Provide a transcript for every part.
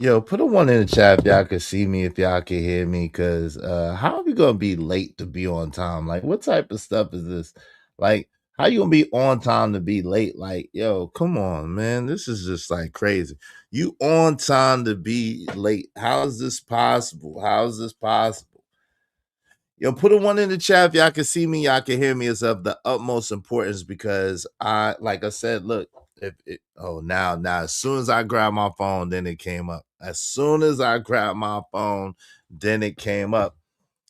Yo, put a one in the chat if y'all can see me, if y'all can hear me, because how are we gonna be late to be on time? Like, what type of stuff is this? Like, how you gonna be on time to be late? Like, yo, come on, man. This is just like crazy. You on time to be late. How is this possible? How is this possible? Yo, put a one in the chat if y'all can see me, y'all can hear me. It's of the utmost importance because like I said, look, now, as soon as I grabbed my phone, then it came up. As soon as I grabbed my phone, then it came up.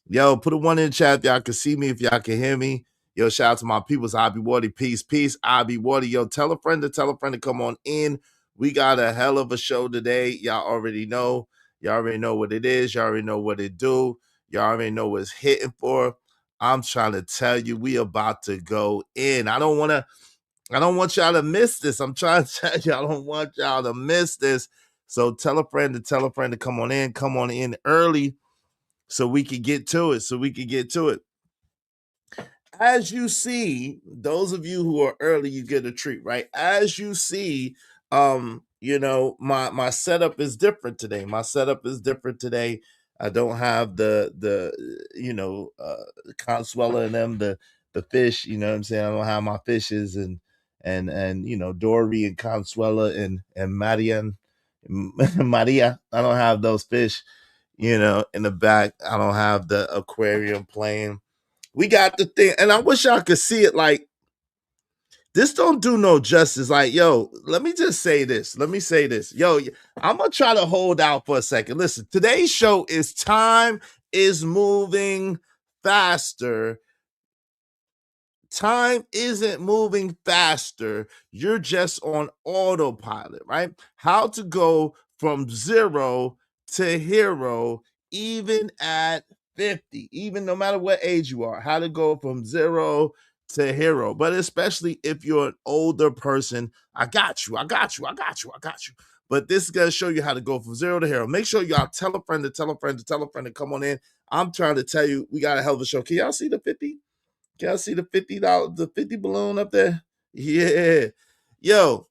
Yo, put a one in the chat if y'all can see me, if y'all can hear me. Yo, shout out to my peoples. I be Wardy. Peace. I be Wardy. Yo, tell a friend to come on in. We got a hell of a show today. Y'all already know. Y'all already know what it is. Y'all already know what it do. Y'all already know what it's hitting for. I'm trying to tell you, we about to go in. I don't want y'all to miss this. I'm trying to tell you, I don't want y'all to miss this. So tell a friend to come on in early so we can get to it. As you see, those of you who are early, you get a treat, right? As you see, my setup is different today. I don't have the Consuela and them, the fish, you know what I'm saying? I don't have my fishes and Dory and Consuela and Maria. I don't have those fish, in the back. I don't have the aquarium playing. We got the thing, and I wish y'all could see it. Like, this don't do no justice. Like, yo, let me just say this. Yo, I'm gonna try to hold out for a second. Listen, today's show is Time is Moving Faster. Time isn't moving faster. You're just on autopilot, right? How to go from zero to hero, even at 50, even no matter what age you are, how to go from zero to hero. But especially if you're an older person, I got you. But this is going to show you how to go from zero to hero. Make sure y'all tell a friend to come on in. I'm trying to tell you, we got a hell of a show. Can y'all see the 50? Can y'all see the the 50 balloon up there? Yeah. Yo,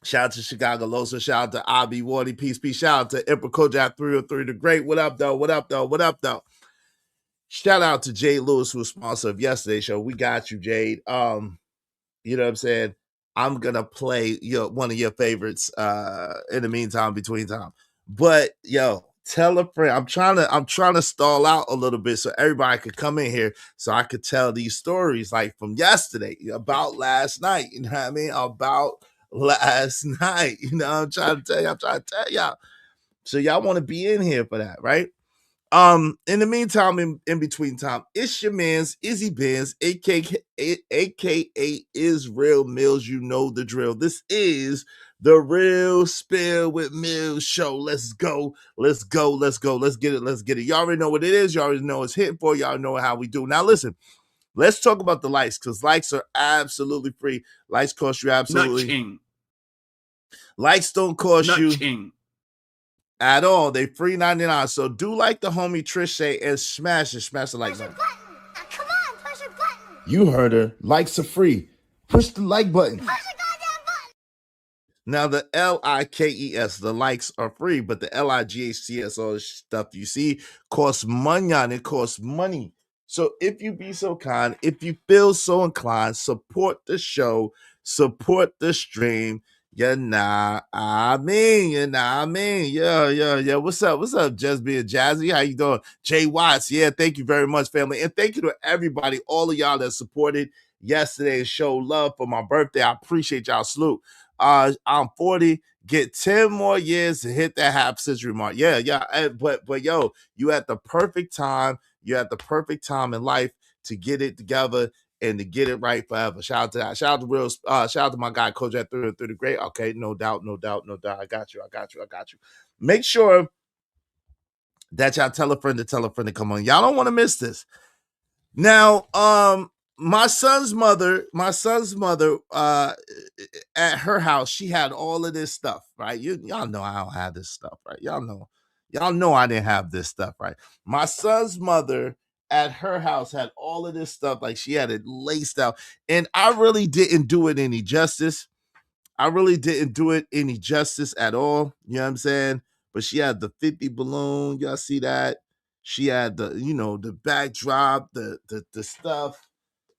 shout out to Chicago Losa. Shout out to Abi Wardy. Peace. Shout out to Emperor Kojak 303 the Great. What up, though? Shout out to Jade Lewis, who was sponsor of yesterday's show. We got you, Jade. You know what I'm saying? I'm gonna play one of your favorites in the meantime, between time. But yo, tell a friend. I'm trying to stall out a little bit so everybody could come in here so I could tell these stories like from yesterday, about last night. You know what I mean? About last night. I'm trying to tell y'all. So y'all want to be in here for that, right? In the meantime, in between time, it's your man's Izzy Benz, aka Israel Mills. You know the drill. This is the Real Spill with Mills show. Let's go. Let's get it. Y'all already know what it is. Y'all already know it's hitting for. Y'all know how we do. Now listen, let's talk about the likes, because likes are absolutely free. Likes cost you absolutely nothing. Likes don't cost you nothing at all. They free 99. So do like the homie Trish say and smash the like button. Come on, push a button. You heard her. Likes are free. Push the like button. Push the goddamn button. Now the LIKES, the likes are free, but the LIGHTS, all the stuff you see, costs money on it. Costs money. So if you be so kind, if you feel so inclined, support the show, support the stream. Yeah. Yeah. What's up, Just Being Jazzy? How you doing? Jay Watts. Yeah, thank you very much, family. And thank you to everybody, all of y'all that supported yesterday's show. Love for my birthday. I appreciate y'all. Salute. I'm 40. Get 10 more years to hit that half century mark. Yeah. But yo, you at the perfect time. You're at the perfect time in life to get it together and to get it right forever. Shout out to that. Shout out to my guy, Kojak 303 the Great. Okay, no doubt. I got you. Make sure that y'all tell a friend to come on. Y'all don't want to miss this. Now, my son's mother, at her house, she had all of this stuff, right? Y'all know I don't have this stuff, right? Y'all know I didn't have this stuff, right? My son's mother at her house had all of this stuff, like she had it laced out, and I really didn't do it any justice. At all. You know what I'm saying? but she had the 50 balloon. Y'all see that? She had the, the backdrop, the stuff.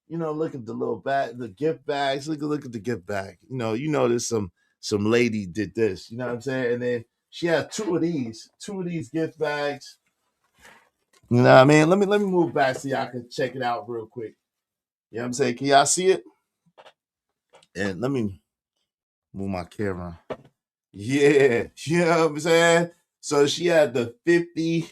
Look at the little bag, the gift bags. Look at the gift bag. There's some lady did this. You know what I'm saying? And then she had two of these gift bags. You know what I mean? Let me move back so y'all can check it out real quick. You know what I'm saying? Can y'all see it? And let me move my camera. Yeah, you know what I'm saying? So she had the 50,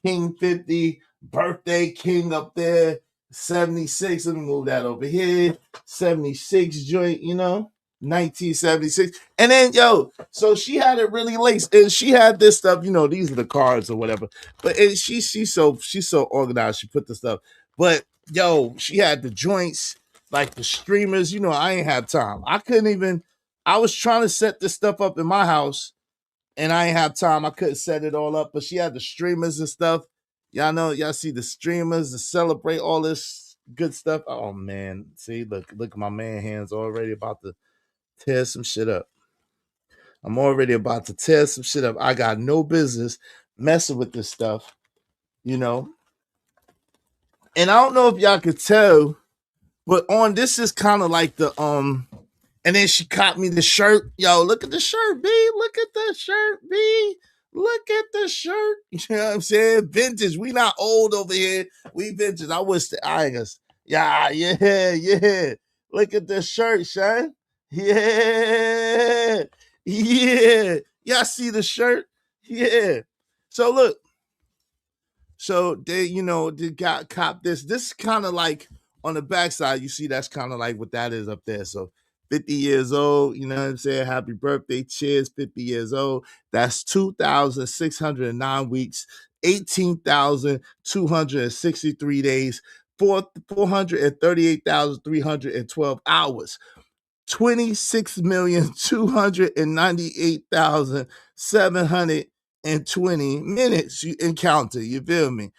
King 50, birthday king up there, 76. Let me move that over here. 76 joint, 1976. And then, so she had it really laced. And she had this stuff, these are the cards or whatever. But she's so organized. She put the stuff. But she had the joints, like the streamers. I ain't have time. I was trying to set this stuff up in my house and I ain't have time. I couldn't set it all up, but she had the streamers and stuff. Y'all see the streamers to celebrate all this good stuff. Oh man, see, look at my man hands already about to tear some shit up. I'm already about to tear some shit up. I got no business messing with this stuff, And I don't know if y'all could tell, but on this is kind of like the and then she caught me the shirt. Yo, look at the shirt, B. Look at the shirt, B. Look at the shirt. You know what I'm saying? Vintage. We not old over here. We vintage. I wish the Igas. Yeah. Look at the shirt, son. Yeah. Y'all see the shirt? Yeah. So look. So they got cop this. This is kind of like on the backside, you see that's kind of like what that is up there. So 50 years old, you know what I'm saying? Happy birthday, cheers, 50 years old. That's 2,609 weeks, 18,263 days, 438,312 hours. 26,298,720 minutes you encounter. You feel me?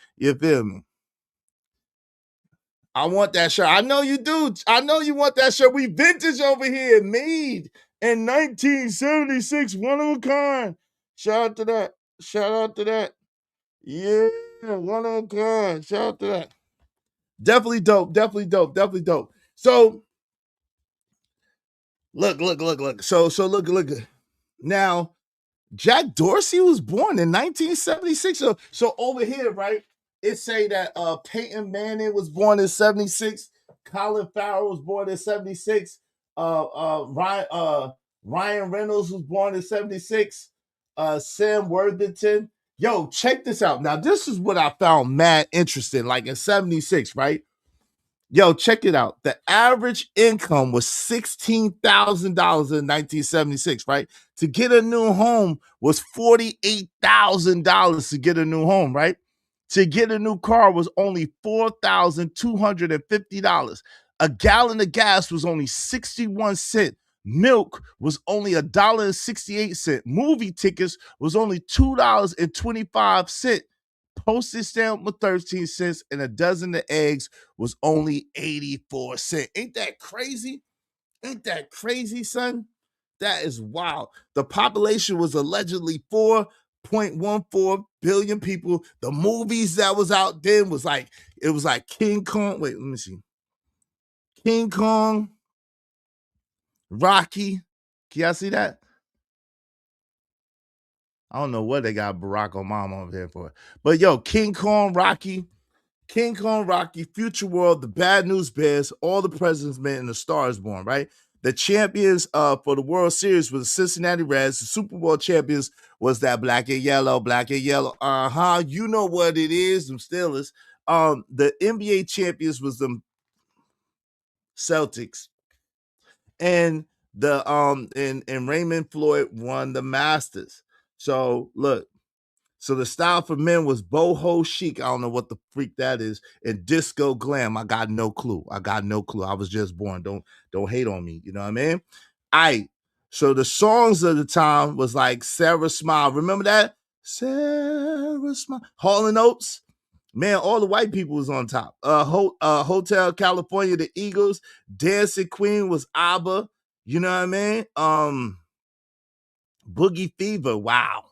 I want that shirt. I know you do. I know you want that shirt. We vintage over here, made in 1976, one of a kind. Shout out to that. Yeah, one of a kind. Shout out to that. Definitely dope. So look. So look. Now, Jack Dorsey was born in 1976. So over here, right? It say that Peyton Manning was born in 76. Colin Farrell was born in 76. Ryan Reynolds was born in 76. Sam Worthington. Yo, check this out. Now, this is what I found mad interesting. Like in 76, right? Yo, check it out. The average income was $16,000 in 1976, right? To get a new home was $48,000 to get a new home, right? To get a new car was only $4,250. A gallon of gas was only 61 cents. Milk was only $1.68. Movie tickets was only $2.25. Postage stamp was 13 cents, and a dozen of eggs was only 84 cents. Ain't that crazy? Son? That is wild. The population was allegedly 4.14 billion people. The movies that was out then was like, it was like King Kong. Wait, let me see. King Kong, Rocky. Can y'all see that? I don't know what they got Barack Obama over here for. But yo, King Kong, Rocky, Future World, the Bad News Bears, All the President's Men, and The Star is Born, right? The champions for the World Series was the Cincinnati Reds. The Super Bowl champions was that black and yellow. Uh-huh. You know what it is, them Steelers. The NBA champions was them Celtics. And and Raymond Floyd won the Masters. So look, so the style for men was boho chic. I don't know what the freak that is, and disco glam. I got no clue. I was just born. Don't hate on me. You know what I mean? So the songs of the time was like Sarah Smile. Remember that? Sarah Smile. Hall and Oates. Man, all the white people was on top. Hotel California, the Eagles. Dancing Queen was ABBA. You know what I mean? Boogie Fever. Wow.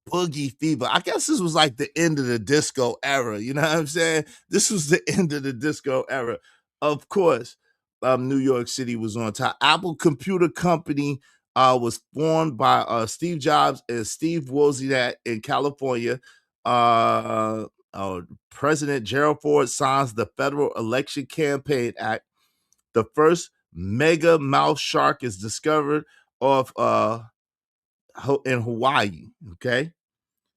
Boogie Fever. I guess this was like the end of the disco era. You know what I'm saying? This was the end of the disco era. Of course, New York City was on top. Apple Computer Company was formed by Steve Jobs and Steve Wozniak in California. President Gerald Ford signs the Federal Election Campaign Act. The first mega mouth shark is discovered off in Hawaii. Okay.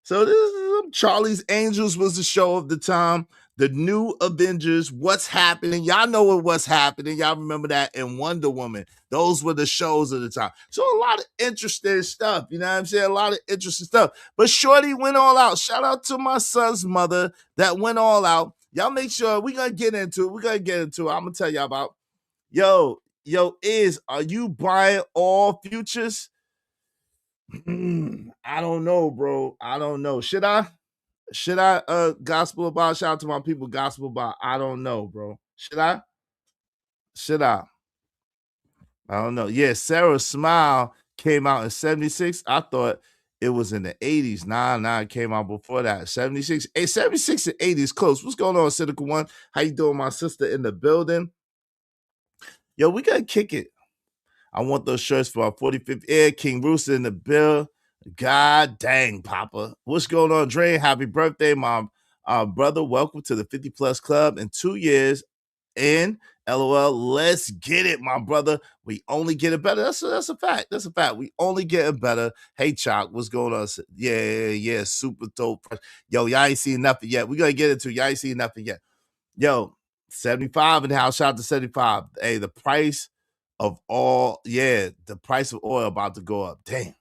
So this is Charlie's Angels was the show of the time. The New Avengers, What's Happening. Y'all know what's happening. Y'all remember that, in Wonder Woman. Those were the shows of the time. So a lot of interesting stuff. You know what I'm saying? A lot of interesting stuff. But Shorty went all out. Shout out to my son's mother that went all out. Y'all make sure we're going to get into it. I'm going to tell y'all about. Yo, are you buying all futures? I don't know, bro. I don't know. Should I gospel about? Shout out to my people, gospel about. I don't know, bro. Should I? I don't know. Yeah, Sarah Smile came out in 76. I thought it was in the 80s. Nah, it came out before that. 76. 76 and 80 is close. What's going on, Cynical One? How you doing, my sister in the building? Yo, we gotta kick it. I want those shirts for our 45th Air. King Rooster in the bill. God dang, Papa. What's going on, Dre? Happy birthday, my brother. Welcome to the 50 Plus Club. In 2 years in, LOL. Let's get it, my brother. We only get it better. That's a fact. That's a fact. We only get it better. Hey, Chalk, what's going on? Yeah. Super dope. Yo, y'all ain't seen nothing yet. We gonna get into. Y'all ain't seen nothing yet. Yo, 75 in the house. Shout out to 75. Hey, the price of oil about to go up. Damn,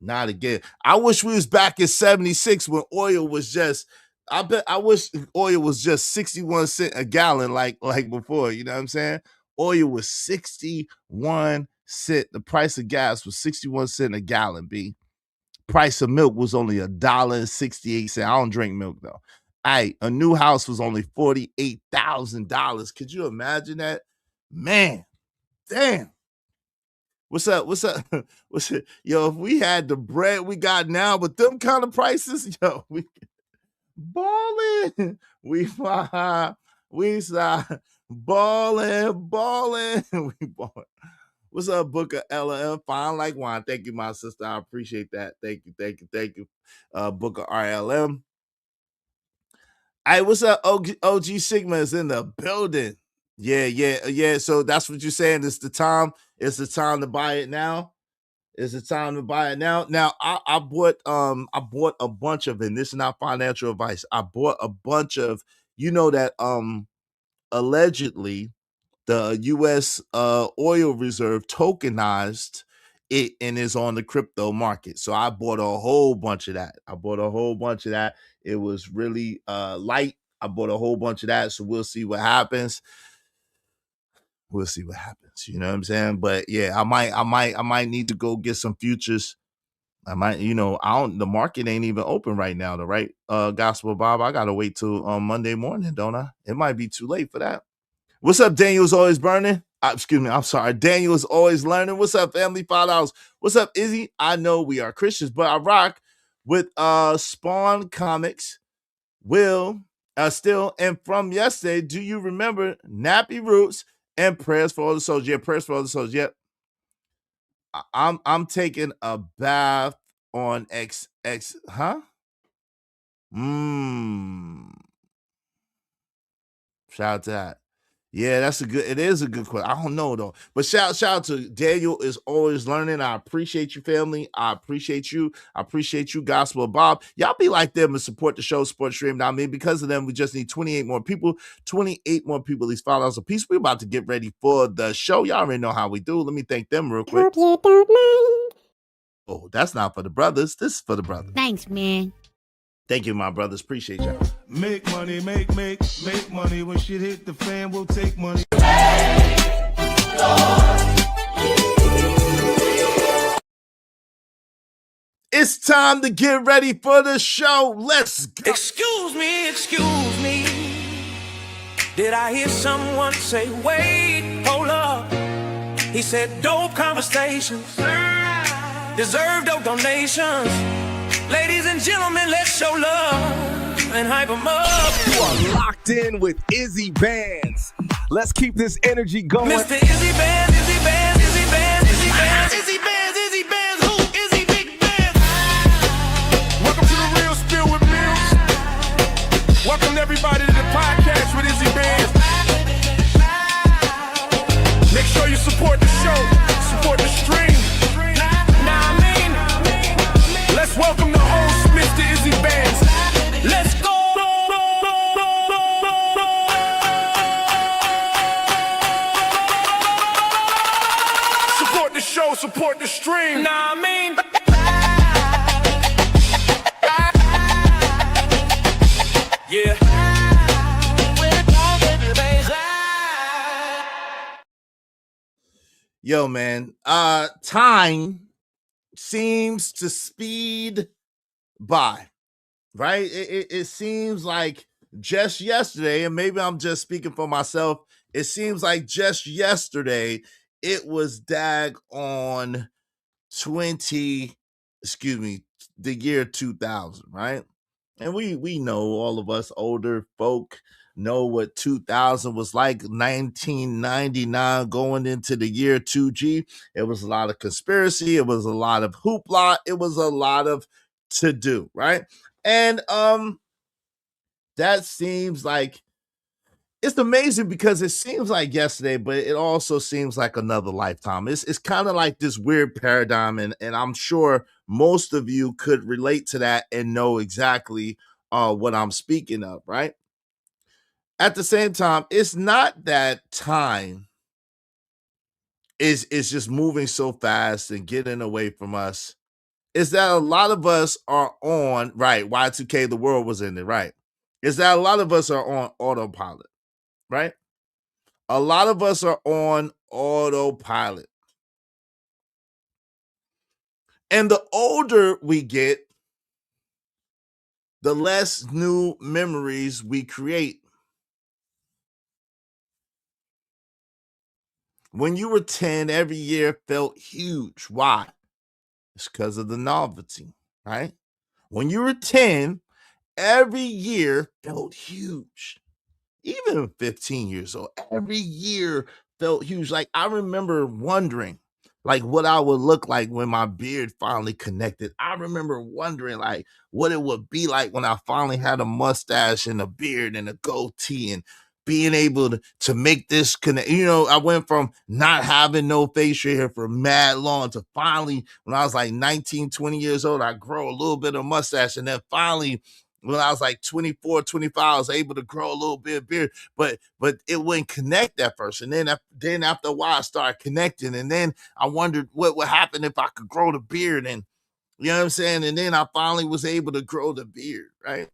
not again. I wish we was back in 76 when oil was just, I wish oil was just 61 cents a gallon like before. You know what I'm saying? Oil was 61 cents. The price of gas was 61 cents a gallon, B. Price of milk was only $1.68. I don't drink milk though. A new house was only $48,000. Could you imagine that? Man, damn. What's up? What's up? Yo, if we had the bread we got now with them kind of prices, yo, we balling. We balling. We balling. What's up, Booker LM? Fine like wine. Thank you, my sister. I appreciate that. Thank you. Booker RLM. Hey, what's up? OG Sigma is in the building. Yeah. So that's what you're saying. It's the time to buy it now. It's the time to buy it now. Now I bought a bunch of, and this is not financial advice. I bought a bunch of, that allegedly the US oil reserve tokenized it and is on the crypto market. So I bought a whole bunch of that. It was really light. I bought a whole bunch of that. So we'll see what happens. You know what I'm saying? But yeah, I might need to go get some futures. I might, the market ain't even open right now, right? Gospel Bob, I gotta wait till Monday morning, don't I? It might be too late for that. What's up, Daniel's always burning? Excuse me, I'm sorry. Daniel is always learning. What's up, family? $5. What's up, Izzy? I know we are Christians, but I rock with Spawn Comics. Will still, and from yesterday, do you remember Nappy Roots and Prayers for All the Souls? Yeah, Prayers for All the Souls. Yep. I'm taking a bath on XX, huh? Shout out to that. Yeah, it is a good question. I don't know though. But shout out to Daniel is always learning. I appreciate you, family. I appreciate you, Gospel Bob. Y'all be like them and support the show, support stream. Now, I mean, because of them, we just need 28 more people. 28 more people, these $5 a piece. We're about to get ready for the show. Y'all already know how we do. Let me thank them real quick. Hope you don't mind. Oh, that's not for the brothers. This is for the brothers. Thanks, man. Thank you, my brothers. Appreciate y'all. Make money, make money. When shit hit the fan, we'll take money. It's time to get ready for the show. Let's go. Excuse me. Did I hear someone say, wait, hold up? He said, dope conversations deserve dope donations. Ladies and gentlemen, let's show love and hype 'em up. You are locked in with Izzy Bands. Let's keep this energy going. Mr. Izzy Bands, Izzy Bands, Izzy Bands, Izzy Bands, Izzy Bands, Izzy Bands, who? Izzy Big Bands. Welcome to the Real Spill with Mills. Welcome everybody to the podcast with Izzy Bands. Make sure you support the show, support the stream. Now I mean, Let's welcome the host, Mr. Izzy Bands. let's go. Support the show, support the stream. Now I mean, yeah. Yo, man, time seems to speed by, right? It seems like just yesterday, and maybe I'm just speaking for myself, it seems like just yesterday it was on the year 2000, right? And we know, all of us older folk know what 2000 was like. 1999 going into the year 2G. It was a lot of conspiracy, it was a lot of hoopla, it was a lot of to do, right? And that seems like, it's amazing because it seems like yesterday, but it also seems like another lifetime. It's kind of like this weird paradigm, and I'm sure most of you could relate to that and know exactly what I'm speaking of, right? At the same time, it's not that time is just moving so fast and getting away from us. It's that a lot of us are on, right, Y2K, the world was in it, right? Is that a lot of us are on autopilot, right? A lot of us are on autopilot. And the older we get, the less new memories we create. When you were 10, every year felt huge. Why? It's because of the novelty, right? When you were 10, every year felt huge. Even 15 years old, every year felt huge. Like, I remember wondering, like, what I would look like when my beard finally connected. I remember wondering, like, what it would be like when I finally had a mustache and a beard and a goatee, and being able to make this connect. You know, I went from not having no facial hair for mad long to finally, when I was like 19, 20 years old, I grow a little bit of mustache. And then finally, when I was like 24, 25, I was able to grow a little bit of beard, but it wouldn't connect at first. And then after a while, I started connecting. And then I wondered what would happen if I could grow the beard. And you know what I'm saying? And then I finally was able to grow the beard, right?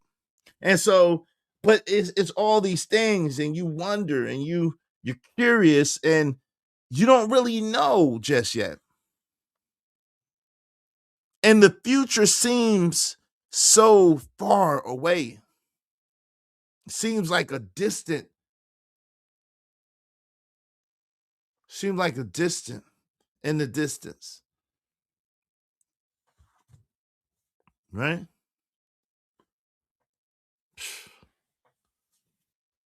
And so, but it's all these things, and you wonder, and you're curious, and you don't really know just yet. And the future seems so far away. Seems like a distant in the distance, right?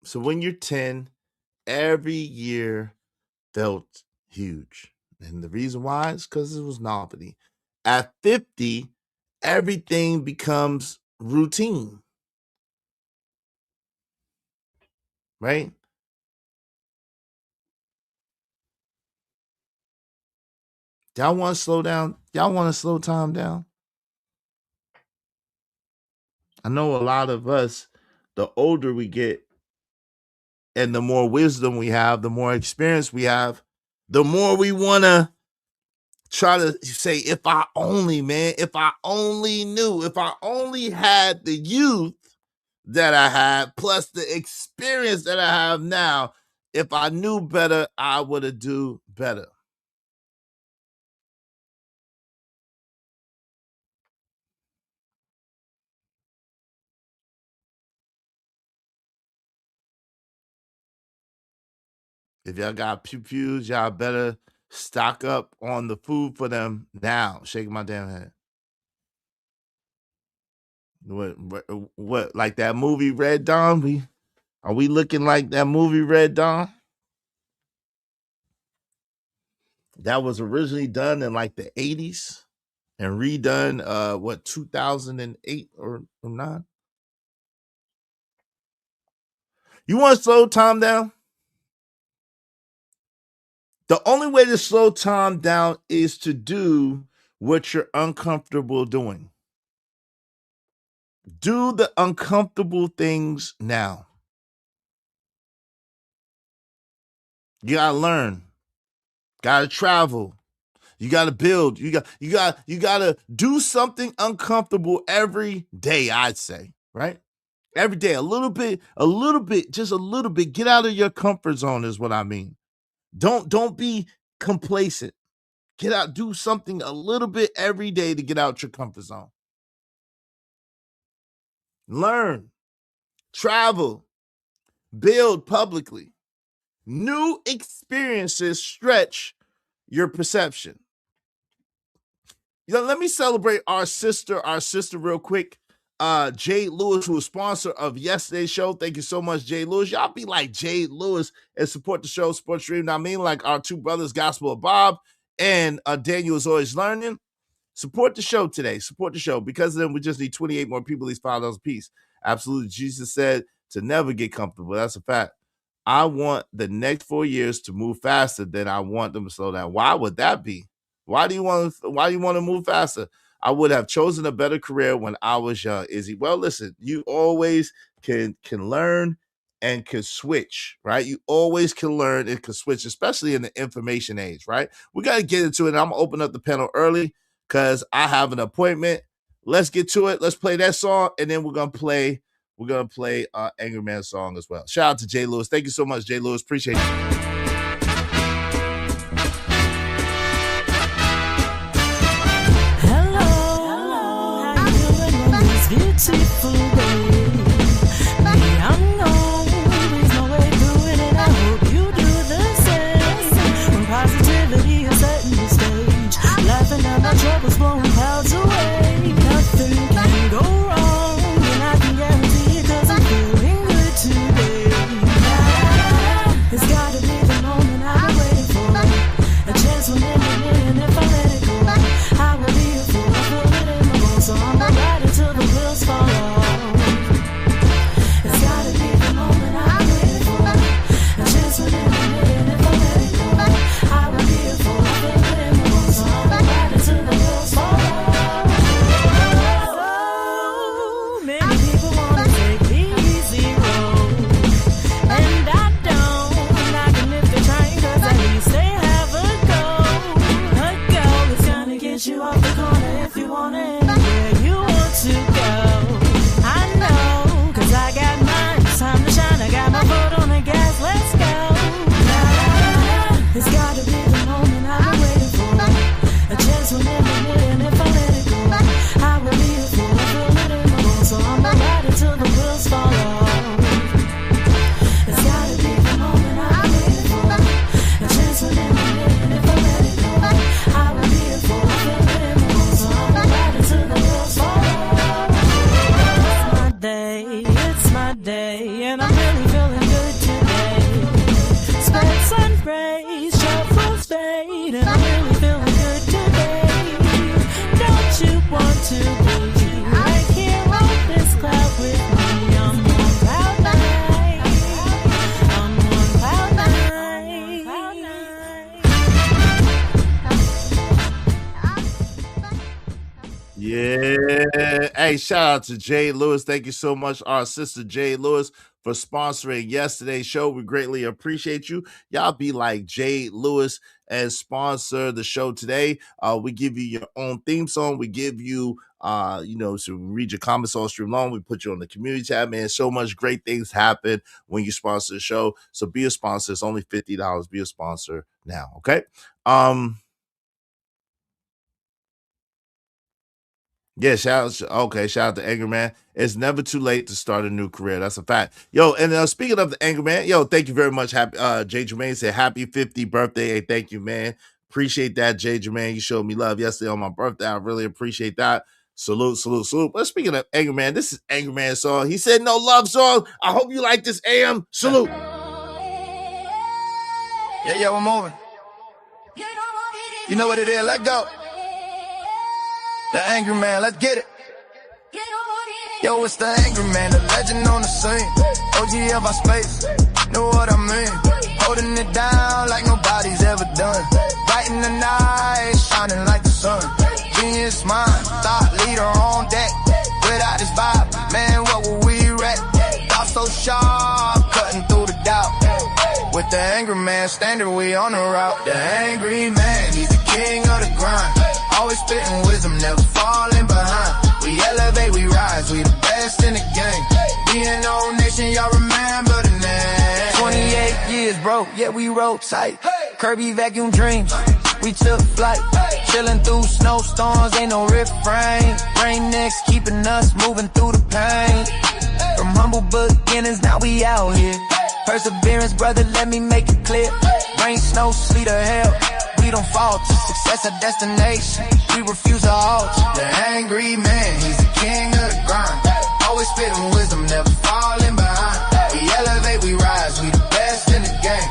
So when you're 10, every year felt huge. And the reason why is because it was novelty. At 50, everything becomes routine, right? Y'all want to slow down? Y'all want to slow time down? I know a lot of us, the older we get and the more wisdom we have, the more experience we have, the more we want to try to say, if I only, man, if I only knew, if I only had the youth that I had, plus the experience that I have now, if I knew better, I would have do better. If y'all got pew-pews, y'all better stock up on the food for them now. Shaking my damn head. What like that movie Red Dawn? Are we looking like that movie Red Dawn? That was originally done in like the 80s and redone 2008 or 9. You want to slow time down? The only way to slow time down is to do what you're uncomfortable doing. Do the uncomfortable things now. You gotta learn. Gotta travel. You gotta build. You gotta do something uncomfortable every day, I'd say, right? Every day, a little bit, just a little bit. Get out of your comfort zone is what I mean. Don't be complacent. Get out, do something a little bit every day to get out your comfort zone. Learn, travel, build publicly. New experiences stretch your perception. Let me celebrate our sister real quick. Jade Lewis, who was sponsor of yesterday's show. Thank you so much, Jade Lewis. Y'all be like Jade Lewis and support the show, support stream. I mean, like our two brothers, Gospel of Bob and Daniel is always learning. Support the show today. Support the show. Because of them, we just need 28 more people, at least $5 a piece. Absolutely. Jesus said to never get comfortable. That's a fact. I want the next 4 years to move faster than I want them to slow down. Why would that be? Why do you want to move faster? I would have chosen a better career when I was young, Izzy. Well, listen, you always can learn and can switch, right? You always can learn and can switch, especially in the information age, right? We got to get into it. I'm going to open up the panel early because I have an appointment. Let's get to it. Let's play that song, and then we're gonna play Angry Man song as well. Shout out to Jay Lewis. Thank you so much, Jay Lewis. Appreciate you. Hello, how you doing on this beautiful day? Me, I'm always my way through it, and I hope you do the same. When positivity is setting the stage, laughing at my troubles, blowing clouds away. Nothing can go wrong, and I can guarantee it 'cause I'm feeling good today. It's gotta be the moment I've been waiting for, a chance when in a minute, and if I let it go, I will be a fool. I feel it in my bones, so I'm gonna ride it till the wheels fall off. It's gotta be the moment I've been waiting for, a chance when in a minute, and if I let it go, I will be a fool. I feel it in my bones, so I'm gonna ride it till the wheels fall off. So many people wanna take the easy road, and I don't knock them if they're trying, 'cause at least they have a goal. A goal that's gonna get you off the corner if you want it, where you want to go. I know, 'cause I got mine. It's time to shine. I got my foot on the gas. Let's go. It's gotta be the moment I've been waiting for, a chance when in a minute, and if I let it go, I will be a fool. I feel it in my bones, so I'ma ride it till the wheels fall off. It's gotta be the moment I've been waiting for, a chance when in a minute, and if I let it go, I will be a fool. I feel it in my bones, so I'ma ride it till the wheels fall off. It's my day, and I'm really feeling good today. Spread sun rays, shuffles fade, and I'm really feeling good today. Don't you want to be right here on this cloud with me? I'm on cloud nine. I'm on cloud nine. Yeah. Hey, shout out to Jay Lewis. Thank you so much, our sister Jay Lewis, for sponsoring yesterday's show. We greatly appreciate you. Y'all be like Jay Lewis and sponsor the show today. We give you your own theme song. We give you to read your comments all stream long. We put you on the community tab, man. So much great things happen when you sponsor the show. So be a sponsor. It's only $50. Be a sponsor now. Okay. Yeah, shout out to Angry Man. It's never too late to start a new career. That's a fact. Yo, and speaking of the Angry Man, yo, thank you very much. Happy Jay Jermaine said happy 50th birthday. Hey, thank you, man. Appreciate that, Jay Jermaine. You showed me love yesterday on my birthday. I really appreciate that. Salute, salute, salute. But speaking of Angry Man, this is Angry Man song. He said no love song. I hope you like this, AM. Salute. Yeah, we're moving. You know what it is, let go. The Angry Man, let's get it. Yo, it's the Angry Man, the legend on the scene. OG of our space, know what I mean. Holding it down like nobody's ever done. Bright in the night, shining like the sun. Genius mind, thought leader on deck. Without his vibe, man, what would we wreck? Thought so sharp, cutting through the doubt. With the Angry Man standard, we on the route. The Angry Man, he's the king of the grind. Always spitting wisdom, never falling behind. We elevate, we rise, we the best in the game. Being old nation, y'all remember the name. 28 years, bro, yeah, we roll tight. Kirby vacuum dreams, we took flight. Chilling through snowstorms, ain't no refrain. Rain next, keeping us moving through the pain. From humble beginners, now we out here. Perseverance, brother, let me make it clear. Rain, snow, sleet, or hell, we don't falter. Success a destination, we refuse to alter. The Angry Man, he's the king of the grind. Always spitting wisdom, never falling behind. We elevate, we rise, we the best in the game.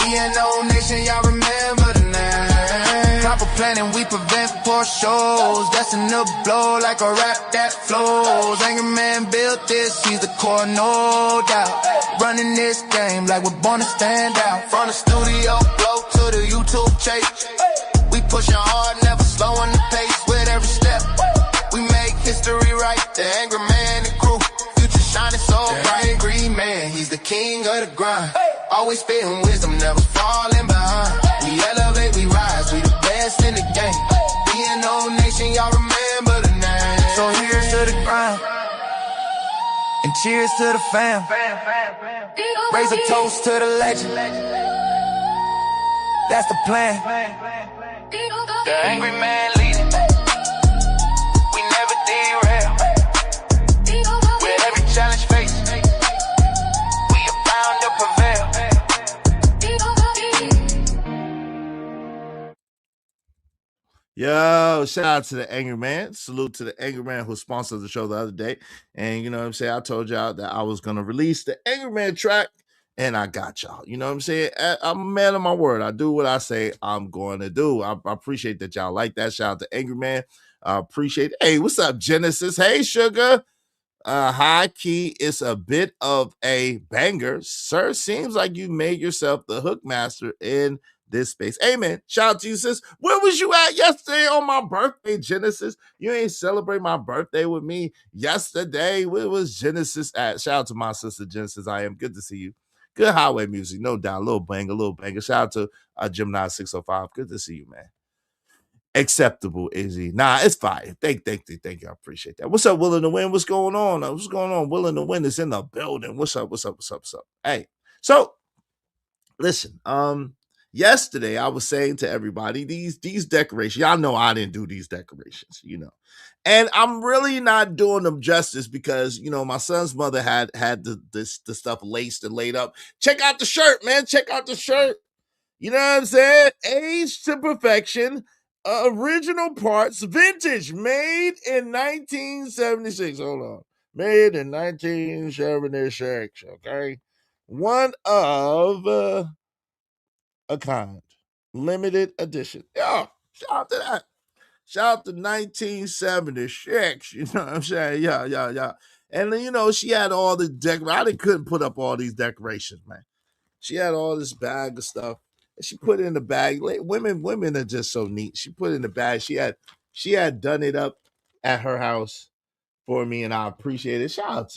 Being old nation, y'all remember the name. Proper planning, we prevent poor shows. Destined to blow like a rap that flows. Angry Man built this, he's the core, no doubt. Running this game like we're born to stand out. From the studio blow to the YouTube chase. We pushing hard, never slowing the pace. With every step, we make history right. The Angry Man and crew, future shining so bright. Angry Man, he's the king of the grind. Always spitting wisdom, never falling behind. We elevate, we rise, we the best in the game. Being old nation, y'all remember the name. So here's to the grind, and cheers to the fam. Raise a toast to the legend. That's the plan. The Angry Man leading. We never derail. With every challenge faced, we are bound to prevail. Yo, shout out to the Angry Man. Salute to the Angry Man who sponsored the show the other day. And you know what I'm saying? I told y'all that I was going to release the Angry Man track, and I got y'all. You know what I'm saying? I'm a man of my word. I do what I say I'm going to do. I appreciate that y'all like that. Shout out to Angry Man. I appreciate it. Hey, what's up, Genesis? Hey, Sugar. High key, it's a bit of a banger. Sir, seems like you made yourself the hook master in this space. Amen. Shout out to you, sis. Where was you at yesterday on my birthday, Genesis? You ain't celebrate my birthday with me yesterday. Where was Genesis at? Shout out to my sister, Genesis. I am good to see you. Good highway music, no doubt. A little banger, little banger. Shout out to Gemini 605. Good to see you, man. Acceptable, Izzy. Nah, it's fine. Thank you. I appreciate that. What's up, Willing to Win? What's going on? What's going on? Willing to Win is in the building. What's up? Hey, so listen, yesterday I was saying to everybody, these decorations, y'all know I didn't do these decorations, you know. And I'm really not doing them justice because, you know, my son's mother had the stuff laced and laid up. Check out the shirt, man. Check out the shirt. You know what I'm saying? Aged to perfection. Original parts, vintage, made in 1976. Hold on. Made in 1976, okay? One of a kind. Limited edition. Yeah, shout out to that. Shout out to 1976. You know what I'm saying? Yeah. And then, you know, she had all the I couldn't put up all these decorations, man. She had all this bag of stuff. She put it in the bag. Women are just so neat. She put it in the bag. She had done it up at her house for me, and I appreciate it. Shout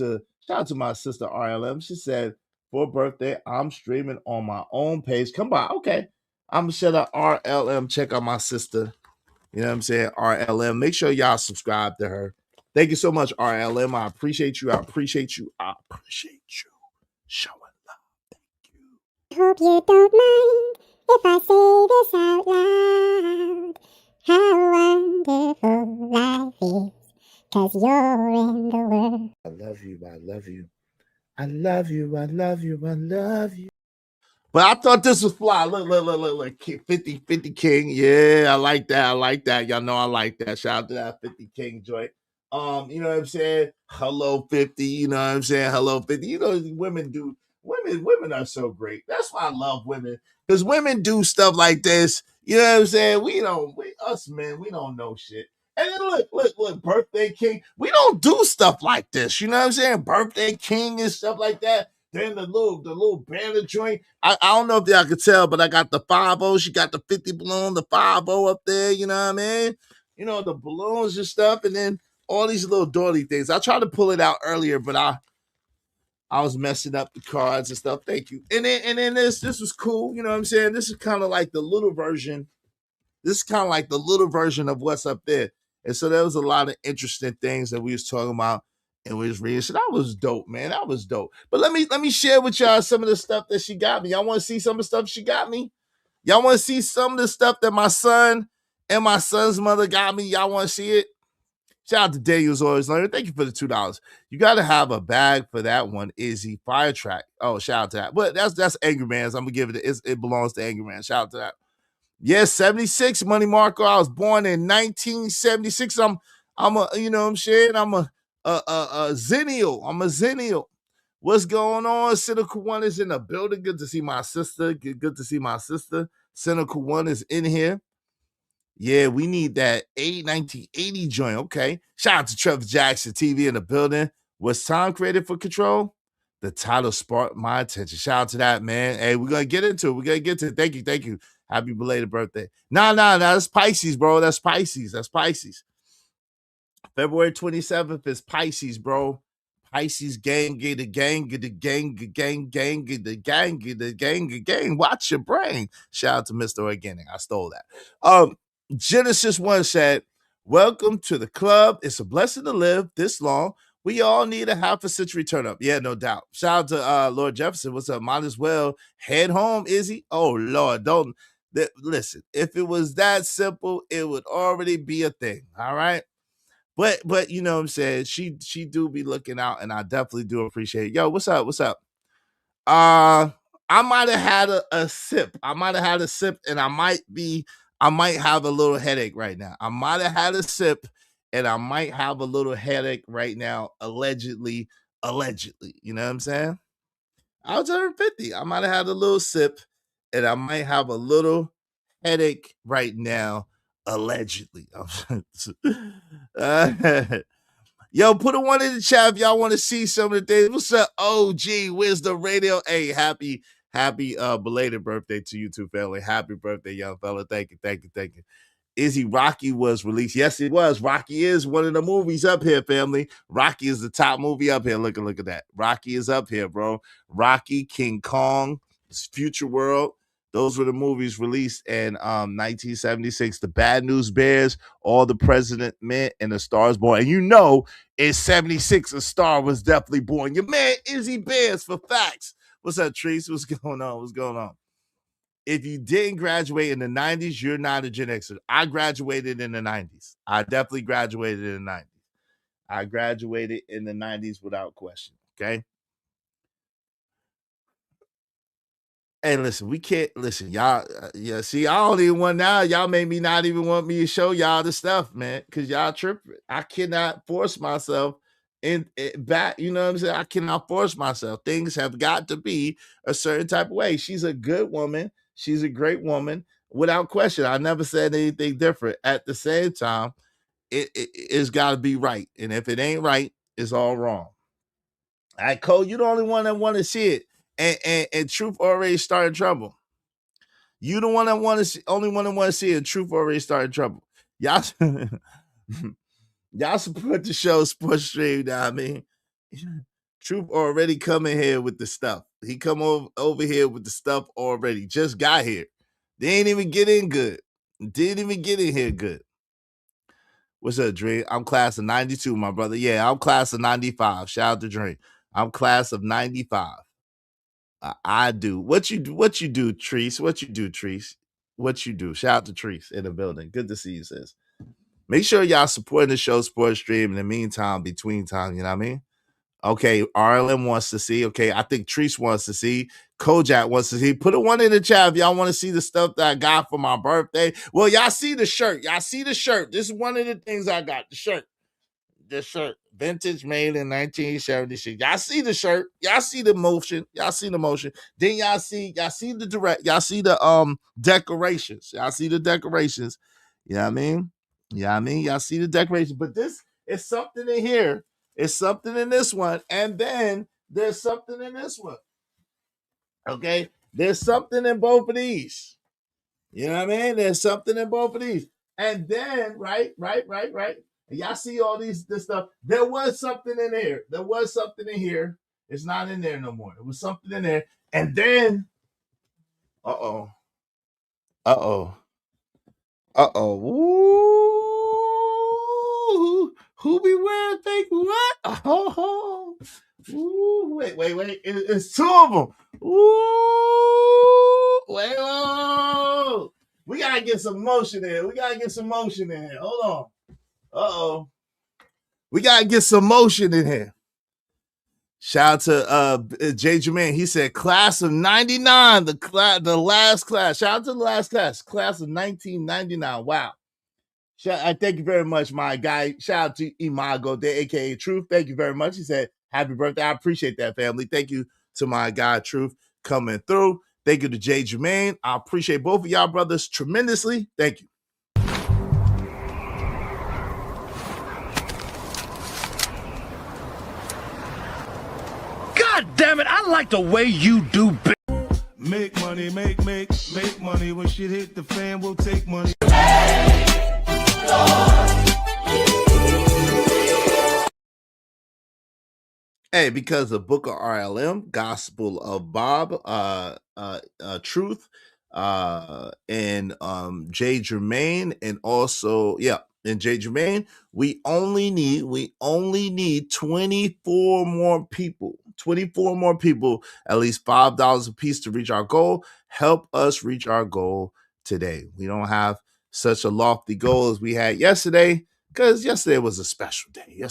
out to my sister RLM. She said, for birthday, I'm streaming on my own page. Come by. Okay. I'm gonna shout out RLM. Check out my sister. You know what I'm saying? RLM. Make sure y'all subscribe to her. Thank you so much, RLM. I appreciate you. Showing love. Hope you don't mind if I say this out loud. How wonderful life is, 'cause you're in the world. I love you. I love you. But I thought this was fly. Look. 50 King. Yeah, I like that. Y'all know I like that. Shout out to that 50 King joint. You know what I'm saying? Hello 50, you know what I'm saying? Hello 50. You know, women are so great. That's why I love women. Because women do stuff like this. You know what I'm saying? Us men, we don't know shit. And then look, Birthday King. We don't do stuff like this. You know what I'm saying? Birthday King and stuff like that. Then the little banner joint. I don't know if y'all could tell, but I got the 50. She got the 50 balloon, the 50 up there, you know what I mean? You know, the balloons and stuff, and then all these little doily things. I tried to pull it out earlier, but I was messing up the cards and stuff. Thank you. And then this was cool. You know what I'm saying? This is kind of like the little version. This is kind of like the little version of what's up there. And so there was a lot of interesting things that we was talking about and we was reading. So that was dope, man. That was dope. But let me share with y'all some of the stuff that she got me. Y'all want to see some of the stuff she got me? Y'all want to see some of the stuff that my son and my son's mother got me? Y'all want to see it? Shout out to Daniel's Always Learning. Thank you for the $2. You got to have a bag for that one, Izzy. Fire Track. Oh, shout out to that. But that's Angry Man's. I'm going to give it belongs to Angry Man. Shout out to that. Yes, 76, Money Marco. I was born in 1976. I'm a, you know what I'm saying? I'm a zennial. I'm a zennial. What's going on? Cynical One is in the building. Good to see my sister. Good to see my sister. Cynical One is in here. Yeah, we need that 1980 joint. Okay. Shout out to Trevor Jackson TV in the building. Was time created for Control? The title sparked my attention. Shout out to that, man. Hey, we're going to get into it. We're going to get to it. Thank you. Happy belated birthday. Nah, that's Pisces, bro. That's Pisces. February 27th is Pisces, bro. Pisces gang, get the gang, get the gang, get gang, gang, get the gang, get the gang, get gang. Watch your brain. Shout out to Mr. Organic. I stole that. Genesis 1 said, welcome to the club. It's a blessing to live this long. We all need a half a century turn up. Yeah, no doubt. Shout out to Lord Jefferson. What's up? Might as well head home, Izzy. Oh, Lord. Listen, if it was that simple, it would already be a thing. All right. But you know what I'm saying? She do be looking out, and I definitely do appreciate it. Yo, what's up? I might have had a sip. I might have had a sip, and I might have a little headache right now. I might have had a sip, and I might have a little headache right now, allegedly. You know what I'm saying? I was turning 50. I might have had a little sip, and I might have a little headache right now, allegedly. Yo, put a one in the chat if y'all want to see some of the things. What's up, OG Wisdom Radio? Hey, happy belated birthday to you two, family. Happy birthday, young fella. Thank you. Izzy, Rocky was released. Yes, it was. Rocky is one of the movies up here, family. Rocky is the top movie up here. Look at that. Rocky is up here, bro. Rocky, King Kong, Future World. Those were the movies released in 1976. The Bad News Bears, All the President Meant, and A Star is Born. And you know, in 76, A Star was definitely born. Your man, Izzy Bears, for facts. What's up, Trees? What's going on? If you didn't graduate in the 90s, you're not a Gen Xer. I graduated in the 90s. I definitely graduated in the 90s. I graduated in the 90s without question. Okay. Hey, listen, we can't listen, y'all. Yeah, see, I don't even want now. Y'all made me not even want me to show y'all the stuff, man, because y'all tripping. I cannot force myself in back. You know what I'm saying? I cannot force myself. Things have got to be a certain type of way. She's a good woman. She's a great woman, without question. I never said anything different. At the same time, it's got to be right, and if it ain't right, it's all wrong. All right, Cole, you the only one that want to see it. And Truth already started trouble. You the one that only one that want to see it. Truth already started trouble. Y'all, y'all support the show Sports Stream. Now, I mean, Truth already coming here with the stuff. He come over here with the stuff already. Just got here. They ain't even get in good. Didn't even get in here good. What's up, Dre? I'm class of 92, my brother. Yeah, I'm class of 95. Shout out to Dre. I'm class of 95. I do. What you do, Treese? What you do, Treese? What you do? Shout out to Treese in the building. Good to see you, sis. Make sure y'all supporting the show Sports Stream in the meantime, between time, you know what I mean? Okay, Arlen wants to see. Okay, I think Treese wants to see. Kojak wants to see. Put a one in the chat if y'all want to see the stuff that I got for my birthday. Well, y'all see the shirt. This is one of the things I got, the shirt. the shirt, vintage made in 1976. Y'all see the shirt, y'all see the motion, Then y'all see the decorations. Y'all see the decorations. You know what I mean? Y'all see the decorations. But this is something in here. It's something in this one, and then there's something in this one. Okay, there's something in both of these. You know what I mean? There's something in both of these. And then, right. And y'all see all this stuff. There was something in here. There was something in here. It's not in there no more. There was something in there. And then, uh-oh. Ooh, who be wearing fake what? Oh, ooh, wait. It's two of them. Ooh, wait, oh. We gotta get some motion in. Hold on. Uh-oh. We gotta get some motion in here. Shout out to Jay Jermaine. He said class of 99, the last class. Shout out to the last class of 1999. Wow. I thank you very much, my guy. Shout out to Imago, the aka Truth. Thank you very much. He said, happy birthday. I appreciate that, family. Thank you to my guy Truth coming through. Thank you to Jay Jermaine. I appreciate both of y'all brothers tremendously. Thank you. God damn it, I like the way you do Make money, make money. When shit hit the fan, we'll take money. Hey, because the book of RLM, Gospel of Bob, Truth, and Jay Jermaine, and also, and Jay Jermaine, we only need 24 more people. 24 more people, at least $5 a piece to reach our goal. Help us reach our goal today. We don't have such a lofty goal as we had yesterday, because yesterday was a special day.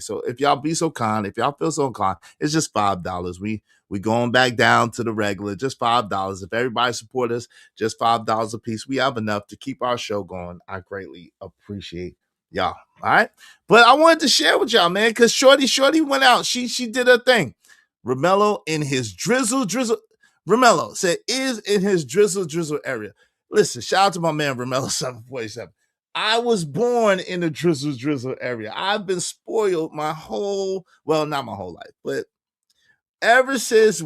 So if y'all be so kind, if y'all feel so inclined, it's just $5. We going back down to the regular, just $5. If everybody support us, just $5 a piece. We have enough to keep our show going. I greatly appreciate y'all. All right. But I wanted to share with y'all, man, because Shorty went out. She did her thing. Romello in his drizzle. Romello said is in his drizzle area. Listen, shout out to my man Romello 747. I was born in the drizzle area. I've been spoiled not my whole life, but ever since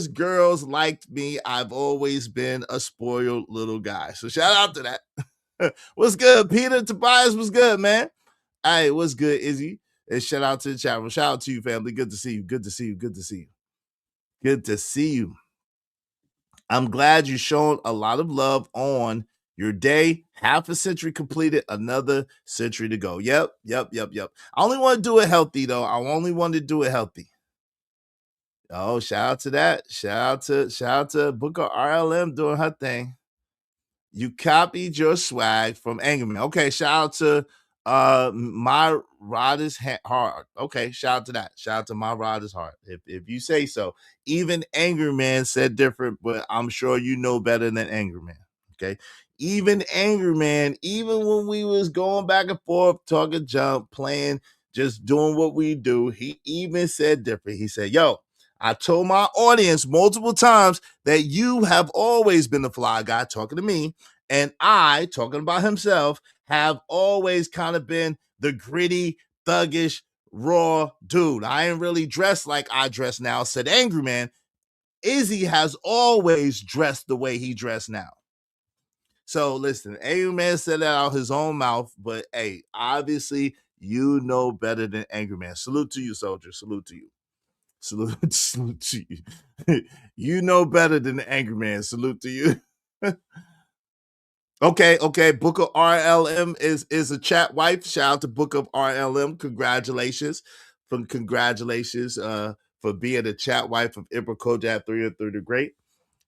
girls liked me, I've always been a spoiled little guy. So shout out to that. What's good, Peter? Tobias, what's good, man? Hey, what's good, Izzy? And shout out to the chat room. Shout out to you, family. Good to see you. I'm glad you shown a lot of love on your day. Half a century completed, another century to go. Yep. I only want to do it healthy, though. I only want to do it healthy. Oh, shout out to that. Shout out to Booker RLM doing her thing. You copied your swag from Angerman. Okay, shout out to My Rod is Hard. Okay, shout out to that. Shout out to My Rod is Hard. If you say so. Even Angerman said different, but I'm sure you know better than Angerman. Okay. Even Angerman, even when we was going back and forth, talking jump, playing, just doing what we do, he even said different. He said, yo, I told my audience multiple times that you have always been the fly guy, talking to me, and I, talking about himself, have always kind of been the gritty, thuggish, raw dude. I ain't really dressed like I dress now, said Angry Man. Izzy has always dressed the way he dressed now. So listen, Angry Man said that out his own mouth, but hey, obviously you know better than Angry Man. Salute to you, soldier. Salute to you. You know better than the Angry Man. Salute to you. Okay. Book of RLM is a chat wife. Shout out to Book of RLM. Congratulations for being a chat wife of Ibra Kojak 3 and 3 the Great.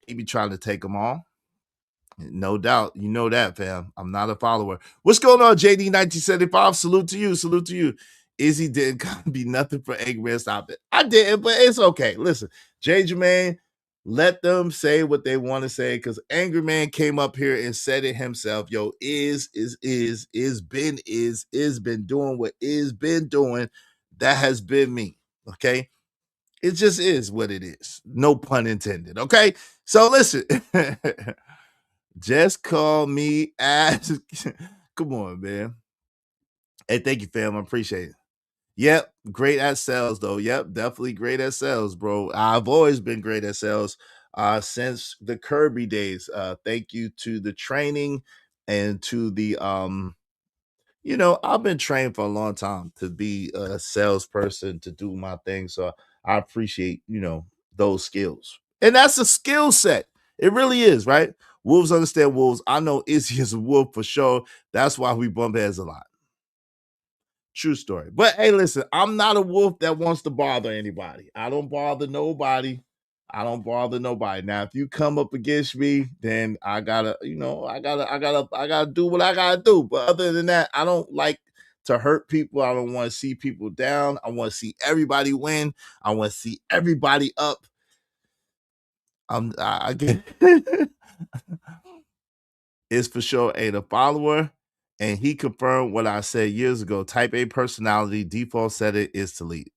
He be trying to take them all. No doubt. You know that, fam. I'm not a follower. What's going on, JD 1975? Salute to you. Izzy didn't be nothing for Angry Man. Stop it. I didn't, but it's okay. Listen, Jay Jermaine, Let them say what they want to say, because Angry Man came up here and said it himself. Yo, is been doing what is been doing. That has been me. Okay. It just is what it is. No pun intended. Okay. So listen, just call me as come on, man. Hey, thank you, fam. I appreciate it. Yep, great at sales though. Yep, definitely great at sales, bro. I've always been great at sales since the Kirby days. Thank you to the training and to the I've been trained for a long time to be a salesperson, to do my thing. So I appreciate, those skills. And that's a skill set. It really is, right? Wolves understand wolves. I know Izzy is a wolf for sure. That's why we bump heads a lot. True story. But hey, listen, I'm not a wolf that wants to bother anybody. I don't bother nobody. I don't bother nobody. Now, if you come up against me, then I gotta, I gotta do what I gotta do. But other than that, I don't like to hurt people. I don't want to see people down. I want to see everybody win. I want to see everybody up. I get is for sure ain't a follower. And he confirmed what I said years ago. Type A personality, default setting is to lead.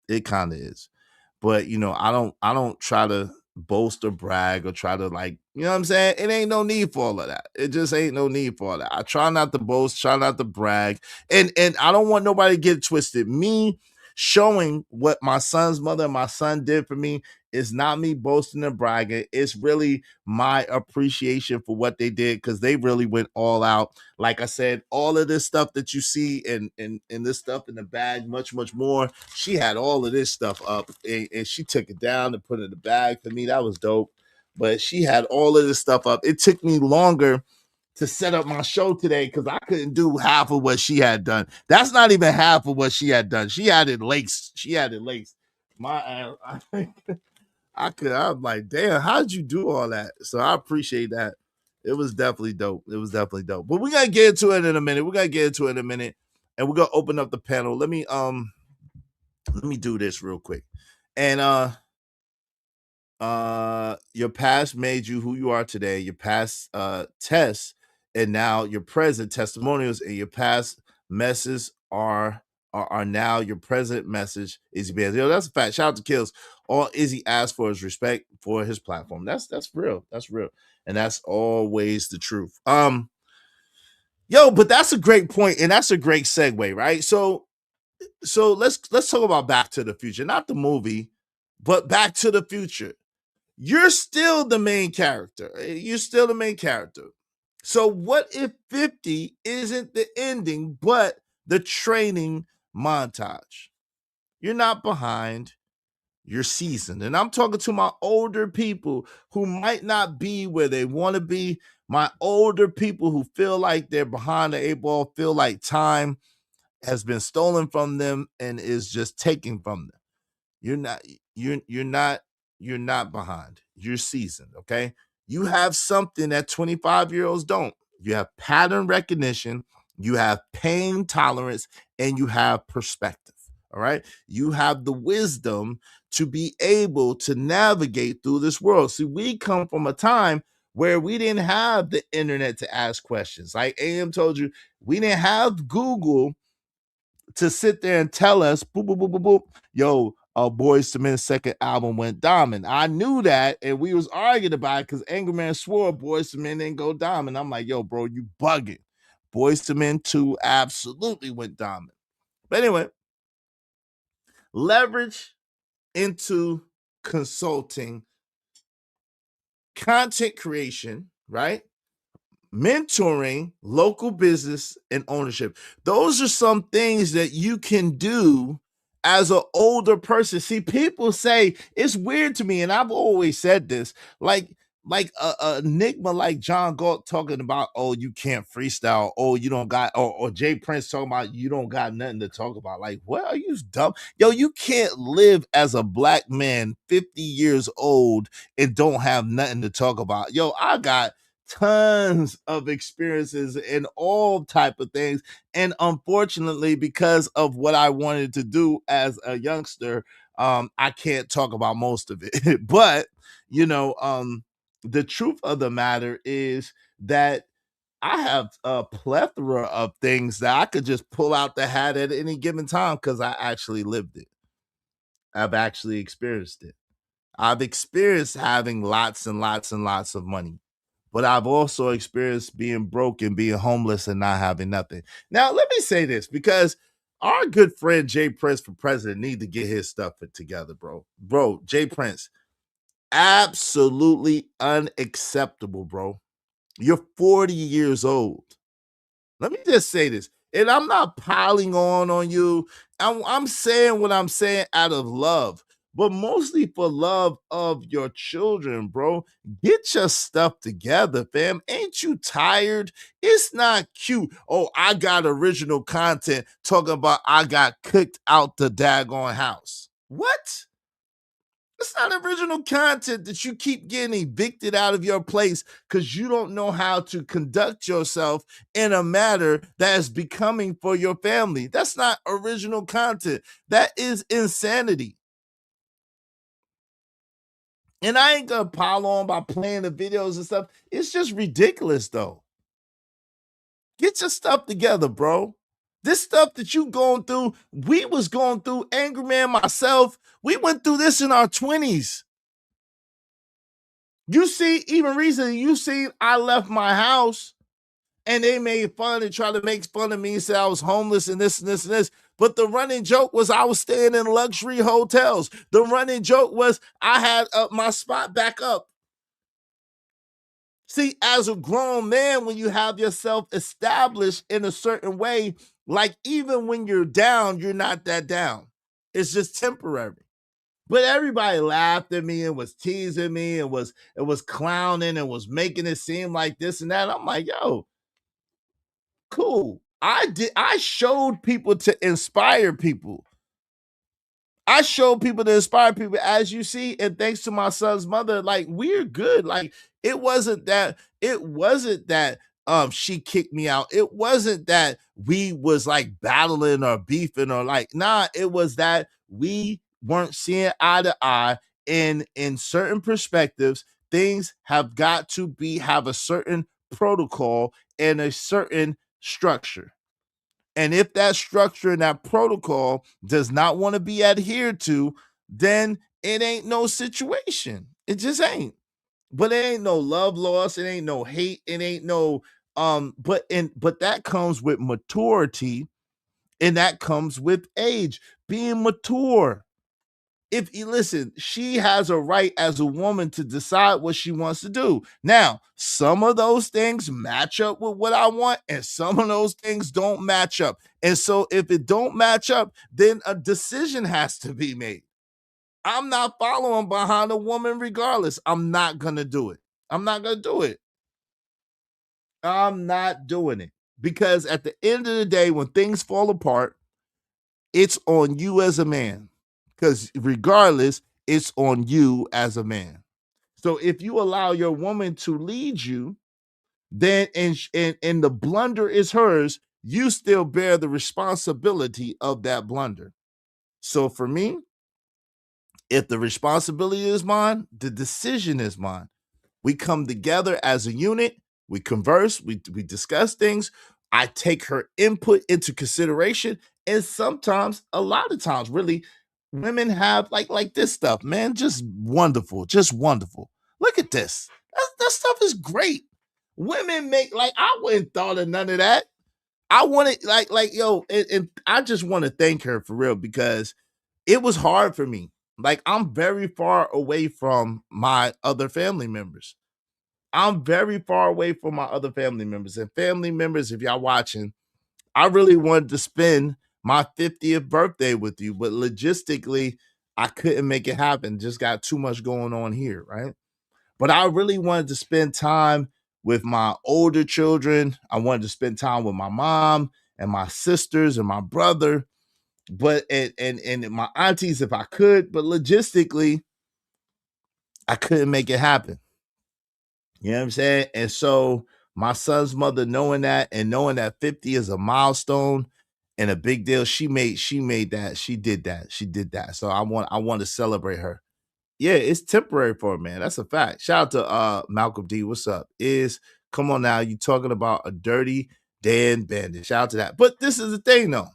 It kind of is. But I don't try to boast or brag or try to, like, you know what I'm saying? It ain't no need for all of that. It just ain't no need for all that. I try not to boast, try not to brag. And I don't want nobody to get it twisted. Me showing what my son's mother and my son did for me is not me boasting and bragging. It's really my appreciation for what they did, because they really went all out. Like I said, all of this stuff that you see and this stuff in the bag, much more. She had all of this stuff up and she took it down and put it in the bag for me. That was dope. But she had all of this stuff up. It took me longer to set up my show today because I couldn't do half of what she had done. That's not even half of what she had done. She had it laced. My I'm like, damn, how'd you do all that? So I appreciate that. It was definitely dope. But we're gonna get into it in a minute. And we're gonna open up the panel. Let me do this real quick. And your past made you who you are today. Your past tests and now your present testimonials, and your past messes are now your present message. Izzy Bands. That's a fact. Shout out to Kills. All Izzy asked for is respect for his platform. That's real. That's real. And that's always the truth. But that's a great point, and that's a great segue, right? So let's talk about Back to the Future. Not the movie, but Back to the Future. You're still the main character. So what if 50 isn't the ending, but the training montage? You're not behind, you're seasoned. And I'm talking to my older people who might not be where they want to be. My older people who feel like they're behind the 8 ball, feel like time has been stolen from them and is just taken from them. You're not behind. You're seasoned, okay? You have something that 25-year-olds don't. You have pattern recognition, you have pain tolerance, and you have perspective. All right? You have the wisdom to be able to navigate through this world. See, we come from a time where we didn't have the internet to ask questions. Like AM told you, we didn't have Google to sit there and tell us, boop, boop, boop, boop, boop, yo, Boyz II Men's second album went diamond. I knew that, and we was arguing about it because Angry Man swore Boyz II Men didn't go diamond. I'm like, yo, bro, you bugging. Boyz II Men 2 absolutely went diamond. But anyway, leverage into consulting, content creation, right? Mentoring, local business, and ownership. Those are some things that you can do as an older person. See, people say, it's weird to me, and I've always said this, like a enigma like John Galt talking about, oh, you can't freestyle, oh, you don't got, or Jay Prince talking about you don't got nothing to talk about. Like, what, are you dumb? Yo, you can't live as a black man 50 years old and don't have nothing to talk about. Yo, I got tons of experiences in all type of things, and unfortunately, because of what I wanted to do as a youngster, I can't talk about most of it. But The truth of the matter is that I have a plethora of things that I could just pull out the hat at any given time because I actually lived it. I've actually experienced it. I've experienced having lots and lots and lots of money, but I've also experienced being broke and being homeless and not having nothing. Now, let me say this, because our good friend Jay Prince for president need to get his stuff together, bro. Bro, Jay Prince, absolutely unacceptable, bro. You're 40 years old. Let me just say this, and I'm not piling on you. I'm saying what I'm saying out of love, but mostly for love of your children, bro. Get your stuff together, fam. Ain't you tired? It's not cute. Oh, I got original content talking about I got kicked out the daggone house. What? It's not original content that you keep getting evicted out of your place because you don't know how to conduct yourself in a manner that is becoming for your family. That's not original content. That is insanity. And I ain't gonna pile on by playing the videos and stuff. It's just ridiculous, though. Get your stuff together, bro. This stuff that you going through, we was going through, Angry Man, myself, we went through this in our 20s. You see, even recently, you see, I left my house and they made fun and tried to make fun of me and say I was homeless and this and this and this. But the running joke was I was staying in luxury hotels. The running joke was I had my spot back up. See, as a grown man, when you have yourself established in a certain way, like even when you're down, you're not that down. It's just temporary. But everybody laughed at me and was teasing me and was clowning and was making it seem like this and that. I'm like, yo, cool. I showed people to inspire people. I showed people to inspire people, as you see, and thanks to my son's mother, like we're good. Like it wasn't that she kicked me out. It wasn't that we was like battling or beefing or like, nah, it was that we weren't seeing eye to eye in certain perspectives. Things have got to have a certain protocol and a certain structure. And if that structure and that protocol does not want to be adhered to, then it ain't no situation. It just ain't. But it ain't no love loss. It ain't no hate. It ain't no but that comes with maturity, and that comes with age, being mature. If you listen, she has a right as a woman to decide what she wants to do. Now, some of those things match up with what I want, and some of those things don't match up. And so if it don't match up, then a decision has to be made. I'm not following behind a woman regardless. I'm not gonna do it. I'm not gonna do it. I'm not doing it. Because at the end of the day, when things fall apart, it's on you as a man. Because regardless, it's on you as a man. So if you allow your woman to lead you, then and the blunder is hers, you still bear the responsibility of that blunder. So for me, if the responsibility is mine, the decision is mine. We come together as a unit, we converse, we discuss things. I take her input into consideration. And sometimes, a lot of times, really, women have like this stuff, man, just wonderful, just wonderful. Look at this. That stuff is great. Women make, like, I wouldn't thought of none of that. I wanted yo, and I just want to thank her for real, because it was hard for me. Like, I'm very far away from my other family members. I'm very far away from my other family members. And family members, if y'all watching, I really wanted to spend my 50th birthday with you, but logistically, I couldn't make it happen. Just got too much going on here, right? But I really wanted to spend time with my older children. I wanted to spend time with my mom and my sisters and my brother, but and my aunties if I could, but logistically, I couldn't make it happen. You know what I'm saying? And so my son's mother, knowing that and knowing that 50 is a milestone and a big deal, she made that. She did that. So I want to celebrate her. Yeah, it's temporary for a man. That's a fact. Shout out to Malcolm D. What's up? Come on now, you talking about a dirty Dan Bandit. Shout out to that. But this is the thing though.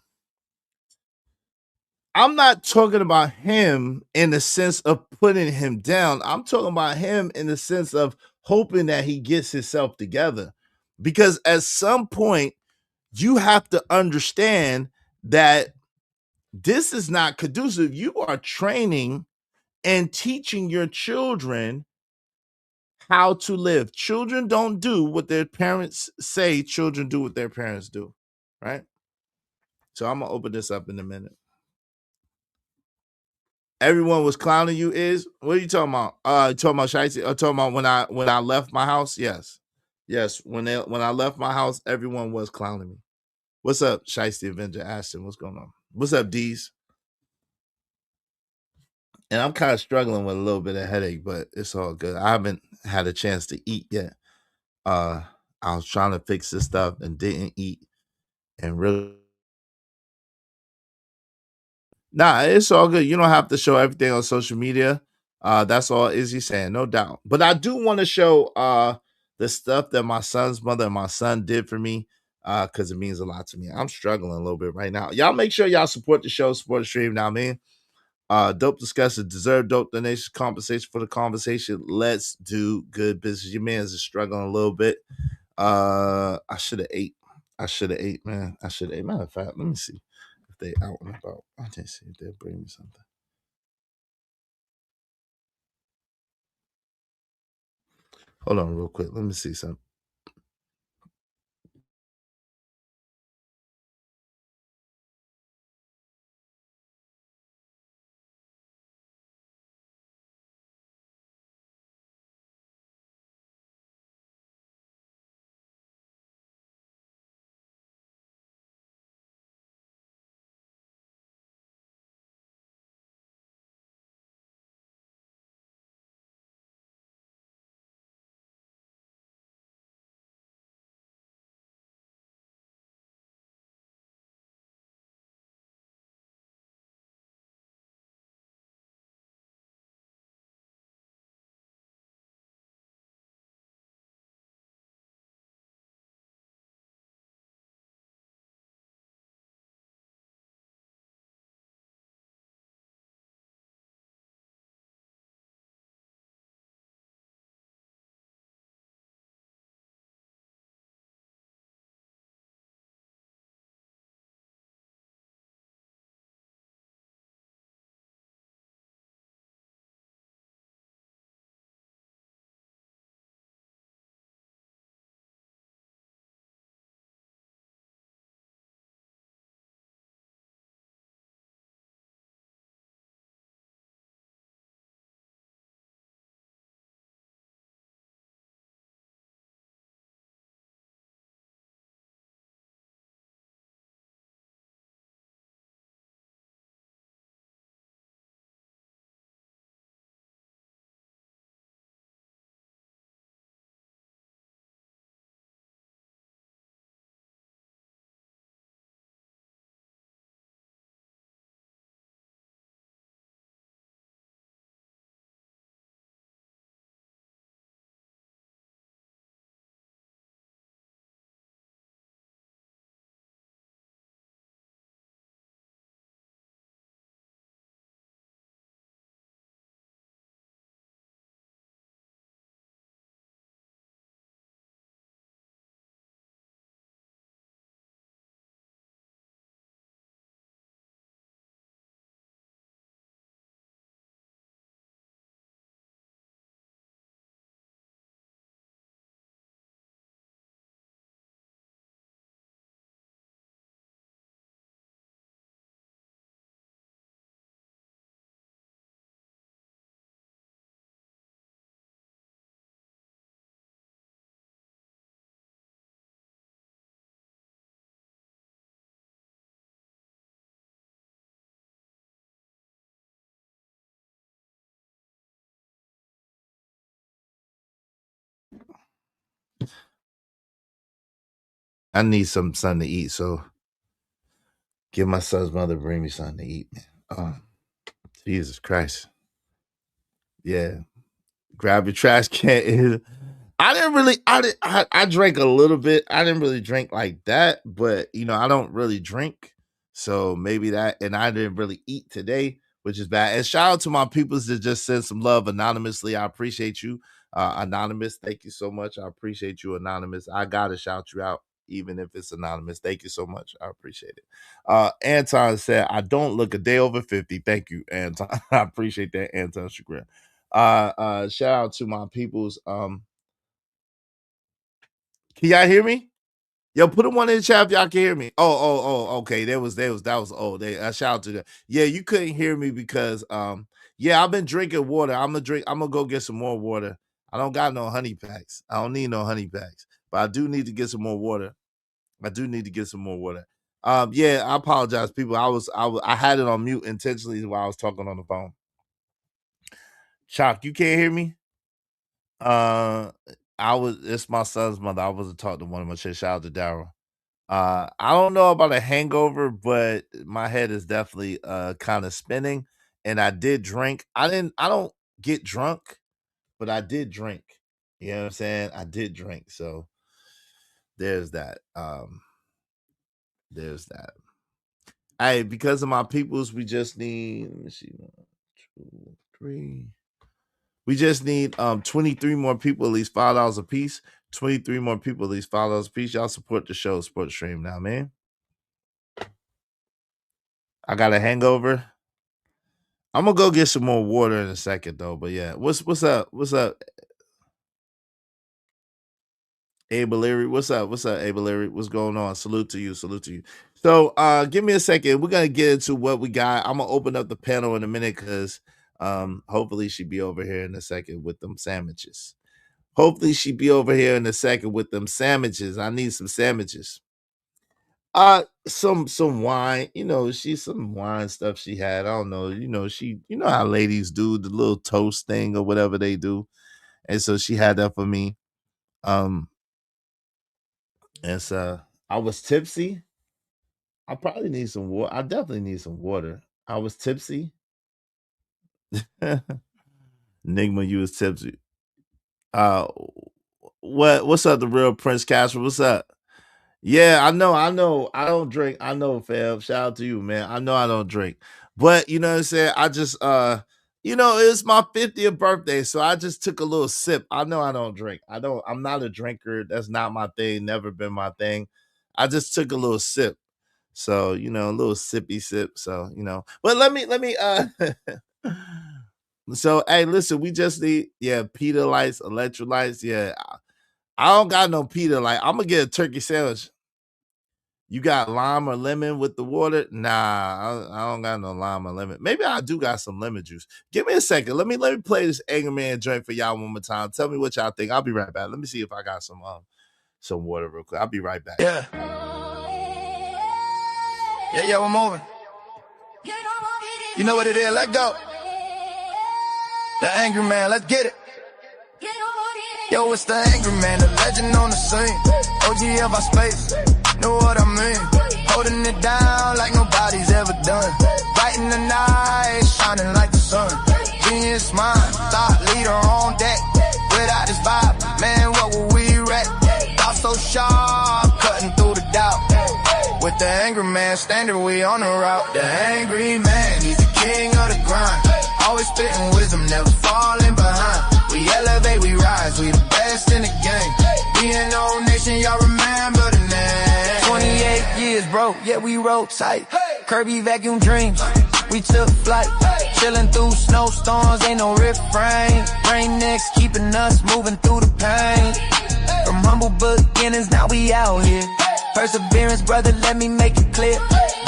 I'm not talking about him in the sense of putting him down. I'm talking about him in the sense of hoping that he gets himself together. Because at some point, you have to understand that this is not conducive. You are training and teaching your children how to live. Children don't do what their parents say children do what their parents do, right? So I'm gonna open this up in a minute. Everyone was clowning you. Is what are you talking about? You talking about Shiesty? Talking about when I left my house? Yes, yes. When I left my house, everyone was clowning me. What's up, Shiesty Avenger Ashton? What's going on? What's up, D's? And I'm kind of struggling with a little bit of headache, but it's all good. I haven't had a chance to eat yet. I was trying to fix this stuff and didn't eat, and really. Nah, it's all good. You don't have to show everything on social media. That's all Izzy saying, no doubt. But I do want to show the stuff that my son's mother and my son did for me, because it means a lot to me. I'm struggling a little bit right now. Y'all make sure y'all support the show, support the stream. Now, man. Dope discussion, deserve dope donations, compensation for the conversation. Let's do good business. Your man's is struggling a little bit. I should have ate. Man. I should have ate. Matter of fact, let me see if they out and about. I didn't see if they'll bring me something. Hold on real quick. Let me see something. I need something to eat, so give my son's mother bring me something to eat, man. Oh, Jesus Christ. Yeah. Grab your trash can. I drank a little bit. I didn't really drink like that, but I don't really drink. So maybe that, and I didn't really eat today, which is bad. And shout out to my peoples that just sent some love anonymously. I appreciate you, Anonymous. Thank you so much. I appreciate you, Anonymous. I gotta shout you out, even if it's anonymous. Thank you so much. I appreciate it. Anton said, I don't look a day over 50. Thank you, Anton. I appreciate that, Anton Chagrin. Shout out to my peoples. Can y'all hear me? Yo, put a one in the chat if y'all can hear me. Okay. That was shout out to that. Yeah, you couldn't hear me because yeah, I've been drinking water. I'm gonna go get some more water. I don't got no honey packs. I don't need no honey packs, but I do need to get some more water. Yeah, I apologize, people. I had it on mute intentionally while I was talking on the phone. Chalk, you can't hear me? It's my son's mother. I wasn't talking to one of my chicks. Shout out to Daryl. I don't know about a hangover, but my head is definitely kind of spinning. And I did drink. I don't get drunk, but I did drink. You know what I'm saying? I did drink. So there's that. There's that. Hey, because of my peoples, we just need, let me see, 1, 2, 3. We just need 23 more people, at least $5 a piece. 23 more people, at least $5 a piece. Y'all support the show, support the stream now, man. I got a hangover. I'm gonna go get some more water in a second, though. But yeah, what's up? What's up, Abe Leary? What's up, Abe Leary? What's going on? Salute to you. So give me a second. We're gonna get into what we got. I'm gonna open up the panel in a minute because hopefully she'll be over here in a second with them sandwiches. I need some sandwiches. Some wine, she's some wine stuff she had. I don't know, how ladies do the little toast thing or whatever they do. And so she had that for me. And so I was tipsy. I probably need some water. I definitely need some water. I was tipsy. Nigma, you was tipsy. What's up, the real Prince Castro? What's up? Yeah, I know. I don't drink. I know, fam. Shout out to you, man. I know I don't drink. But you know what I'm saying? I just it's my 50th birthday, so I just took a little sip. I know I don't drink. I'm not a drinker. That's not my thing, never been my thing. I just took a little sip. So, a little sippy sip. So, But let me So hey, listen, we just need Pedialytes, electrolytes. Yeah. I don't got no Pedialyte. I'm gonna get a turkey sandwich. You got lime or lemon with the water? Nah, I don't got no lime or lemon. Maybe I do got some lemon juice. Give me a second. Let me play this Anger Man joint for y'all one more time. Tell me what y'all think. I'll be right back. Let me see if I got some water real quick. I'll be right back. Yeah, we're moving. You know what it is? Let go. The Angry Man, let's get it. Yo, it's the Angry Man, the legend on the scene. OG of our space, know what I mean. Holding it down like nobody's ever done. Bright in the night, shining like the sun. Genius mind, thought leader on deck. Without this vibe, man, what would we wreck? Thought so sharp, cutting through the doubt. With the Angry Man standard, we on the route. The Angry Man, he's the king of the grind. Always spitting wisdom, never falling behind. We elevate, we rise, we the best in the game. BNO Nation, y'all remember the name. 28 years, bro, yeah, we roll tight. Kirby vacuum dreams, we took flight. Chilling through snowstorms, ain't no refrain. Rain next, keeping us moving through the pain. From humble beginnings, now we out here. Perseverance, brother, let me make it clear.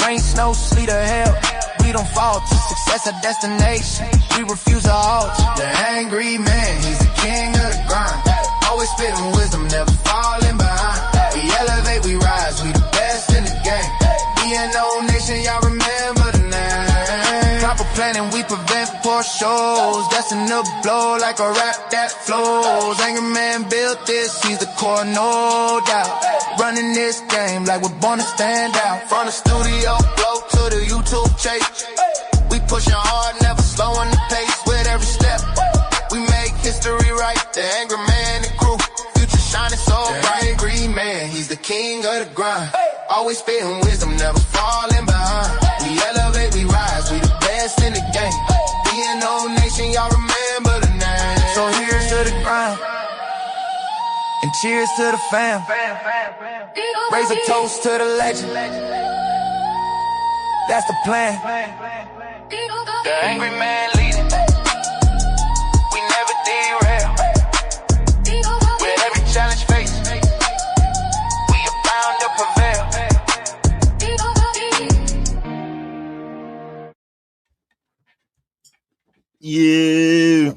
Rain, snow, sleet, or hell, we don't fall to success, a destination. We refuse to halt. The Angry Man, he's the king of the grind. Always spitting wisdom, never falling behind. We elevate, we rise, we the best in the game. BNO Nation, y'all remember the name. Proper planning, we prevent poor shows. Destined to blow like a rap that flows. Angry Man built this, he's the core, no doubt. Running this game like we're born to stand out. From the studio flow to the YouTube chase, we pushing hard, never slowing the pace. With every step, history right. The angry man and crew. Future shining so bright. Angry man, he's the king of the grind. Always spitting wisdom, never falling behind. We elevate, we rise, we the best in the game. Being old nation, y'all remember the name. So here's to the grind. And cheers to the fam. Raise a toast to the legend. That's the plan. The angry man leading. We never derail. With every challenge faced, we are bound to prevail. Yeah.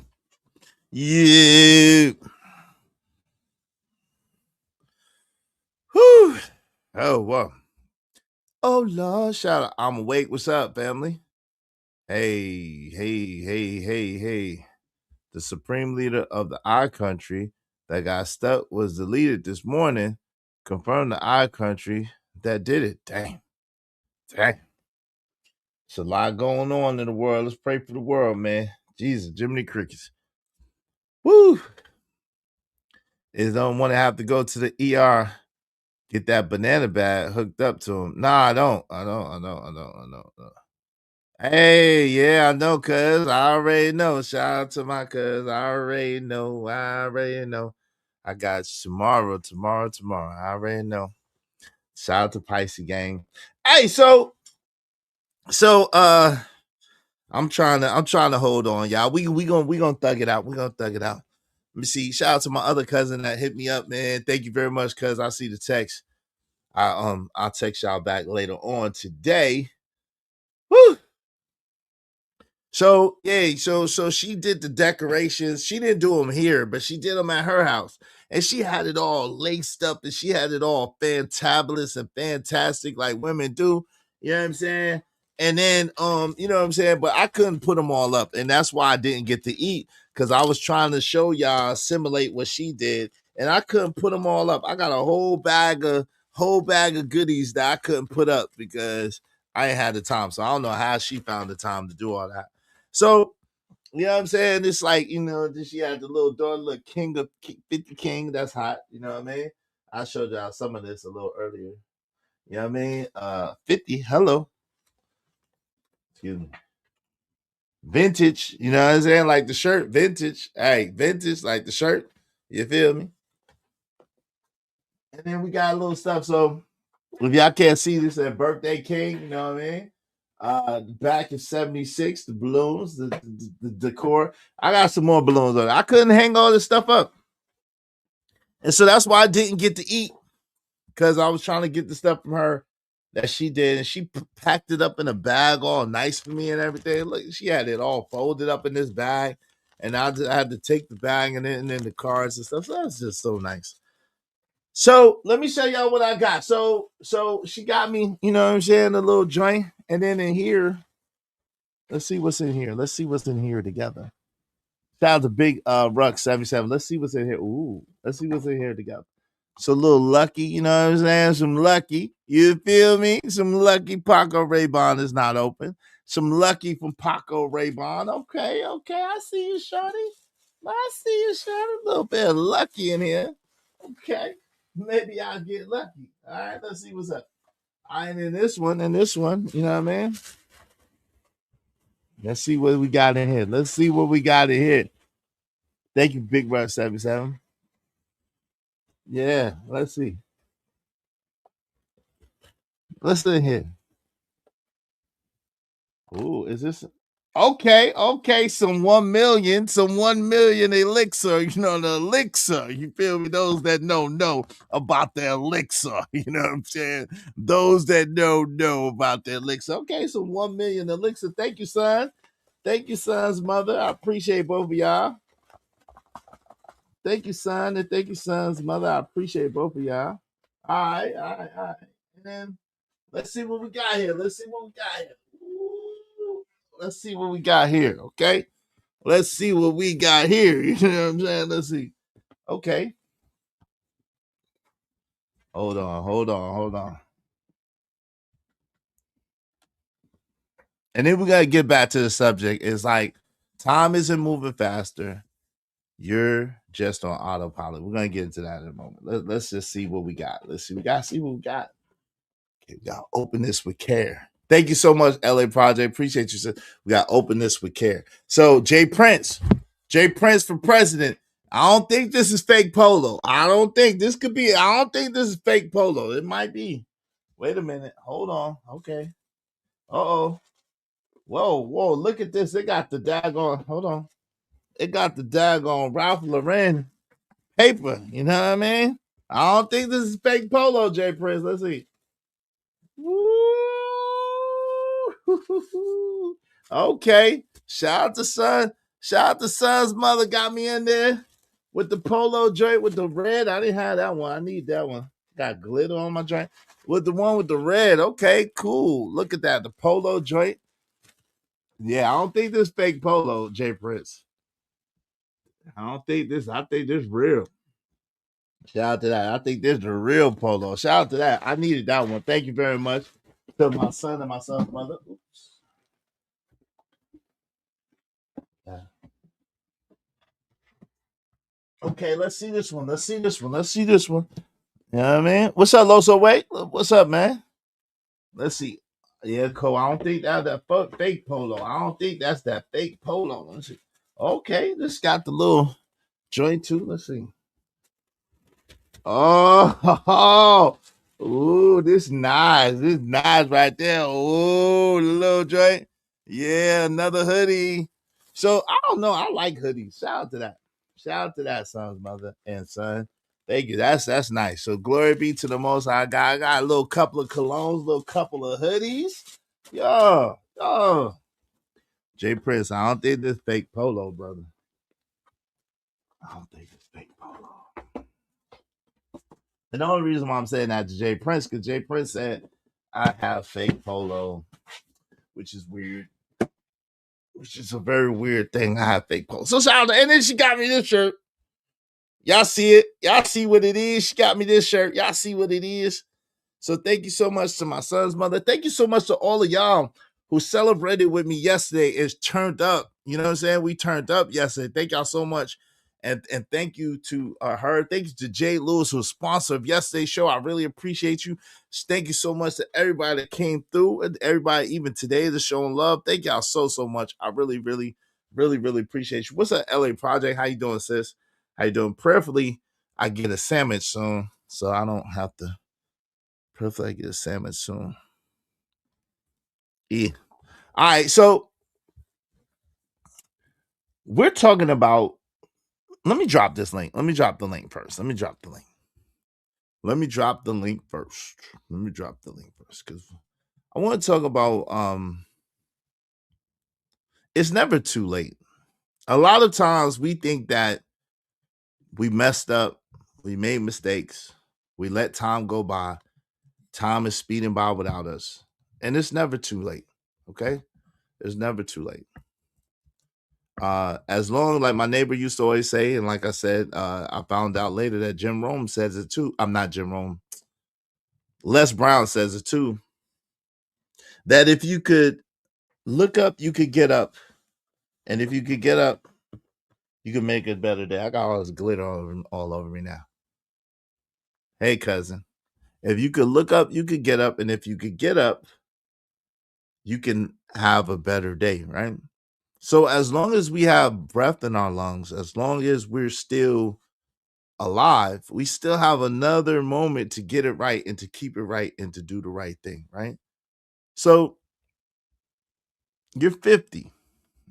Whew. Oh, wow. Oh, Lord, shout out. I'm awake. What's up, family? Hey. The supreme leader of the I country that got stuck was deleted this morning. Confirmed the I country that did it. Dang. It's a lot going on in the world. Let's pray for the world, man. Jesus, Jiminy Crickets. Woo. Is don't want to have to go to the ER, get that banana bag hooked up to him. Nah, I don't. Hey, yeah, I know, cuz. I already know. Shout out to my cuz. I already know. I got tomorrow. I already know. Shout out to Pisces gang. Hey, so I'm trying to hold on, y'all. We gonna thug it out. Let me see. Shout out to my other cousin that hit me up, man. Thank you very much, cuz. I see the text. I'll text y'all back later on today. Woo! So yeah, so she did the decorations. She didn't do them here, but she did them at her house, and she had it all laced up, and she had it all fantabulous and fantastic, like women do. You know what I'm saying? And then, you know what I'm saying? But I couldn't put them all up, and that's why I didn't get to eat, because I was trying to show y'all, simulate what she did, and I couldn't put them all up. I got a whole bag of goodies that I couldn't put up because I ain't had the time. So I don't know how she found the time to do all that. So, you know what I'm saying? It's like, you know, she had the little daughter, little king of 50 king. That's hot. You know what I mean? I showed y'all some of this a little earlier. You know what I mean? 50, hello. Excuse me. Vintage, you know what I'm saying? Like the shirt, vintage. Hey, vintage, like the shirt. You feel me? And then we got a little stuff. So if y'all can't see this at Birthday King, you know what I mean? The back is 76, the balloons, the decor. I got some more balloons on it. I couldn't hang all this stuff up. And so that's why I didn't get to eat, because I was trying to get the stuff from her that she did. And she packed it up in a bag all nice for me and everything. Look, she had it all folded up in this bag. And I had to take the bag and then the cards and stuff. So that's just so nice. So let me show y'all what I got. So she got me, you know what I'm saying, a little joint. And then in here, let's see what's in here. Let's see what's in here together. Shout out to Big Ruck 77. Let's see what's in here. Ooh, let's see what's in here together. So a little Lucky, you know what I'm saying? Some Lucky. You feel me? Some Lucky. Paco Rabanne is not open. Some Lucky from Paco Rabanne. Okay. I see you, shorty. A little bit of Lucky in here. Okay. Maybe I'll get lucky. All right, let's see what's up. I ain't in this one, you know what I mean? Let's see what we got in here. Thank you, Big Brother 77. Yeah, let's see. Let's see here. Ooh, is this okay? Some 1 million elixir. You know, the elixir. You feel me? Those that know about the elixir. You know what I'm saying? Those that know about the elixir. Okay, some 1 million elixir. Thank you, son. Thank you, son's mother. I appreciate both of y'all. Thank you, son, and thank you, son's mother. I appreciate both of y'all. All right. And then let's see what we got here. Ooh, let's see what we got here. Okay. Let's see what we got here. You know what I'm saying? Let's see. Okay. Hold on. And then we gotta get back to the subject. It's like time isn't moving faster. You're just on autopilot. We're gonna get into that in a moment. Let's just see what we got. Let's see. We got see what we got. Okay, we gotta open this with care. Thank you so much, LA Project. Appreciate you, sir. We gotta open this with care. So Jay Prince for president. I don't think this is fake polo. I don't think this is fake polo. It might be. Wait a minute. Hold on. Okay. Uh-oh. Whoa. Look at this. They got the daggone. Hold on. It got the daggone Ralph Lauren paper. You know what I mean? I don't think this is fake polo, Jay Prince. Let's see. Woo! Okay. Shout out to Son. Shout out to Son's mother. Got me in there with the polo joint with the red. I didn't have that one. I need that one. Got glitter on my joint. With the one with the red. Okay, cool. Look at that. The polo joint. Yeah, I don't think this fake polo, Jay Prince. I think this real. Shout out to that. I think this is the real polo. Shout out to that. I needed that one. Thank you very much to my son and my son's mother. Oops. Yeah. Okay, let's see this one. You know what I mean? What's up, Loso? Wait, what's up, man? Let's see. Yeah, Cole. I don't think that's that fake polo. I don't think that's that fake polo. Let's see. Okay, this got the little joint too. Let's see. Oh, ooh, this nice. This nice right there. Ooh, the little joint. Yeah, another hoodie. So I don't know. I like hoodies. Shout out to that. Shout out to that, son's mother and son. Thank you. That's nice. So glory be to the Most High God. I got a little couple of colognes, little couple of hoodies. Yo. Jay Prince, I don't think this fake polo, brother. I don't think it's fake polo. And the only reason why I'm saying that to Jay Prince, because Jay Prince said I have fake polo, which is weird. Which is a very weird thing. I have fake polo. So shout out, and then she got me this shirt. Y'all see it? Y'all see what it is? She got me this shirt. Y'all see what it is? So thank you so much to my son's mother. Thank you so much to all of y'all who celebrated with me yesterday. It's turned up. You know what I'm saying? We turned up yesterday. Thank y'all so much. And thank you to her. Thank you to Jay Lewis, who's sponsor of yesterday's show. I really appreciate you. Thank you so much to everybody that came through and everybody even today that's showing love. Thank y'all so much. I really appreciate you. What's up, LA Project? How you doing, sis? How you doing? Prayerfully, I get a sandwich soon, so I don't have to. Prayerfully, I get a sandwich soon. Yeah. All right, so we're talking about. Let me drop this link. Let me drop the link first because I want to talk about it's never too late. A lot of times we think that we messed up, we made mistakes, we let time go by. Time is speeding by without us. And it's never too late. Okay? It's never too late. As long, like my neighbor used to always say, and like I said, I found out later that Jim Rome says it too. I'm not Jim Rome. Les Brown says it too. That if you could look up, you could get up. And if you could get up, you could make a better day. I got all this glitter all over me now. Hey, cousin. If you could look up, you could get up. And if you could get up, you can have a better day, right? So as long as we have breath in our lungs, as long as we're still alive, we still have another moment to get it right and to keep it right and to do the right thing, right? So you're 50.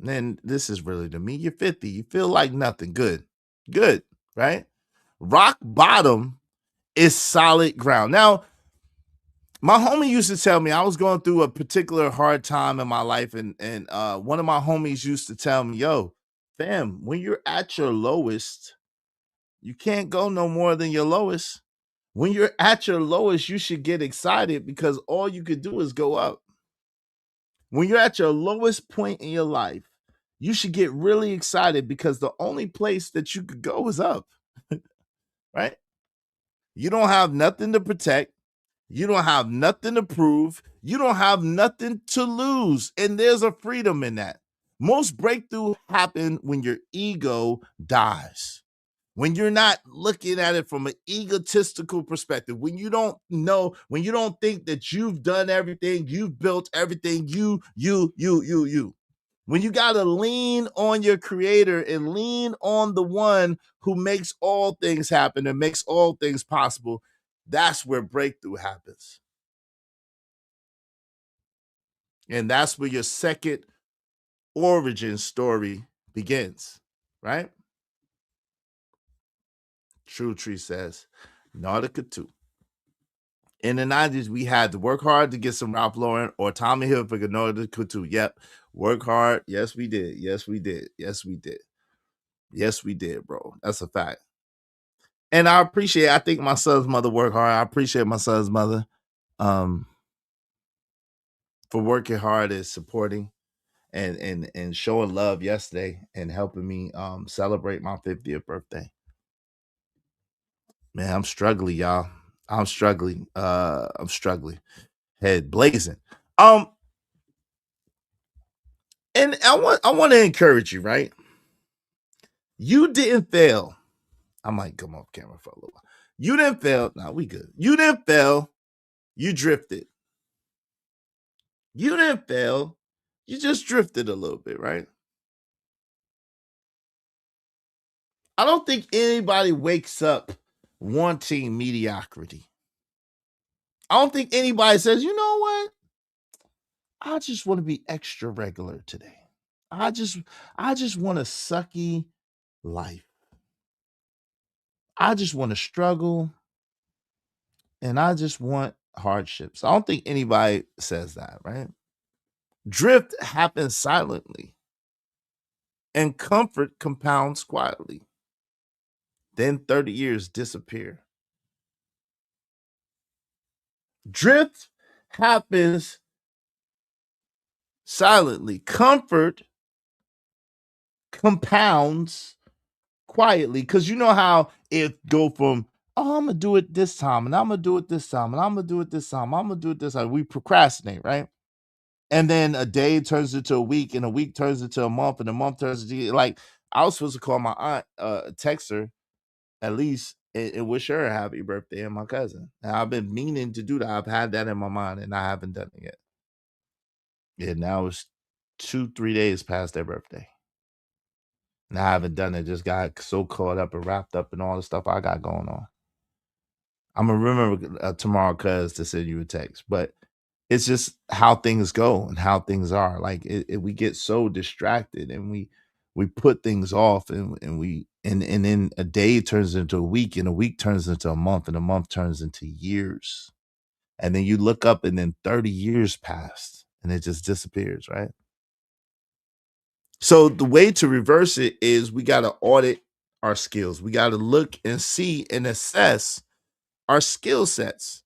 And this is really to me, you're 50. You feel like nothing. Good, right? Rock bottom is solid ground. Now, my homie used to tell me I was going through a particular hard time in my life, and one of my homies used to tell me, yo, fam, when you're at your lowest, you can't go no more than your lowest. When you're at your lowest, you should get excited because all you could do is go up. When you're at your lowest point in your life, you should get really excited because the only place that you could go is up, right? You don't have nothing to protect. You don't have nothing to prove. You don't have nothing to lose. And there's a freedom in that. Most breakthrough happen when your ego dies. When you're not looking at it from an egotistical perspective, when you don't know, when you don't think that you've done everything, you've built everything, you. When you got to lean on your creator and lean on the one who makes all things happen and makes all things possible, that's where breakthrough happens. And that's where your second origin story begins, right? True Tree says, Nautica 2. In the 90s, we had to work hard to get some Ralph Lauren or Tommy Hilfiger Nautica 2. Yep, work hard. Yes, we did. Yes, we did. Yes, we did. Yes, we did, bro. That's a fact. And I think my son's mother worked hard. I appreciate my son's mother for working hard and supporting and showing love yesterday and helping me celebrate my 50th birthday. Man, I'm struggling, y'all. I'm struggling. Head blazing. And I want to encourage you, right? You didn't fail. I might come off camera for a little while. You didn't fail. No, we good. You didn't fail. You drifted. You didn't fail. You just drifted a little bit, right? I don't think anybody wakes up wanting mediocrity. I don't think anybody says, you know what? I just want to be extra regular today. I just want a sucky life. I just want to struggle and I just want hardships. I don't think anybody says that, right? Drift happens silently and comfort compounds quietly. Then 30 years disappear. Drift happens silently. Comfort compounds quietly, because you know how it go from, oh, I'm gonna do it this time, and I'm gonna do it this time, and I'm gonna do it this time, I'm gonna do it this time. We procrastinate, right? And then a day turns into a week, and a week turns into a month, and a month turns into, like, I was supposed to call my aunt, text her at least and wish her a happy birthday, and my cousin. And I've been meaning to do that. I've had that in my mind, and I haven't done it yet. Yeah, now it's 2-3 days past their birthday. And I haven't done it. Just got so caught up and wrapped up in all the stuff I got going on. I'm gonna remember tomorrow, cuz, to send you a text. But it's just how things go and how things are. Like we get so distracted and we put things off and then a day turns into a week and a week turns into a month and a month turns into years. And then you look up and then 30 years passed and it just disappears, right? So the way to reverse it is we got to audit our skills. We got to look and see and assess our skill sets.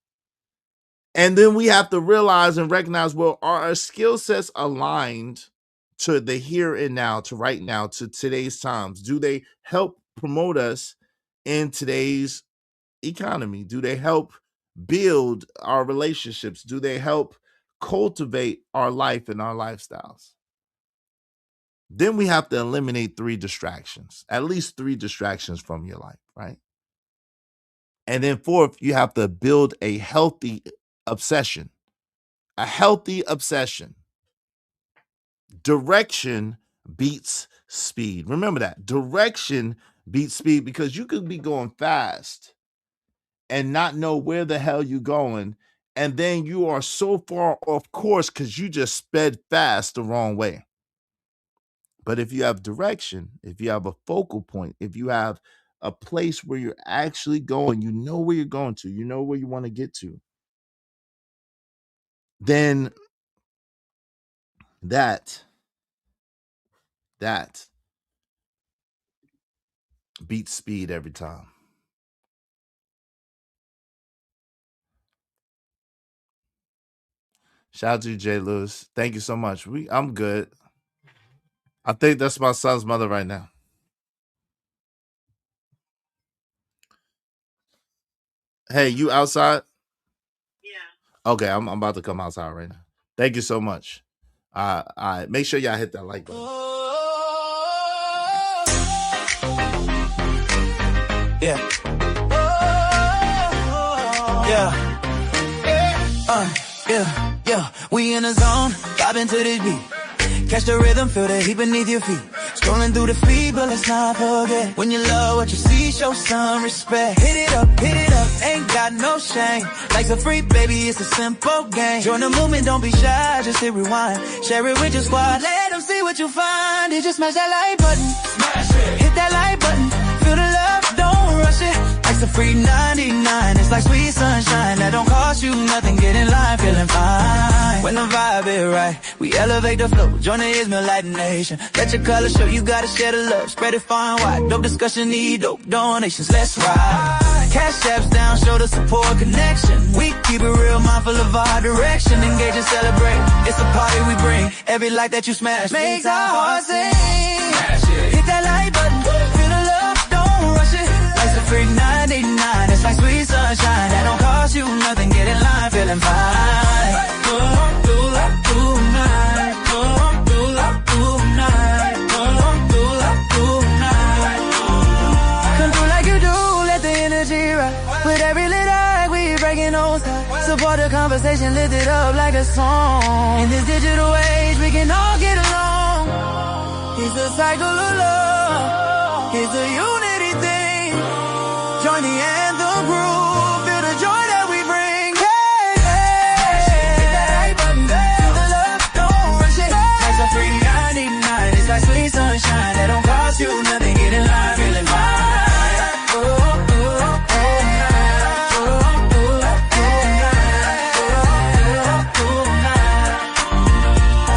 And then we have to realize and recognize, well, are our skill sets aligned to the here and now, to right now, to today's times? Do they help promote us in today's economy? Do they help build our relationships? Do they help cultivate our life and our lifestyles? Then we have to eliminate 3 distractions, at least 3 distractions from your life, right? And then 4th, you have to build a healthy obsession. A healthy obsession. Direction beats speed. Remember that. Direction beats speed, because you could be going fast and not know where the hell you're going. And then you are so far off course because you just sped fast the wrong way. But if you have direction, if you have a focal point, if you have a place where you're actually going, you know where you're going to, you know where you want to get to, then that beats speed every time. Shout out to you, Jay Lewis. Thank you so much. I'm good. I think that's my son's mother right now. Hey, you outside? Yeah. Okay, I'm about to come outside right now. Thank you so much. All right. Make sure y'all hit that like button. Yeah. Yeah. We in the zone, vibing to this beat. Catch the rhythm, feel the heat beneath your feet. Scrolling through the feed, but let's not forget. When you love what you see, show some respect. Hit it up, ain't got no shame. Life's a free, baby, it's a simple game. Join the movement, don't be shy, just hit rewind. Share it with your squad, let them see what you find. You just smash that like button. Smash it. Hit that like button. Feel the love, don't rush it. Life's a free 99, it's like sweet sunshine. That don't cost you nothing, get in line, feeling fine. When the vibe is right, we elevate the flow. Join the Ismail Light Nation. Let your colors show, you gotta share the love. Spread it far and wide, dope discussion, need dope donations. Let's ride. Cash apps down, show the support connection. We keep it real, mindful of our direction. Engage and celebrate, it's a party we bring. Every light that you smash makes our hearts sing. Hit that like button, feel the love, don't rush it. Life's a free 99, it's like sweet sunshine. That don't cost you nothing, get in line, feeling fine. Come through like you do, let the energy ride. With every lit eye, we breaking those ties. Support the conversation, lift it up like a song. In this digital age, we can all get along. It's a cycle of love, it's a unity thing. Join the anthem group, feel the joy that we bring. Hey, hit that right button, feel the love, don't rush it. Life's a free 99, it's like sweet sunshine. That don't cost you nothing, get in line, feeling fine.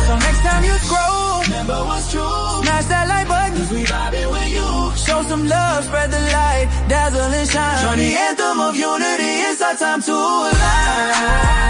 So next time you scroll, remember what's true. Smash that like button, 'cause we vibing with you. Show some love, spread the light, dazzle and shine. Join the anthem of unity, it's our time to align.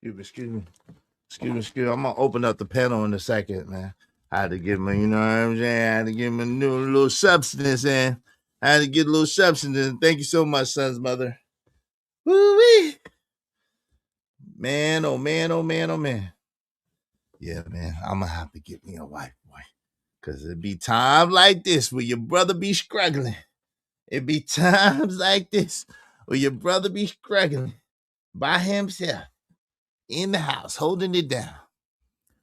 Excuse me. I'm gonna open up the panel in a second, man. I had to give him, you know what I'm saying? I had to give him a new little substance, and I had to get a little substance. Thank you so much, son's mother. Woo-wee. Man, oh man, oh man, oh man. Yeah, man, I'm gonna have to get me a wife, boy. Cause it be times like this where your brother be struggling. It be times like this where your brother be struggling by himself in the house, holding it down.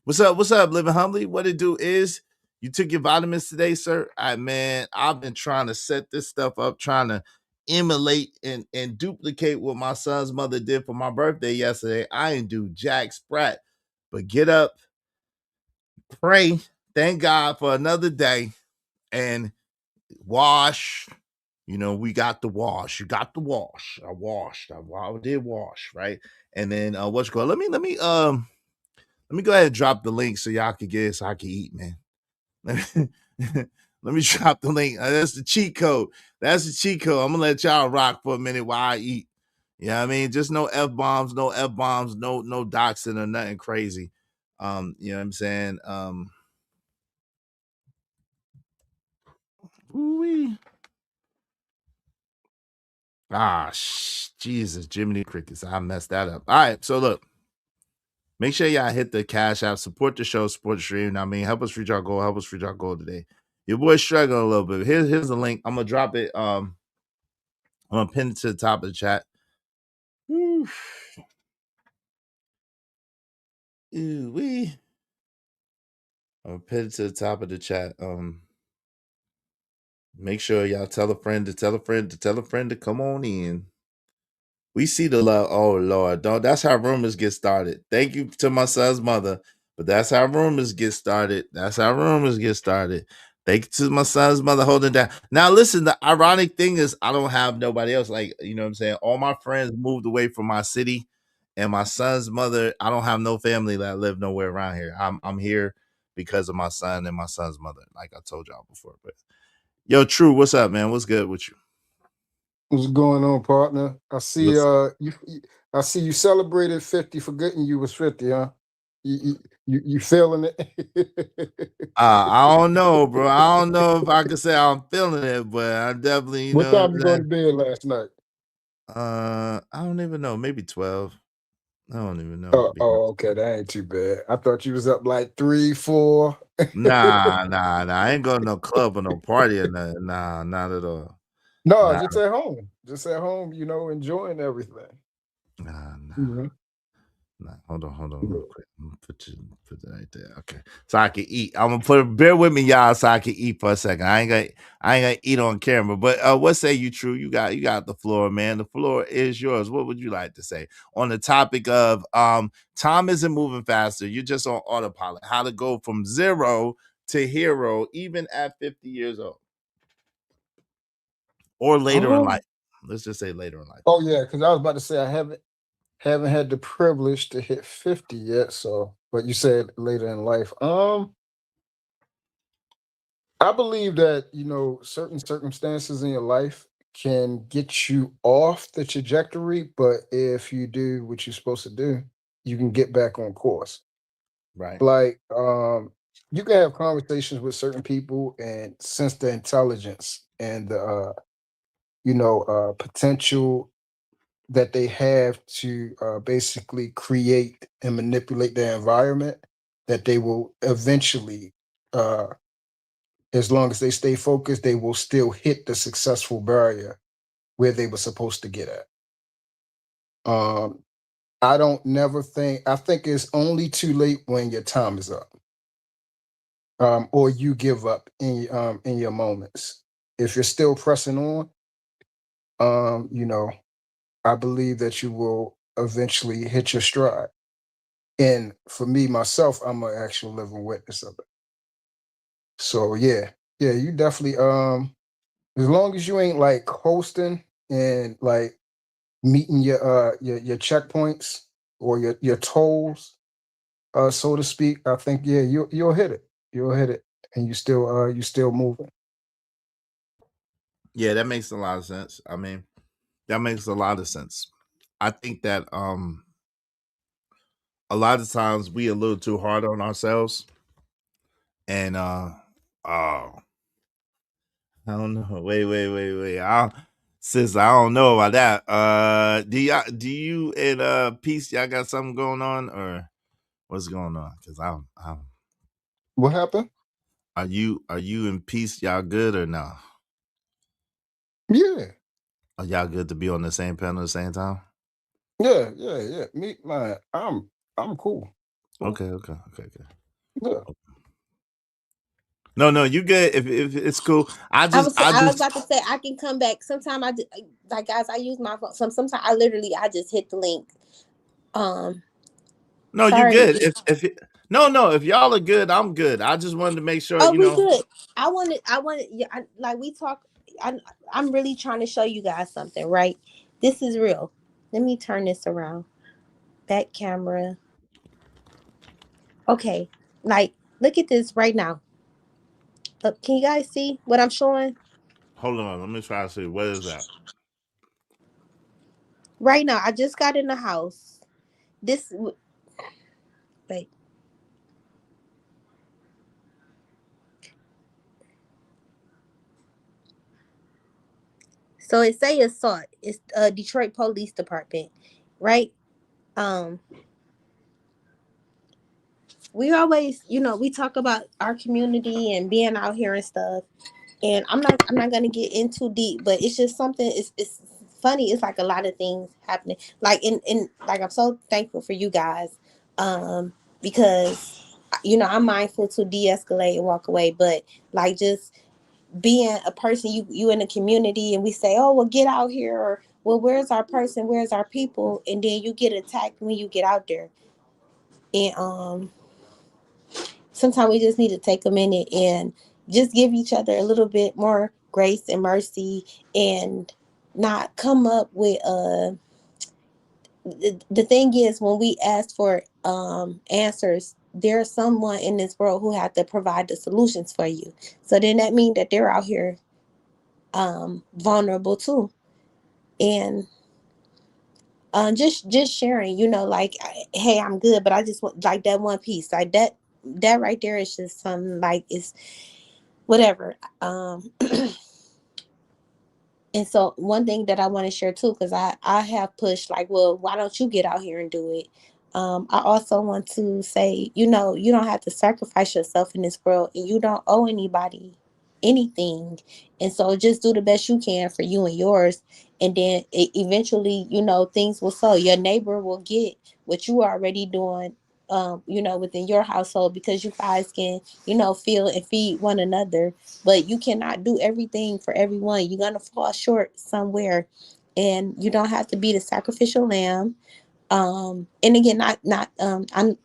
What's up, Living Humbly? What it do is, you took your vitamins today, sir? Man, I've been trying to set this stuff up, trying to emulate and duplicate what my son's mother did for my birthday yesterday. I ain't do jack sprat, but get up, pray, thank God for another day, and wash. You know, we got the wash. You got the wash. I washed. I did wash, right? And then what's going? Let me go ahead and drop the link so y'all can get it so I can eat, man. Let me drop the link. That's the cheat code. That's the cheat code. I'm gonna let y'all rock for a minute while I eat. You know what I mean? Just no F-bombs, no doxing or nothing crazy. You know what I'm saying? Ooh-wee. Jesus, Jiminy Crickets. I messed that up. All right, so look. Make sure y'all hit the Cash App, support the show, support the stream. I mean, help us reach our goal. Help us reach our goal today. Your boy's struggling a little bit. Here's the link. I'm gonna drop it. I'm gonna pin it to the top of the chat. Ooh-wee. I'm gonna pin it to the top of the chat. Make sure y'all tell a friend to tell a friend to tell a friend to come on in. We see the love. Oh Lord, don't. That's how rumors get started. Thank you to my son's mother, but that's how rumors get started. That's how rumors get started. Thank you to my son's mother holding down. Now listen, the ironic thing is I don't have nobody else. Like, you know what I'm saying? All my friends moved away from my city, And my son's mother, I don't have no family that live nowhere around here. I'm here because of my son and my son's mother, like I told y'all before. But yo, True, what's up, man? What's good with you? What's going on, partner? What's I see you celebrated 50, forgetting you was 50, huh? You feeling it? I don't know, bro. I don't know if I can say I'm feeling it, but I definitely, you What know time what you I'm go to saying? bed last night? I don't even know. Maybe 12. I don't even know. To be honest. Okay, that ain't too bad. I thought you was up like 3, 4. Nah. I ain't going to no club or no party or nothing. Nah, not at all. No, Nah, just at home. Just at home, enjoying everything. nah. Mhm. Nah, hold on real Yeah. quick. I'm gonna put that right there. Okay. So I can eat. I'm gonna bear with me, y'all, so I can eat for a second. I ain't gonna eat on camera. But what say you, True? You got the floor, man. The floor is yours. What would you like to say on the topic of time isn't moving faster? You're just on autopilot. How to go from zero to hero, even at 50 years old. Or later in life. Um, Let's just say later in life. oh yeah, because I was about to say I haven't had the privilege to hit 50 yet, so but you said later in life. I believe that, certain circumstances in your life can get you off the trajectory, but if you do what you're supposed to do, you can get back on course. Right. Like, you can have conversations with certain people and sense the intelligence and the, potential that they have to basically create and manipulate their environment that they will eventually uh, as long as they stay focused, they will still hit the successful barrier where they were supposed to get at. Um, I don't never think, I think it's only too late when your time is up, or you give up in your moments. If you're still pressing on, you know, I believe that you will eventually hit your stride. And for me, myself, I'm an actual living witness of it. So yeah, you definitely as long as you ain't like hosting and like meeting your checkpoints or your tolls, so to speak, I think yeah, you'll hit it. You'll hit it, and you still moving. Yeah, that makes a lot of sense. I mean, that makes a lot of sense. I think that a lot of times we a little too hard on ourselves, and oh, I don't know. Wait. Sis, I don't know about that. Do you and Peace, y'all got something going on, or what's going on? Because I'm What happened? are you in Peace? Y'all good or no? Yeah, Are y'all good to be on the same panel at the same time? yeah. Meet man, I'm cool. Cool. Okay. Yeah. No, you good. If it's cool, I was about to say I can come back. Sometimes like guys, I use my phone. Sometimes I just hit the link. Um, no, you sorry. good. No, if y'all are good, I'm good. I just wanted to make sure, Oh, we good. I wanted. Yeah, like we talk. I'm really trying to show you guys something, right? This is real. Let me turn this around. Back camera. Okay, like look at this right now. Look, can you guys see what I'm showing hold on. Let me try to see what is that. right now? I just got in the house. This wait. So it say assault. It's Detroit Police Department, right? Um, we always, we talk about our community and being out here and stuff. And I'm not gonna get in too deep, but it's just something. It's funny. It's like a lot of things happening. Like in like I'm so thankful for you guys, because I'm mindful to de-escalate and walk away. But like just being a person, you in a community, and we say, oh well, get out here, or well, where's our person? Where's our people? And then you get attacked when you get out there, and sometimes we just need to take a minute and just give each other a little bit more grace and mercy and not come up with the thing is, when we ask for answers, there's someone in this world who have to provide the solutions for you. So then that means that they're out here vulnerable too. And just sharing, like, hey, I'm good, but I just want, like, that one piece, like that right there is just something, like, it's whatever. And so one thing that I want to share too, because I have pushed, like, well, why don't you get out here and do it? I also want to say, you don't have to sacrifice yourself in this world, and you don't owe anybody anything. And so just do the best you can for you and yours. And then eventually, things will sow. Your neighbor will get what you are already doing, within your household, because you guys can, feel and feed one another. But you cannot do everything for everyone. You're gonna fall short somewhere, and you don't have to be the sacrificial lamb. And again, not I'm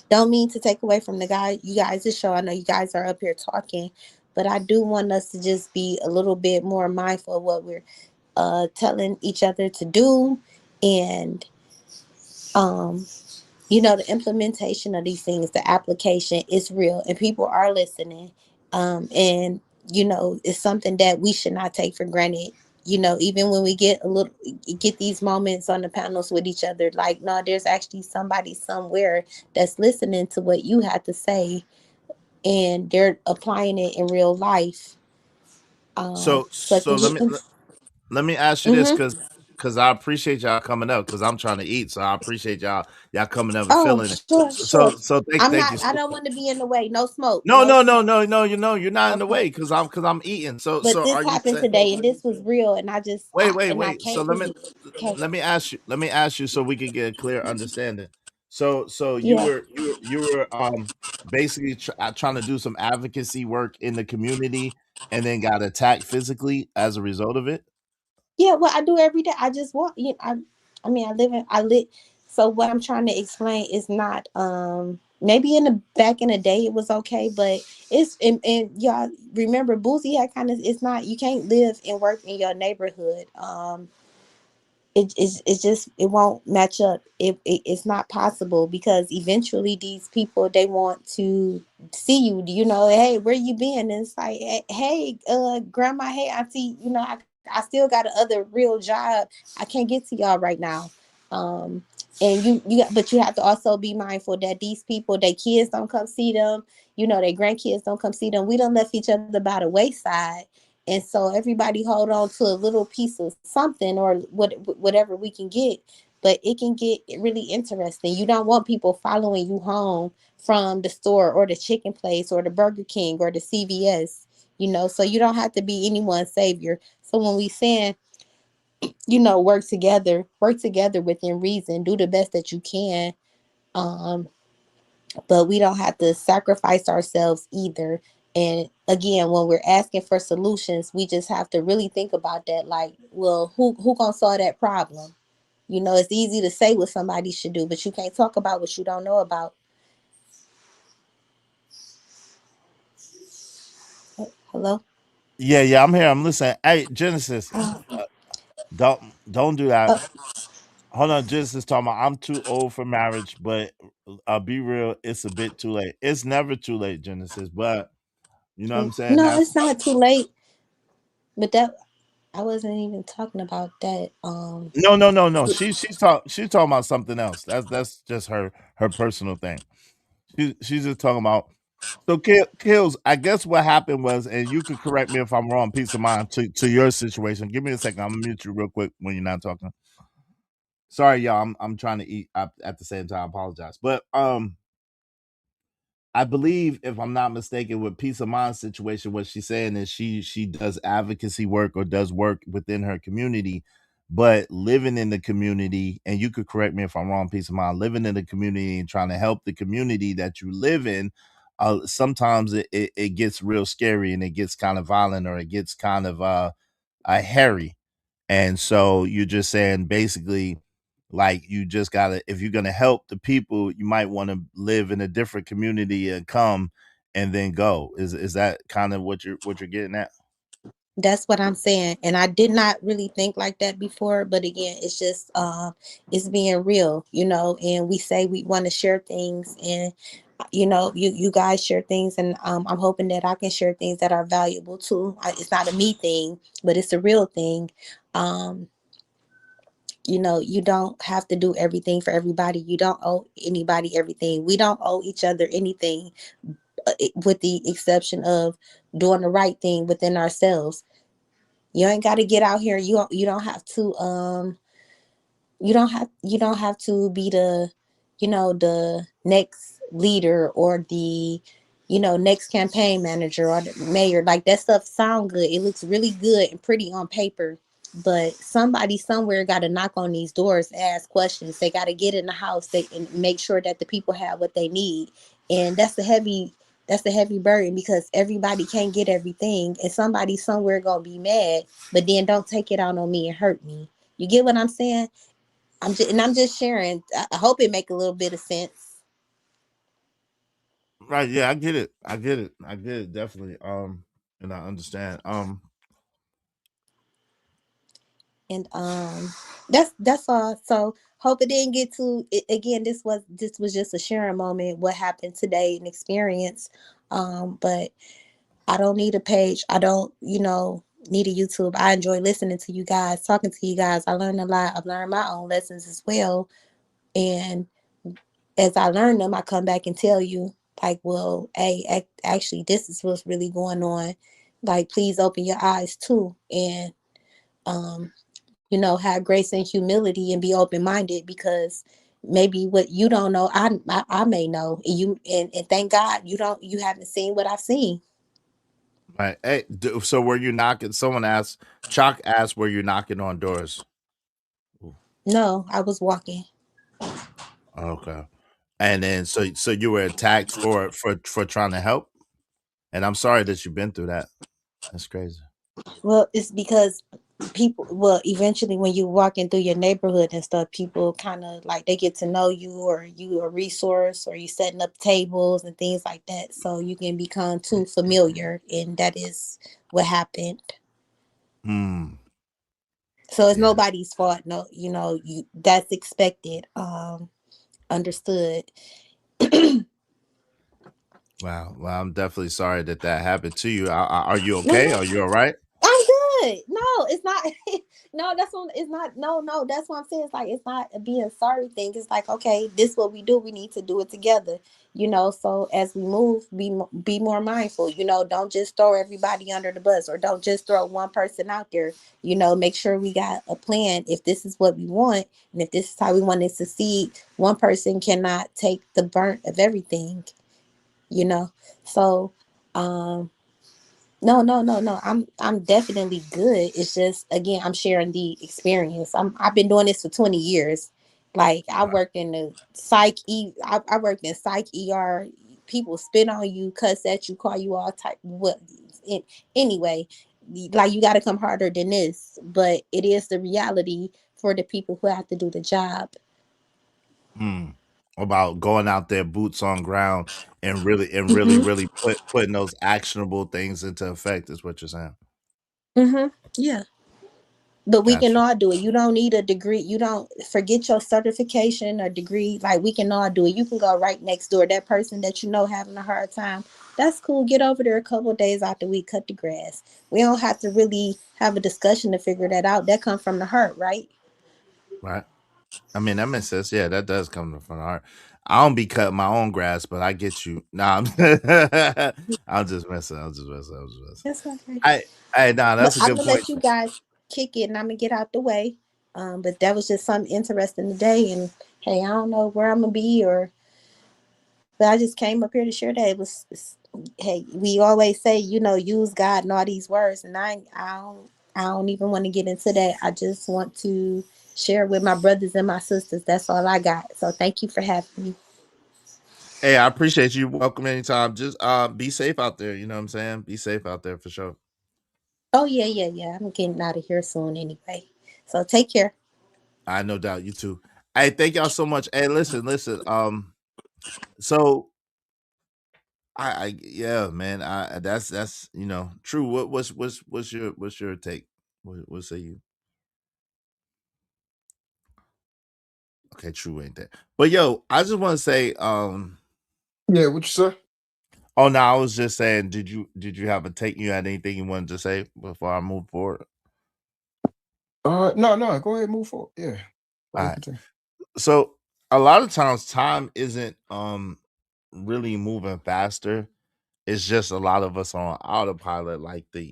don't mean to take away from you guys' show. I know you guys are up here talking, but I do want us to just be a little bit more mindful of what we're telling each other to do. And um the implementation of these things, the application is real, and people are listening. And it's something that we should not take for granted. Even when we get these moments on the panels with each other, like, no, there's actually somebody somewhere that's listening to what you have to say, and they're applying it in real life. So So let me ask you this, hmm because I appreciate y'all coming up, because I'm trying to eat, so I appreciate y'all coming up and Oh, feeling it. sure. So thank you. I don't want to be in the way. No smoke. No, No no, no, smoke. no, no, you're not in the Okay. way, because I'm eating. But So this are you happened saying? today, and this was real, and I Wait. So can't really. Okay. let me ask you so we can get a clear understanding. So Yeah. you were basically trying to do some advocacy work in the community, and then got attacked physically as a result of it. Yeah. Well, I do every day. I just walk. I mean, I live. So what I'm trying to explain is not. Maybe in the back in the day it was okay, but and y'all remember Boozy had kind of. It's not. You can't live and work in your neighborhood. It's just, it won't match up. It's not possible, because eventually these people, they want to see you, hey, where you been? And it's like, hey, grandma, hey, auntie, I still got another real job. I can't get to y'all right now. um and but you have to also be mindful that these people, their kids don't come see them, their grandkids don't come see them. We don't left each other by the wayside. And so everybody hold on to a little piece of something, or whatever we can get. But it can get really interesting. You don't want people following you home from the store, or the chicken place, or the Burger King, or the CVS. So you don't have to be anyone's savior. So when we saying, work together within reason, do the best that you can. um but we don't have to sacrifice ourselves either. And again, when we're asking for solutions, we just have to really think about that. Like, well, who gonna solve that problem? It's easy to say what somebody should do, but you can't talk about what you don't know about. Hello. Yeah, I'm here. I'm listening. Hey, Genesis, uh, don't do that. uh, Hold on, Genesis talking about I'm too old for marriage, but I'll be real, it's a bit too late. It's never too late, Genesis, but you know what I'm saying? no, That's it's not too late. But that, I wasn't even talking about that. no. She's talking about something else. That's just her personal thing. She's just talking about. So kills. I guess what happened was, and you could correct me if I'm wrong. Peace of mind to your situation. Give me a second. I'm gonna mute you real quick when you're not talking. Sorry, y'all. I'm trying to eat at the same time. I apologize, but I believe, if I'm not mistaken, with peace of mind situation, what she's saying is she does advocacy work or does work within her community, but living in the community, and you could correct me if I'm wrong, peace of mind, living in the community and trying to help the community that you live in, sometimes it gets real scary, and it gets kind of violent, or it gets kind of hairy. And so you're just saying, basically, like, you just gotta, if you're gonna help the people, you might want to live in a different community and come and then go. Is that kind of what you're getting at? That's what I'm saying. And I did not really think like that before, but again, it's just it's being real, and we say we want to share things, and you guys share things, and I'm hoping that I can share things that are valuable too. It's not a me thing, but it's a real thing. Um you don't have to do everything for everybody. You don't owe anybody everything. We don't owe each other anything, with the exception of doing the right thing within ourselves. You ain't got to get out here. You don't have to you don't have to be the next leader, or the next campaign manager, or the mayor. Like, that stuff sound good, it looks really good and pretty on paper, but somebody somewhere got to knock on these doors, ask questions. They got to get in the house, and make sure that the people have what they need. And that's a heavy burden, because everybody can't get everything, and somebody somewhere gonna be mad, but then don't take it out on me and hurt me. You get what I'm saying? I'm just sharing. I hope it make a little bit of sense. Right? Yeah, I get it. I get it. I get it definitely. And I understand. And that's all. So hope it didn't get too. Again, this was just a sharing moment. What happened today, an experience. But I don't need a page. I don't need a YouTube. I enjoy listening to you guys, talking to you guys. I learned a lot. I've learned my own lessons as well. And as I learn them, I come back and tell you, like, well, hey, actually, this is what's really going on. Like, please open your eyes too, and um, have grace and humility, and be open minded, because maybe what you don't know, I may know. And thank God you haven't seen what I've seen. Right. Hey, so were you knocking? Someone asked. Chalk asked, "Were you knocking on doors?" Ooh, No, I was walking. okay. And then so you were attacked for trying to help. And I'm sorry that you've been through that. That's crazy. Well, it's because eventually when you're walking through your neighborhood and stuff, people kind of like, they get to know you, or you a resource, or you setting up tables and things like that. So you can become too familiar, and that is what happened. Hmm. So it's Yeah. nobody's fault. No, that's expected. Understood. Wow. Well, I'm definitely sorry that that happened to you. Are you No, okay? no, Are you all right? I'm good. No, it's not. No, that's what it's not. No, no, that's what I'm saying. It's like, it's not a being sorry thing. It's like, okay, this what we do. We need to do it together. So as we move, be more mindful. Don't just throw everybody under the bus, or don't just throw one person out there. Make sure we got a plan. If this is what we want, and if this is how we want to succeed, one person cannot take the burnt of everything. You know. So, no, no, no, no. I'm definitely good. It's just, again, I'm sharing the experience. I've been doing this for 20 years. Like, I worked in the I worked in psych ER. People spit on you, cuss at you, call you all type what in, anyway, like, you gotta come harder than this. But it is the reality for the people who have to do the job. Hmm. About going out there, boots on ground, and Mm-hmm. really putting those actionable things into effect is what you're saying. Mm-hmm. Yeah. But we can Gotcha. all do it. You don't need a degree. You don't forget your certification or degree. Like, we can all do it. You can go right next door. That person that having a hard time, that's cool. Get over there a couple of days after we cut the grass. We don't have to really have a discussion to figure that out. That comes from the heart, right? Right. I mean, that makes sense. Yeah, that does come from the heart. I don't be cutting my own grass, but I get you. Nah, I'm just messing. I'm just messing. I'm just messing. That's okay. I, nah, But that's a I'm good gonna point. let you guys kick it, and I'm gonna get out the way. But that was just something interesting today. And hey, I don't know where I'm gonna be, but I just came up here to share that. Hey, we always say, use God and all these words, and I don't even want to get into that. I just want to share with my brothers and my sisters. That's all I got. So thank you for having me. Hey, I appreciate you. Welcome anytime. Just be safe out there. You know what I'm saying? Be safe out there for sure. Oh yeah, yeah, yeah. I'm getting out of here soon anyway. So take care. I no doubt you too. Hey, thank y'all so much. Hey, listen. So Yeah, man. That's true. What's your take? What say you? Okay, true ain't that. But yo, I just want to say, Yeah, what you say? oh no, I was just saying, did you have a take? You had anything you wanted to say before I move forward? No, no, go ahead, move forward. Yeah. Go All ahead, right. continue. So a lot of times time isn't really moving faster. It's just a lot of us on autopilot, like the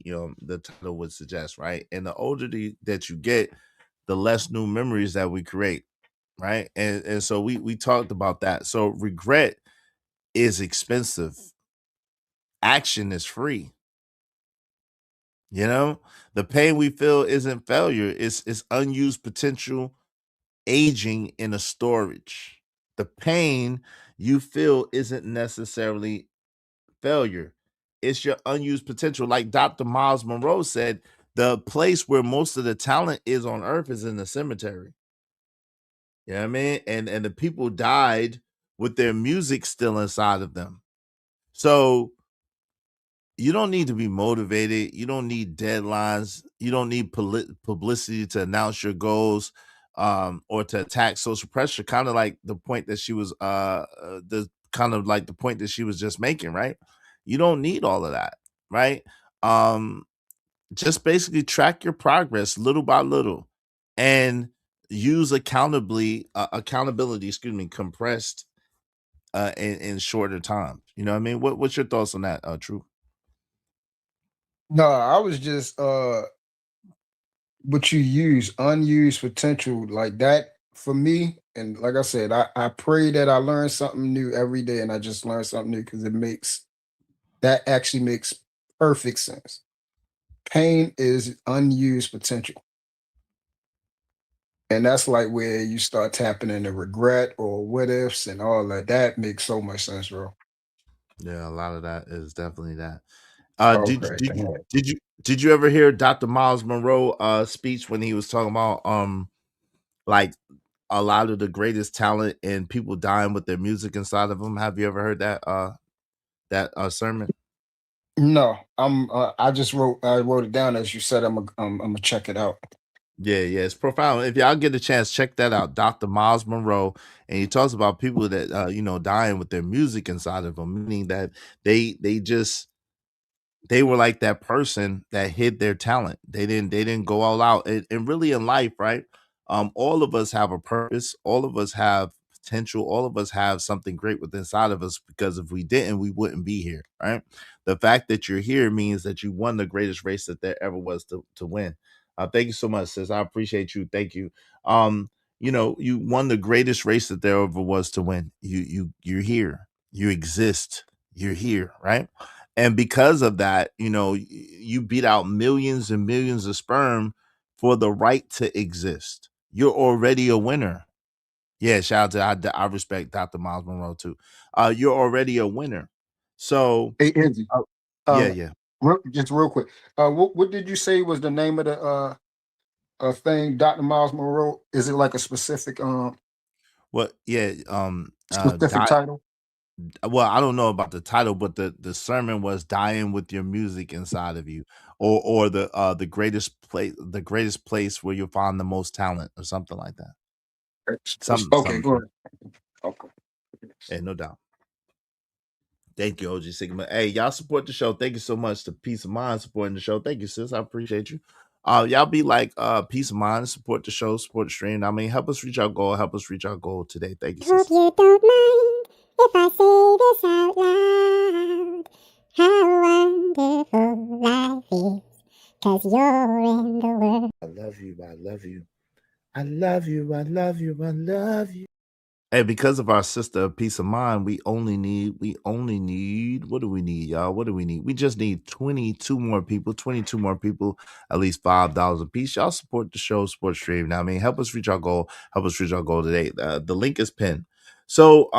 title would suggest, right? And the older that you get, the less new memories that we create, right? And so we talked about that. So regret is expensive. Action is free. You know, the pain we feel isn't failure. It's unused potential aging in a storage. The pain you feel isn't necessarily failure. It's your unused potential. Like Dr. Miles Monroe said, the place where most of the talent is on earth is in the cemetery. You know what I mean? And the people died with their music still inside of them. So you don't need to be motivated. You don't need deadlines. You don't need publicity to announce your goals, or to attack social pressure. Kind of like the point that she was, the kind of like the point that she was just making, right? You don't need all of that, right? Um, just basically track your progress little by little, and use accountability, excuse me, compressed, in shorter time. You know what I mean? What's your thoughts on that, True? No, I was just what you use, unused potential, like that for me. And like I said, I pray that I learn something new every day, and I just learn something new because that actually makes perfect sense. Pain is unused potential. And that's like where you start tapping into regret or what ifs and all that. That makes so much sense, bro. Yeah, a lot of that is definitely that. Okay. Damn. Did you ever hear Dr. Miles Monroe speech when he was talking about like a lot of the greatest talent and people dying with their music inside of them? Have you ever heard that sermon? No, I wrote it down as you said. I'm gonna check it out. Yeah, yeah, it's profound. If y'all get a chance, check that out. Dr. Miles Monroe, and he talks about people that dying with their music inside of them, meaning that they just they were like that person that hid their talent. They didn't go all out. And really in life, right? All of us have a purpose. All of us have potential. All of us have something great within inside of us, because if we didn't, we wouldn't be here, right? The fact that you're here means that you won the greatest race that there ever was to win. Thank you so much, sis. I appreciate you. Thank you. You won the greatest race that there ever was to win. You're here. You exist. You're here, right? And because of that, you beat out millions and millions of sperm for the right to exist. You're already a winner. Yeah, shout out to I respect Dr. Miles Monroe too. You're already a winner. So Hey, Izzy, uh, yeah, uh, yeah. just real quick, what did you say was the name of the thing, Dr. Miles Monroe? Is it like a specific What? Yeah. specific title? Well, I don't know about the title, but the sermon was "Dying with Your Music Inside of You," or the greatest place where you'll find the most talent, or something like that. Okay, go Some. ahead. Okay. Yeah, no doubt. Thank you, OG Sigma. Hey, y'all support the show. Thank you so much to Peace of Mind supporting the show. Thank you, sis. I appreciate you. Y'all be like Peace of Mind, support the show, support the stream. I mean, help us reach our goal. Help us reach our goal today. Thank you, Hope sis. you don't mind if I say this out loud. How wonderful life is, 'cause you're in the world. I love you. I love you. I love you. I love you. I love you. Hey, because of our sister Peace of Mind, we only need, what do we need, y'all? What do we need? We just need 22 more people, at least $5 a piece. Y'all support the show, support stream. Now, I mean, help us reach our goal. Help us reach our goal today. The link is pinned. So,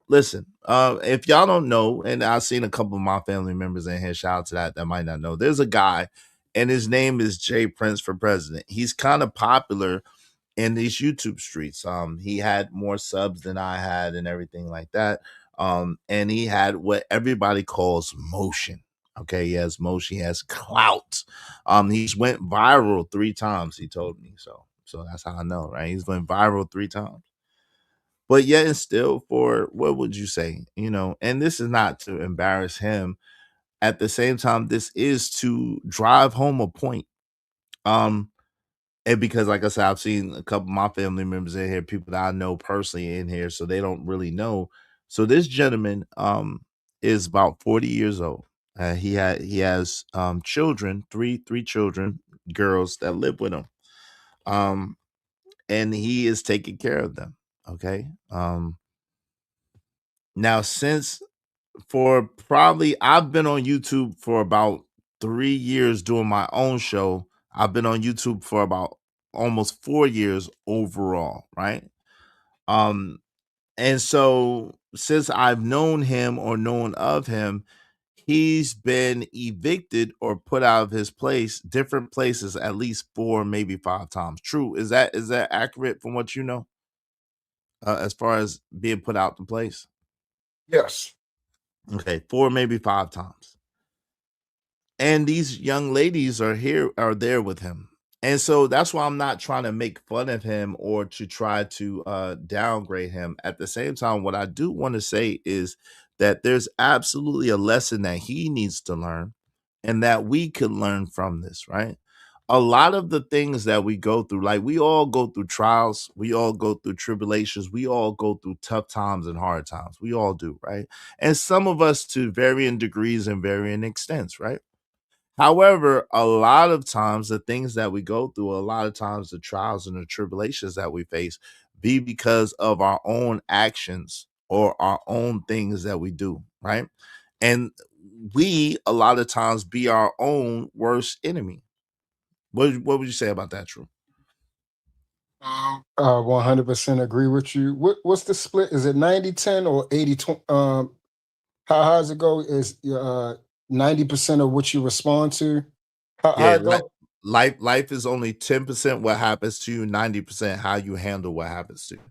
listen, if y'all don't know, and I've seen a couple of my family members in here, shout out to that might not know. There's a guy, and his name is Jay Prince for president. He's kind of popular in these YouTube streets. He had more subs than I had and everything like that. And he had what everybody calls motion. Okay, he has motion, he has clout. He's went viral 3 times, he told me. So that's how I know, right? He's went viral 3 times. But yet and still, for what would you say? And this is not to embarrass him. At the same time, this is to drive home a point. And because, like I said, I've seen a couple of my family members in here, people that I know personally in here, so they don't really know. So this gentleman is about 40 years old. He has children, three children, girls that live with him. And he is taking care of them. Okay. Now, since for probably I've been on YouTube for about 3 years doing my own show. I've been on YouTube for about almost 4 years overall, right? Um, and so since I've known him or known of him, he's been evicted or put out of his place, different places, at least 4, maybe 5 times. True. Is that accurate from what you know? As far as being put out the place? Yes. Okay, 4, maybe 5 times. And these young ladies are there with him. And so that's why I'm not trying to make fun of him or to try to downgrade him. At the same time, what I do want to say is that there's absolutely a lesson that he needs to learn and that we could learn from this, right? A lot of the things that we go through, like we all go through trials, we all go through tribulations, we all go through tough times and hard times. We all do, right? And some of us to varying degrees and varying extents, right? However, a lot of times the things that we go through, a lot of times the trials and the tribulations that we face be because of our own actions or our own things that we do, right? And we a lot of times be our own worst enemy. What would you say about that, True? 100% agree with you. What's the split? Is it 90-10 or 80-20? How does it go? Is 90% of what you respond to? How Yeah, it go? life is only 10% what happens to you, 90% how you handle what happens to you.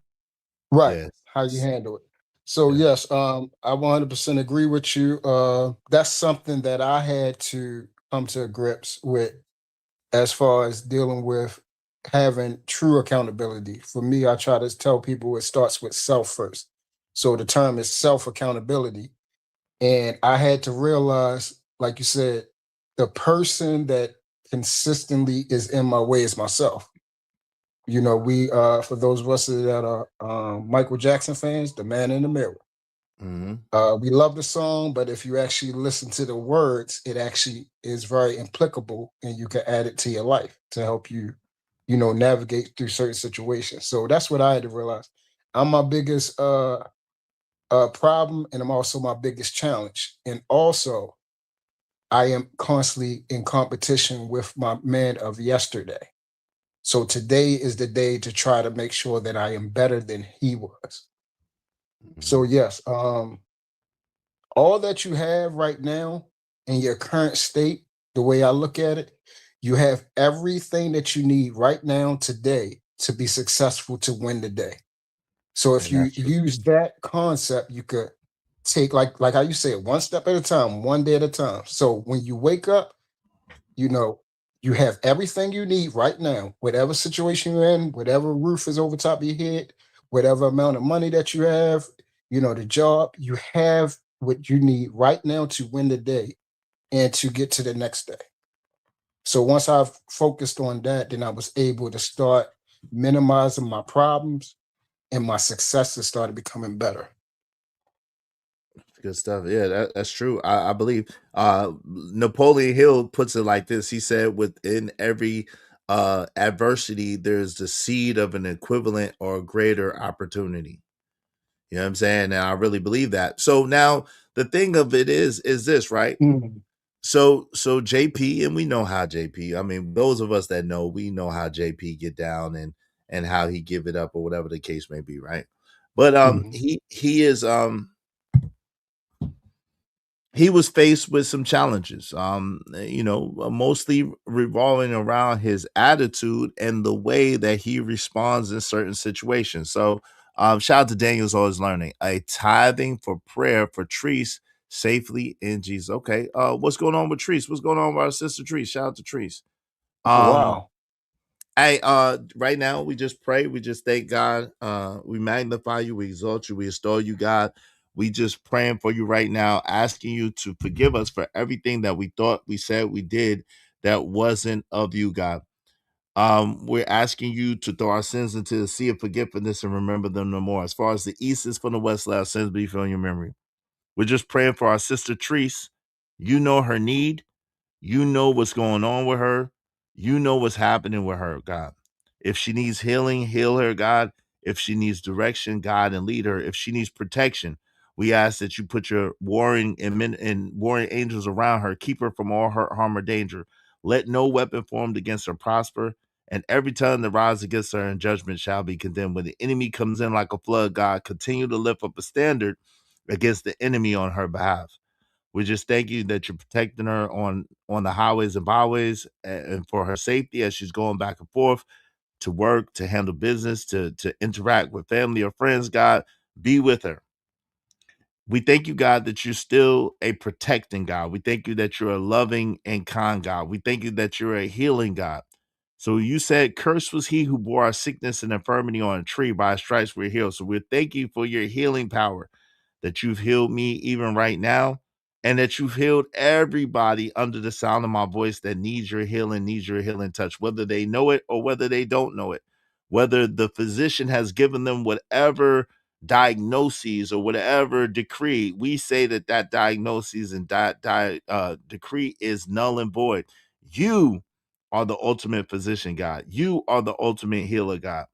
Right. Yes. How you handle it. So Yeah. yes, I 100% agree with you. That's something that I had to come to grips with as far as dealing with having true accountability. For me, I try to tell people it starts with self first. So the term is self accountability. And I had to realize, like you said, the person that consistently is in my way is myself. We for those of us that are Michael Jackson fans, the man in the mirror. Hmm. We love the song, but if you actually listen to the words, it actually is very applicable and you can add it to your life to help you, navigate through certain situations. So that's what I had to realize. I'm my biggest problem and I'm also my biggest challenge. And also, I am constantly in competition with my man of yesterday. So today is the day to try to make sure that I am better than he was. So Hmm. yes, all that you have right now in your current state, the way I look at it, you have everything that you need right now today to be successful to win the day. So if And you that's true. use that concept, you could take like how you say it, one step at a time, one day at a time. So when you wake up, you know you have everything you need right now, whatever situation you're in, whatever roof is over top of your head, whatever amount of money that you have, the job, you have what you need right now to win the day and to get to the next day. So once I've focused on that, then I was able to start minimizing my problems and my successes started becoming better. Good stuff. Yeah, that's true. I believe Napoleon Hill puts it like this. He said within every adversity, there's the seed of an equivalent or greater opportunity. You know what I'm saying? And I really believe that. So now the thing of it is this, right? Mhm. So JP, and we know how JP, I mean, those of us that know, we know how JP get down and how he give it up or whatever the case may be, right? But Mhm. he was faced with some challenges, mostly revolving around his attitude and the way that he responds in certain situations. So Shout out to Daniel's Always Learning. A tithing for prayer for Treese safely in Jesus. Okay. What's going on with Treese? What's going on with our sister Treese? Shout out to Treese. Wow. Hey, right now we just pray, we just thank God, we magnify you, we exalt you, we extol you, God. We just praying for you right now, asking you to forgive us for everything that we thought, we said, we did that wasn't of you, God. We're asking you to throw our sins into the sea of forgiveness and remember them no more. As far as the east is from the west, let our sins be from your memory. We're just praying for our sister Treese. You know her need. You know what's going on with her. You know what's happening with her, God. If she needs healing, heal her, God. If she needs direction, God, and lead her. If she needs protection, we ask that you put your warring and warring angels around her. Keep her from all hurt, harm, or danger. Let no weapon formed against her prosper. And every tongue that rises against her in judgment shall be condemned. When the enemy comes in like a flood, God, continue to lift up a standard against the enemy on her behalf. We just thank you that you're protecting her on the highways and byways and for her safety as she's going back and forth to work, to handle business, to interact with family or friends. God, be with her. We thank you, God, that you're still a protecting God. We thank you that you're a loving and kind God. We thank you that you're a healing God. So you said, cursed was he who bore our sickness and infirmity on a tree. By his stripes we're healed. So we thank you for your healing power, that you've healed me even right now, and that you've healed everybody under the sound of my voice that needs your healing touch, whether they know it or whether they don't know it, whether the physician has given them whatever diagnoses or whatever decree. We say that that diagnosis and decree is null and void. You are the ultimate physician, God. You are the ultimate healer, God.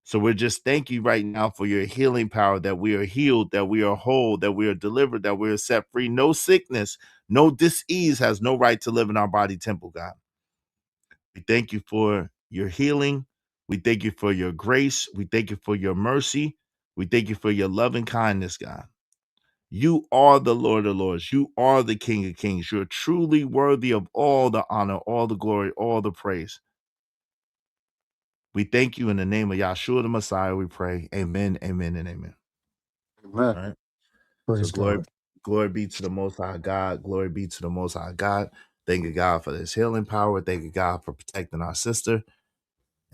So we're just thank you right now for your healing power, that we are healed, that we are whole, that we are delivered, that we are set free. No sickness, no disease has no right to live in our body temple, God. We thank you for your healing. We thank you for your grace. We thank you for your mercy. We thank you for your loving kindness, God. You are the Lord of Lords. You are the King of Kings. You're truly worthy of all the honor, all the glory, all the praise. We thank you in the name of Yahshua the Messiah. We pray. Amen, amen, and amen. Amen. All right. So Praise God. glory be to the Most High God. Glory be to the Most High God. Thank you, God, for this healing power. Thank you, God, for protecting our sister.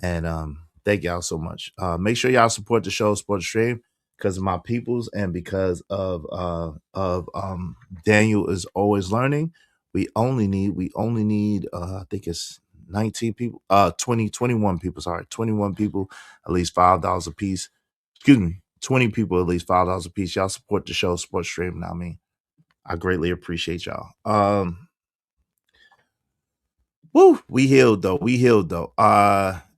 And thank y'all so much. Make sure y'all support the show, support the stream, because of my peoples and because of Daniel is always learning. We only need I think it's 19 people, 21 people, sorry, 21 people, at least $5 a piece. Excuse me, 20 people, at least $5 a piece. Y'all support the show, support the stream. I mean, I greatly appreciate y'all. Woo, we healed though. We healed though.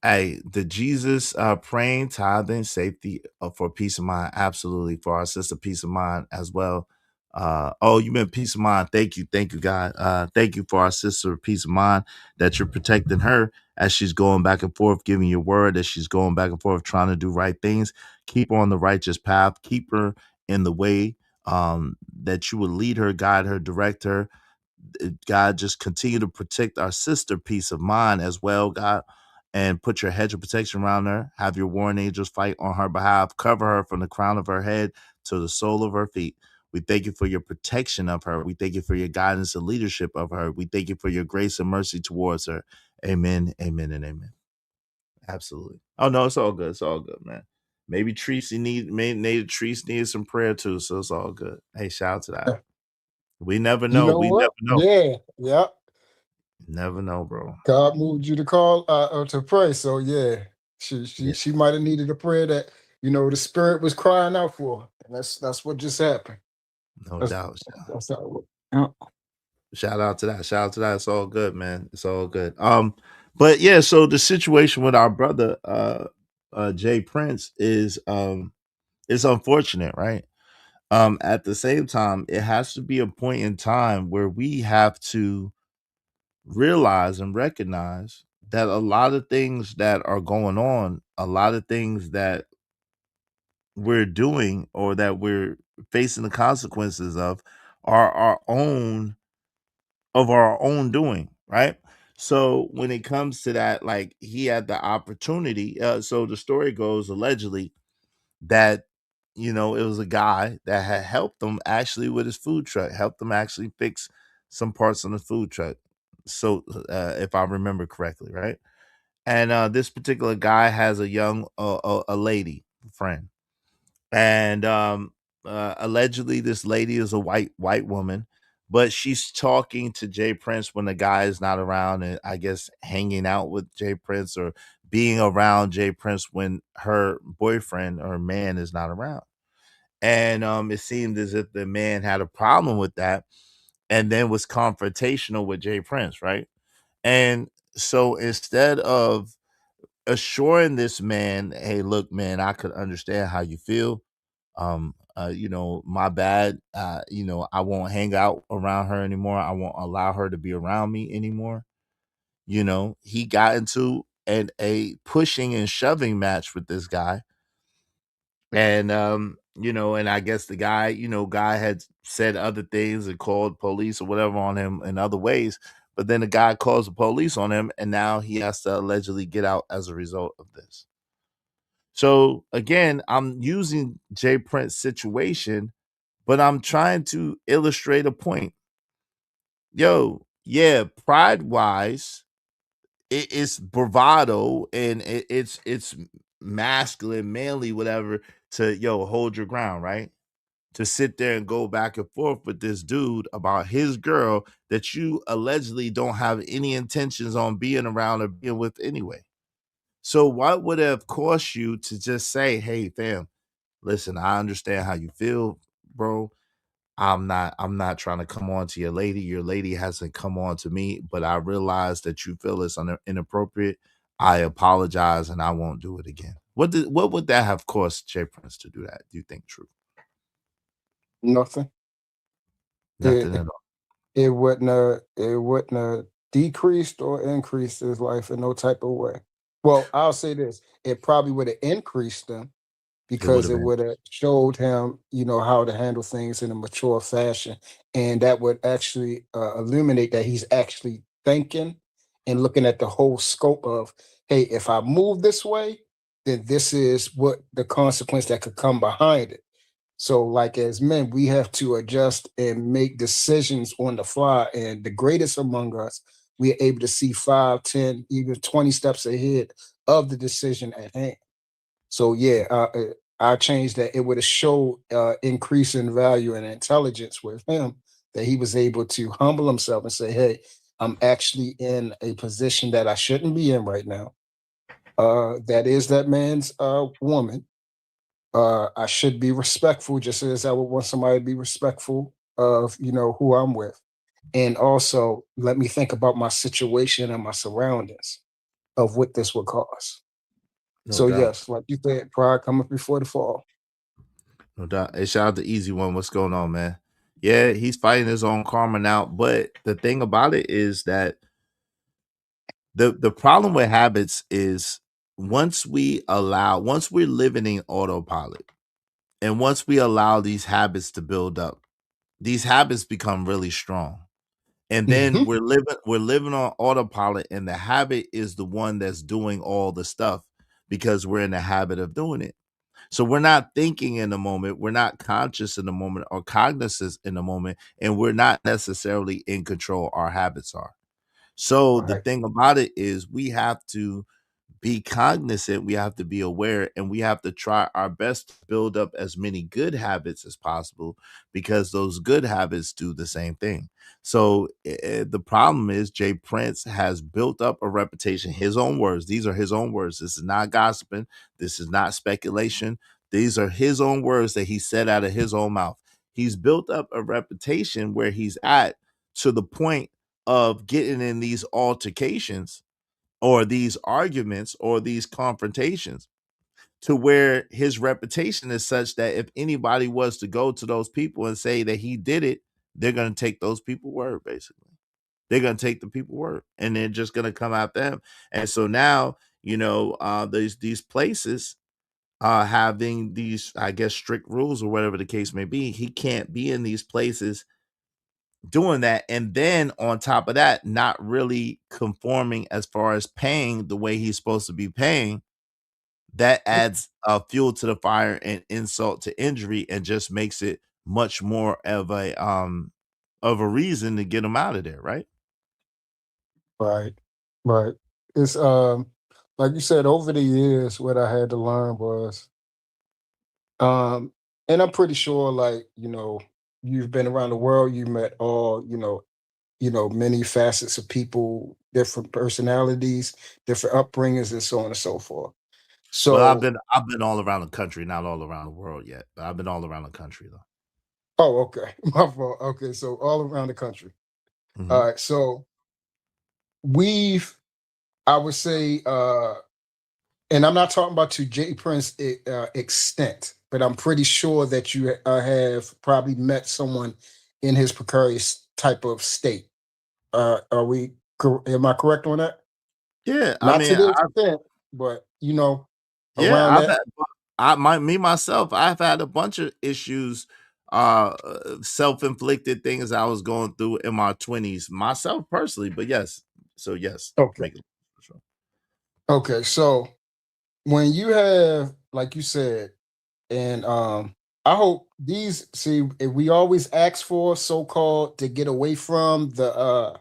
Hey, the Jesus praying, tithing, safety for peace of mind. Absolutely. For our sister, peace of mind as well. Oh, you meant peace of mind. Thank you, God. Thank you for our sister, peace of mind, that you're protecting her as she's going back and forth, giving your word, as she's going back and forth, trying to do right things. Keep her on the righteous path. Keep her in the way that you would lead her, guide her, direct her. God, just continue to protect our sister peace of mind as well, God, and put your hedge of protection around her. Have your warring angels fight on her behalf. Cover her from the crown of her head to the sole of her feet. We thank you for your protection of her. We thank you for your guidance and leadership of her. We thank you for your grace and mercy towards her. Amen, amen, and amen. Absolutely. Oh no, it's all good. It's all good, man. Maybe Treese needs some prayer too, so it's all good. Hey, shout out to that. We never You know. know We never what? know. Yeah, yeah. Never know, bro. God moved you to call or to pray. So yeah, Yeah, she might have needed a prayer that the spirit was crying out for. And that's what just happened. no That's doubt. that's how it worked. Yeah. Shout out to that. Shout out to that. It's all good, man. It's all good. But yeah, so the situation with our brother Jay Prince is unfortunate, right? At the same time, it has to be a point in time where we have to realize and recognize that a lot of things that are going on, a lot of things that we're doing or that we're facing the consequences are our own doing, right? So when it comes to that, like he had the opportunity. So the story goes, allegedly, that, it was a guy that had helped him actually with his food truck, helped him actually fix some parts on the food truck. So, if I remember correctly, right? And this particular guy has a young, a lady friend, and allegedly this lady is a white woman, but she's talking to Jay Prince when the guy is not around, and I guess hanging out with Jay Prince or being around Jay Prince when her boyfriend or man is not around. And it seemed as if the man had a problem with that, and then was confrontational with Jay Prince, right? And so instead of assuring this man, hey, look, man, I could understand how you feel. My bad. I won't hang out around her anymore. I won't allow her to be around me anymore. He got into a pushing and shoving match with this guy. And and I guess the guy, guy had said other things and called police or whatever on him in other ways. But then the guy calls the police on him, and now he has to allegedly get out as a result of this. So again, I'm using Jay Prince's situation, but I'm trying to illustrate a point. Yo, yeah, pride wise, it's bravado and it's masculine, manly, whatever, to hold your ground, right? To sit there and go back and forth with this dude about his girl that you allegedly don't have any intentions on being around or being with anyway. So what would have cost you to just say, hey, fam, listen, I understand how you feel, bro. I'm not trying to come on to your lady. Your lady hasn't come on to me, but I realize that you feel it's inappropriate. I apologize and I won't do it again. What would that have cost Jay Prince to do that? Do you think true? Nothing. Nothing It at all. it wouldn't have decreased or increased his life in no type of way. Well, I'll say this: it probably would have increased them It would because have it been. would have showed him, how to handle things in a mature fashion, and that would actually illuminate that he's actually thinking and looking at the whole scope of, hey, if I move this way, then this is what the consequence that could come behind it. So, like as men, we have to adjust and make decisions on the fly. And the greatest among us, we're able to see 5, 10, even 20 steps ahead of the decision at hand. So, yeah, I changed that. It would have showed increase in value and intelligence with him, that he was able to humble himself and say, hey, I'm actually in a position that I shouldn't be in right now. That is that man's woman. I should be respectful, just as I would want somebody to be respectful of, who I'm with. And also let me think about my situation and my surroundings of what this would cause. No So doubt. yes, like you said, pride cometh before the fall. No doubt. Hey, shout out to Easy One. What's going on, man? Yeah, he's fighting his own karma now. But the thing about it is that the problem with habits is once we're living in autopilot, and once we allow these habits to build up, these habits become really strong. And then Mhm. we're living on autopilot, and the habit is the one that's doing all the stuff because we're in the habit of doing it. So we're not thinking in the moment, we're not conscious in the moment or cognizant in the moment, and we're not necessarily in control. Our habits are. So the Right. thing about it is we have to be cognizant, we have to be aware, and we have to try our best to build up as many good habits as possible because those good habits do the same thing. So the problem is Jay Prince has built up a reputation, his own words. These are his own words. This is not gossiping. This is not speculation. These are his own words that he said out of his own mouth. He's built up a reputation where he's at to the point of getting in these altercations or these arguments or these confrontations to where his reputation is such that if anybody was to go to those people and say that he did it, they're going to take those people word basically. They're going to take the people word and they're just going to come at them. And so now, these places having these, I guess, strict rules or whatever the case may be. He can't be in these places doing that, and then on top of that, not really conforming as far as paying the way he's supposed to be paying, that adds fuel to the fire and insult to injury, and just makes it much more of a reason to get them out of there, right? Right, right. It's like you said, over the years, what I had to learn was, um, and I'm pretty sure, like, you've been around the world, you met all, many facets of people, different personalities, different upbringings, and so on and so forth. Well, I've So, been I've been all around the country, not all around the world yet, but I've been all around the country though. oh, okay, my fault. Okay, so all around the country. Hmm. All right, so we've, I would say, and I'm not talking about to Jay Prince extent, but I'm pretty sure that you have probably met someone in his precarious type of state. Am I correct on that? Yeah, I Not mean, to the extent, but yeah, around I've that. had me myself, I've had a bunch of issues, self-inflicted things I was going through in my 20s myself personally, but yes. So yes, Okay. make it sure. Okay. So when you have, like you said, and I hope these see, if we always ask for so-called to get away from the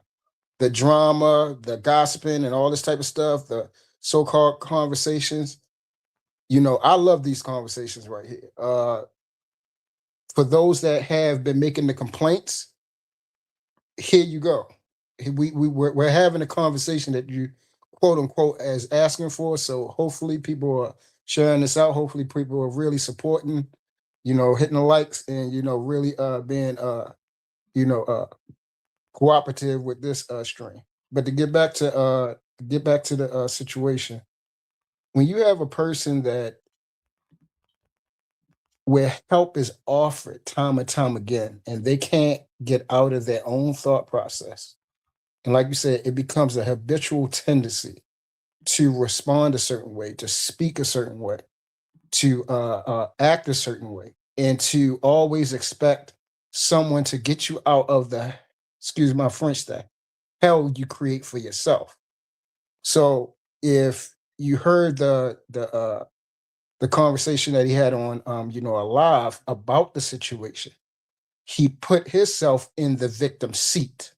drama, the gossiping, and all this type of stuff, the so-called conversations. I love these conversations right here. For those that have been making the complaints, here you go. We're having a conversation that you quote unquote as asking for. So hopefully people are sharing this out. Hopefully people are really supporting, hitting the likes and really being you know uh cooperative with this stream. But to get back to the situation, when you have a person that where help is offered time and time again and they can't get out of their own thought process, and like you said, it becomes a habitual tendency to respond a certain way, to speak a certain way, to act a certain way, and to always expect someone to get you out of the, excuse my French, that hell you create for yourself. So if you heard the conversation that he had on a live about the situation, he put himself in the victim seat,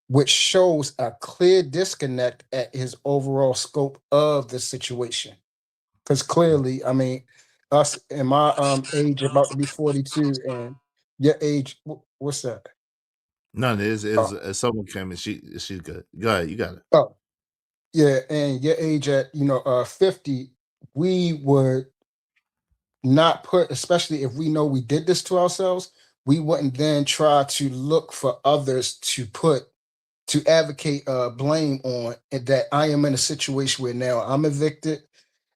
which shows a clear disconnect at his overall scope of the situation. Because clearly, I mean, us in my age, about to be 42, and your age, what's that? None is Oh, someone came and she's good. Go ahead, you got it. oh, yeah, and your age at 50, we would not put, especially if we know we did this to ourselves, we wouldn't then try to look for others to advocate blame on, and that I am in a situation where now I'm evicted.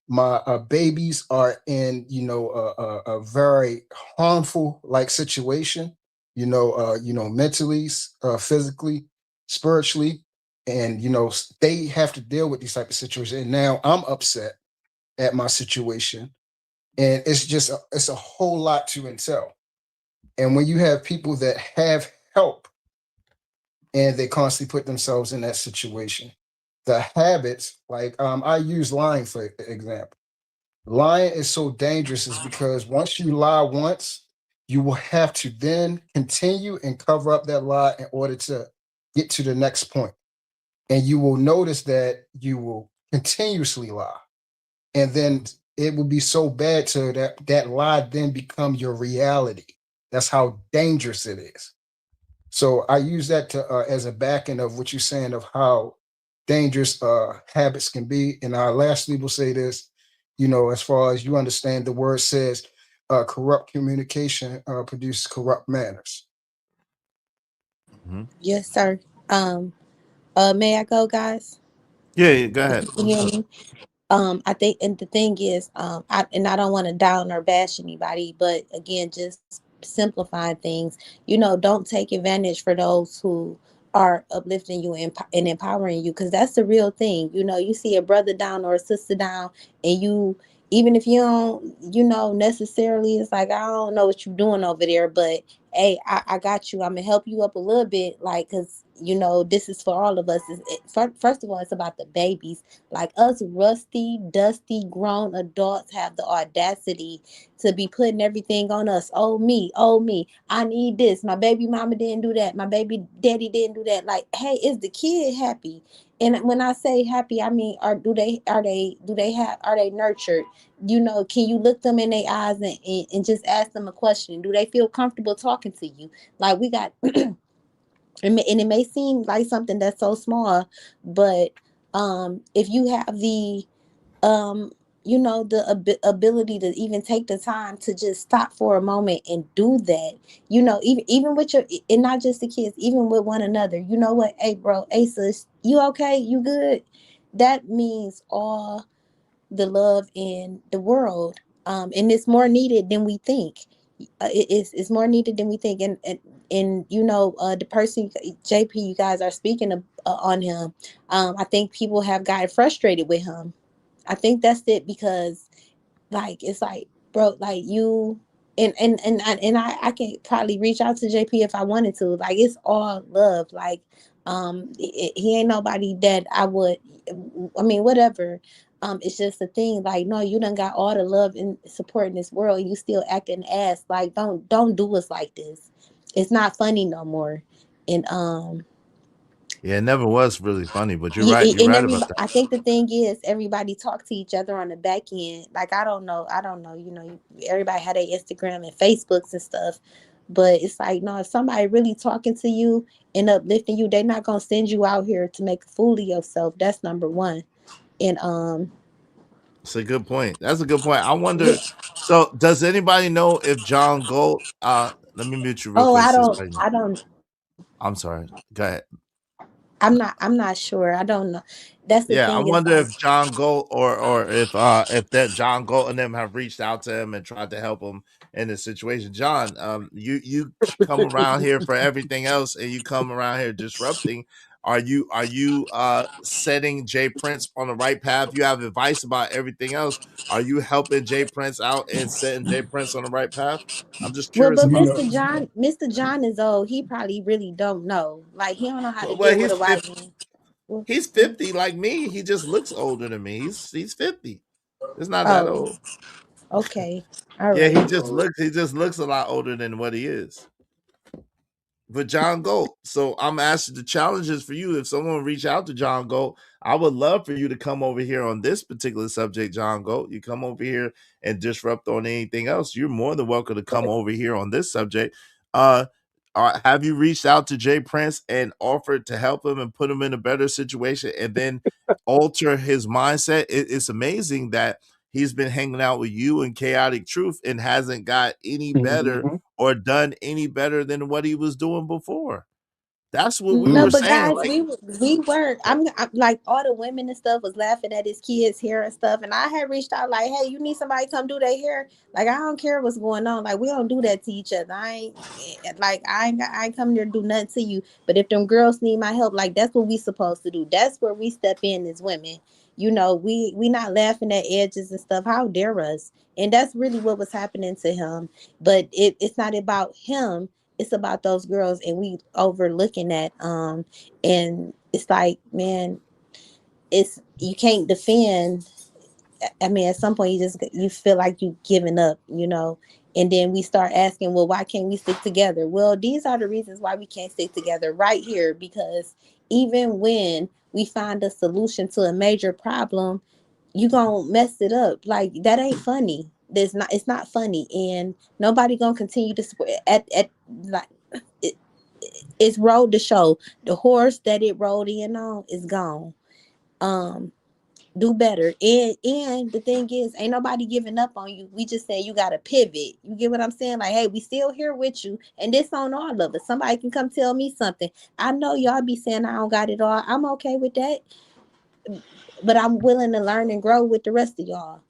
My babies are in a very harmful like situation, mentally, physically, spiritually, and they have to deal with these type of situations. And now I'm upset at my situation, and it's a whole lot to entail. And when you have people that have help and they constantly put themselves in that situation, the habits, like I use lying for example. Lying is so dangerous is because once you lie once, you will have to then continue and cover up that lie in order to get to the next point. And you will notice that you will continuously lie. And then it will be so bad to that lie then become your reality. That's how dangerous it is. So I use that to as a back end of what you're saying of how dangerous habits can be. And I lastly will say this, as far as you understand, the word says corrupt communication produces corrupt manners. Mhm. Yes, sir. Um, may I go, guys? Yeah, yeah, go If ahead. you can hear me. I think, and the thing is, I don't want to down or bash anybody, but again, just simplifying things. Don't take advantage for those who are uplifting you and empowering you, because that's the real thing. You see a brother down or a sister down, and even if you don't, necessarily, it's like, I don't know what you're doing over there, but hey, I got you. I'm gonna help you up a little bit, like, cause you know, this is for all of us. First of all, it's about the babies. Like us rusty, dusty, grown adults have the audacity to be putting everything on us. Oh me, oh me. I need this. My baby mama didn't do that. My baby daddy didn't do that. Like, hey, is the kid happy? And when I say happy, I mean, are they nurtured? You know, can you look them in their eyes and just ask them a question? Do they feel comfortable talking to you? Like we got and it may seem like something that's so small, but if you have the um you know, the ability to even take the time to just stop for a moment and do that, you know, even with your, and not just the kids, even with one another. You know what? Hey bro, hey sis, you okay? You good? That means all the love in the world. And it's more needed than we think. It's more needed than we think. And you know, the person JP you guys are speaking of, on him, I think people have gotten frustrated with him. I think that's it, because like it's like, bro, like you, I can probably reach out to JP if I wanted to. Like it's all love. Like he ain't nobody that I would, I mean, whatever. It's just a thing. Like, no, you done got all the love and support in this world. You still acting ass. Like, don't do us like this. It's not funny no more. And Yeah, it never was really funny, but you're yeah, right. You're and right about that. I think the thing is, everybody talk to each other on the back end. Like I don't know. You know, everybody had their Instagram and Facebooks and stuff, but it's like, no, if somebody really talking to you and uplifting you, they're not gonna send you out here to make a fool of yourself. That's number one. And It's a good point. That's a good point. I wonder. So, does anybody know if John Gold? Let me mute you real oh, quick, sis. Right now. I don't. I'm sorry. Go ahead. I'm not sure. I don't know. That's the Yeah, I thing. Is wonder like, if John Gold or if that John Gold and them have reached out to him and tried to help him in this situation. John, you come around here for everything else, and you come around here disrupting. Are you setting Jay Prince on the right path? You have advice about everything else. Are you helping Jay Prince out and setting Jay Prince on the right path? I'm just well, curious but about that. Mr. John is old. He probably really don't know. Like he don't know how to Well, deal with a white man. Well, he's 50 like me. He just looks older than me. He's 50. It's not that oh, old. okay. All Yeah, right. he just looks a lot older than what he is. But John Gold. So I'm asking the challenges for you. If someone reach out to John Gold, I would love for you to come over here on this particular subject, John Gold. You come over here and disrupt on anything else. You're more than welcome to come over here on this subject. Uh, have you reached out to Jay Prince and offered to help him and put him in a better situation and then alter his mindset? It's amazing that he's been hanging out with you and Chaotic Truth and hasn't got any better Mhm. or done any better than what he was doing before. That's what we No, were Mm. but saying. guys, Like, we were. I'm like all the women and stuff was laughing at his kids' hair and stuff, and I had reached out like, hey, you need somebody to come do their hair. Like I don't care what's going on. Like we don't do that to each other. I ain't coming there to do nothing to you. But if them girls need my help, like that's what we supposed to do. That's where we step in as women. You know, we not laughing at edges and stuff. How dare us? And that's really what was happening to him. But it's not about him, it's about those girls, and we overlooking that. And it's like, man, it's, you can't defend. I mean, at some point you feel like you giving up, you know. And then we start asking, well, why can't we stick together? Well, these are the reasons why we can't stick together right here, because even when we find a solution to a major problem, you gonna mess it up. Like that ain't funny. There's not, it's not funny, and nobody gonna continue to support at like it, it's road to show. The horse that it rode in on is gone. Um, do better. And the thing is, ain't nobody giving up on you. We just saying you gotta pivot. You get what I'm saying? Like, hey, we still here with you, and this on all of us. Somebody can come tell me something. I know y'all be saying I don't got it all. I'm okay with that, but I'm willing to learn and grow with the rest of y'all.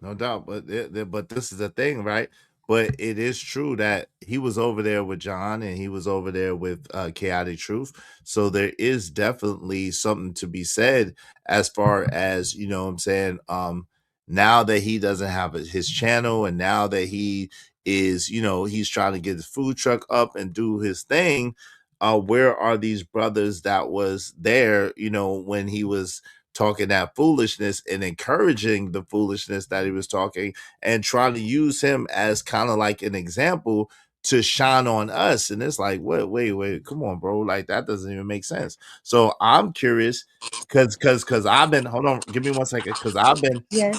no doubt, but this is the thing, right? But it is true that he was over there with John and he was over there with Chaotic Truth. So there is definitely something to be said as far as, you know what I'm saying, now that he doesn't have his channel and now that he is, you know, he's trying to get his food truck up and do his thing. where are these brothers that was there, when he was talking that foolishness and encouraging the foolishness that he was talking, and trying to use him as kind of like an example to shine on us. And it's like, wait, come on, bro. Like, that doesn't even make sense. So I'm curious, because I've been, hold on, give me 1 second, because Yes.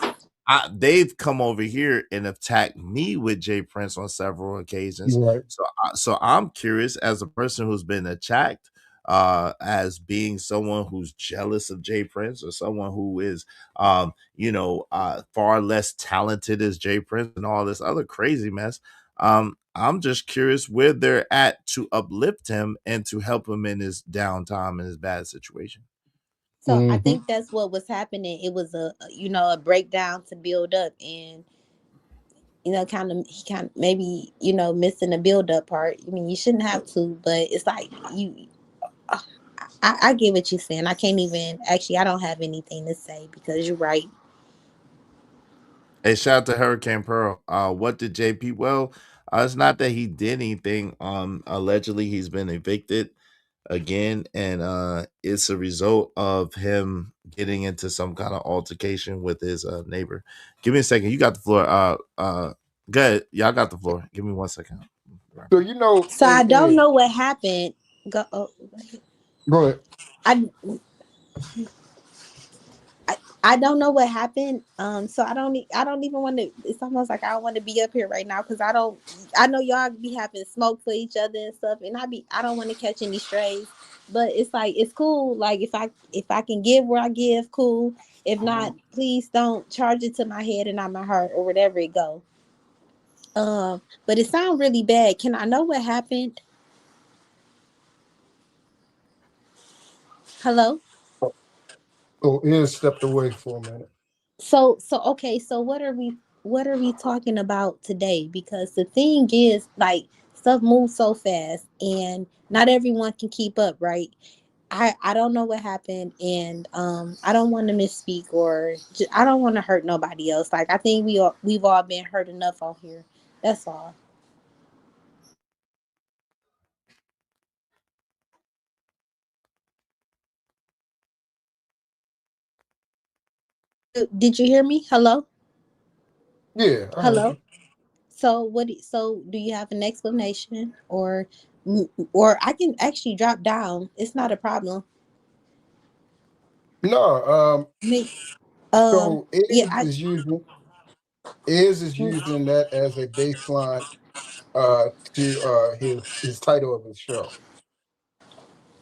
they've come over here and attacked me with Jay Prince on several occasions. Right. So I'm curious, as a person who's been attacked, as being someone who's jealous of Jay Prince, or someone who is, far less talented as Jay Prince and all this other crazy mess. I'm just curious where they're at to uplift him and to help him in his downtime and his bad situation. So I think that's what was happening. It was a breakdown to build up, and kind of he kind of maybe missing the build up part. I mean, you shouldn't have to, but it's like you. I get what you're saying. I can't even actually. I don't have anything to say because you're right. Hey, shout out to Hurricane Pearl. What did JP? Well, it's not that he did anything. Allegedly he's been evicted again, and it's a result of him getting into some kind of altercation with his neighbor. Give me a second. You got the floor. Good. Y'all got the floor. Give me 1 second. So So I don't know what happened. Go. Oh, go ahead. I I don't know what happened. So I don't even want to. It's almost like I don't want to be up here right now because I don't. I know y'all be having smoke for each other and stuff, and I don't want to catch any strays. But it's like it's cool. Like if I can give where I give, cool. If not, please don't charge it to my head and not my heart or whatever it go. But it sounds really bad. Can I know what happened? Hello. So Ian stepped away for a minute. So okay, so what are we talking about today? Because the thing is, like, stuff moves so fast and not everyone can keep up, right? I don't know what happened, and I don't want to misspeak or I don't want to hurt nobody else. Like, I think we've all been hurt enough on here. That's all. Did you hear me? Hello? Yeah, I heard Hello? you. So do you have an explanation, or I can actually drop down. It's not a problem. No, Me. so Yeah, Iz is using that as a baseline to his title of his show.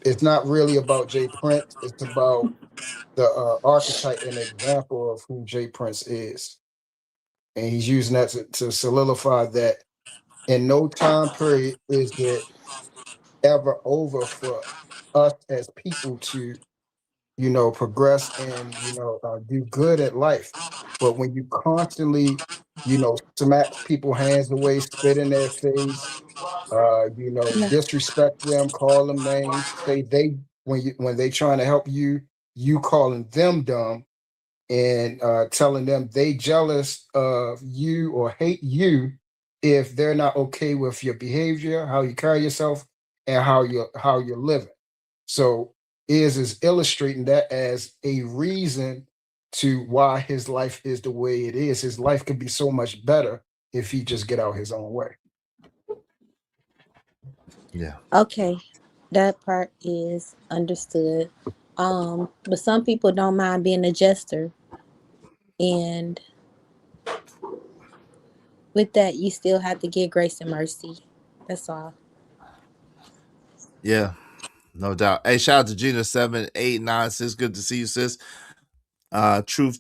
It's not really about Jay Prince, it's about the archetype and example of who Jay Prince is. And he's using that to solidify that in no time period is it ever over for us as people to progress and do good at life. But when you constantly smack people hands away, spit in their face, disrespect them, call them names, say they when they trying to help you, you calling them dumb, and telling them they jealous of you or hate you if they're not okay with your behavior, how you carry yourself, and how you're living. So is illustrating that as a reason to why his life is the way it is. His life could be so much better if he just get out his own way. Yeah. okay. That part is understood. But some people don't mind being a jester, and with that, you still have to give grace and mercy. That's all. Yeah. No doubt. Hey, shout out to Gina 7896. Good to see you, sis. Truth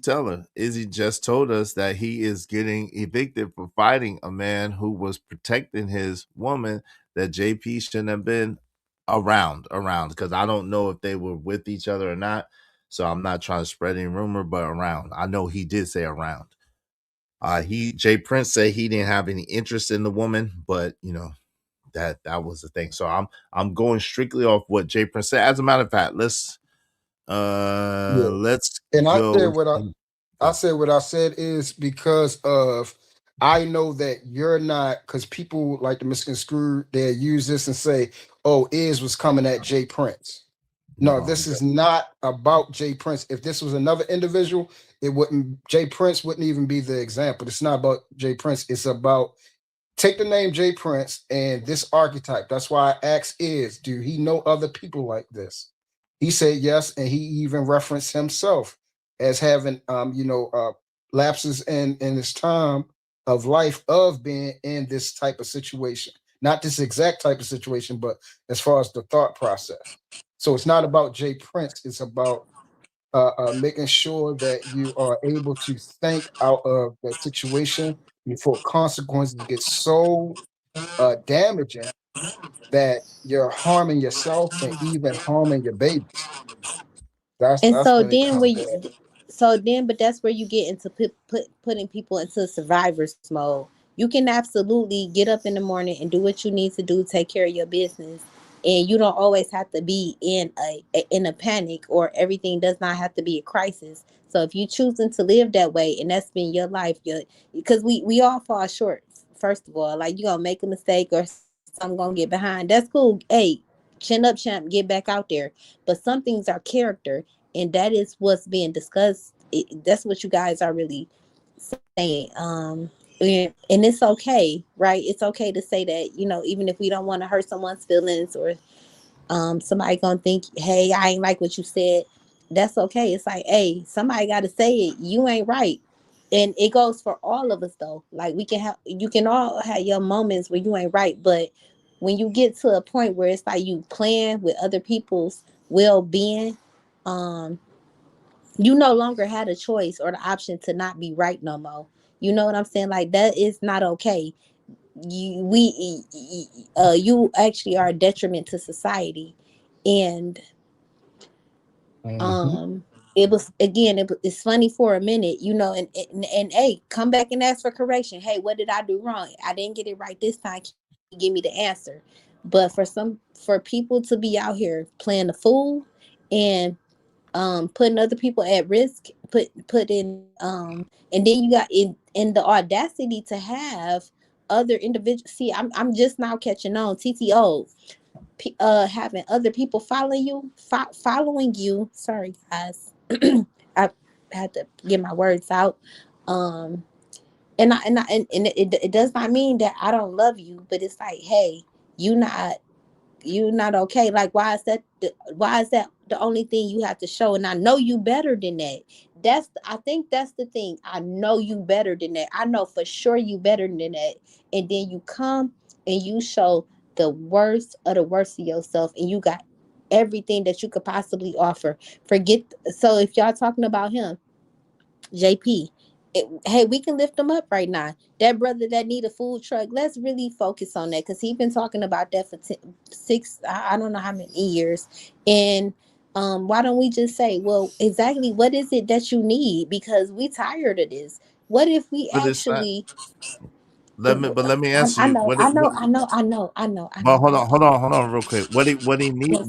teller. Izzy just told us that he is getting evicted for fighting a man who was protecting his woman that JP shouldn't have been around because I don't know if they were with each other or not. So I'm not trying to spread any rumor, but around. I know he did say around. Jay Prince said he didn't have any interest in the woman, but that was the thing. So I'm going strictly off what Jay Prince said. As a matter of fact, Yeah. let's And go. I said what I said is because of I know that you're not, because people like to misconstrue, they use this and say, oh, Iz was coming at Jay Prince. No, Oh, this is not about Jay Prince. If this was another individual, it wouldn't, Jay Prince wouldn't even be the example. It's not about Jay Prince. It's about, take the name Jay Prince and this archetype. That's why I asked Is, do he know other people like this? He said yes, and he even referenced himself as having lapses in his time of life of being in this type of situation. Not this exact type of situation, but as far as the thought process. So it's not about Jay Prince, it's about making sure that you are able to think out of that situation before consequences get so damaging that you're harming yourself and even harming your babies. And That's so when it then comes when to that. you, so then but that's where you get into putting people into survivor's mode. You can absolutely get up in the morning and do what you need to do, take care of your business, and you don't always have to be in a panic, or everything does not have to be a crisis. So if you choosing to live that way and that's been your life, because we all fall short. First of all, like, you gonna make a mistake or something gonna get behind. That's cool. Hey, chin up, champ, get back out there. But some things are character, and that is what's being discussed. That's what you guys are really saying. And it's okay, right? It's okay to say that, even if we don't want to hurt someone's feelings, or somebody gonna think, hey, I ain't like what you said. That's okay. It's like, hey, somebody got to say it. You ain't right. And it goes for all of us though. Like, you can all have your moments where you ain't right, but when you get to a point where it's like you playing with other people's well-being, um you no longer had a choice or the option to not be right no more. You know what I'm saying? Like, that is not okay. You actually are a detriment to society. And Mhm. um it was, again, it's funny for a minute, and hey, come back and ask for correction. Hey, what did I do wrong? I didn't get it right this time. Can you give me the answer? But for people to be out here playing the fool and putting other people at risk, put in and then you got in the audacity to have other individuals. See, I'm just now catching on. TTO, having other people following you. Sorry, guys, I had to get my words out. Um, and it does not mean that I don't love you, but it's like, hey, you not you're not okay. Like, why is that the only thing you have to show? And I know you better than that. I think that's the thing. I know you better than that. I know for sure you better than that. And then you come and you show the worst of the worst of yourself, and you got everything that you could possibly offer. Forget. So if y'all talking about him, JP, hey, we can lift them up right now. That brother that need a food truck, let's really focus on that, because he been talking about that for six, I don't know how many years. And why don't we just say, well, exactly what is it that you need? Because we tired of this. What if we but it's not. actually? Let me answer I you. know, What it I know, what? I know, I know, I know, I Well, know. hold on, real quick. What's up?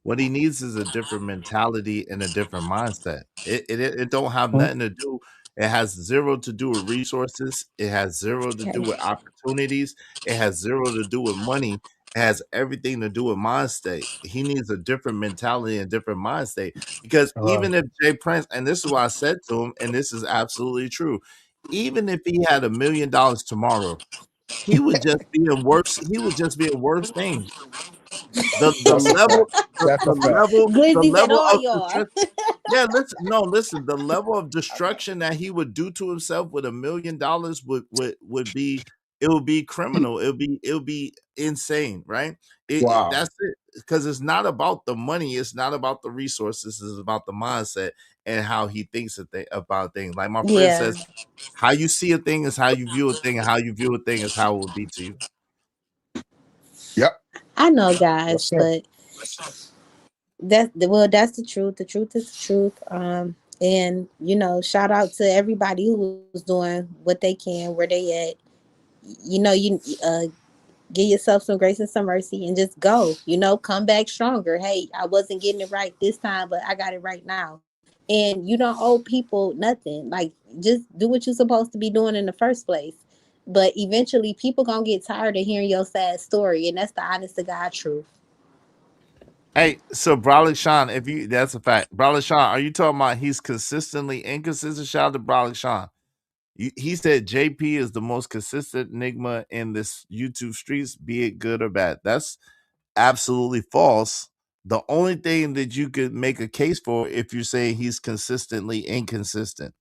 What he needs is a different mentality and a different mindset. It don't have Mhm. nothing to do. It has zero to do with resources. It has zero to do Okay. with opportunities. It has zero to do with money. It has everything to do with mind state. He needs a different mentality and different mind state. Because Right. even if Jay Prince, and this is what I said to him, and this is absolutely true, even if he had $1 million tomorrow, he would just be in worse. He would just be in worse things. The That's a fact. level That's a fact. the Glizzy said, level "All of y'all." destruction. Yeah, listen, no, listen. The level of destruction that he would do to himself with $1 million would be, it would be criminal. It would be insane, right? Wow. That's it, because it's not about the money. It's not about the resources. It's about the mindset and how he thinks about things. Like my friend Yeah, says, how you see a thing is how you view a thing, and how you view a thing is how it will be to you. Yep. I know, Yes, guys, sir. but that's the truth. The truth is the truth. And shout out to everybody who's doing what they can, where they at. You give yourself some grace and some mercy, and just go. Come back stronger. Hey, I wasn't getting it right this time, but I got it right now. and you don't owe people nothing. Like, just do what you're supposed to be doing in the first place. But eventually, people gonna get tired of hearing your sad story, and that's the honest to God truth. Hey, so Brawley Sean, if you that's a fact. Brawley Sean, are you talking about he's consistently inconsistent? Shout out to Brawley Sean. He said JP is the most consistent enigma in this YouTube streets, be it good or bad. That's absolutely false. The only thing that you could make a case for if you're saying he's consistently inconsistent,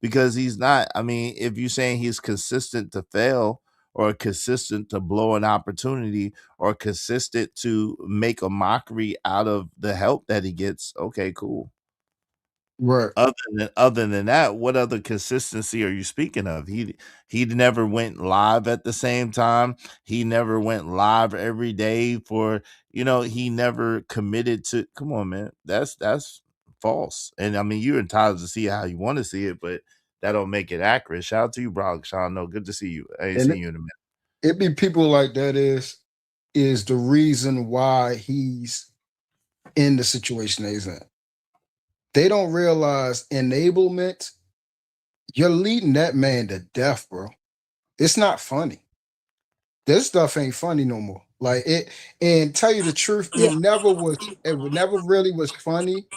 because he's not. I mean, if you're saying he's consistent to fail or consistent to blow an opportunity or consistent to make a mockery out of the help that he gets, okay, cool. Right. Other than that, what other consistency are you speaking of? He never went live at the same time. He never went live every day for, he never committed to. Come on, man. That's false. And I mean, you're entitled to see how you want to see it, but that don't make it accurate. Shout out to you, Brock Sean. No, good to see you. I ain't And seen you in a minute. it be people like that is the reason why he's in the situation that he's in. They don't realize enablement. You're leading that man to death, bro. It's not funny. This stuff ain't funny no more. Like it, and tell you the truth, it never was. It never really was funny.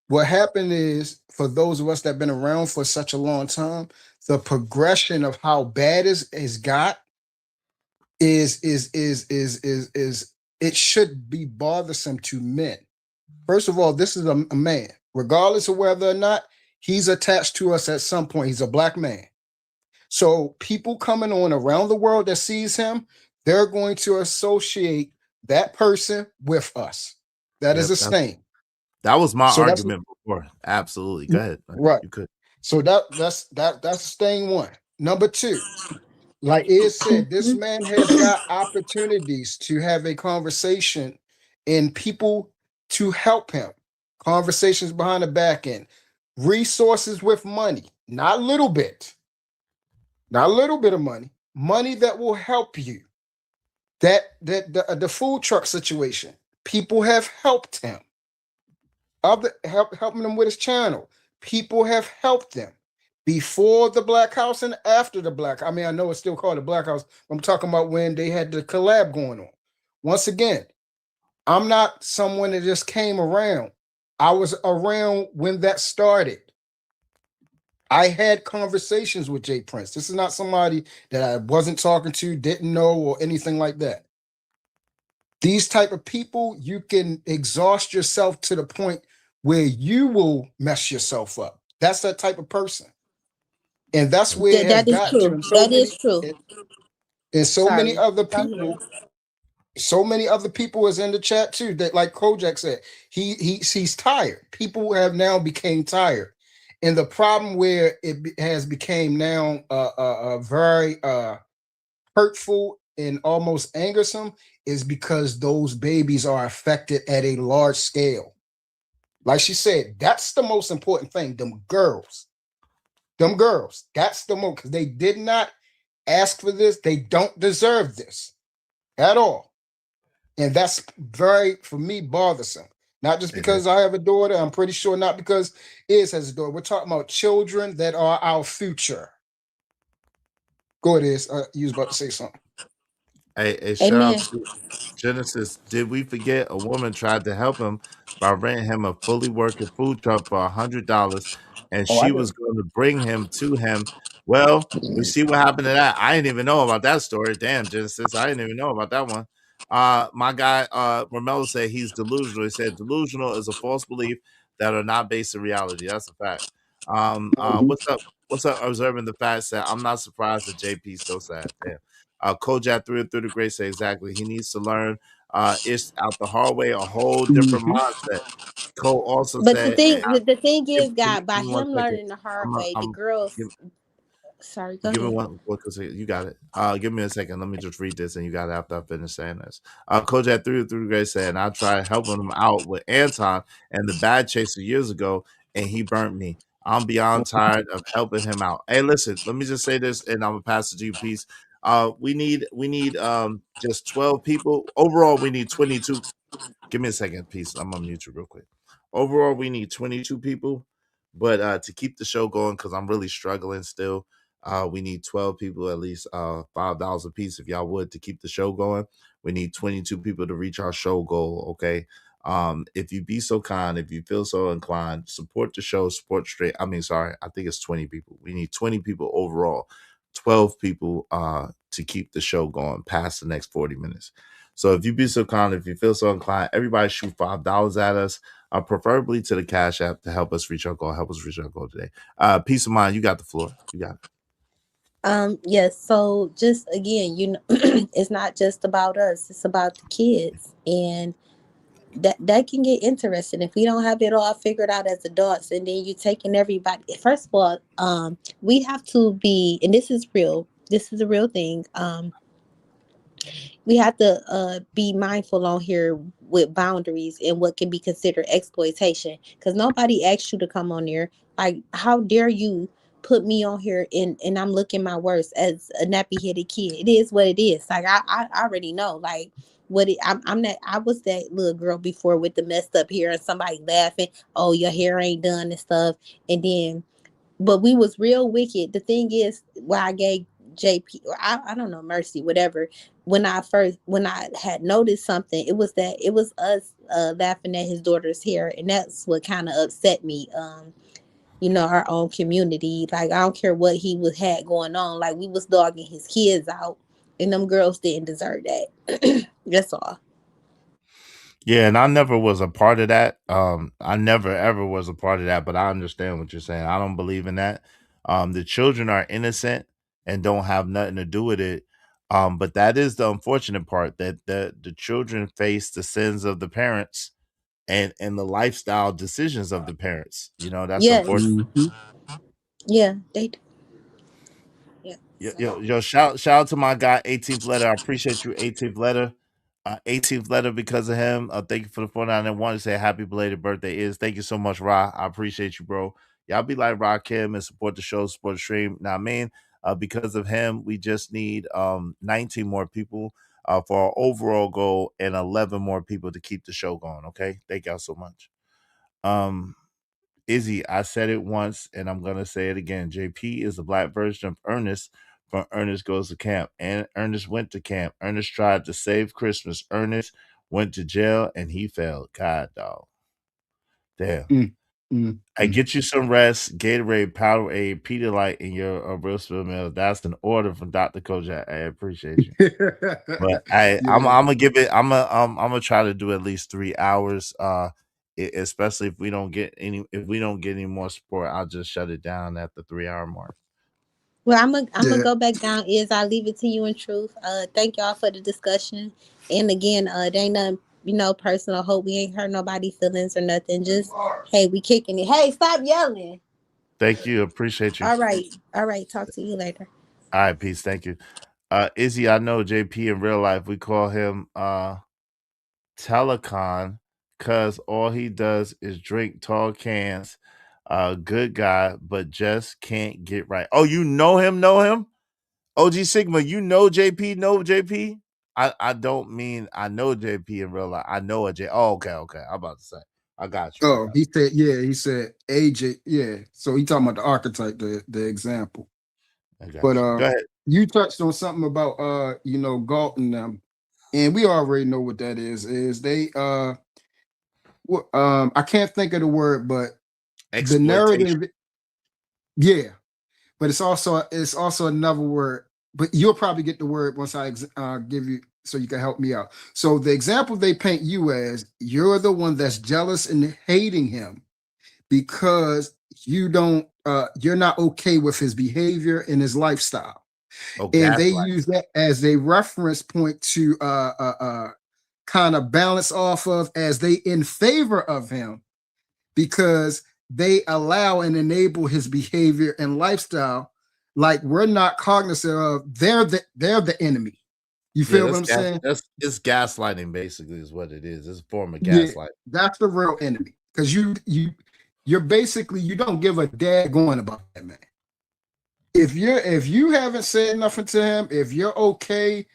What happened is, for those of us that have been around for such a long time, the progression of how bad is got is it should be bothersome to men. First of all, this is a man, regardless of whether or not he's attached to us at some point. He's a black man. So people coming on around the world that sees him, they're going to associate that person with us. That is Yep, a stain. that was my So that's argument before. Absolutely. Go ahead. right. You could. So that's stain one. Number two, like it said, this man has got opportunities to have a conversation and people to help him. Conversations behind the back end, resources with money, not a little bit, not a little bit of money, money that will help you. The food truck situation, people have helped him. Helping him with his channel, people have helped him before the Black House and after the Black. I mean, I know it's still called the Black House. I'm talking about when they had the collab going on. Once again, I'm not someone that just came around. I was around when that started. I had conversations with Jay Prince. This is not somebody that I wasn't talking to, didn't know, or anything like that. These type of people, you can exhaust yourself to the point where you will mess yourself up. That's that type of person. And that's where it has That is gotten to. true. And so That many, is true. and so many Sorry. other Go ahead. people, so many other people is in the chat too. That, like Kojak said, he's tired. People have now became tired. And the problem where has became now very hurtful and almost angersome is because those babies are affected at a large scale. Like she said, that's the most important thing. Them girls, that's the most, because they did not ask for this. They don't deserve this at all. And that's very, for me, bothersome. Not just because I have a daughter. I'm pretty sure not because Iz has a daughter. We're talking about children that are our future. Go ahead, Iz. You was about to say something. Hey, shout out to Genesis. Did we forget a woman tried to help him by renting him a fully working food truck for $100, and Oh, I she did. was going to bring him to him. Well, we see what happened to that. I didn't even know about that story. Damn, Genesis, I didn't even know about that one. My guy, Romello said he's delusional. He said delusional is a false belief that are not based in reality. That's a fact. What's up? What's up? Observing the fact that I'm not surprised that JP's so sad. Damn. Kojak through the great say exactly. He needs to learn it's out the hard way, a whole different mindset. Cole also But the said, thing, the thing give, is, give, God, by give me one him second. learning the hard I'm, a, way, the I'm girls. give, Sorry, go give me ahead. one second. You got it. Give me a second. Let me just read this, and you got it after I finish saying this. Kojak through the great said, and I tried helping him out with Anton and the bad chaser years ago, and he burnt me. I'm beyond tired of helping him out. Hey, listen, let me just say this, and I'm gonna pass it to you, peace. We need just 12 people. Overall, we need 22. Give me a second, peace. I'm gonna mute you real quick. Overall, we need 22 people. But to keep the show going, because I'm really struggling still, we need 12 people, at least $5 a piece, if y'all would, to keep the show going. We need 22 people to reach our show goal. Okay. If you be so kind, if you feel so inclined, support the show, support straight. I mean, sorry, I think it's 20 people. We need 20 people overall, 12 people to keep the show going past the next 40 minutes. So if you be so kind, if you feel so inclined, everybody shoot $5 at us, preferably to the Cash App, to help us reach our goal. Help us reach our goal today. Peace of mind. You got the floor. You got it. Yes, so just again, it's not just about us, it's about the kids. And that can get interesting if we don't have it all figured out as adults, and then you taking everybody. First of all, we have to be, and this is real, this is a real thing. We have to be mindful on here with boundaries and what can be considered exploitation, because nobody asked you to come on here. Like, how dare you put me on here and I'm looking my worst as a nappy headed kid? It is what it is. Like, I already know, like, I'm that, I was that little girl before with the messed up hair and somebody laughing, oh, your hair ain't done and stuff. And then, but we was real wicked. The thing is, why I gave JP, or I don't know, Mercy, whatever, when I had noticed something, it was us laughing at his daughter's hair, and that's what kind of upset me. Our own community, like, I don't care what had going on, like, we was dogging his kids out, and them girls didn't deserve that. That's all. Yeah, and I never was a part of that. I never ever was a part of that, but I understand what you're saying. I don't believe in that. The children are innocent and don't have nothing to do with it. But that is the unfortunate part, that the children face the sins of the parents and the lifestyle decisions of the parents. That's Yes. unfortunate. Yeah, they do. Yeah. Yo, shout out to my guy, 18th letter. I appreciate you, 18th letter. 18th letter, because of him. Thank you for the 49 and one to say happy belated birthday is. Thank you so much, Ra. I appreciate you, bro. Y'all be like Ra Kim and support the show, support the stream. Now, because of him, we just need 19 more people for our overall goal, and 11 more people to keep the show going. Okay. Thank y'all so much. Izzy, I said it once and I'm gonna say it again. JP is the black version of Ernest from Ernest Goes to Camp. And Ernest went to camp. Ernest tried to save Christmas. Ernest went to jail and he failed. God, dog. Damn. I get you some rest, Gatorade, Powerade, Pedialyte in your real spill meal. That's an order from Dr. Kojak. I appreciate you. But I'm gonna give it. I'm gonna try to do at least 3 hours. Especially if we don't get any more support, I'll just shut it down at the 3 hour mark. Well, I'm gonna go back down. I'll leave it to you in truth. Thank y'all for the discussion. And again, there ain't nothing, personal. Hope we ain't hurt nobody's feelings or nothing. Just, hey, we kicking it. Hey, stop yelling. Thank you. Appreciate you. All right. Talk to you later. All right, peace. Thank you. Izzy, I know JP in real life, we call him Telecon, because all he does is drink tall cans. Good guy, but just can't get right. Oh, you know him? OG Sigma, you know JP? Know JP? I don't mean I know JP in real life. I know a J. Oh, okay. I'm about to say. I got you. Oh, he said AJ. Yeah. So he talking about the archetype, the example. But Go ahead. you touched on something about Galt and them, and we already know what that is. Is they I can't think of the word, but the narrative. Yeah, but it's also another word. But you'll probably get the word once I give you, so you can help me out. So the example they paint you as, you're the one that's jealous and hating him because you're not okay with his behavior and his lifestyle. And they use that as a reference point to kind of balance off of, as they in favor of him because they allow and enable his behavior and lifestyle. Like, we're not cognizant of, they're the enemy. You feel what I'm saying? It's gaslighting, basically, is what it is. It's a form of gaslighting. Yeah, that's the real enemy, because you're basically, you don't give a daggone about that man. If you haven't said nothing to him, if you're okay,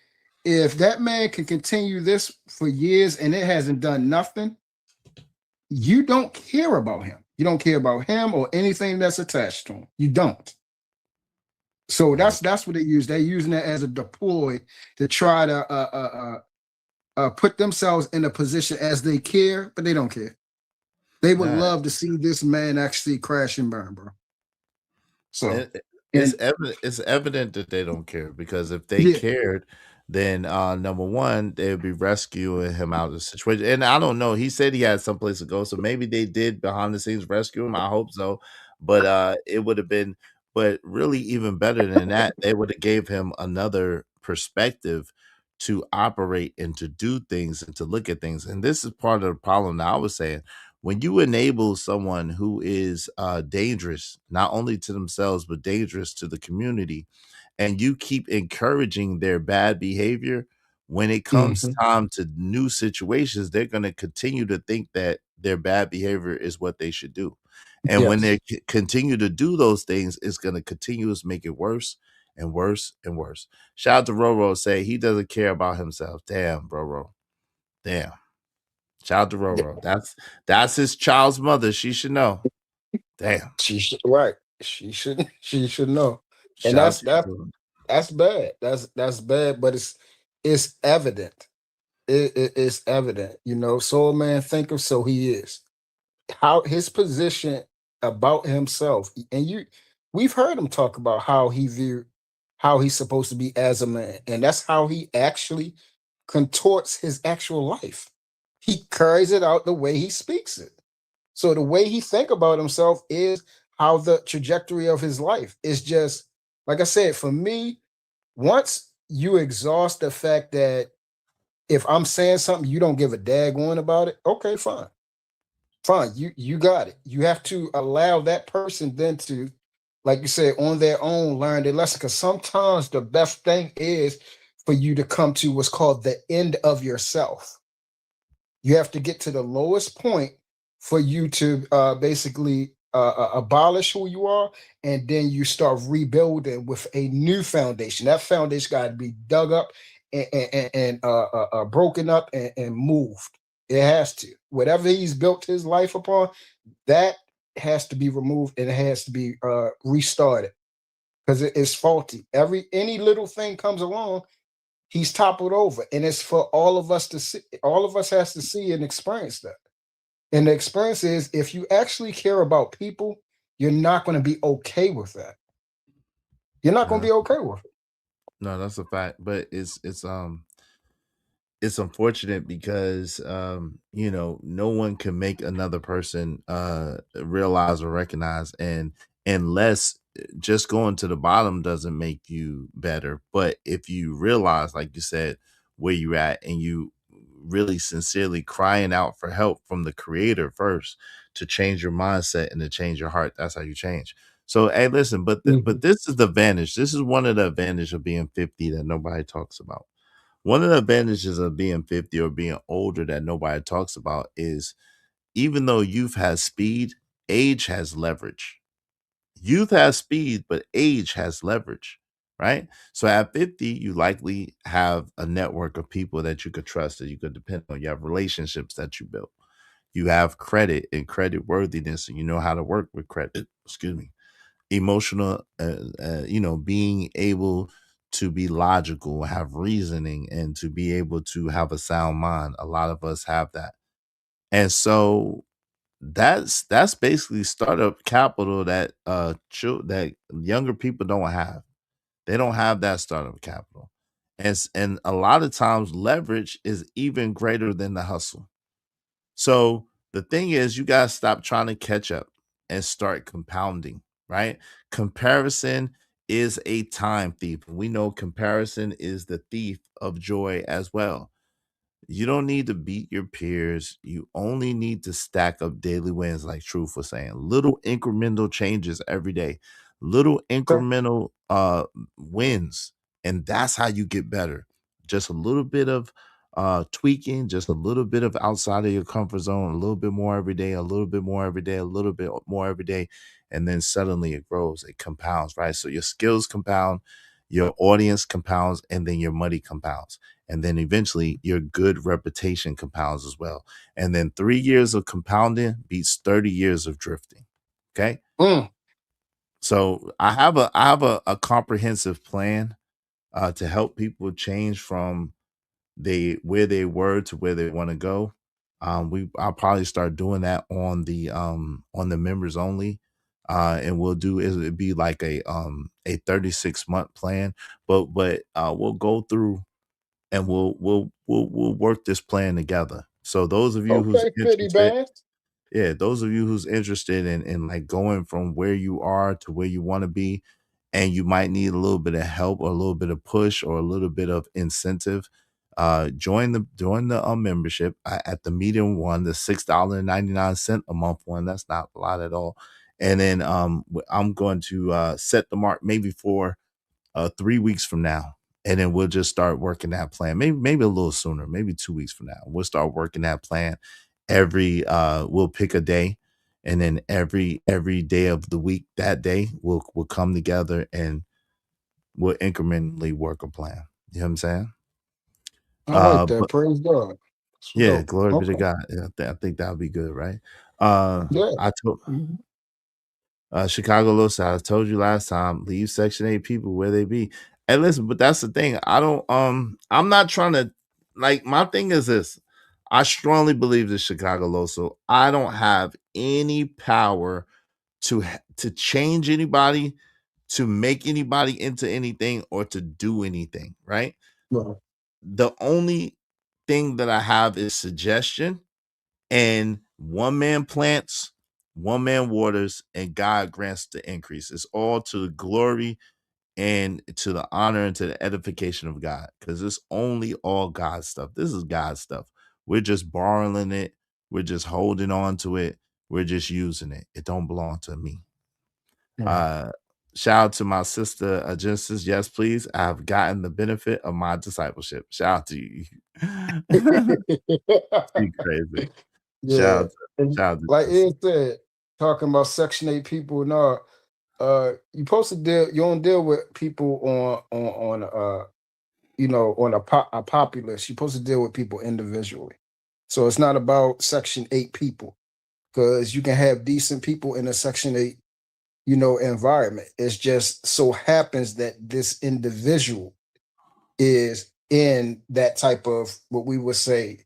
if that man can continue this for years and it hasn't done nothing, you don't care about him. You don't care about him or anything that's attached to him. You don't. So that's what they use. They're using it as a deploy to try to put themselves in a position as they care, but they don't care. They would Nah, love to see this man actually crash and burn, bro. So, it's and evident. It's evident that they don't care, because if they yeah, cared, then number one, they would be rescuing him out of the situation. And I don't know. He said he had someplace to go, so maybe they did behind the scenes rescue him. I hope so. But it would have been. But really, even better than that, they would have gave him another perspective to operate and to do things and to look at things. And this is part of the problem that I was saying. When you enable someone who is dangerous, not only to themselves, but dangerous to the community, and you keep encouraging their bad behavior, when it comes mhm, time to new situations, they're going to continue to think that their bad behavior is what they should do. And when yes, they continue to do those things, it's going to continue to make it worse and worse and worse. Shout out to Roro, say he doesn't care about himself. Damn, Roro. Damn. Shout out to yeah, Roro. That's his child's mother. She should know. Damn. she should, right. She should she should know, and Shout out to you. that's bad. That's bad, but it's evident. It's evident. You know, so a man thinketh, so he is. How his position about himself, and we've heard him talk about how he viewed how he's supposed to be as a man, and that's how he actually contorts his actual life. He carries it out the way he speaks it. So the way he think about himself is how the trajectory of his life is. Just like I said, for me, once you exhaust the fact that if I'm saying something you don't give a daggone about it, okay, fine. Fine, you got it. You have to allow that person then to, like you said, on their own learn their lesson. Because sometimes the best thing is for you to come to what's called the end of yourself. You have to get to the lowest point for you to basically abolish who you are, and then you start rebuilding with a new foundation. That foundation got to be dug up and broken up and moved. It has to. Whatever he's built his life upon, that has to be removed and it has to be restarted because it's faulty. Any little thing comes along, he's toppled over, and it's for all of us to see. All of us has to see and experience that. And the experience is, if you actually care about people, you're not going to be okay with that. You're not going to No, be okay with it. no, that's a fact. But it's unfortunate because no one can make another person realize or recognize, and unless just going to the bottom doesn't make you better. But if you realize, like you said, where you're at, and you really sincerely crying out for help from the creator first to change your mindset and to change your heart, that's how you change. So hey, listen, but Mhm. this is the advantage. This is one of the advantages of being 50 that nobody talks about. One of the advantages of being 50 or being older that nobody talks about is, even though youth has speed, age has leverage. Youth has speed, but age has leverage, right? So at 50, you likely have a network of people that you could trust, that you could depend on. You have relationships that you built. You have credit and credit worthiness, and you know how to work with credit. Excuse me. Emotional, being able to be logical, have reasoning, and to be able to have a sound mind. A lot of us have that. And so that's basically startup capital that that younger people don't have. They don't have that startup capital. And a lot of times leverage is even greater than the hustle. So the thing is, you got to stop trying to catch up and start compounding, right? Comparison is a time thief. We know comparison is the thief of joy as well. You don't need to beat your peers. You only need to stack up daily wins, like Truth was saying. Little incremental changes every day, little Okay. incremental wins. And that's how you get better. Just a little bit of tweaking, just a little bit of outside of your comfort zone, a little bit more every day, a little bit more every day, a little bit more every day. And then suddenly it grows, it compounds, right? So your skills compound, your audience compounds, and then your money compounds. And then eventually your good reputation compounds as well. And then 3 years of compounding beats 30 years of drifting. Okay. Mm. So I have a comprehensive plan to help people change from where they were to where they want to go. I'll probably start doing that on the members only. And it'd be like a 36-month plan, but we'll go through and we'll work this plan together. So those of you who's Okay, 50 interested, bands. yeah, those of you who's interested in like going from where you are to where you want to be, and you might need a little bit of help or a little bit of push or a little bit of incentive, join the membership at the medium one, the $6.99 a month one. That's not a lot at all. And then I'm going to set the mark maybe for 3 weeks from now, and then we'll just start working that plan. Maybe a little sooner, maybe 2 weeks from now. We'll start working that plan. We'll pick a day, and then every day of the week, that day we'll come together and we'll incrementally work a plan. You know what I'm saying? I like that. But Praise God. That's yeah, dope. glory be to Okay. God. Yeah, I think that would be good, right? Yeah. I told Mhm. Chicago Los, I told you last time, leave Section 8 people where they be. And listen, but that's the thing. I'm not trying to, like, my thing is this. I strongly believe this, Chicago Loso. I don't have any power to change anybody, to make anybody into anything, or to do anything, right? Right. The only thing that I have is suggestion, and one man plants, one man waters, and God grants the increase. It's all to the glory and to the honor and to the edification of God, because it's only all God's stuff. This is God's stuff. We're just borrowing it. We're just holding on to it. We're just using it. It don't belong to me. Right. Uh, Shout out to my sister Genesis. Yes, please. I've gotten the benefit of my discipleship. Shout out to you. She crazy. Shout Yeah. out to And shout out to like Genesis. Ed said, talking about Section 8 people and all, you supposed to you don't deal with people on a populace. You're supposed to deal with people individually. So it's not about Section 8 people, because you can have decent people in a Section 8, environment. It's just so happens that this individual is in that type of what we would say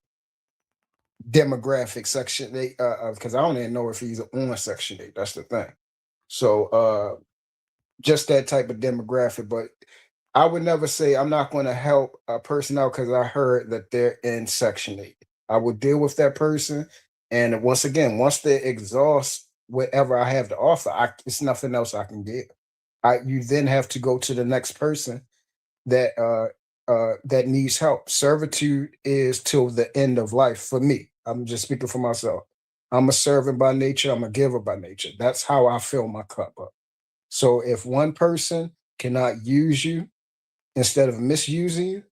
demographic Section 8, because I don't even know if he's on Section 8. That's the thing. So just that type of demographic. But I would never say I'm not going to help a person out because I heard that they're in Section 8. I would deal with that person. And once again, once they exhaust whatever I have to offer, it's nothing else I can give. You then have to go to the next person that needs help. Servitude is till the end of life for me. I'm just speaking for myself. I'm a servant by nature. I'm a giver by nature. That's how I fill my cup up. So if one person cannot use you instead of misusing you,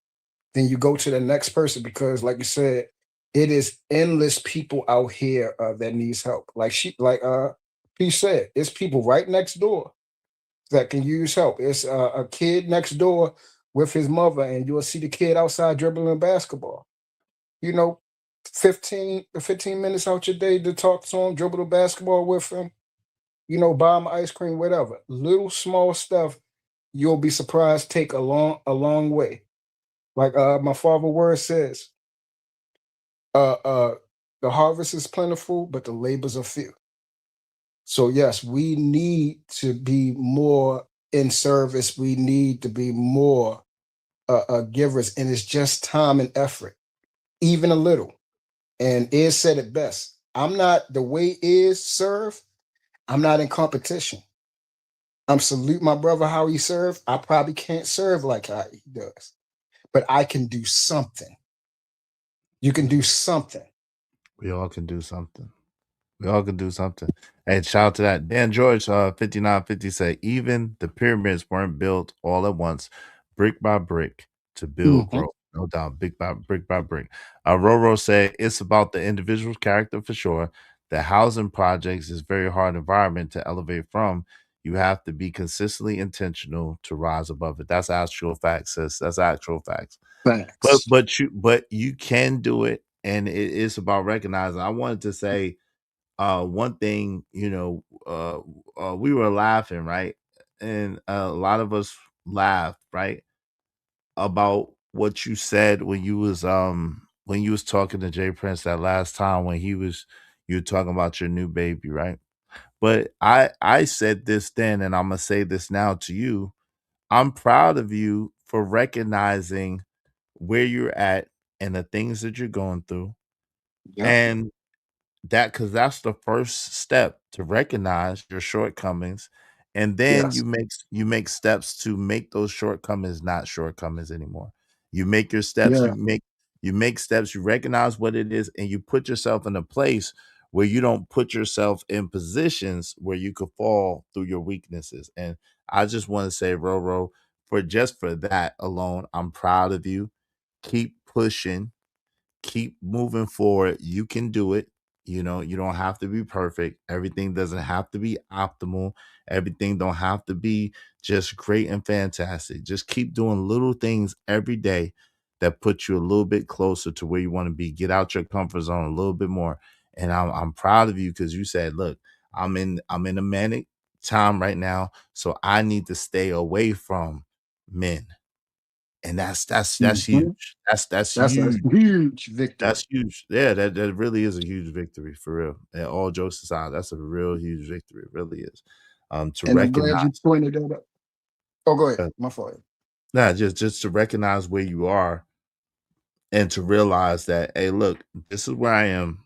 then you go to the next person, because, like you said, it is endless people out here that needs help. Like he said, it's people right next door that can use help. It's a kid next door with his mother, and you'll see the kid outside dribbling basketball. You know, 15 minutes out your day to talk to him, dribble the basketball with him, buy him ice cream, whatever. Little small stuff, you'll be surprised take a long way. Like my father word says, uh uh the harvest is plentiful, but the labors are few. So yes, we need to be more in service. We need to be more givers, and it's just time and effort, even a little. And Iz said it best. I'm not the way Iz serve. I'm not in competition. I'm salute my brother how he served. I probably can't serve like how he does, but I can do something. You can do something. We all can do something. We all can do something. Hey, shout out to that. Dan George, 5950 said, even the pyramids weren't built all at once, brick by brick, to build Mhm. growth. No doubt, brick by brick. Roro said, it's about the individual's character for sure. The housing projects is very hard environment to elevate from. You have to be consistently intentional to rise above it. That's actual facts, sis. That's actual facts. Facts. but you can do it, and it is about recognizing. I wanted to say one thing, we were laughing, right? And a lot of us laughed, right? About what you said when you was talking to Jay Prince that last time when you were talking about your new baby, right? But I said this then, and I'm gonna say this now to you. I'm proud of you for recognizing where you're at and the things that you're going through. Yep. And because that's the first step to recognize your shortcomings, and then Yes. you make steps to make those shortcomings not shortcomings anymore. You make your steps, Yeah. you make steps, you recognize what it is, and you put yourself in a place where you don't put yourself in positions where you could fall through your weaknesses. And I just want to say, Roro, for that alone, I'm proud of you. Keep pushing, keep moving forward. You can do it. You don't have to be perfect. Everything doesn't have to be optimal. Everything don't have to be just great and fantastic. Just keep doing little things every day that put you a little bit closer to where you want to be. Get out your comfort zone a little bit more. And I'm proud of you because you said, look, I'm in a manic time right now, so I need to stay away from men. And that's Mhm. huge. That's That's a huge. huge victory. That's huge. Yeah, that really is a huge victory for real. And all jokes aside, that's a real huge victory. It really is. To And I'm glad you recognize, pointed that out. Oh, go ahead. uh, My fault. nah, just to recognize where you are and to realize that, hey, look, this is where I am,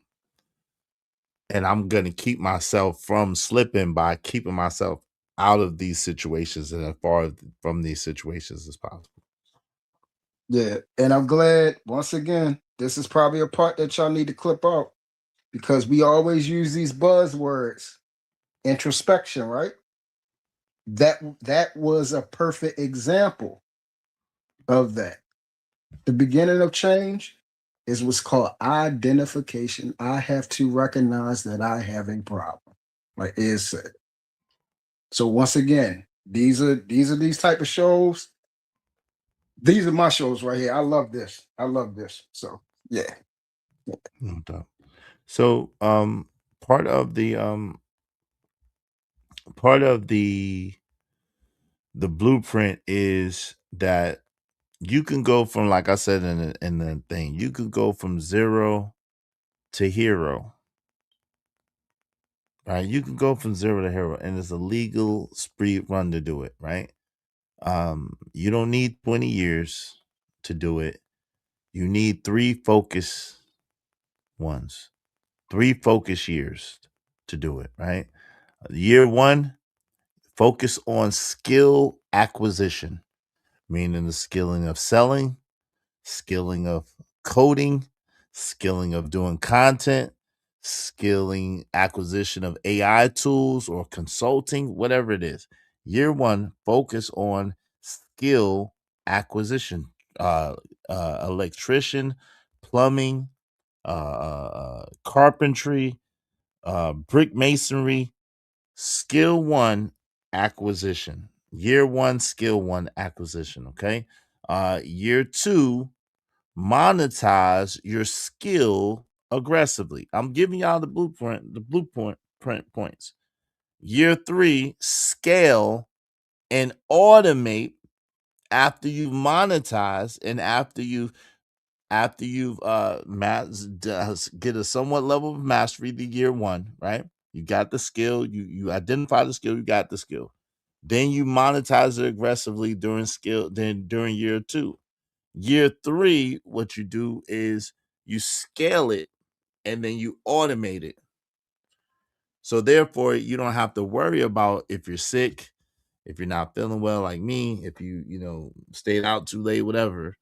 and I'm gonna keep myself from slipping by keeping myself out of these situations and as far from these situations as possible. Yeah. And I'm glad, once again, this is probably a part that y'all need to clip out because we always use these buzzwords. Introspection, right? That was a perfect example of that. The beginning of change is what's called identification. I have to recognize that I have a problem, like Iz said. So once again, these type of shows. These are my shows right here. I love this. I love this. So yeah. No doubt. So, part of the part of the blueprint is that you can go from, like I said in the thing, you could go from zero to hero, right? You can go from zero to hero, and it's a legal speed run to do it, right? You don't need 20 years to do it. You need ones, three focus years to do it, right? Year one, focus on skill acquisition, meaning the skilling of selling, skilling of coding, skilling of doing content, skilling acquisition of AI tools or consulting, whatever it is. Year one, focus on skill acquisition, uh, electrician, plumbing, carpentry, brick masonry, skill one acquisition. Year one, skill one acquisition. Okay. Year two, monetize your skill aggressively. I'm giving y'all the blueprint print points. Year three, scale and automate after you've monetized and after you've get a somewhat level of mastery the year one, right? You got the skill, you identify the skill, you got the skill. Then you monetize it aggressively during year two. Year three, what you do is you scale it and then you automate it. So therefore, you don't have to worry about if you're sick, if you're not feeling well like me, if you stayed out too late, whatever.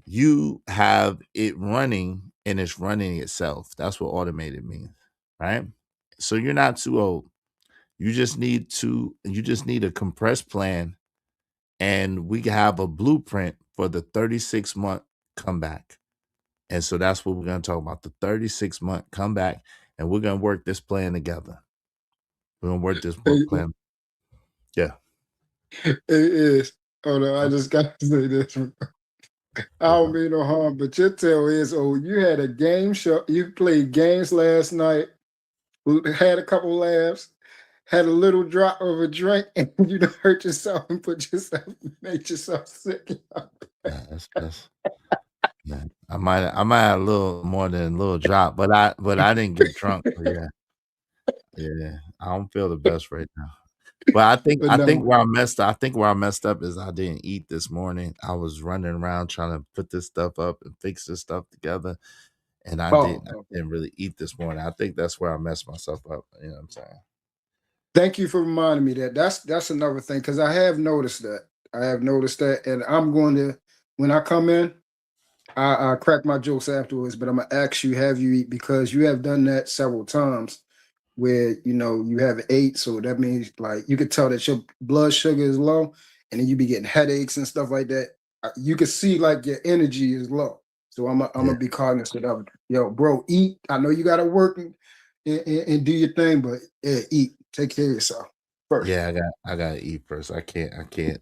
You have it running and it's running itself. That's what automated means, right? So you're not too old. You just need a compressed plan, and we have a blueprint for the 36-month comeback. And so that's what we're going to talk about, the 36-month comeback, and we're going to work this plan together. We're going to work this book It, plan. Yeah. it is. Oh no, I just got to say this. I don't mean no harm, but your tale is, oh, you had a game show. You played games last night, had a couple laughs, had a little drop of a drink, and you done hurt yourself and made yourself sick. Yeah, that's yeah. I might have a little more than a little drop, but I didn't get drunk. But yeah. I don't feel the best right now. But But I think no, where I messed up is I didn't eat this morning. I was running around trying to put this stuff up and fix this stuff together, and I okay. didn't really eat this morning. I think that's where I messed myself up. You know what I'm saying? Thank you for reminding me that. That's another thing because I have noticed that. I have noticed that, and I'm going to when I come in, I crack my jokes afterwards. But I'm gonna ask you, have you eat because you have done that several times where you have ate, so that means like you could tell that your blood sugar is low, and then you be getting headaches and stuff like that. You can see like your energy is low. So I'm Yeah. gonna be cognizant of it. Yo, bro, eat. I know you gotta work and do your thing, but yeah, eat. Take care of yourself first. Yeah, I gotta eat first. I can't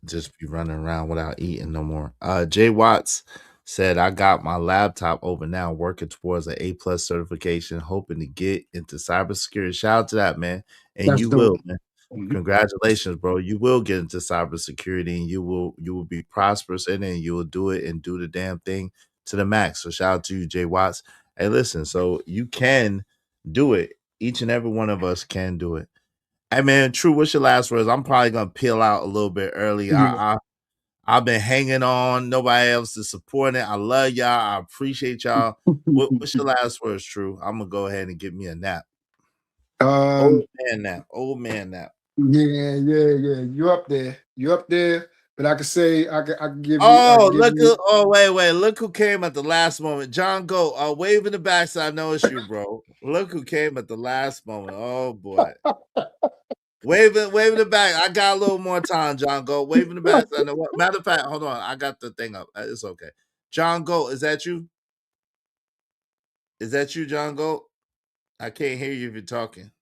just be running around without eating no more. Jay Watts said I got my laptop open now, working towards an A+ certification, hoping to get into cybersecurity. Shout out to that, man. And That's you dope. will, man. Mhm. Congratulations, bro. You will get into cybersecurity and you will be prosperous in it and you will do it and do the damn thing to the max. So shout out to you, Jay Watts. Hey, listen, so you can do it. Each and every one of us can do it. Hey man, True, what's your last words? I'm probably gonna peel out a little bit early. Yeah. I've been hanging on. Nobody else is supporting it. I love y'all. I appreciate y'all. What's your last words, True? I'm gonna go ahead and give me a nap. Old um. man nap. Old man nap. Yeah. You up there? You up there? But I can say I can give you. I Oh, can give look you. who wait. Look who came at the last moment. John Goat. Wave in the back so I know it's you, bro. Look who came at the last moment. Oh boy. Wave in the back. I got a little more time, John Gold. Wave in the back. I know what. Matter of fact, hold on. I got the thing up. It's okay. John Gold, is that you? Is that you, John Gold? I can't hear you if you're talking.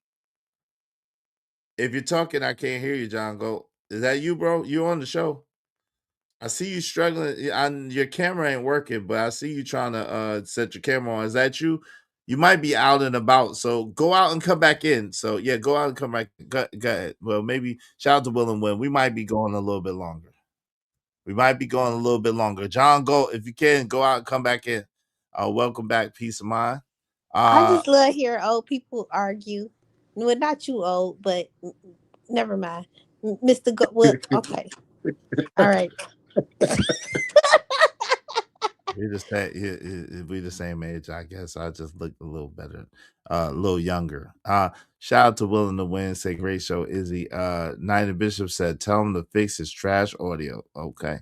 If you're talking, I can't hear you, John Gold. Is that you, bro? You on the show? I see you struggling. Your camera ain't working, but I see you trying to set your camera on. Is that you? You might be out and about, so go out and come back in. So yeah, go out and come back. Go ahead. Well, maybe shout out to Will and Win. We might be going a little bit longer. We might be going a little bit longer. John, go if you can go out and come back in. Welcome back, peace of mind. I Uh, just love hearing old people argue. Well, not you old, but never mind. Mr. Well, okay. All right. we the same. We the same age, I guess. I just look a little better, a little younger. Shout out to Willing to Win. Say great show, Izzy. Knight and Bishop said, tell him to fix his trash audio. Okay.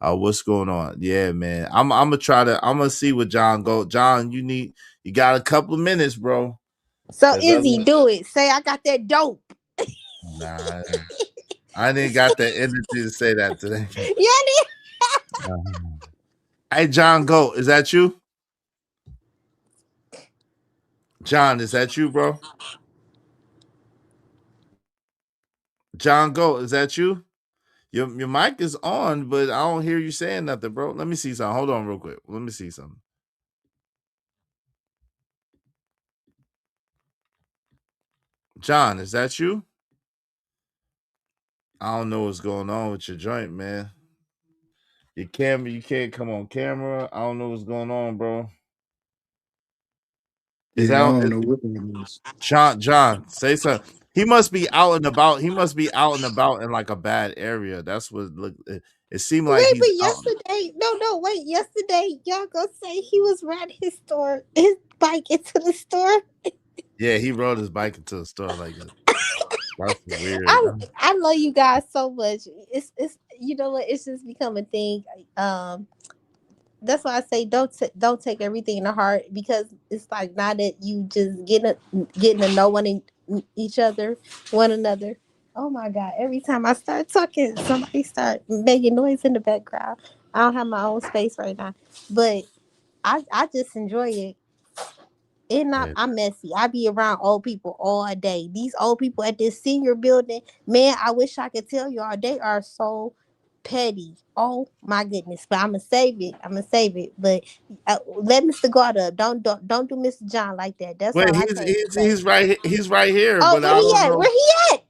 What's going on? Yeah, man. I'm gonna see what John go. John, you got a couple of minutes, bro. So Cause Izzy, do it. Say I got that dope. nah, I didn't got that energy to say that today. Yeah. Hey, John Goat, is that you? John, is that you, bro? John Goat, is that you? Your mic is on, but I don't hear you saying nothing, bro. Let me see something. Hold on real quick. Let me see something. John, is that you? I don't know what's going on with your joint, man. Your camera, you can't come on camera. I don't know what's going on, bro. Is Yeah, I that don't know what it is. John, say something. He must be out and about. He must be out and about in like a bad area. That's what it seemed like Wait, but he's out. yesterday, no, wait. Yesterday, y'all gonna say he was riding his bike into the store. Yeah, he rode his bike into the store like it. That's weird. I love you guys so much. It's you know what? It's just become a thing. That's why I say don't take everything to heart because it's like now that you just getting to know each other, one another. Oh my God! Every time I start talking, somebody start making noise in the background. I don't have my own space right now, but I just enjoy it. And Yeah. I'm messy. I be around old people all day. These old people at this senior building, man, I wish I could tell y'all they are so petty. Oh my goodness! But I'm gonna save it. I'm gonna save it. But let Mr. Guard up. Don't do Mr. John like that. That's Wait, all I came to say. he's right here, Oh, but where I he don't at? know. Where he at?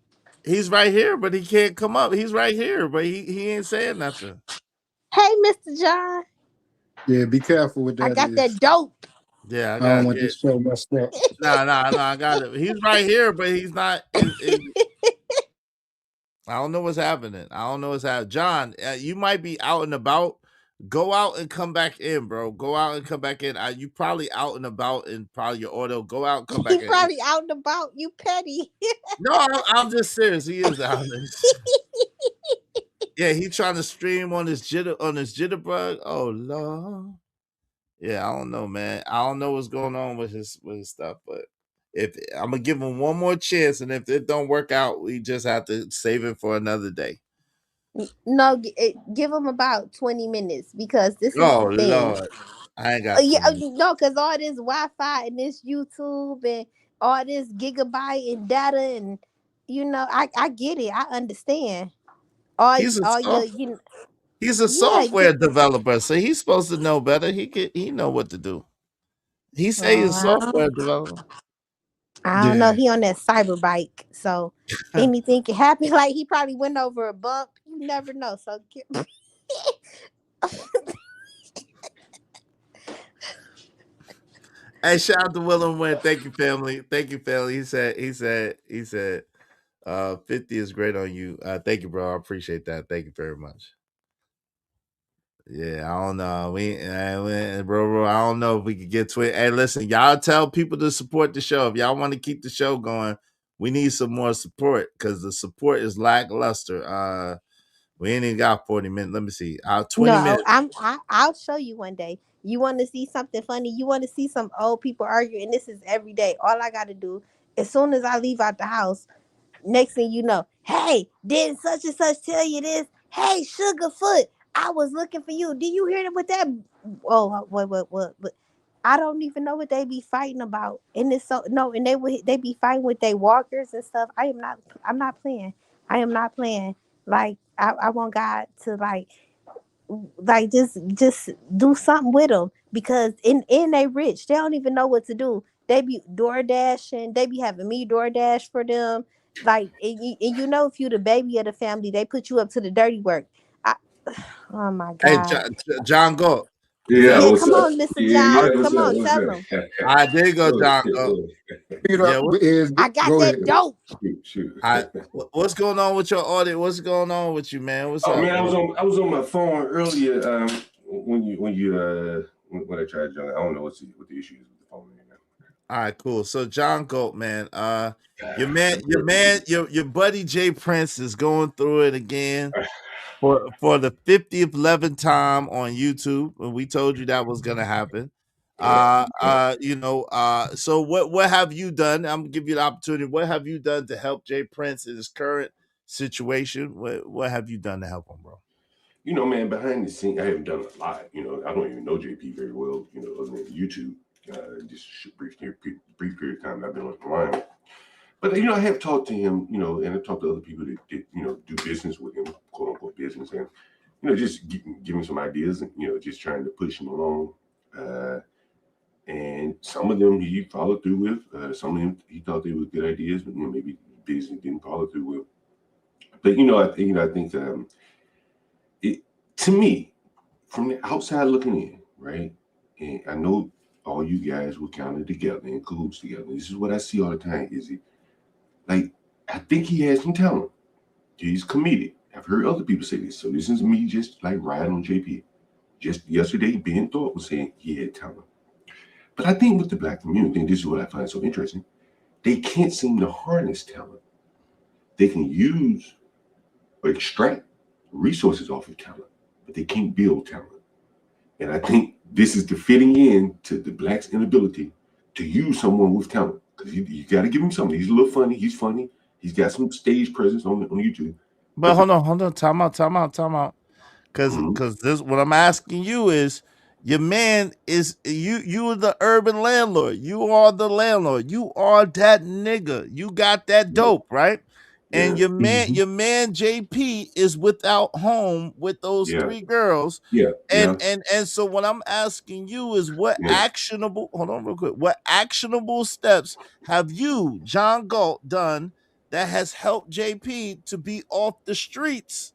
He's right here, but he can't come up. He's right here, but he ain't saying nothing. Hey, Mr. John. Yeah, be careful with I that. got that Is dope. Yeah, I I don't got want it. this show messed up. Nah, I got it. He's right here, but he's not. I don't know what's happening. I don't know what's happening. John, you might be out and about. Go out and come back in, bro. Go out and come back in. You probably out and about and probably your auto. Go out and come He back in. probably out and about. You petty. No, I'm just serious. He is out. Yeah, he trying to stream on his jitterbug. Oh Lord. Yeah, I don't know, man. I don't know what's going on with his stuff, but if I'm gonna give him one more chance, and if it don't work out, we just have to save it for another day. No, give him about 20 minutes because this is Oh the thing. Lord, I ain't got Yeah, 20. no, because all this Wi-Fi and this YouTube and all this gigabyte and data and I get it. I understand. He's a All your soft, he's a yeah. software developer, so he's supposed to know better. He know what to do. He say he's a Oh, software developer. I don't know. Yeah. He on that cyber bike, so anything can happen. Like he probably went over a bump. You never know. So Hey, shout out to Willem Wynn. Thank you, family. Thank you, family. He said, 50 is great on you. Thank you, bro. I appreciate that. Thank you very much. Yeah, I don't know. Bro, I don't know if we could get to it. Hey, listen, y'all tell people to support the show. If y'all want to keep the show going, we need some more support because the support is lackluster. We ain't even got 40 minutes. Let me see. 20 no, minutes. I'll show you one day. You want to see something funny? You want to see some old people argue? And this is every day. All I got to do, as soon as I leave out the house, next thing you know, hey, didn't such and such tell you this? Hey, Sugarfoot, I was looking for you. Did you hear that with that? Oh, what? I don't even know what they be fighting about. And it's so no, and they be fighting with their walkers and stuff. I'm not playing. I am not playing. Like I want God to just do something with them because in they rich. They don't even know what to do. They be door dashing. They be having me door dash for them. Like if you the baby of the family, they put you up to the dirty work. I, oh my Hey, God. John Galt. Is Yeah, that Yeah, what's come up? on, Mr. Yeah, John. yeah, what's Come up? on, What's tell up? them. I there you go, Look, John Galt. look. Pick it Yeah, up. Is I got go that ahead. dope. Shoot. what's going on with your audit? What's going on with you, man? What's Oh up, man, bro? I was on my phone earlier. When I tried to join, I don't know what the issue is with the phone right now. All right, cool. So John Galt, man, I'm working. your buddy Jay Prince is going through it again for the 50th 11th time on YouTube, and we told you that was gonna happen. So what have you done? I'm gonna give you the opportunity. What have you done to help Jay Prince in his current situation? What have you done to help him, bro? Man, behind the scenes, I haven't done a lot. I don't even know JP very well. Other than YouTube, just brief period of time I've been online. But I have talked to him. And I've talked to other people that do business with him, quote unquote business, and just giving some ideas and just trying to push him along. And some of them he followed through with. Some of them he thought they were good ideas, but maybe business didn't follow through with. But I think it to me, from the outside looking in, right? And I know all you guys were kind of together in cahoots together. This is what I see all the time. Is it like I think he has some talent. He's committed. I've heard other people say this, so this is me just like riding on JP. Just yesterday, Ben Thorpe was saying he had talent. But I think with the black community, and this is what I find so interesting, they can't seem to harness talent. They can use or extract resources off of talent, but they can't build talent. And I think this is the fitting in to the blacks' inability to use someone with talent. Because you got to give him something. He's a little funny. He's funny. He's got some stage presence on YouTube. But hold on, time out. Mhm. Cause this what I'm asking you is your man is you are the urban landlord. You are the landlord. You are that nigga. You got that dope, right? and Yeah. your man JP is without home with those Yeah. 3 girls. Yeah. Yeah. And so what I'm asking you is what Yeah. actionable hold on real quick. What actionable steps have you, John Galt, done that has helped JP to be off the streets,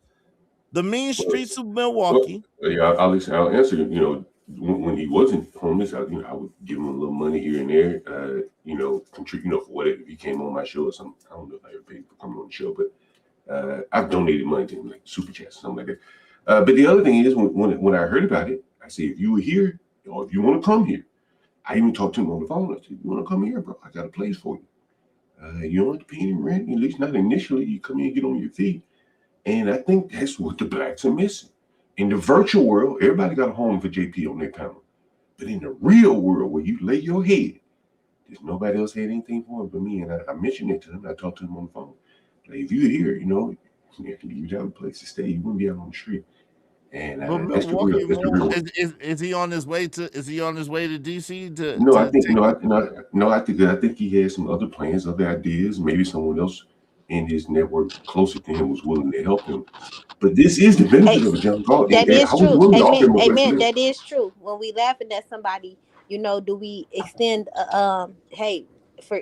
the mean Well, streets of well, Milwaukee? yeah, I'll answer. You know, when he wasn't homeless, I would give him a little money here and there. You know, contribute. You know, for whatever, if he came on my show or something. I don't know if I ever paid for coming on the show, but I've donated money to him, like super chats or something like that. But the other thing is, when I heard about it, I said, if you were here, or if you want to come here, I even talked to him on the phone. I said, you want to come here, bro? I got a place for you. You don't have to pay any rent, at least not initially. You come here and get on your feet. And I think that's what the blacks are missing. In the virtual world, everybody got a home for JP on their panel. But in the real world, where you lay your head, there's nobody else had anything for him but me. And I mentioned it to him. I talked to him on the phone. Like, if you're here, you know, you have a place to stay. You wouldn't be out on the street. And But that's the real. Milwaukee, That's the real one. is he on his way to DC No, I to think take no. I think he had some other plans, other ideas. Maybe someone else in his network closer to him was willing to help him. But this is the benefit Hey, of a John Galt. that And is I was true. willing to offer Amen. him a place to Amen. live. That is true. When we laughing at somebody, you know, do we extend? Hey,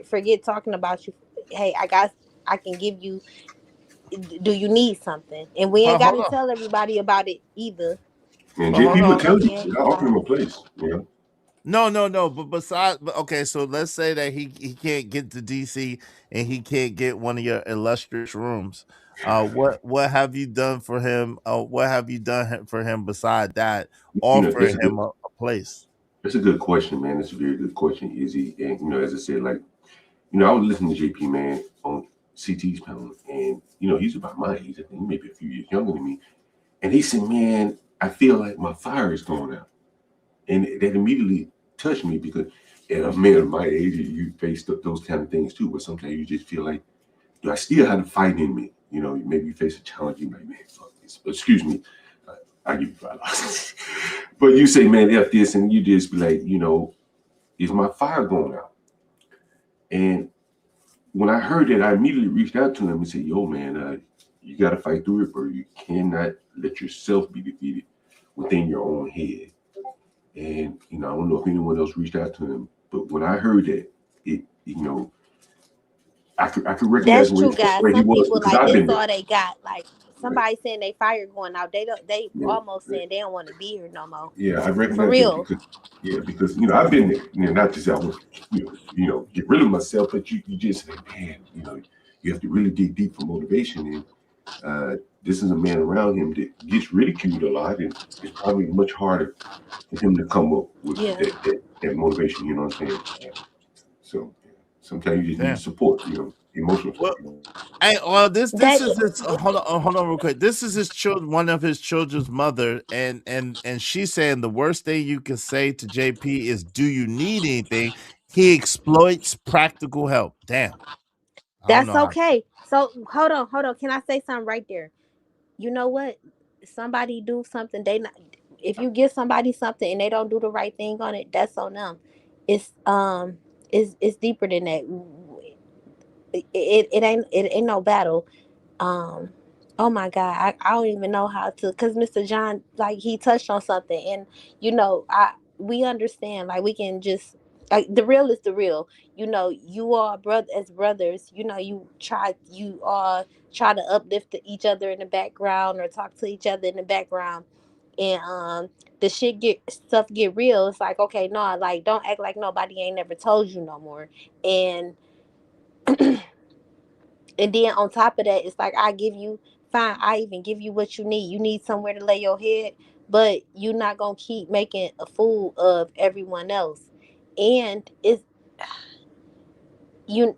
forget talking about you. Hey, I can give you. Do you need something? And we ain't got hold to on. tell everybody about it either. And But hold JP You would on. know what I'm tell you, saying? I offer Like, him a place. You know, No. But okay, so let's say that he can't get to DC and he can't get one of your illustrious rooms. What have you done for him? What have you done for him beside that? Offer that's a good. him a place. That's a good question, man. That's a very good question, Izzy. And as I said, like, I was listening to JP, man, on CT's panel, and he's about my age. I think he may be a few years younger than me. And he said, man, I feel like my fire is going out. And that immediately touched me because at a man of my age, you face those kind of things too. But sometimes you just feel like, do I still have the fight in me? Maybe you face a challenge, you're like, man, fuck this. Excuse me, I give you $5. But you say, man, F this, and you just be like, is my fire going out? And when I heard that, I immediately reached out to him and said, yo, man, you got to fight through it, bro. You cannot let yourself be defeated within your own head. And, I don't know if anyone else reached out to him, but when I heard that, I could recognize that's true, guys. where he Some was people because like I've this been there. all they got. Like Right. somebody saying they fire going out. They Yeah. almost saying they don't want to be here no more. Yeah, I For recognize that real. because I've been there. Not to say I want get rid of myself, but you just say, man, you have to really dig deep for motivation. And this is a man around him that gets ridiculed a lot, and it's probably much harder for him to come up with Yeah. that motivation. You know what I'm saying? So sometimes you just need Damn. support. Emotional Well, support. hey, well, this That is his. Hold on, real quick. This is his children. One of his children's mother, and she's saying the worst thing you can say to JP is, "Do you need anything?" He exploits practical help. Damn, I don't that's know how. okay. So hold on. Can I say something right there? You know what? Somebody do something. They not. If you give somebody something and they don't do the right thing on it, that's on them. It's it's deeper than that. It ain't no battle. um oh my god, I don't even know how to, because Mr. John, like, he touched on something, and I we understand, like, we can just, like, the real is the real. You are brother as brothers, you try to uplift each other in the background, or talk to each other in the background, and the stuff get real. It's like, okay, no, like, don't act like nobody ain't never told you no more. And and then on top of that, it's like, I give you, fine, I even give you what you need. You need somewhere to lay your head, but you're not gonna keep making a fool of everyone else. And you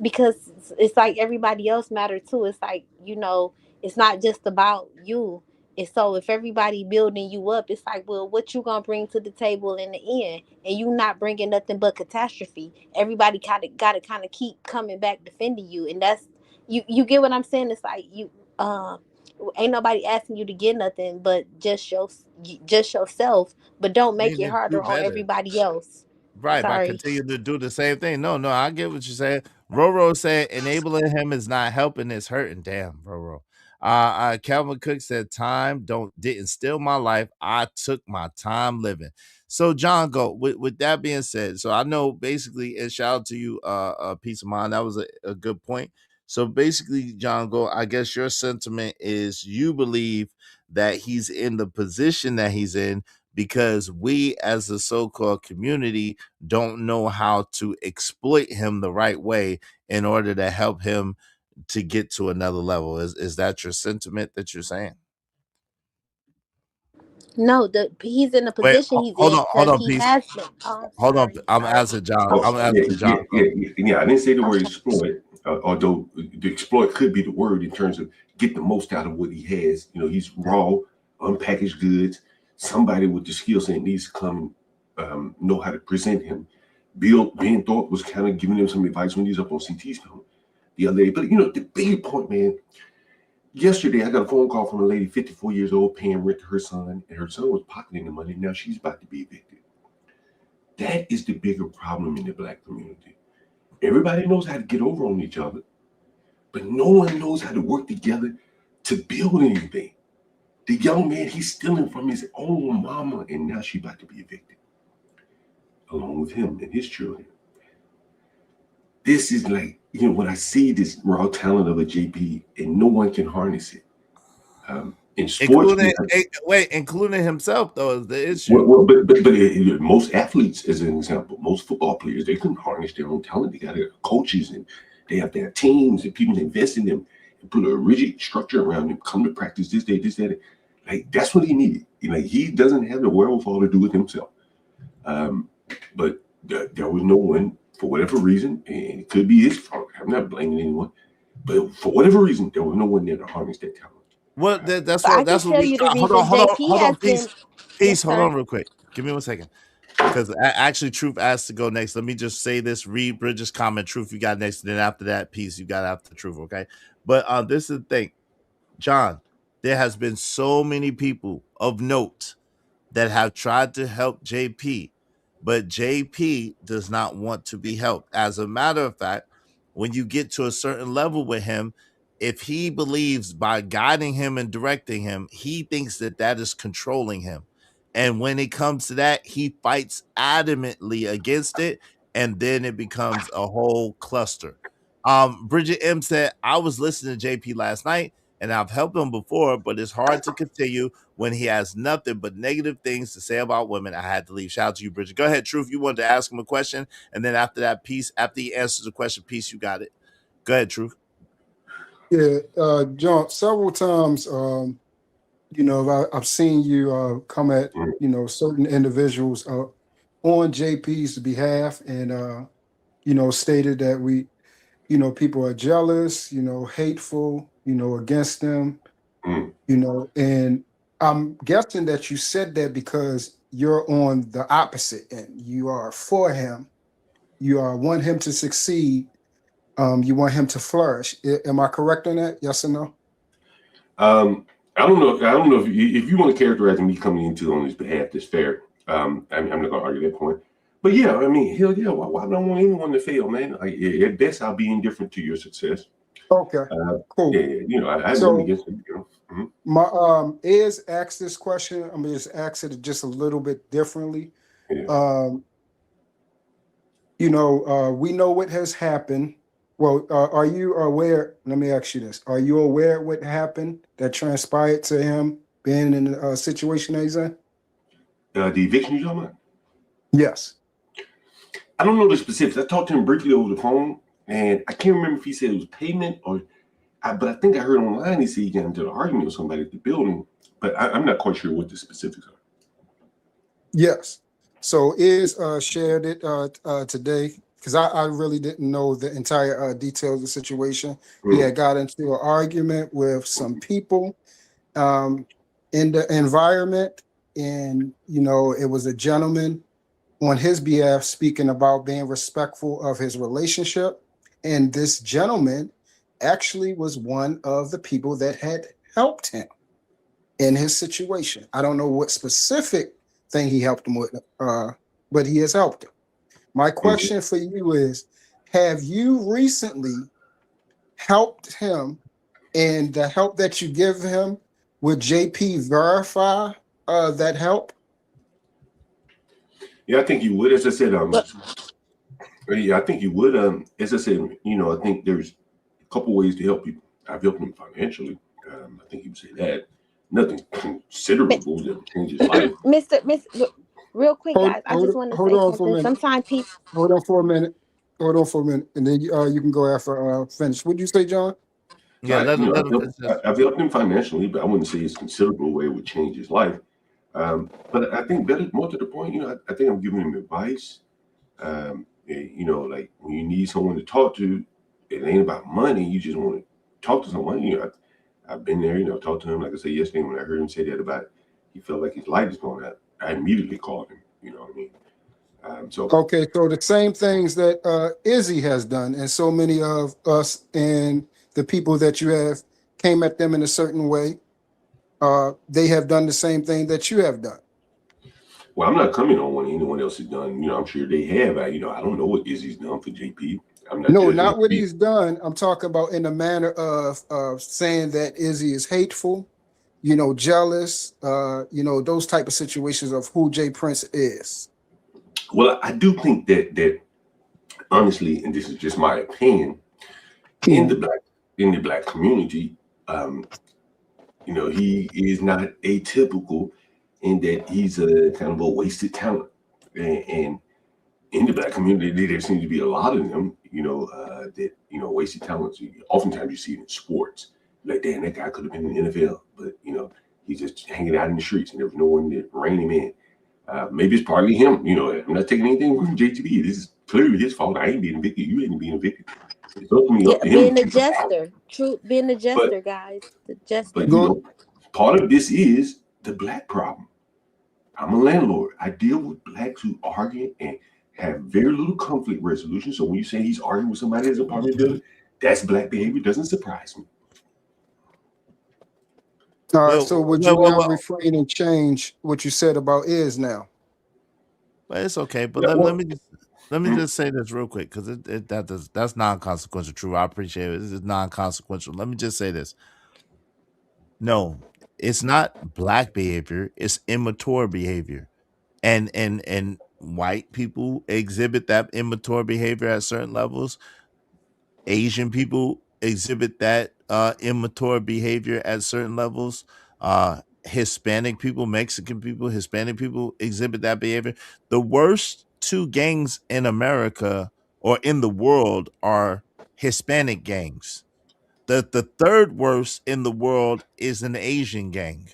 because it's like everybody else matter too. It's like, it's not just about you. And so if everybody building you up, it's like, well, what you gonna bring to the table in the end? And you not bringing nothing but catastrophe. Everybody gotta kind of keep coming back defending you, and that's you get what I'm saying? It's like, um ain't nobody asking you to get nothing but just yourself, but don't make Need it to do harder on better. everybody else. Right, by Sorry. continuing to do the same thing. No, I get what you're saying. Roro said enabling him is not helping, it's hurting. Damn, Roro. Calvin Cook said time didn't steal my life. I took my time living. So John, go with that being said. So I know basically, and shout out to you, Peace of Mind. That was a good point. So basically, John, go. I guess your sentiment is you believe that he's in the position that he's in because we, as a so-called community, don't know how to exploit him the right way in order to help him to get to another level. Is that your sentiment that you're saying? No, he's in the Wait, position he's hold in on, hold because on, he peace. has been. Oh, I'm Hold on. sorry. I'm Sorry. asking John. Oh, I'm asking John. I didn't say the word Okay. exploit, although the exploit could be the word in terms of get the most out of what he has. You know, he's raw, unpackaged goods. Somebody with the skill set needs to come know how to present him. Ben Thorpe was kind of giving him some advice when he's up on CT's film the other day. But, you know, the big point, man, yesterday I got a phone call from a lady, 54 years old, paying rent to her son, and her son was pocketing the money. Now she's about to be evicted. That is the bigger problem in the Black community. Everybody knows how to get over on each other, but no one knows how to work together to build anything. The young man, he's stealing from his own mama, and now she's about to be evicted, along with him and his children. This is like, you know, when I see this raw talent of a JP, and no one can harness it. In sports, Including himself though is the issue. but most athletes, as an example, most football players, they couldn't harness their own talent. They got their coaches and they have their teams and people invest in them and put a rigid structure around them. Come to practice this day, this, that. Like that's what he needed. You know, he doesn't have the wherewithal to do it himself. But there was no one for whatever reason, and it could be his fault. I'm not blaming anyone, but for whatever reason, there was no one there to harness that talent. Well, that's But I what can tell we you the hold reason on, JP has peace. been. Yes, Hold sir. on real quick. Give me 1 second. Because actually Truth asked to go next. Let me just say this, read Bridges' comment. Truth, you got next, and then after that, Peace, you got after Truth, okay? But this is the thing. John, there has been so many people of note that have tried to help JP, but JP does not want to be helped. As a matter of fact, when you get to a certain level with him, if he believes by guiding him and directing him, he thinks that that is controlling him. And when it comes to that, he fights adamantly against it, and then it becomes a whole cluster. Bridget M said, I was listening to JP last night and I've helped him before, but it's hard to continue when he has nothing but negative things to say about women. I had to leave. Shout out to you, Bridget. Go ahead, Truth. You wanted to ask him a question, and then after that, Peace. After he answers the question, Peace, you got it. Go ahead, Truth. Yeah, John, several times, you know, I've seen you come at, you know, certain individuals on JP's behalf and, you know, stated that you know, people are jealous, you know, hateful, you know, against them, you know, and I'm guessing that you said that because you're on the opposite end. You are for him. You want him to succeed. You want him to flourish. Am I correct on that? Yes or no? I don't know. I don't know if you want to characterize me coming into on his behalf, that's fair. I'm not going to argue that point. But yeah, I mean, hell yeah. Why don't I want anyone to fail, man? Like, at best, I'll be indifferent to your success. Okay, cool. Yeah, you know, I So- went against it. You know. My is asked this question. I'm gonna just ask it just a little bit differently. Yeah. You know, we know what has happened. Well, are you aware? Let me ask you this: are you aware what happened that transpired to him being in a situation that he's in? The eviction you talking about? Yes. I don't know the specifics. I talked to him briefly over the phone, and I can't remember if he said it was payment or. But I think I heard online he said he got into an argument with somebody at the building, but I'm not quite sure what the specifics are. Yes. So is shared it today because I really didn't know the entire details of the situation. He had got into an argument with some people in the environment, and you know it was a gentleman on his behalf speaking about being respectful of his relationship, and this gentleman actually was one of the people that had helped him in his situation. I don't know what specific thing he helped him with, but he has helped him. My question for you is, have you recently helped him, and the help that you give him, would JP verify that help? Yeah, I think you would. As I said, yeah, I think you would. As I said, I think there's a couple ways to help people. I've helped him financially. I think you would say that. Nothing considerable that would change his life. Mr. Real quick, guys, I just want to say something. Sometimes people Hold on for a minute. Hold on for a minute, and then you can go after finish. What'd you say, John? Yeah, let him finish. I've helped him financially, but I wouldn't say it's considerable way it would change his life. But I think better, more to the point, I think I'm giving him advice. Like when you need someone to talk to, it ain't about money. You just want to talk to someone. I've been there, talked to him. Like I said yesterday, when I heard him say that about he felt like his light is going out, I immediately called him. You know what I mean? Okay, so the same things that Izzy has done, and so many of us and the people that you have came at them in a certain way, they have done the same thing that you have done. Well, I'm not coming on what anyone else has done. I'm sure they have. I don't know what Izzy's done for JP. I'm not. No, not what he's done. I'm talking about in the manner of saying that Izzy is hateful, jealous, those type of situations of who Jay Prince is. Well, I do think that honestly, and this is just my opinion, in the black community, he is not atypical in that he's a kind of a wasted talent, and in the black community, there seems to be a lot of them, that wasted talents. Oftentimes, you see it in sports. Like, damn, that guy could have been in the NFL, but he's just hanging out in the streets, and there was no one to rein him in. Maybe it's partly him. I'm not taking anything from JTB. This is clearly his fault. I ain't being evicted. You ain't being evicted. It's ultimately up to him. Being a jester, being a jester, guys. The jester. But part of this is the black problem. I'm a landlord. I deal with blacks who argue and have very little conflict resolution. So when you say he's arguing with somebody as an apartment building, that's black behavior. Doesn't surprise me. All right. So would you now refrain and change what you said about is now? But it's okay. But let me just say this real quick, because that's non-consequential. True, I appreciate it. This is non-consequential. Let me just say this. No, it's not black behavior. It's immature behavior, and white people exhibit that immature behavior at certain levels. Asian people exhibit that immature behavior at certain levels. Hispanic people, Mexican people, Hispanic people exhibit that behavior. The worst two gangs in America or in the world are Hispanic gangs. The third worst in the world is an Asian gang.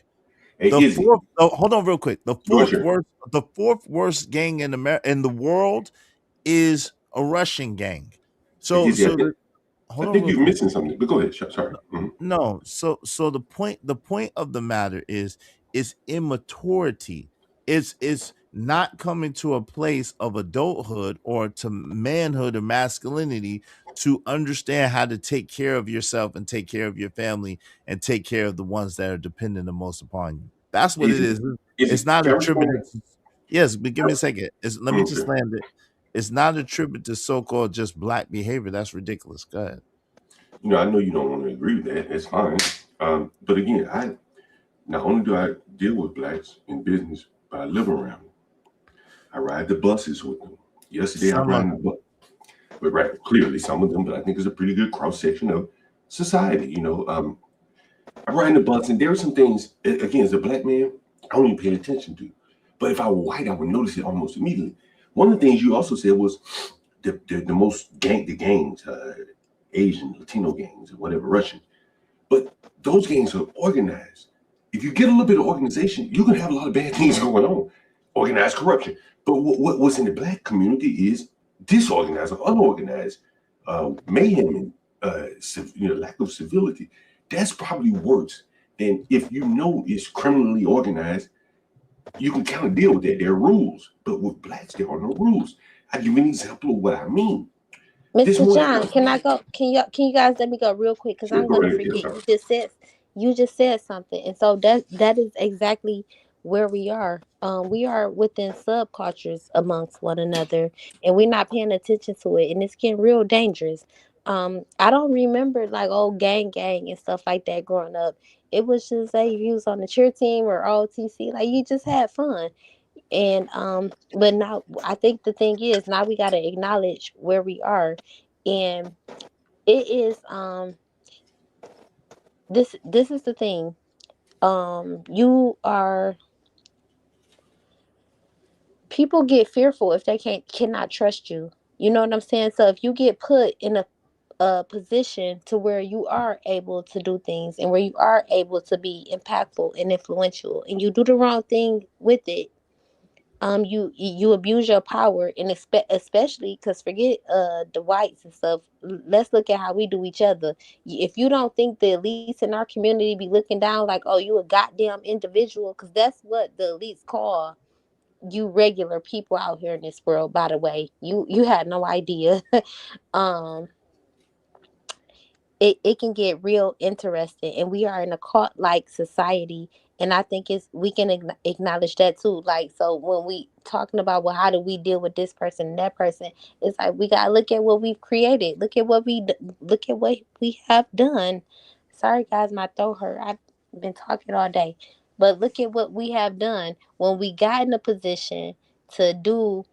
Hold on real quick. The fourth worst gang in the world is a Russian gang. I think you're missing something, but go ahead. Sorry. Mm-hmm. No, so the point of the matter is immaturity. It's not coming to a place of adulthood or to manhood or masculinity to understand how to take care of yourself and take care of your family and take care of the ones that are dependent the most upon you. That's what it is. It's not attributed. Yes, but give me a second. Let me just land it. It's not attributed to so-called just black behavior. That's ridiculous. Go ahead. I know you don't want to agree with that. That's fine. But again, not only do I deal with blacks in business, but I live around them. I ride the buses with them. Yesterday, I ride the bus. But clearly some of them, but I think it's a pretty good cross-section of society. I ride in the bus, and there are some things, again, as a black man, I don't even pay attention to. But if I were white, I would notice it almost immediately. One of the things you also said was the gangs, Asian, Latino gangs, or whatever, Russian. But those gangs are organized. If you get a little bit of organization, you can have a lot of bad things going on. Organized corruption. But what's in the black community is disorganized or unorganized mayhem and lack of civility. That's probably worse than if it's criminally organized. You can kind of deal with that. There are rules. But with blacks, there are no rules. I'll give you an example of what I mean. Mr. John, can I go? Can you guys let me go real quick? Because I'm gonna forget. You just said something, and so that is exactly where we are. We are within subcultures amongst one another, and we're not paying attention to it, and it's getting real dangerous. I don't remember like old gang and stuff like that growing up. It was just like if you was on the cheer team or OTC, like you just had fun. And but now I think the thing is now we gotta acknowledge where we are, and it is this is the thing. You are People get fearful if they cannot trust you. You know what I'm saying? So if you get put in a position to where you are able to do things and where you are able to be impactful and influential, and you do the wrong thing with it, you abuse your power, and especially because forget the whites and stuff. Let's look at how we do each other. If you don't think the elites in our community be looking down like, oh, you a goddamn individual, because that's what the elites call you regular people out here in this world. By the way, you had no idea. um it can get real interesting, and we are in a cult like society, and I think it's we can acknowledge that too. Like, so when we talking about, well, how do we deal with this person and that person, it's like we gotta look at what we've created, look at what we have done. Sorry guys, my throat hurt, I've been talking all day. But look at what we have done when we got in a position to do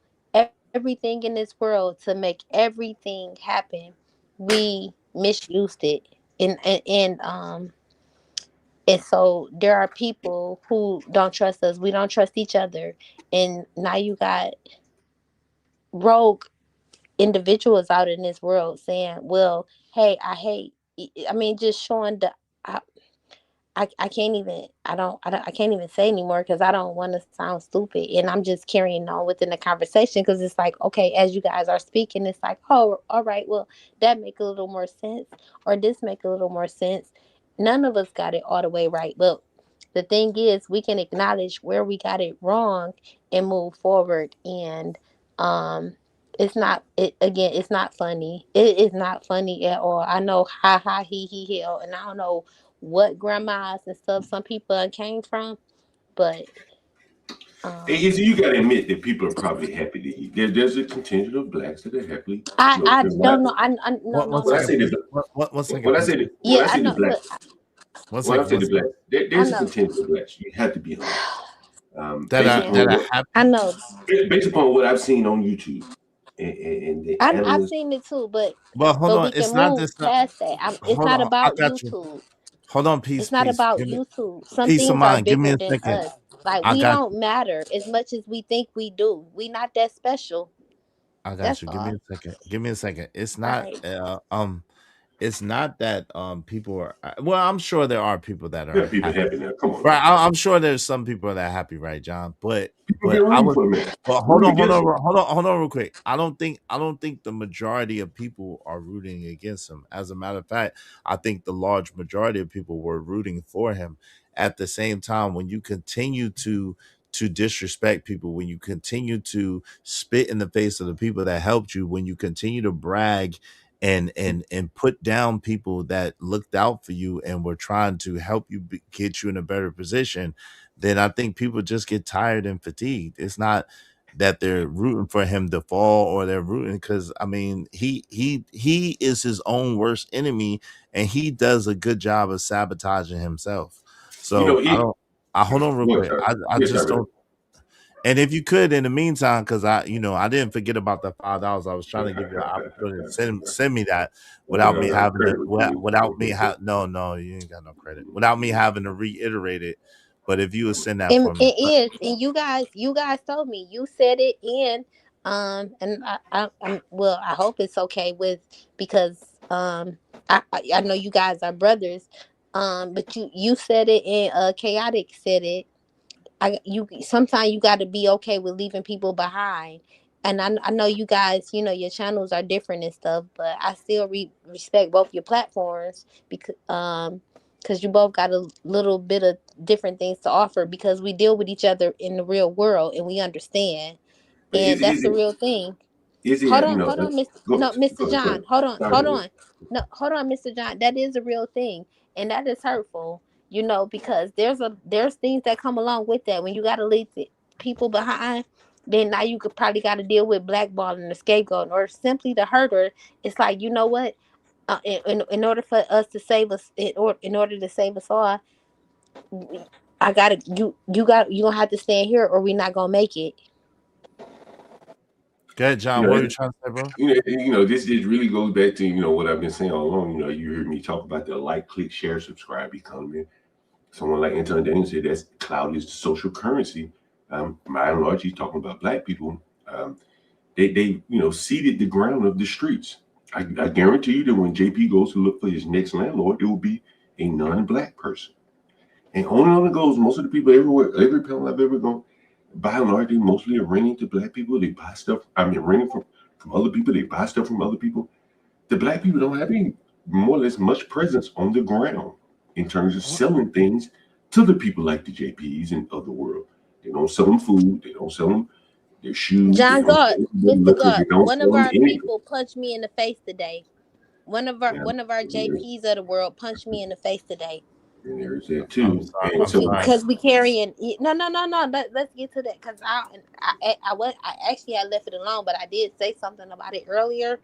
everything in this world to make everything happen. We misused it, and so there are people who don't trust us, we don't trust each other, and now you got rogue individuals out in this world saying, well, hey, I hate, I mean, just showing the I can't even I can't even say anymore because I don't want to sound stupid, and I'm just carrying on within the conversation because it's like, okay, as you guys are speaking, it's like, oh, all right, well, that make a little more sense, or this make a little more sense. None of us got it all the way right, but the thing is we can acknowledge where we got it wrong and move forward. And um it's not, it again, it's not funny, it is not funny at all. I know, ha ha, he hell, and I don't know what grandmas and stuff some people came from, but Hey, um Izzy, you got to admit that people are probably happy to eat. There's a contingent of blacks that are happy. I Because don't know. I no One no when I no. second, say please. the One second, when I please. say the when Yeah, I I say the know. black Look, One when I second, say one the second. black, I there's a know. contingent of blacks. You have to be honest. That Based are Yeah, upon that are what I happy. know. based upon what I've seen on YouTube and the I've analysts. seen it too, Well, hold but on. we can It's not move this. Not past that. It's hold not on. I about got you. YouTube. Hold on, It's peace, not peace. about Give me YouTube. Some peace of things are mind. Give me bigger a than second. us. Like, I we got don't matter as much as we think we do. We not that special. I got That's you. Give me all. a second. Give me a second. All right. It's not that people are well, I'm sure there are people that Yeah, are people happy. happy now. Come on, Right. man. I'm sure there's some people that are happy, right, John? People But been I rooting was for the man, but rooting against him. hold on real quick. I don't think the majority of people are rooting against him. As a matter of fact, I think the large majority of people were rooting for him. At the same time, when you continue to disrespect people, when you continue to spit in the face of the people that helped you, when you continue to brag and put down people that looked out for you and were trying to help you get you in a better position, then I think people just get tired and fatigued. It's not that they're rooting for him to fall, or they're rooting because I mean he is his own worst enemy, and he does a good job of sabotaging himself. You know, So I hold on real go ahead, quick. sir. I Yes, just sir. don't. And if you could, in the meantime, because I didn't forget about the $5. I was trying to give you an opportunity to send me that Okay, without I me got a having to credit with you. without me Okay, so no, you ain't got no credit without me having to reiterate it. But if you would send that And for me, it is, and you guys told me, you said it, and well, I hope it's okay with, because I know you guys are brothers, but you said it, and chaotic said it. You sometimes you got to be okay with leaving people behind. And I know you guys, your channels are different and stuff, but I still respect both your platforms, because you both got a little bit of different things to offer, because we deal with each other in the real world and we understand, but and that's the real thing. Izzy, you know, Hold on, Mr. go No, Mr. ahead, sir. John. Hold on, Sorry, hold man. on. No, hold on, Mr. John. That is a real thing, and that is hurtful. you know, because there's things that come along with that when you got to leave people behind. Then now you could probably got to deal with blackballing the scapegoat or simply the herder. It's like, you know what, in order for us to save us, in order to save us all, I gotta you gonna have to stand here or we not gonna make it. Go ahead, John. You know, What are you trying to say, bro? this really goes back to what I've been saying all along. You heard me talk about the like, click, share, subscribe economy. Someone like Anton Daniel said that's cloud is the social currency. By and large, he's talking about black people. They seeded the ground of the streets. I guarantee you that when JP goes to look for his next landlord, it will be a non-black person. And on it goes. Most of the people everywhere, every panel I've ever gone, by and large, they mostly are renting to black people. They buy stuff. Renting from other people. They buy stuff from other people. The black people don't have any more or less much presence on the ground in terms of selling things to the people like the JPs and of the world. They don't sell them food. They don't sell them their shoes. John God, Mr. God, They don't one sell of them our anything. people punched me in the face today. One of our JPs of the world punched me in the face today. And there's that too. I'm sorry. Because we carrying no. Let's get to that because I actually I left it alone, but I did say something about it earlier.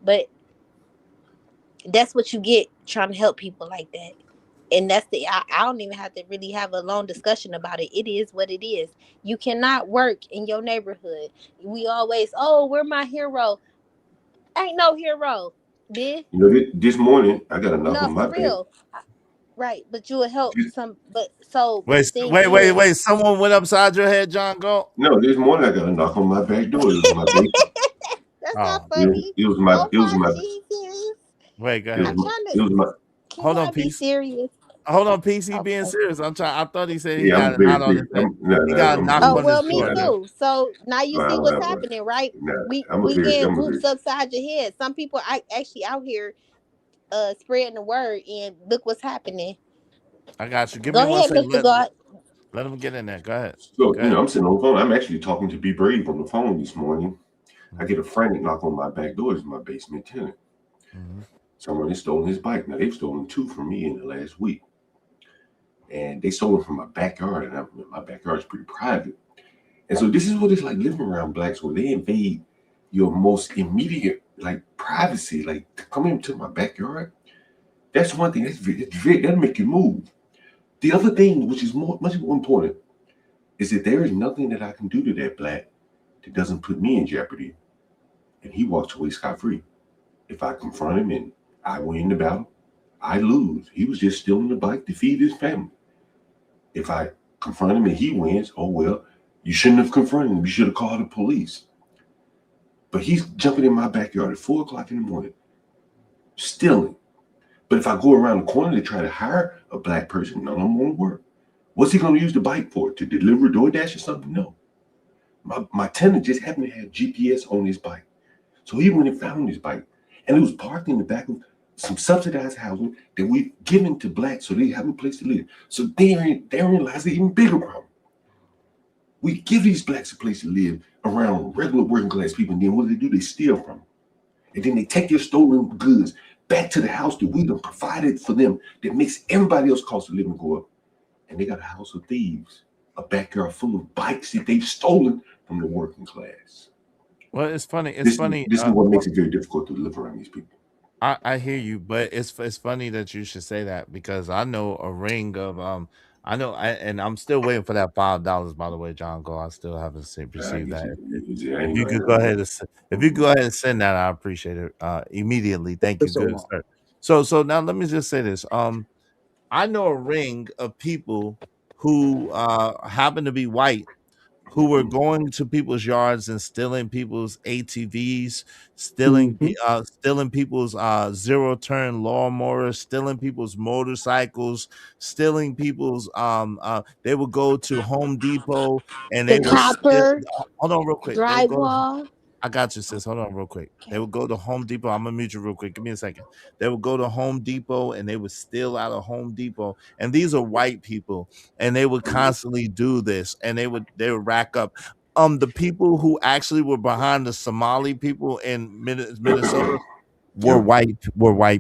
But that's what you get trying to help people like that. And that's I don't even have to really have a long discussion about it. It is what it is. You cannot work in your neighborhood. We always, we're my hero. Ain't no hero, bitch. This morning I got a knock on my for back. real. Right, but you will help some. But so wait. Someone went upside your head, John. Go. No, this morning I got a knock on my back door. It was my baby. That's not funny. It was my. Serious. Wait, go ahead. It was my. Hold on, be serious. Hold on, PC being serious. I'm trying. I thought he said he I'm got a very knot on his serious. head. He got a knock on his Me forehead. too. So now you see what's happening, right? We getting groups upside your head. Some people actually out here spreading the word, and look what's happening. I got you. Give Go me ahead, 1 second. Mr. God. Let him get in there. Go ahead. So, I'm sitting on the phone. I'm actually talking to Be Brave on the phone this morning. I get a frantic knock on my back door. It's my basement tenant. Mm-hmm. Someone has stolen his bike. Now, they've stolen 2 from me in the last week. And they stole it from my backyard. And my backyard is pretty private. And so this is what it's like living around blacks, where they invade your most immediate, privacy. To come into my backyard, that's one thing. That'll make you move. The other thing, which is much more important, is that there is nothing that I can do to that black that doesn't put me in jeopardy. And he walks away scot-free. If I confront him and I win the battle, I lose. He was just stealing the bike to feed his family. If I confront him and he wins, oh well, you shouldn't have confronted him. You should have called the police. But he's jumping in my backyard at 4 o'clock in the morning, stealing. But if I go around the corner to try to hire a black person, none of them won't work. What's he going to use the bike for? To deliver DoorDash or something? No. My tenant just happened to have GPS on his bike. So he went and found his bike. And it was parked in the back of some subsidized housing that we've given to blacks so they have a place to live. So therein lies the even bigger problem. We give these blacks a place to live around regular working class people, and then what do? They steal from them. And then they take their stolen goods back to the house that we done provided for them that makes everybody else's cost of living go up. And they got a house of thieves, a backyard full of bikes that they've stolen from the working class. Well, it's funny. This is what makes it very difficult to live around these people. I hear you, but it's funny that you should say that, because I know a ring of and I'm still waiting for that $5. By the way, John Go, I still haven't received that. If you could go ahead and send that, I appreciate it immediately. Thank you, good sir. So now let me just say this. I know a ring of people who happen to be white, who were going to people's yards and stealing people's ATVs, stealing people's zero-turn lawnmowers, stealing people's motorcycles, stealing people's they would go to Home Depot and they would hold on real quick. Drywall. I got you, sis. Hold on real quick. They would go to Home Depot. I'm gonna mute you real quick. Give me a second. They would go to Home Depot and they would steal out of Home Depot. And these are white people, and they would constantly do this, and they would rack up. The people who actually were behind the Somali people in Minnesota were white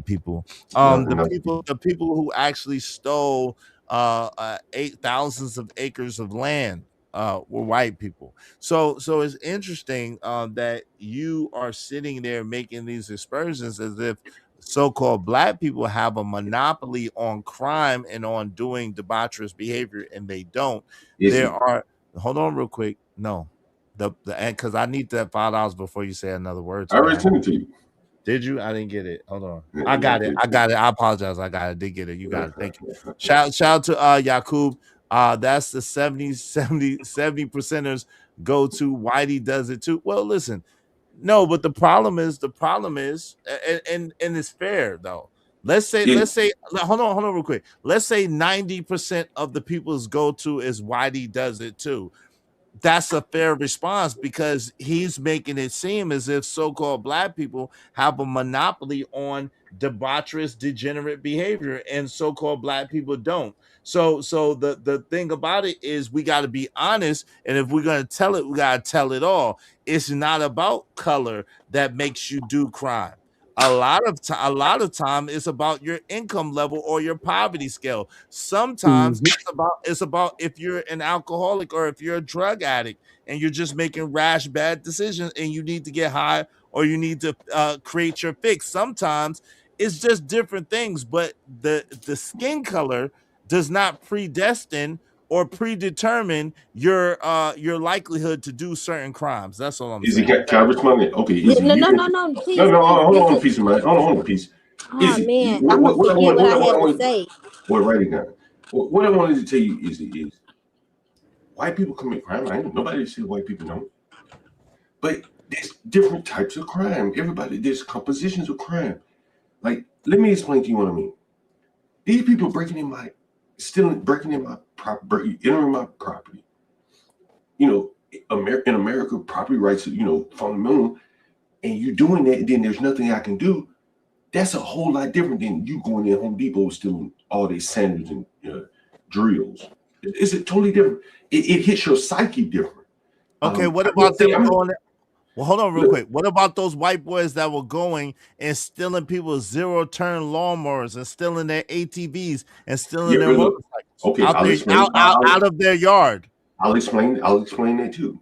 people. The people who actually stole thousands of acres of land were white people. So it's interesting that you are sitting there making these aspersions as if so-called black people have a monopoly on crime and on doing debaucherous behavior, and they don't. There are hold on real quick. No, the and because I need that $5 before you say another word I to me. already sent it to you. Did you? I didn't get it. Hold on. Yeah, I got yeah, it. I I did. got it. I apologize. I got it. Did get it. You got it. Thank you. Shout out to Yakub. That's the 70 percenters go to Whitey does it too. Well, listen, no, but the problem is, and it's fair though. Let's say, hold on real quick. Let's say 90% of the people's go to is Whitey does it too. That's a fair response because he's making it seem as if so-called black people have a monopoly on debaucherous, degenerate behavior, and so-called black people don't. So the thing about it is we got to be honest, and if we're gonna tell it, we gotta tell it all. It's not about color that makes you do crime. A lot of time it's about your income level or your poverty scale. Sometimes it's about if you're an alcoholic or if you're a drug addict and you're just making rash bad decisions and you need to get high or you need to create your fix. Sometimes it's just different things, but the skin color does not predestine or predetermine your likelihood to do certain crimes. That's all I'm Izzy, saying. can I respond? Okay, Izzy, No, you no, can. no, no. Please, No, please. hold This on a is. piece of mine. Hold on a piece. Oh Izzy, man, I'm gonna forget what I had to say. Well, write it down. What I wanted to tell you, Izzy, is white people commit crime. I know nobody said white people don't. But there's different types of crime. There's compositions of crime. Like, let me explain to you what I mean. These people breaking in my property, entering my property. You know, in America, property rights, fundamental. And you doing that, and then there's nothing I can do. That's a whole lot different than you going in Home Depot stealing all these sanders and drills. It's totally different. It hits your psyche different. Okay, what about them going? Well, hold on real quick. What about those white boys that were going and stealing people's zero-turn lawnmowers and stealing their ATVs and stealing their motorcycles out of their yard? I'll explain that too.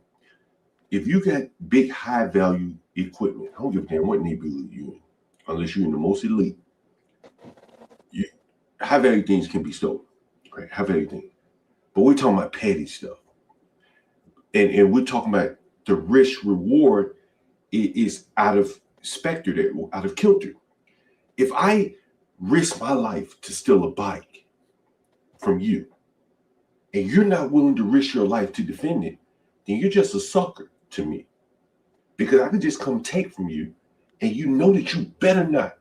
If you got big, high-value equipment, I don't give a damn what neighborhood you're in, unless you're in the most elite. High-value things can be stolen, right? High-value things. But we're talking about petty stuff. And we're talking about the risk reward is out of specter there, out of kilter. If I risk my life to steal a bike from you, and you're not willing to risk your life to defend it, then you're just a sucker to me. Because I could just come take from you, and you know that you better not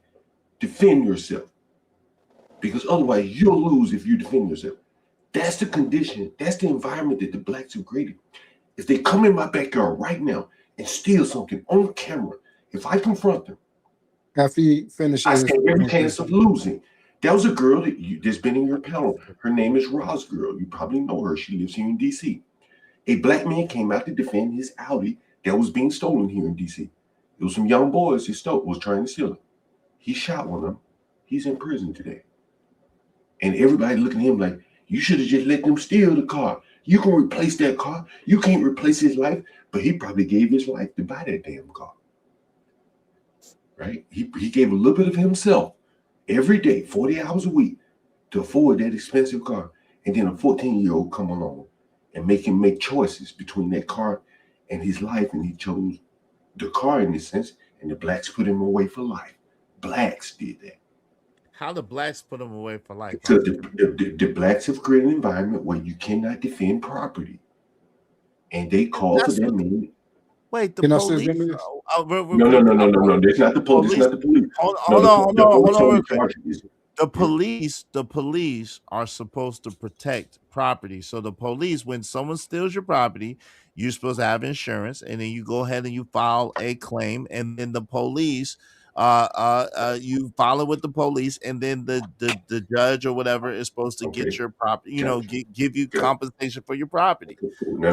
defend yourself. Because otherwise you'll lose if you defend yourself. That's the condition, that's the environment that the blacks have created. If they come in my backyard right now and steal something on camera, if I confront them, after you finish, I stand every chance of losing. There was a girl that's been in your panel. Her name is Roz Girl. You probably know her. She lives here in DC. A black man came out to defend his Audi that was being stolen here in DC. It was some young boys was trying to steal it. He shot one of them. He's in prison today. And everybody looking at him like, you should have just let them steal the car. You can replace that car. You can't replace his life, but he probably gave his life to buy that damn car. Right? He gave a little bit of himself every day, 40 hours a week, to afford that expensive car. And then a 14-year-old come along and make him make choices between that car and his life. And he chose the car in this sense, and the blacks put him away for life. Blacks did that. How the blacks put them away for life? Because the blacks have created an environment where you cannot defend property. And they call for that man. Wait, the police? No. That's not the police. It's not the police. Hold on. The police are supposed to protect property. So the police, when someone steals your property, you're supposed to have insurance, and then you go ahead and you file a claim, and then the police you file it with the police, and then the judge or whatever is supposed to get your property, give you compensation for your property. Now,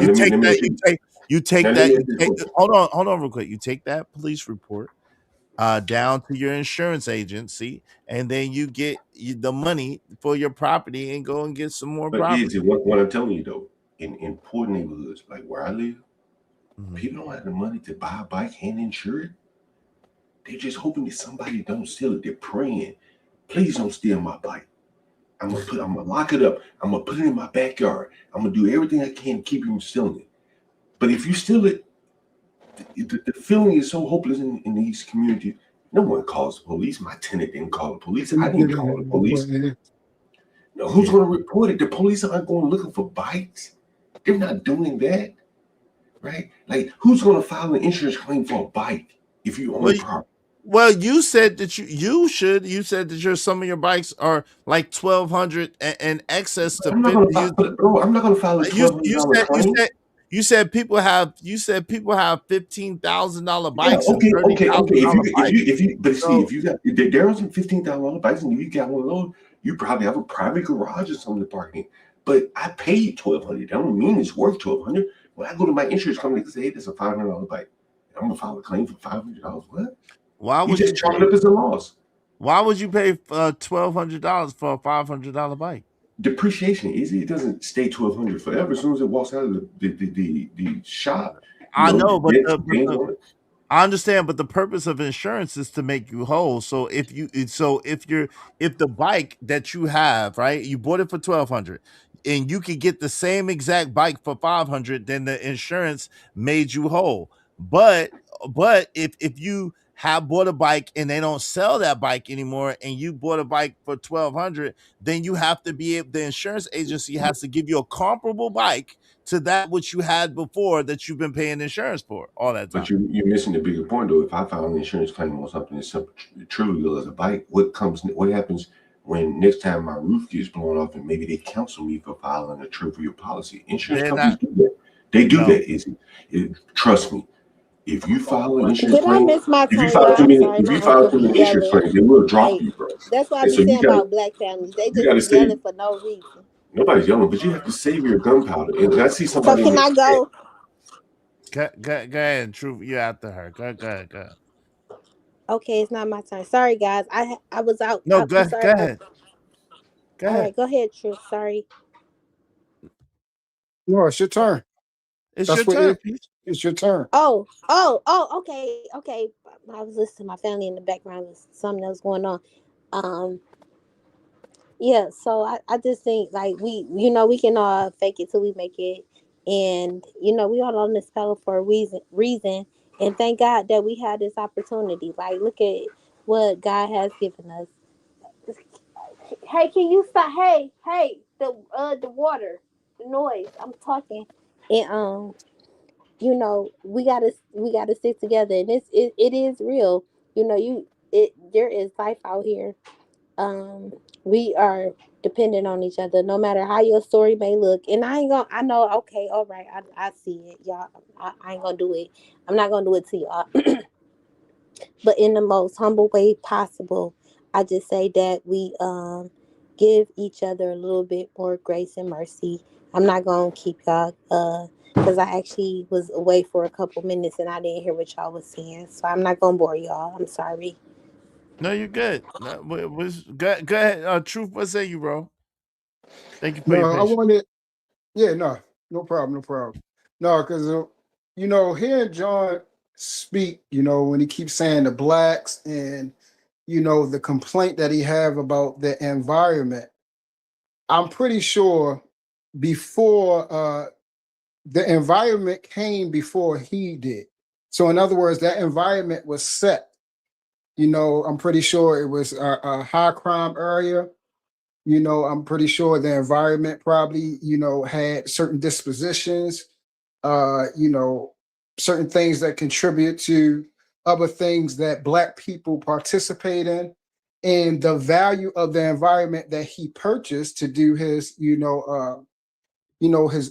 Hold on real quick. You take that police report, down to your insurance agency, and then you get the money for your property and go and get some more But property. is it what I'm telling you though? In poor neighborhoods like where I live, Mhm. people don't have the money to buy a bike and insure it. They're just hoping that somebody don't steal it. They're praying, please don't steal my bike. I'm gonna lock it up. I'm gonna put it in my backyard. I'm gonna do everything I can to keep you from stealing it. But if you steal it, the feeling is so hopeless in these communities. No one calls the police. My tenant didn't call the police. I didn't call the police. No, who's going to report it? The police aren't going looking for bikes. They're not doing that, right? Like, who's going to file an insurance claim for a bike if you own property? Well, you said that you should. You said that some of your bikes are like 1,200 and excess to I'm not 50. going to file, bro. I'm not going to file a $1,200 claim. You said people have $15,000 Yeah, bikes okay, and okay. If you, but see, So- if you got there are some $15,000 bikes, and if you got one of those, you probably have a private garage or something to park in. But I paid $1,200. That don't mean it's worth $1,200. When I go to my insurance company, they say, hey, this is a $500 bike. I'm gonna file a claim for $500. What? Why You would just chalk it up as a loss. Why would you pay $1,200 for a $500 bike? Depreciation is it doesn't stay $1,200 forever. As soon as it walks out of the shop, I know, but the I understand, but the purpose of insurance is to make you whole. So if the bike that you have, right, you bought it for 1,200, and you could get the same exact bike for 500, then the insurance made you whole. But if you have bought a bike and they don't sell that bike anymore, and you bought a bike for 1,200, then you have to the insurance agency has to give you a comparable bike to that which you had before that you've been paying insurance for all that time. But you're missing the bigger point though. If I file an insurance claim on something that's trivial as a bike, what happens when next time my roof gets blown off and maybe they cancel me for filing a trivial policy? Insurance companies do that. They do that. Trust me. If you file an insurance claim, if you file too many insurance claims, they will drop you, bro. That's what I be saying about black families. They just be yelling for no reason. Nobody's yelling, but you have to save your gunpowder. And I see somebody. So can I go? Go ahead, Truth. You're after her. Go ahead. Okay, it's not my turn. Sorry, guys. I was out. No, go ahead. Go ahead. All right, go ahead, Truth. Sorry. No, it's your turn. It's your turn. It's your turn. Oh, okay. I was listening to my family in the background. There's something else going on. Yeah, so I just think like we can all fake it till we make it. And we all on this panel for a reason. And thank God that we had this opportunity. Like, look at what God has given us. Hey, can you stop? Hey, the water, the noise. I'm talking. And we gotta stick together, and it is real. There is life out here. We are dependent on each other, no matter how your story may look. And I know, okay, all right, I see it, y'all. I ain't gonna do it. I'm not gonna do it to y'all. But in the most humble way possible, I just say that we give each other a little bit more grace and mercy. I'm not gonna keep y'all because I actually was away for a couple minutes and I didn't hear what y'all was saying. So I'm not gonna bore y'all. I'm sorry. No, you're good. No, go ahead. Truth, what say you, bro? Thank you for your patience. I wanted. Yeah, no problem. No, because hearing John speak, when he keeps saying the blacks and the complaint that he have about the environment, I'm pretty sure before the environment came before he did. So in other words, that environment was set. I'm pretty sure it was a high crime area. I'm pretty sure the environment probably, had certain dispositions, certain things that contribute to other things that Black people participate in. And the value of the environment that he purchased to do his,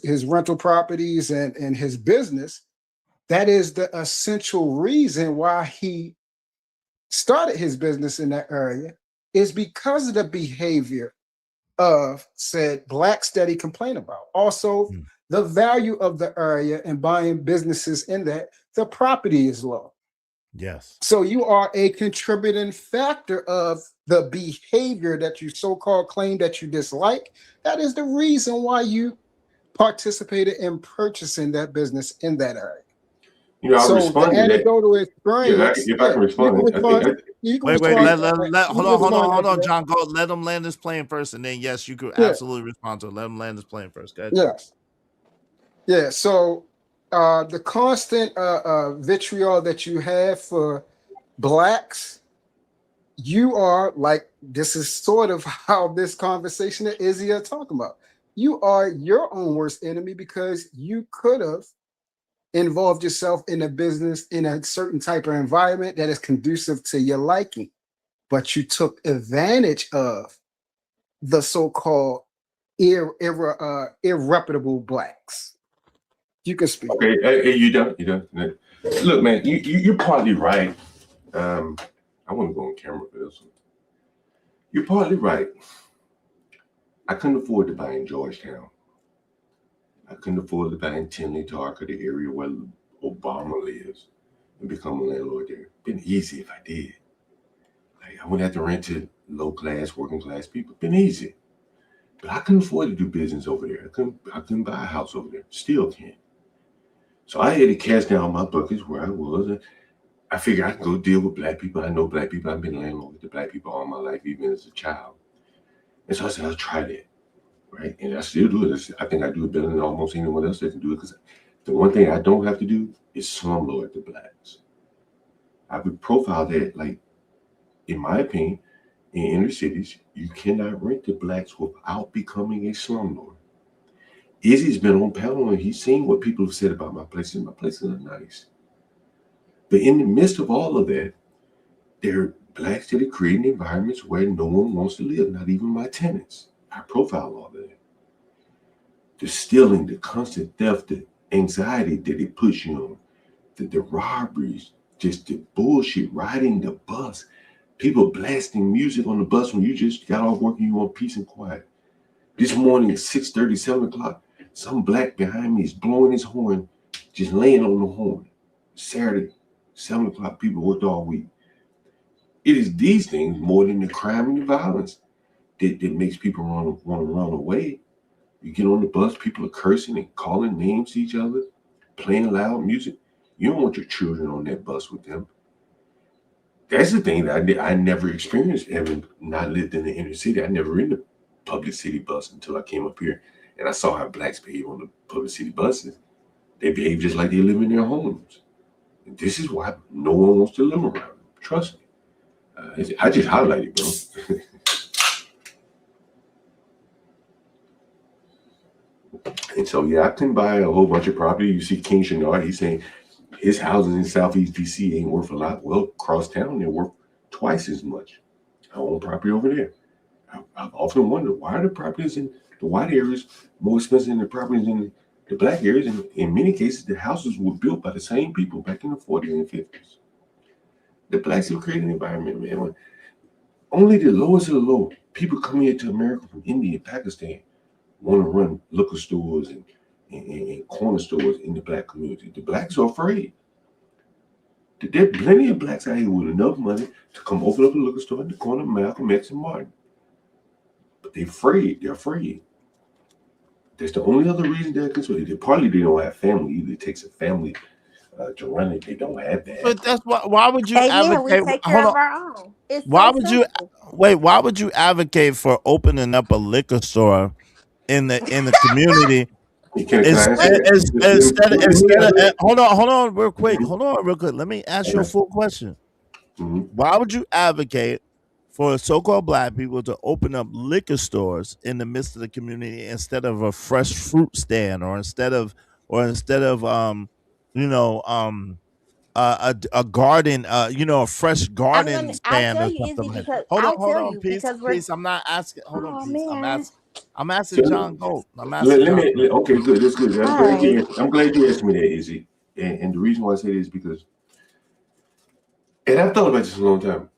his rental properties and his business, that is the essential reason why he started his business in that area, is because of the behavior of said Blacks that he complained about. Also, the value of the area and buying businesses in that, the property is low. Yes. So you are a contributing factor of the behavior that you so-called claim that you dislike. That is the reason why you participated in purchasing that business in that area. I'll So respond the to that. anecdotal Yeah, experience, if I can you respond, can respond. You can Wait, respond. hold on, John. Go. Let him land his plane first, and then yes, you could absolutely respond to it. Let him land his plane first. Go ahead. Yes. Yeah. So the constant vitriol that you have for blacks, you are like, this is sort of how this conversation that Izzy are talking about. You are your own worst enemy because you could have involved yourself in a business in a certain type of environment that is conducive to your liking, but you took advantage of the so-called irreputable blacks. You can speak. Okay, hey, you done? Look, man, you're partly right. I want to go on camera for this one. You're partly right. I couldn't afford to buy in Georgetown. I couldn't afford to buy in Tinley Park or the area where Obama lives and become a landlord there. Been easy if I did. Like, I wouldn't have to rent to low class, working class people. Been easy. But I couldn't afford to do business over there. I couldn't buy a house over there. Still can't. So I had to cash down my buckets where I was. And I figured I can go deal with black people. I know black people. I've been landlord with the black people all my life, even as a child. And so I said, I'll try that. Right. And I still do it. I think I do it better than almost anyone else that can do it. Because the one thing I don't have to do is slumlord the blacks. I would profile that, like, in my opinion, in inner cities, you cannot rent to blacks without becoming a slumlord. Izzy's been on panel and he's seen what people have said about my places. My places are nice. But in the midst of all of that, there are blacks that are creating environments where no one wants to live, not even my tenants. I profile all of that. The stealing, the constant theft, the anxiety that it puts you on, the robberies, just the bullshit, riding the bus, people blasting music on the bus when you just got off work and you want peace and quiet. This morning at 6:30, 7 o'clock, some black behind me is blowing his horn, just laying on the horn. Saturday, 7 o'clock, people worked all week. It is these things more than the crime and the violence that makes people want to run away. You get on the bus, people are cursing and calling names to each other, playing loud music. You don't want your children on that bus with them. That's the thing that I never experienced, having not lived in the inner city. I never in the public city bus until I came up here and I saw how blacks behave on the public city buses. They behave just like they live in their homes. And this is why no one wants to live around them. Trust me. I just highlighted, bro. And so, yeah, I can buy a whole bunch of property. You see King Shenard, he's saying his houses in Southeast DC ain't worth a lot. Well, across town, they're worth twice as much. I own property over there. I've often wondered, why are the properties in the white areas more expensive than the properties in the black areas? And in many cases, the houses were built by the same people back in the 40s and 50s. The blacks have created an environment, man. Only the lowest of the low people come here to America from India and Pakistan want to run liquor stores and corner stores in the black community. The blacks are afraid. There are plenty of blacks out here with enough money to come open up a liquor store in the corner of Malcolm X and Martin. But they're afraid. They're afraid. That's the only other reason they're concerned. Partly they don't have family either. It takes a family to run it. They don't have that. But that's why would you And yeah, advocate? we take care of our own. It's Why so would simple. why would you advocate for opening up a liquor store in the community Can I answer that? hold on real quick. Hold on real quick. Let me ask you a full question. Why would you advocate for so-called black people to open up liquor stores in the midst of the community instead of a fresh fruit stand or instead of a garden, a fresh garden I'll stand tell or you, something Izzy, like that. because Hold on, peace, we're I'm not asking. Hold on, oh peace. man. I'm asking John Gold. Okay, good. That's good. All right. I'm glad you asked me that, Izzy. And the reason why I say this is because, and I've thought about this a long time.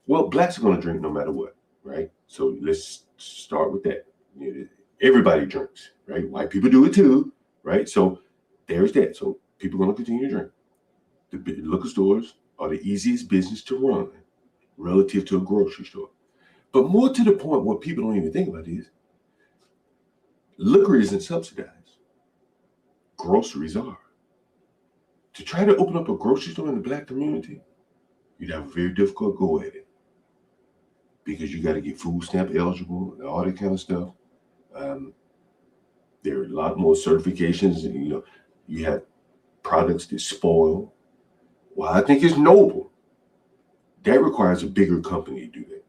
Well, blacks are going to drink no matter what, right? So let's start with that. Everybody drinks, right? White people do it too, right? So there's that. So people are going to continue to drink. The liquor stores are the easiest business to run relative to a grocery store. But more to the point, what people don't even think about is liquor isn't subsidized. Groceries are. To try to open up a grocery store in the Black community, you'd have a very difficult go at it because you got to get food stamp eligible and all that kind of stuff. There are a lot more certifications, and you have products that spoil. Well, I think it's noble. That requires a bigger company to do that.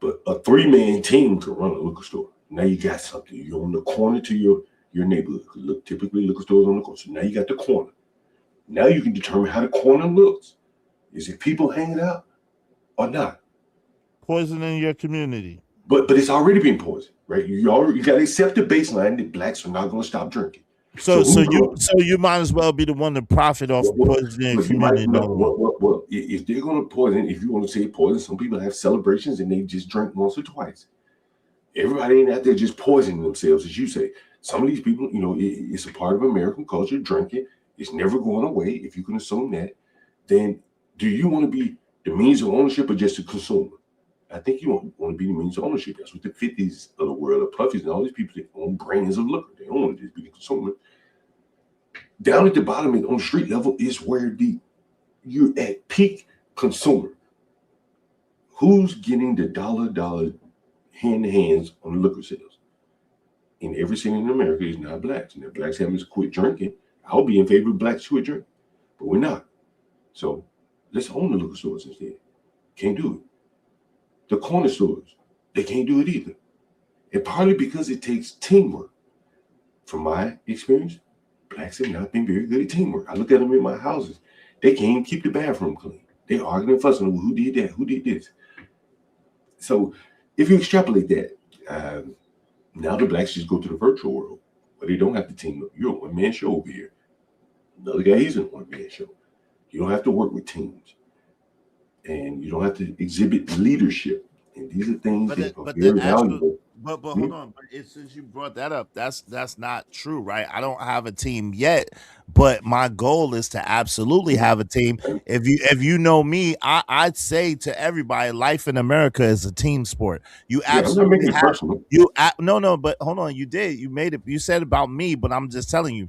But a 3-man team can run a liquor store. Now you got something. You're on the corner to your neighborhood. Typically, liquor stores on the corner. So now you got the corner. Now you can determine how the corner looks. Is it people hanging out or not? Poisoning your community. But it's already been poisoned, right? You got to accept the baseline that blacks are not going to stop drinking. So you might as well be the one to profit off poisoning community. Well, if they're going to poison, if you want to say poison, some people have celebrations and they just drink once or twice. Everybody ain't out there just poisoning themselves, as you say. Some of these people, it's a part of American culture. Drinking is never going away. If you can assume that, then do you want to be the means of ownership or just a consumer? I think you want to be the means of ownership. That's what the 50s of the world of Puffies and all these people that own brands of liquor. They don't want to just be the consumer. Down at the bottom on the street level is where you're at peak consumer. Who's getting the dollar hand to hands on liquor sales? In every city in America is not blacks. And if blacks having to quit drinking, I'll be in favor of blacks quit drinking. But we're not. So let's own the liquor stores instead. Can't do it. The corner stores, they can't do it either. And partly because it takes teamwork. From my experience, blacks have not been very good at teamwork. I look at them in my houses. They can't even keep the bathroom clean. They're arguing and fussing over who did that, who did this. So if you extrapolate that, now the blacks just go to the virtual world where they don't have to team up. You're a one-man show over here. Another guy, he's a one-man show. You don't have to work with teams. And you don't have to exhibit leadership. And these are things that are very valuable. But hold on. But since you brought that up, that's not true, right? I don't have a team yet, but my goal is to absolutely have a team. If you know me, I'd say to everybody, life in America is a team sport. You absolutely have no, but hold on, you did. You made it. You said about me, but I'm just telling you.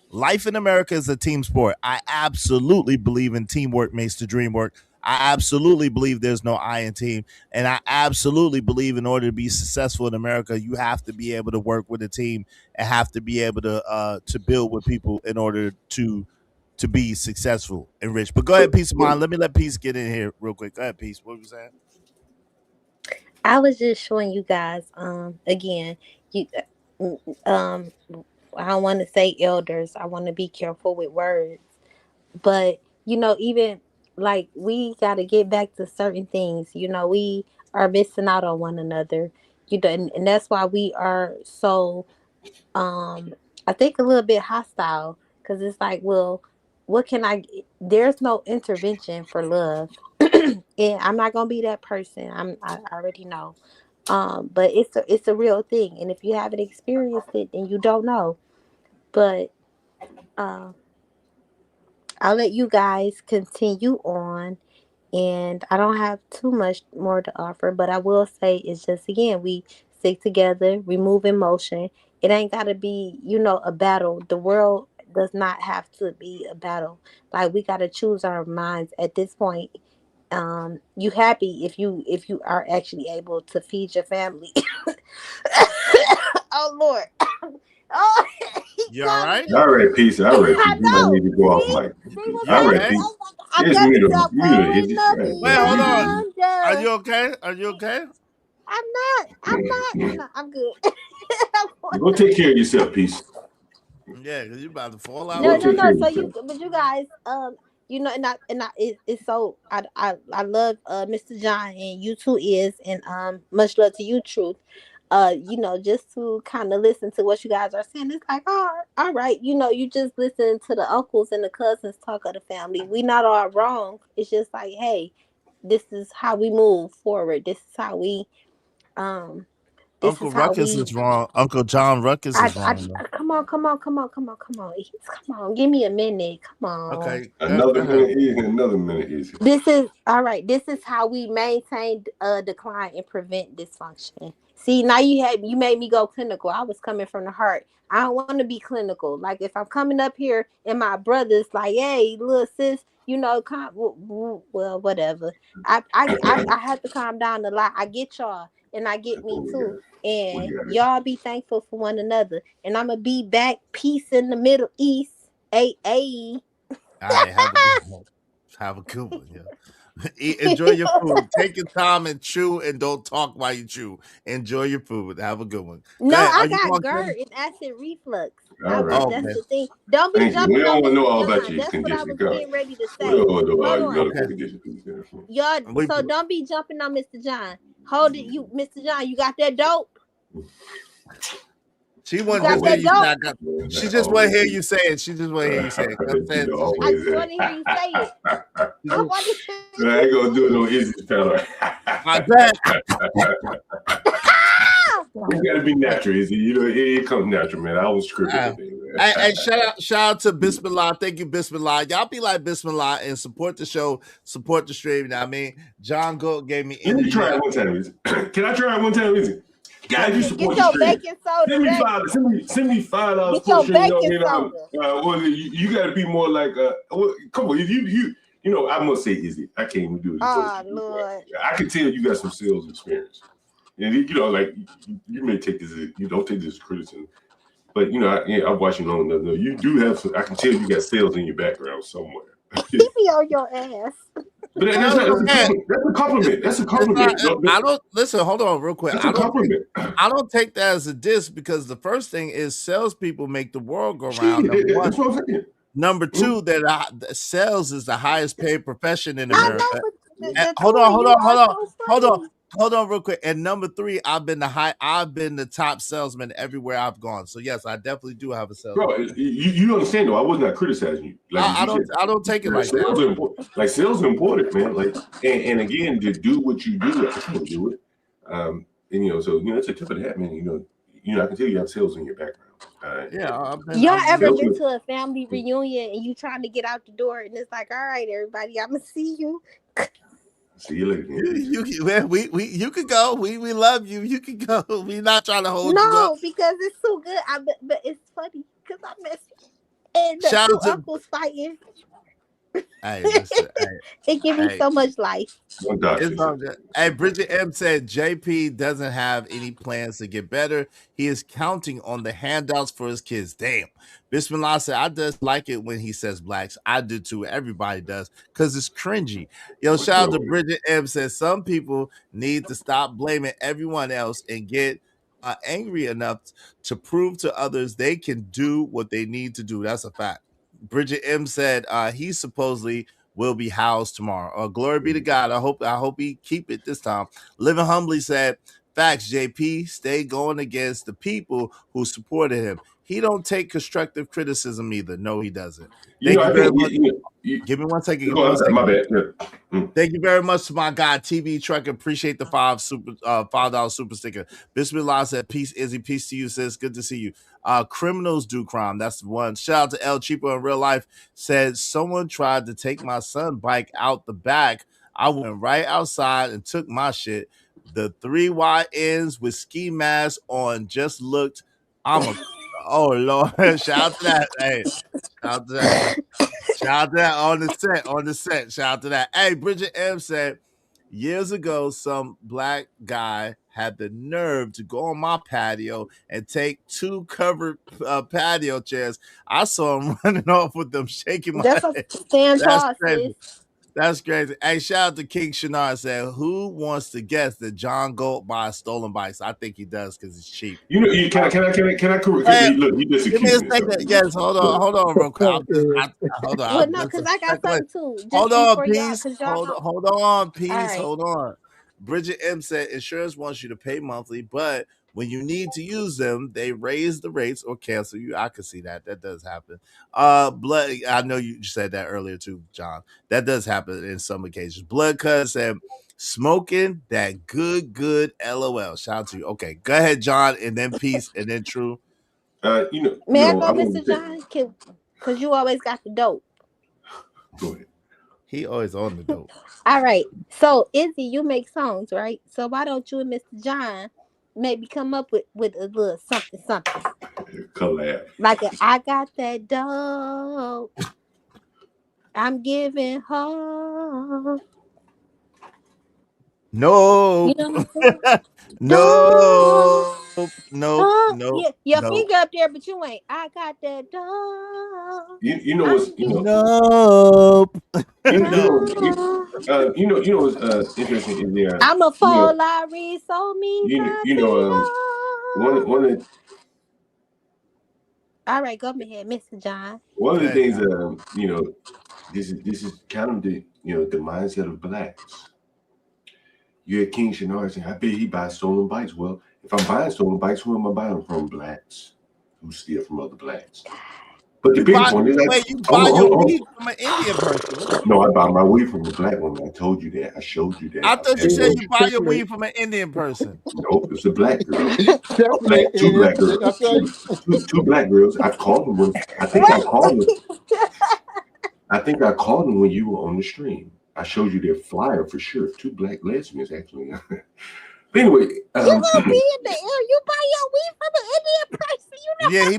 Life in America is a team sport. I absolutely believe in teamwork makes the dream work. I absolutely believe there's no I in team. And I absolutely believe in order to be successful in America, you have to be able to work with a team and have to be able to build with people in order to be successful and rich. But go ahead, Peace of Mind. Let me let Peace get in here real quick. Go ahead, Peace. What were you saying? I was just showing you guys, again, you, I don't want to say elders. I want to be careful with words. But, even like we got to get back to certain things. We are missing out on one another. And that's why we are so, I think a little bit hostile because it's like, well, what can there's no intervention for love. And I'm not going to be that person. I already know. But it's a real thing. And if you haven't experienced it, then you don't know. But uh, I'll let you guys continue on. And I don't have too much more to offer, but I will say it's just, again, we stick together, we move in motion. It ain't got to be, a battle. The world does not have to be a battle. Like, we got to choose our minds at this point. You happy if you are actually able to feed your family. Oh Lord. Oh, you all right? All right, Peace. All right, Peace. You don't need to go off mic. All right, Peace. Just mute him. Wait, hold on. Are you okay? Are you okay? I'm not. I'm good. Go take care of yourself, Peace. Yeah, because you're about to fall out. No. So you guys, it's so I love Mr. John, and you too and much love to you, Truth. Just to kind of listen to what you guys are saying, it's like, oh, all right, you just listen to the uncles and the cousins talk of the family. We not all wrong. It's just like, hey, this is how we move forward. This is how we This Uncle is how Ruckus we. is wrong. Uncle John Ruckus is wrong. Come on. Come on. Give me a minute. Come on. Okay, Another go ahead. minute is another minute is. This is all right. This is how we maintain decline and prevent dysfunction. See, now you made me go clinical. I was coming from the heart. I don't want to be clinical. Like if I'm coming up here and my brother's like, "Hey, little sis, well, whatever." I have to calm down a lot. I get y'all, and I get me too. And y'all be thankful for one another. And I'm gonna be back. Peace in the Middle East. Hey. All right, have a good one. Have a good one. Yeah. Enjoy your food. Take your time and chew, and don't talk while you chew. Enjoy your food. Have a good one. Go No, ahead. I Are you got going, GERD Kim? and acid reflux. All right. Oh, That's man. the thing. Don't be Thank you. We jumping on don't want to know all Mr. about John. your That's what I condition. was getting ready to We say. don't want to know all Hold your on. medical conditions. Y'all, We- so don't be jumping on Mr. John. Hold it, Mr. John, you got that dope? She You wanted got to hear that you say I dope? got. She just want to hear you say it. She just want to hear you say it. Go say it. I just want to hear you say it. I want to hear I ain't gonna do it no easy fella. I bet. You gotta be natural, Izzy. You know, it comes natural, man. I was scripted today, man. Hey, shout out to Bismillah. Thank you, Bismillah. Y'all be like Bismillah and support the show, support the stream. You know what I mean? John Gold gave me Let me energy. try it one time, Izzy. Can I try it one time, Izzy? Guys, you support Get your the stream. baking soda Send me ready. send me $5 Get per your stream. baking soda. You gotta be more like come on, you know, I must say, Izzy, I can't even do it. Oh, Lord. I can tell you got some sales experience. And you know, like you may take this, you don't take this as criticism, but you know, I'm watching on enough. You do have some. I can tell you got sales in your background somewhere. He be on your ass. But that's a compliment. That's a compliment. I don't listen. Hold on, real quick. That's a compliment. I don't take that as a diss because the first thing is salespeople make the world go round. Number one. That's what I'm saying. Number two, that sales is the highest paid profession in I America. know, but And hold on, real quick. And number three, I've been the top salesman everywhere I've gone. So yes, I definitely do have a sales. Bro, you understand though? I was not criticizing you. Like I don't take it like sales that. are important. Like sales are important, man. Like and again, to do what you do, I can't do it. And you know, so you know, it's a tip of the hat, man. You know, I can tell you have sales in your background. Y'all ever been to a family reunion and you trying to get out the door and it's like, all right, everybody, I'm gonna see you. See you later. You can go. We love you. You can go. We're not trying to hold you up. No, because it's so good. But it's funny because I miss it. And the Shout two out to- uncles fighting. Hey, listen, It gives me so much life. Hey, Bridget M said JP doesn't have any plans to get better. He is counting on the handouts for his kids. Damn. Bismillah said, I just like it when he says blacks. I do too. Everybody does because it's cringy. Yo, shout out to Bridget M says some people need to stop blaming everyone else and get angry enough to prove to others they can do what they need to do. That's a fact. Bridget M said he supposedly will be housed tomorrow. Glory be to God. I hope he keep it this time. Living Humbly said, facts, JP, stay going against the people who supported him. He don't take constructive criticism either. No, he doesn't. Thank you very much. Give me one second. My bad. Thank you very much to my guy, TV Trucker. Appreciate the $5 super sticker. Bismillah said, peace, Izzy. Peace to you, sis. Good to see you. Criminals do crime. That's the one. Shout out to El Cheapo in real life. Said someone tried to take my son's bike out the back. I went right outside and took my shit. The 3YNs with ski masks on just looked. Oh Lord. Shout out to that. Hey, shout out to that. Shout out to that on the set. Shout out to that. Hey, Bridget M said, years ago, some black guy had the nerve to go on my patio and take 2 covered patio chairs. I saw him running off with them, shaking my head. That's crazy. That's crazy. Hey, shout out to King Shinar said, who wants to guess that John Gold buys stolen bikes? I think he does because it's cheap. You know, can I correct? Look, you just give me a second. Yes, hold on, real quick. Hold on. Well, no, because I got something too. Hold on, peace. Hold on, peace. Right. Hold on. Bridget M said insurance wants you to pay monthly, but when you need to use them, they raise the rates or cancel you. I can see that. That does happen. Blood. I know you said that earlier too, John. That does happen in some occasions. Blood Cuz said Smoking that good LOL. Shout out to you. Okay, go ahead, John, and then Peace, and then True. May I go, I wanted Mr. to say, John? Because you always got the dope. go ahead. He always on the dope. All right. So, Izzy, you make songs, right? So why don't you and Mr. John maybe come up with a little something? Collab. Like I got that dope. I'm giving hope. No. You know what I'm saying? No. Your finger up there, but you ain't. I got that dope. You know what's Nope. you know what's interesting is there. I'm a full Larry, so mean. One of all right, go ahead, Mr. John. One of the things this is kind of the the mindset of blacks. You had King Shanard saying, I bet he buys stolen bikes. Well, if I'm buying stolen bikes, who am I buying from? Blacks who steal from other blacks. But the big one is you buy your weed from an Indian person. No, I buy my weed from a black woman. I told you that. I showed you that. I thought you said you buy your weed from an Indian person. Nope, it's a black girl. Two black girls. Two black girls. I've called them I think I called them when you were on the stream. I showed you their flyer for sure. Two black lesbians, actually. But anyway, you gonna be in the air. You buy your weed from an Indian person. You know. Yeah, he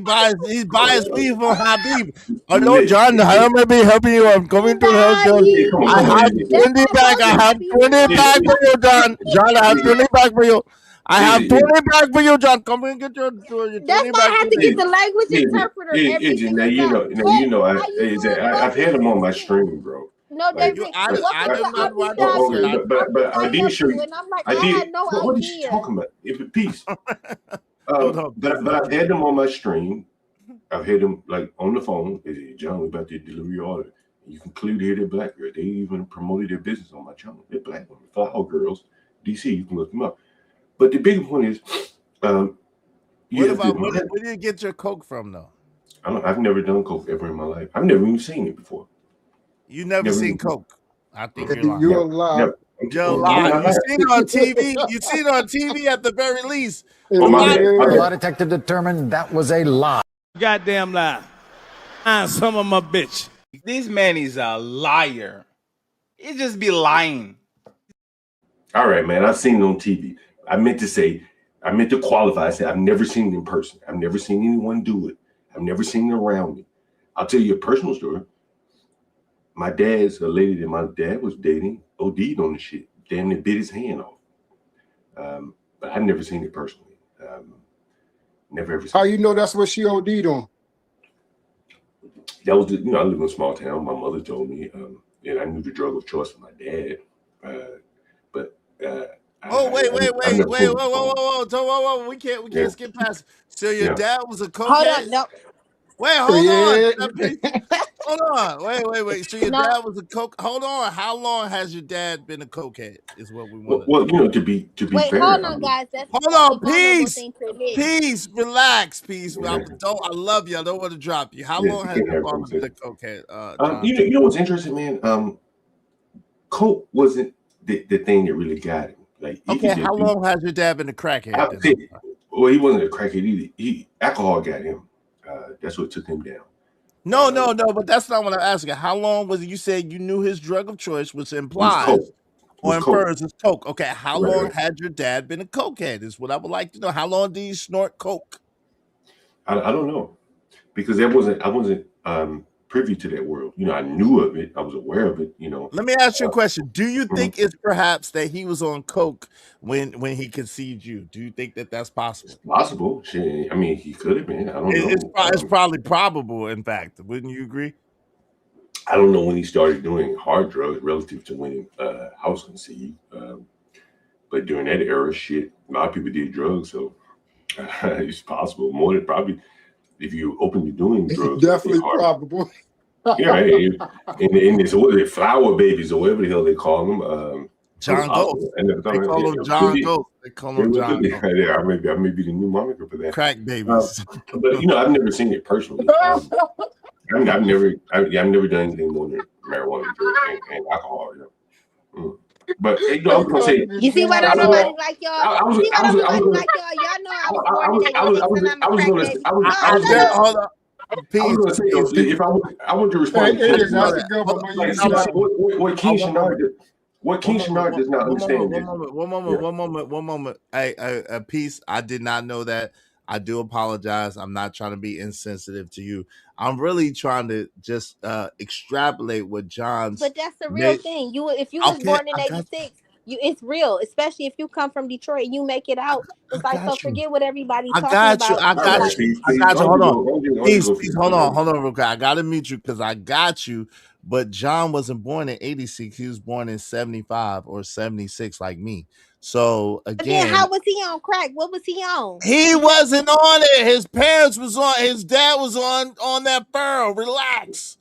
buys weed from Habib. Hello, John. How may I be helping you? I'm coming to help you. I have 20 bags. I have 20 bags for you, John. John, I have 20 bags for you. I have 20 bags for you, John. Come and get your 20 That's why I have to get the language interpreter every single time. I've had them on my stream, bro. No, they but I did show you. And I'm like, I had no idea. What are you talking about? Peace. But I've had them on my stream. I've had them like on the phone. They say, John, we about to deliver your order. You can clearly hear they're black girl. They even promoted their business on my channel. They're black women, Flower Girls, DC. You can look them up. But the big point is, where do you get your coke from, though? I've never done coke ever in my life. I've never even seen it before. You never seen coke? I think you're lying. You're lying. You seen it on TV. You seen it on TV at the very least. The lie detector determined that was a lie. Goddamn lie. Some of my bitch. This man is a liar. He just be lying. All right, man. I've seen it on TV. I meant to qualify. I said I've never seen it in person. I've never seen anyone do it. I've never seen it around me. I'll tell you a personal story. My dad's a lady that my dad was dating, OD'd on the shit. Damn near bit his hand off. But I've never seen it personally. Never ever seen How you know that's what she OD'd on? That was, I live in a small town. My mother told me, and I knew the drug of choice for my dad. Whoa. We can't skip past. So your dad was a cokehead? Hold on, no. Wait, hold on. Hold on. Wait. So your dad was a coke. Hold on. How long has your dad been a cokehead? Is what we want. Well, to be wait, fair. Hold on, guys. Hold on. Peace. Relax. Peace. I love you. I don't want to drop you. How long has your father been a cokehead? You know what's interesting, man? Coke wasn't the thing that really got him. Like, how long has your dad been a crackhead? Well, he wasn't a crackhead either. Alcohol got him. That's what took him down. No, but that's not what I'm asking. How long was it? You said you knew his drug of choice, which implies or infers it's coke. Okay, how long had your dad been a cokehead? Is what I would like to know. How long did he snort coke? I don't know, because I wasn't privy to that world. I knew of it. I was aware of it. Let me ask you a question. Do you think it's perhaps that he was on coke when he conceived you? Do you think that that's possible? It's possible. I mean, he could have been. I don't know. It's probably probable. In fact, wouldn't you agree? I don't know when he started doing hard drugs relative to when I was conceived. But during that era, a lot of people did drugs, so it's possible. More than probably. If you're openly doing drugs, definitely probable. Yeah, in this flower babies or whatever the hell they call them. John Ghost. They call them John Ghost. They call them John Ghost. Yeah, I may be the new moniker for that. Crack babies. But I've never seen it personally. I've never done anything more than marijuana and alcohol. But you know, I was gonna say. You see why I don't was nobody gonna. like y'all? I was. You see why I was. don't I was nobody gonna. like y'all? Y'all know I was I born in was. I was. 86 and I'm a I was crack gonna. baby. I was. No, I'm shut there. up. Hold on. I was Peace, gonna say though, peace. if I want to respond to Hey, King not Shenard, to go, but like you see, said what King Shenard did, what King Shenard does not understand is One moment. A piece. I did not know that. I do apologize. I'm not trying to be insensitive to you. I'm really trying to just extrapolate what John's. But that's the real thing. If you was Okay, born in I got. 86, it's real. Especially if you come from Detroit and you make it out. It's I like, so got you. forget what everybody's I talking got you. about. I all got right. you. Peace, I peace. got you. Hold on. Peace. Hold on. Hold Hold on, real quick. I gotta mute you because I got you. But John wasn't born in 86. He was born in 75 or 76, like me. So But then again, how was he on crack? What was he on? he wasn't on it. His parents was on. His dad was on that furrow. Relax.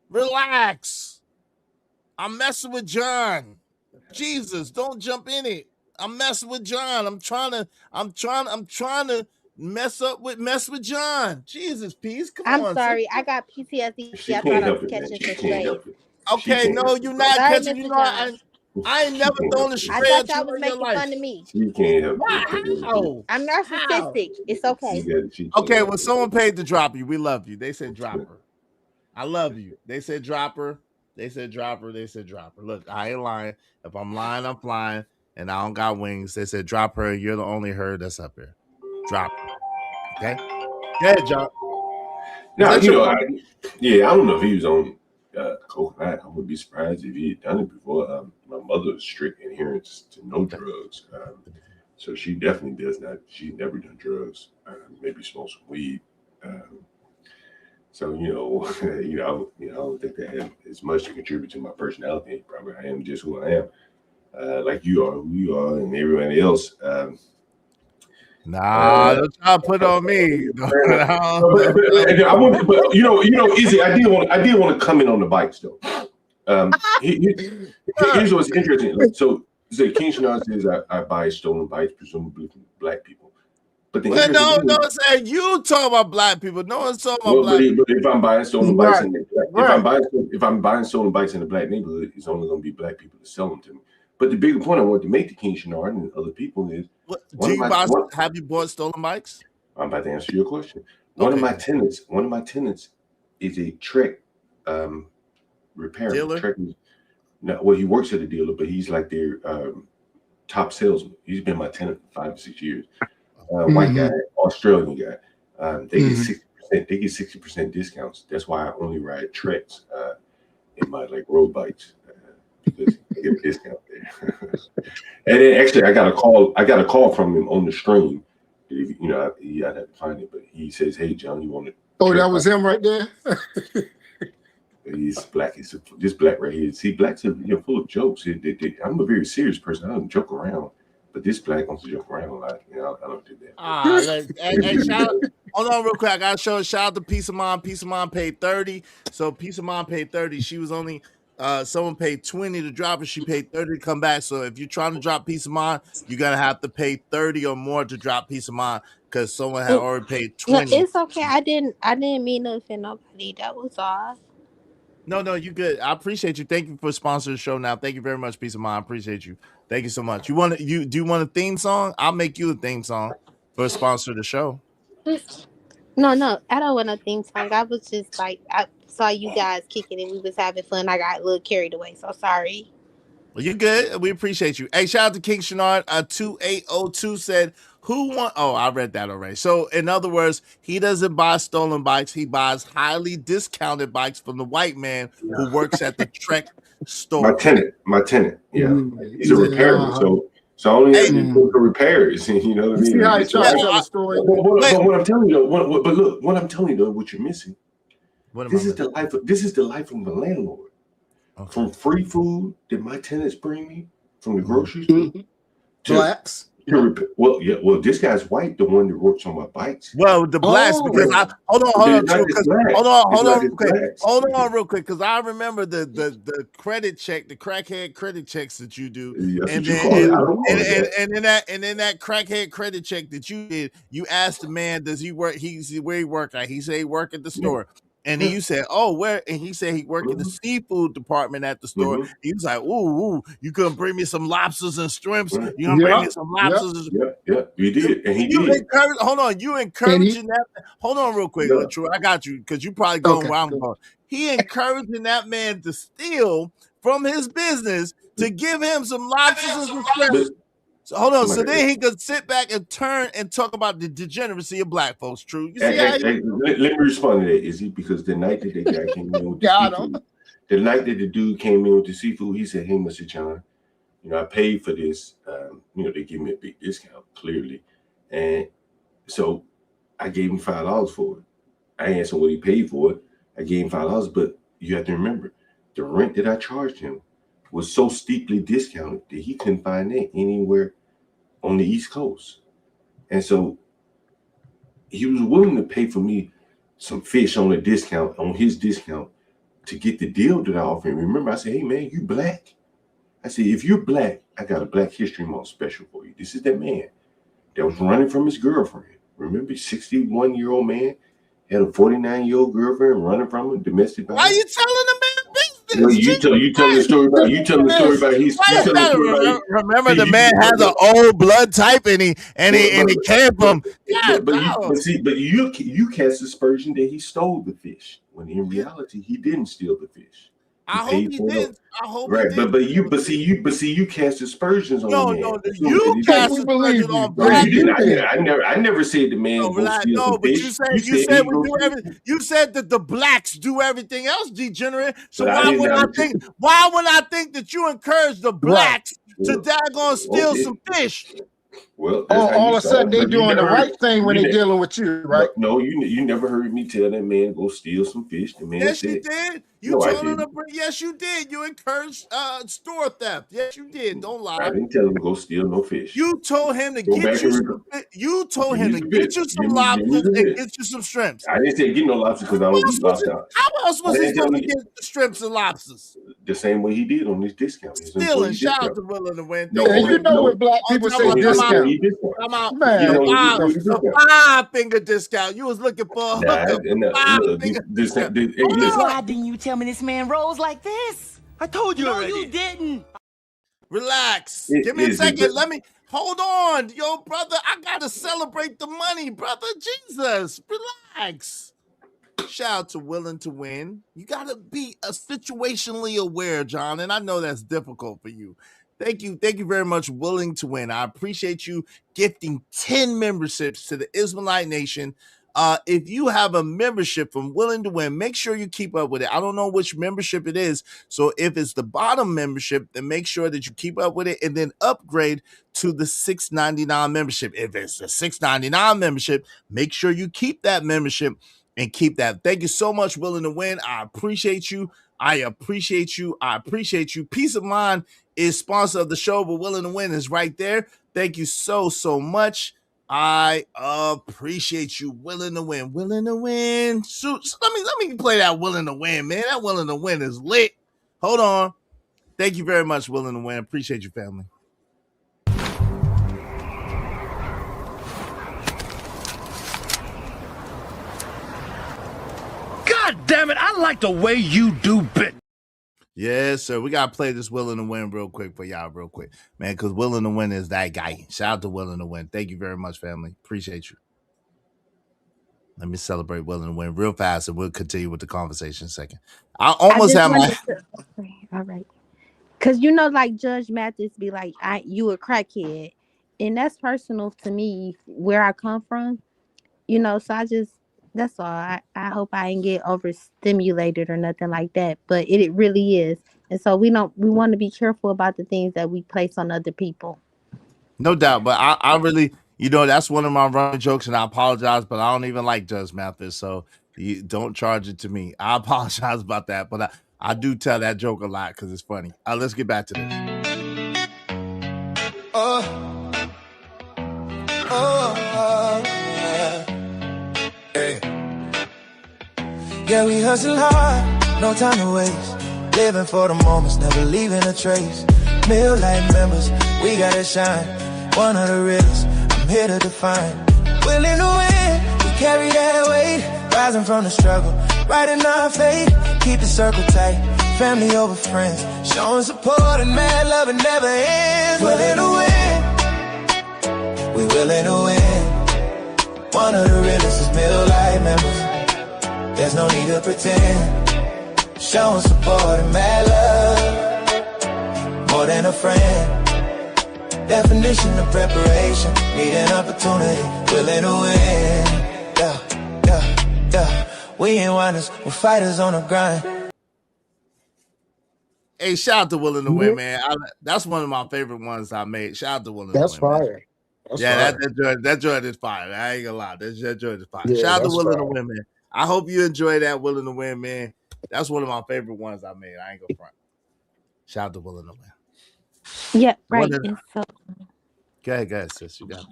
Relax. I'm messing with John. Jesus, don't jump in it. I'm messing with John. I'm trying to mess with John. Jesus, peace. Come I'm on, sorry. sister. I got PTSD. She I thought can't I was help it, man. catching She some can't strays. help it. She Okay, can't no, help you're it, bro. not Sorry, catching. You Mr. know, John. I ain't She never can't thrown help a it. I stray thought at you y'all was in your making life. fun of me. She can't help it. How? I'm How? narcissistic. It's okay. She can't Okay, help well, it. someone paid to drop you. We love you. They said drop her. I love you. They said drop her. They said drop her. They said drop her. Look, I ain't lying. If I'm lying, I'm flying. And I don't got wings. They said drop her. You're the only her that's up here. Drop her. Okay? Go ahead, John. Now, Is that your I don't know if he was on cocaine. I would be surprised if he had done it before. My mother is strict adherence to no drugs. So she definitely does not. She's never done drugs. Maybe smoke some weed. So I don't think that had as much to contribute to my personality. Probably I am just who I am, like you are, who you are, and everybody else. Nah, don't try to put on me. But Izzy, I did want to comment on the bikes though. Here's what's interesting. Like, so King Shenard says I buy stolen bikes, presumably from black people. But the Well, interesting thing no, saying you talk about black people. No one's talking about well, black people. but if I'm buying stolen bikes Right, in right. if I'm buying stolen bikes in a black neighborhood, it's only going to be black people to sell them to me. But the bigger point I want to make to King Shenard and other people is What, one of my have you bought stolen bikes? I'm about to answer your question. One of my tenants is a Trek repairman. Dealer? Trek is well, he works at a dealer, but he's like their top salesman. He's been my tenant for 5 to 6 years. White guy, Australian guy. They get 60%. They get 60% discounts. That's why I only ride Treks in my road bikes because I get a discount there. And then actually, I got a call from him on the stream. I'd have to find it, but he says, "Hey, John, you want to?" Oh, that was him right there. He's black. He's this black right here. See, blacks are full of jokes. I'm a very serious person. I don't joke around, but this black wants to joke around a lot. I don't do that. Hey, hold on real quick. I gotta shout out to Peace of Mind. Peace of Mind paid 30. So Peace of Mind paid 30. She was only someone paid 20 to drop it. She paid 30 to come back. So if you're trying to drop Peace of Mind, you're gonna have to pay 30 or more to drop Peace of Mind because someone had already paid 20. No, it's okay. I didn't mean to offend nobody. That was all. No, you good. I appreciate you. Thank you for sponsoring the show. Now, thank you very much, Peace of Mind. I appreciate you. Thank you so much. Do you want a theme song? I'll make you a theme song for a sponsor of the show. No, I don't want a theme song. I was just I saw you guys kicking and we was having fun. I got a little carried away, so sorry. Well, you're good. We appreciate you. Hey, shout out to King Shenard. 2802 said, who want? Oh, I read that already. So, in other words, he doesn't buy stolen bikes. He buys highly discounted bikes from the white man who works at the Trek store. My tenant. Yeah, he's a repairman. So I only have to do the repairs. You know what I mean? See how he tries to tell a story. But what I'm telling you, what I'm telling you, what you're missing. This is the life of a landlord. Okay. From free food that my tenants bring me from the grocery store. Blacks. Well, this guy's white, the one that works on my bikes. Well, the blacks, because hold on real quick, because I remember the credit check, the crackhead credit checks that you do, and then that crackhead credit check that you did, you asked the man, does he work? Where he work at? He said he work at the store. And then you said, "Oh, where?" And he said he worked in the seafood department at the store. He was like, "Ooh, you couldn't bring me some lobsters and shrimps? You gonna bring me some lobsters?" Yeah, you did, and he did. Hold on, you encouraging that? Hold on, real quick, True. I got you because you probably going where I'm going. He encouraging that man to steal from his business to give him some lobsters and some shrimps. So hold on. So then he could sit back and turn and talk about the degeneracy of black folks. True. You see how let me respond to that. Is he because the night that the guy came in with the seafood, the night that the dude came in with the seafood, he said, "Hey, Mr. John, I paid for this. They give me a big discount, clearly, and so I gave him $5 for it. I asked him what he paid for it. I gave him $5, but you have to remember, the rent that I charged him was so steeply discounted that he couldn't find that anywhere on the East Coast. And so he was willing to pay for me some fish on his discount to get the deal that I offered him. Remember, I said, "Hey man, you black?" I said, "If you're black, I got a Black History Month special for you." This is that man that was running from his girlfriend. Remember, 61-year-old man had a 49-year-old girlfriend running from him, domestic violence. Why are you telling the man business? You telling the story about Remember, the man has an old blood type, and he came from. But you cast aspersion that he stole the fish when in reality he didn't steal the fish. I hope he did. Right, but you cast aspersions on the man. No, you cast aspersions on black people. I never said the man go steal some fish. You said that the blacks do everything else, degenerate. So why would I think that you encourage the blacks to daggone steal some fish? Well, all of a sudden they doing the right thing when they dealing with you, right? No, you never heard me tell that man go steal some fish. The man yes, said, you did. You told him to bring. Yes, you did. You encouraged store theft. Yes, you did. Don't lie. I didn't tell him to go steal no fish. You told him to get you some. You told him to get you some lobsters and get you some shrimps. I didn't say get no lobsters because I don't eat lobster. How else was he supposed to get the shrimps and lobsters? The same way he did on his discount. Stealing. Shout out to Willing to Win. What black people say discount. I'm out. The 5-finger discount. You was looking for a 5-finger discount. Why didn't you tell me this man rolls like this? I told you already. No, you didn't. Relax. Give me a second. Let me hold on. Yo, brother, I gotta celebrate the money, brother. Jesus. Relax. Shout out to Willing to Win. You gotta be situationally aware, John, and I know that's difficult for you. Thank you very much, Willing to Win. I appreciate you gifting 10 memberships to the Israelite Nation. If you have a membership from Willing to Win, make sure you keep up with it. I don't know which membership it is, so if it's the bottom membership, then make sure that you keep up with it and then upgrade to the $6.99 membership. If it's the $6.99 membership, make sure you keep that membership and keep that. Thank you so much, Willing to Win. I appreciate you. I appreciate you. Peace of Mind is sponsor of the show, but Willing to Win is right there. Thank you so much. I appreciate you. Willing to Win. Willing to Win. So let me play that Willing to Win, man. That Willing to Win is lit. Hold on. Thank you very much, Willing to Win. Appreciate you, family. God damn it, I like the way you do business. Yes, sir. We gotta play this Willing to Win real quick for y'all, man, because Willing to Win is that guy. Shout out to Willing to Win. Thank you very much, family. Appreciate you. Let me celebrate Willing to Win real fast, and we'll continue with the conversation in a second. I almost have my. All right, because like Judge Mathis be like, "You a crackhead," and that's personal to me where I come from. So that's all. I hope I ain't get overstimulated or nothing like that, but it really is. And so we want to be careful about the things that we place on other people. No doubt, but I really, that's one of my running jokes, and I apologize, but I don't even like Judge Mathis, so you don't charge it to me. I apologize about that, but I do tell that joke a lot because it's funny. Let's get back to this. Yeah, we hustle hard, no time to waste. Living for the moments, never leaving a trace. Mill life members, we gotta shine. One of the realest, I'm here to define. Willing to win, we carry that weight. Rising from the struggle, Right enough faith, keep the circle tight. Family over friends, showing support and mad love, it never ends. Willing to win, we willing to win. One of the realest is middle life members. There's no need to pretend. Showing support and mad love, more than a friend. Definition of preparation, need an opportunity, willing to win. Yeah, yeah, yeah. We ain't whiners, we're fighters on the grind. Hey, shout out to Willing to Win, man. That's one of my favorite ones I made. Shout out to Willing to Win. That's fire. That's Yeah, fire. that joint is fire. I ain't gonna lie. That joint is fire. Yeah, Shout out to that's Willing to fire. Win, man. I hope you enjoy that Willing to Win, man. That's one of my favorite ones I made. I ain't gonna front. Shout out to Willing to Win. Yeah, right. And so, go ahead, sis. You got it.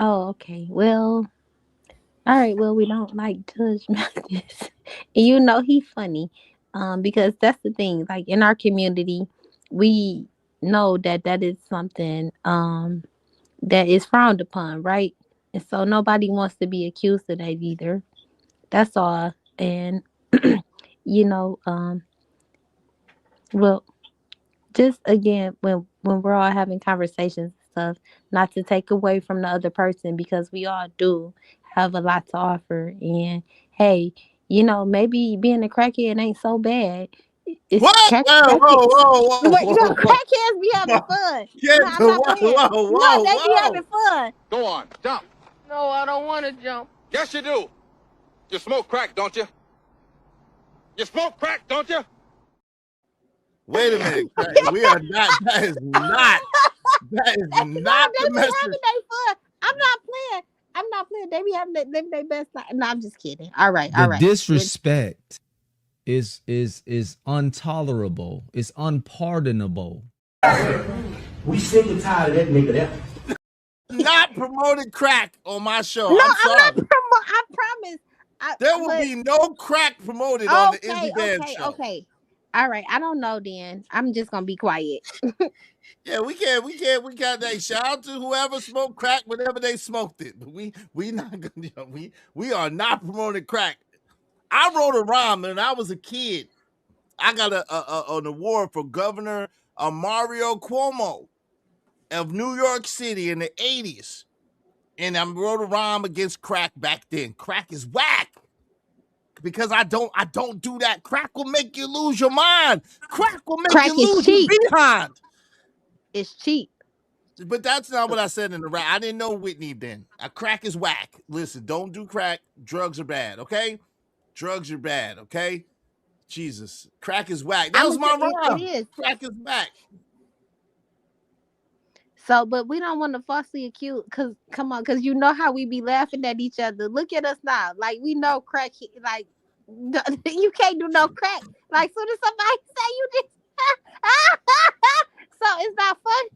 oh, okay. Well, all right. Well, we don't like Judge Mathis. And you know he's funny, because that's the thing. Like in our community, we know that is something that is frowned upon, right? And so nobody wants to be accused of that either. That's all. And you know, well, just again, when we're all having conversations and stuff, not to take away from the other person, because we all do have a lot to offer. And hey, you know, maybe being a crackhead ain't so bad. It's What? Whoa. Wait, you know, crackheads be having fun. Yeah, No, I'm not playing. No, they be whoa. having fun. Go on, jump. No, I don't want to jump. Yes, you do. You smoke crack, don't you? You smoke crack, don't you? Wait a minute. We are not. That is not the message. Having their fun. I'm not playing. They be having their best time. No, I'm just kidding. All right. The disrespect is intolerable. It's unpardonable. We sick and tired of that nigga there. Not promoting crack on my show. No, I'm sorry. I promise. There will be no crack promoted on the Izzy Band show. Okay. All right. I don't know then. I'm just gonna be quiet. Yeah, we got that. Shout out to whoever smoked crack whenever they smoked it. But we not gonna we are not promoting crack. I wrote a rhyme when I was a kid. I got an award for Governor Mario Cuomo of New York City in the 80s. And I wrote a rhyme against crack back then. Crack is whack. Because I don't do that. Crack will make you lose your mind. Crack will make you lose your behind. It's cheap. But that's not what I said in the rap. I didn't know Whitney then. Crack is whack. Listen, don't do crack. Drugs are bad, okay? Drugs are bad, okay? Jesus. Crack is whack. That was my rhyme. It is. Crack is whack. So, but we don't want to falsely accuse, because you know how we be laughing at each other. Look at us now. Like, we know crack, like, you can't do no crack. Like, soon as somebody say you just, so it's not funny.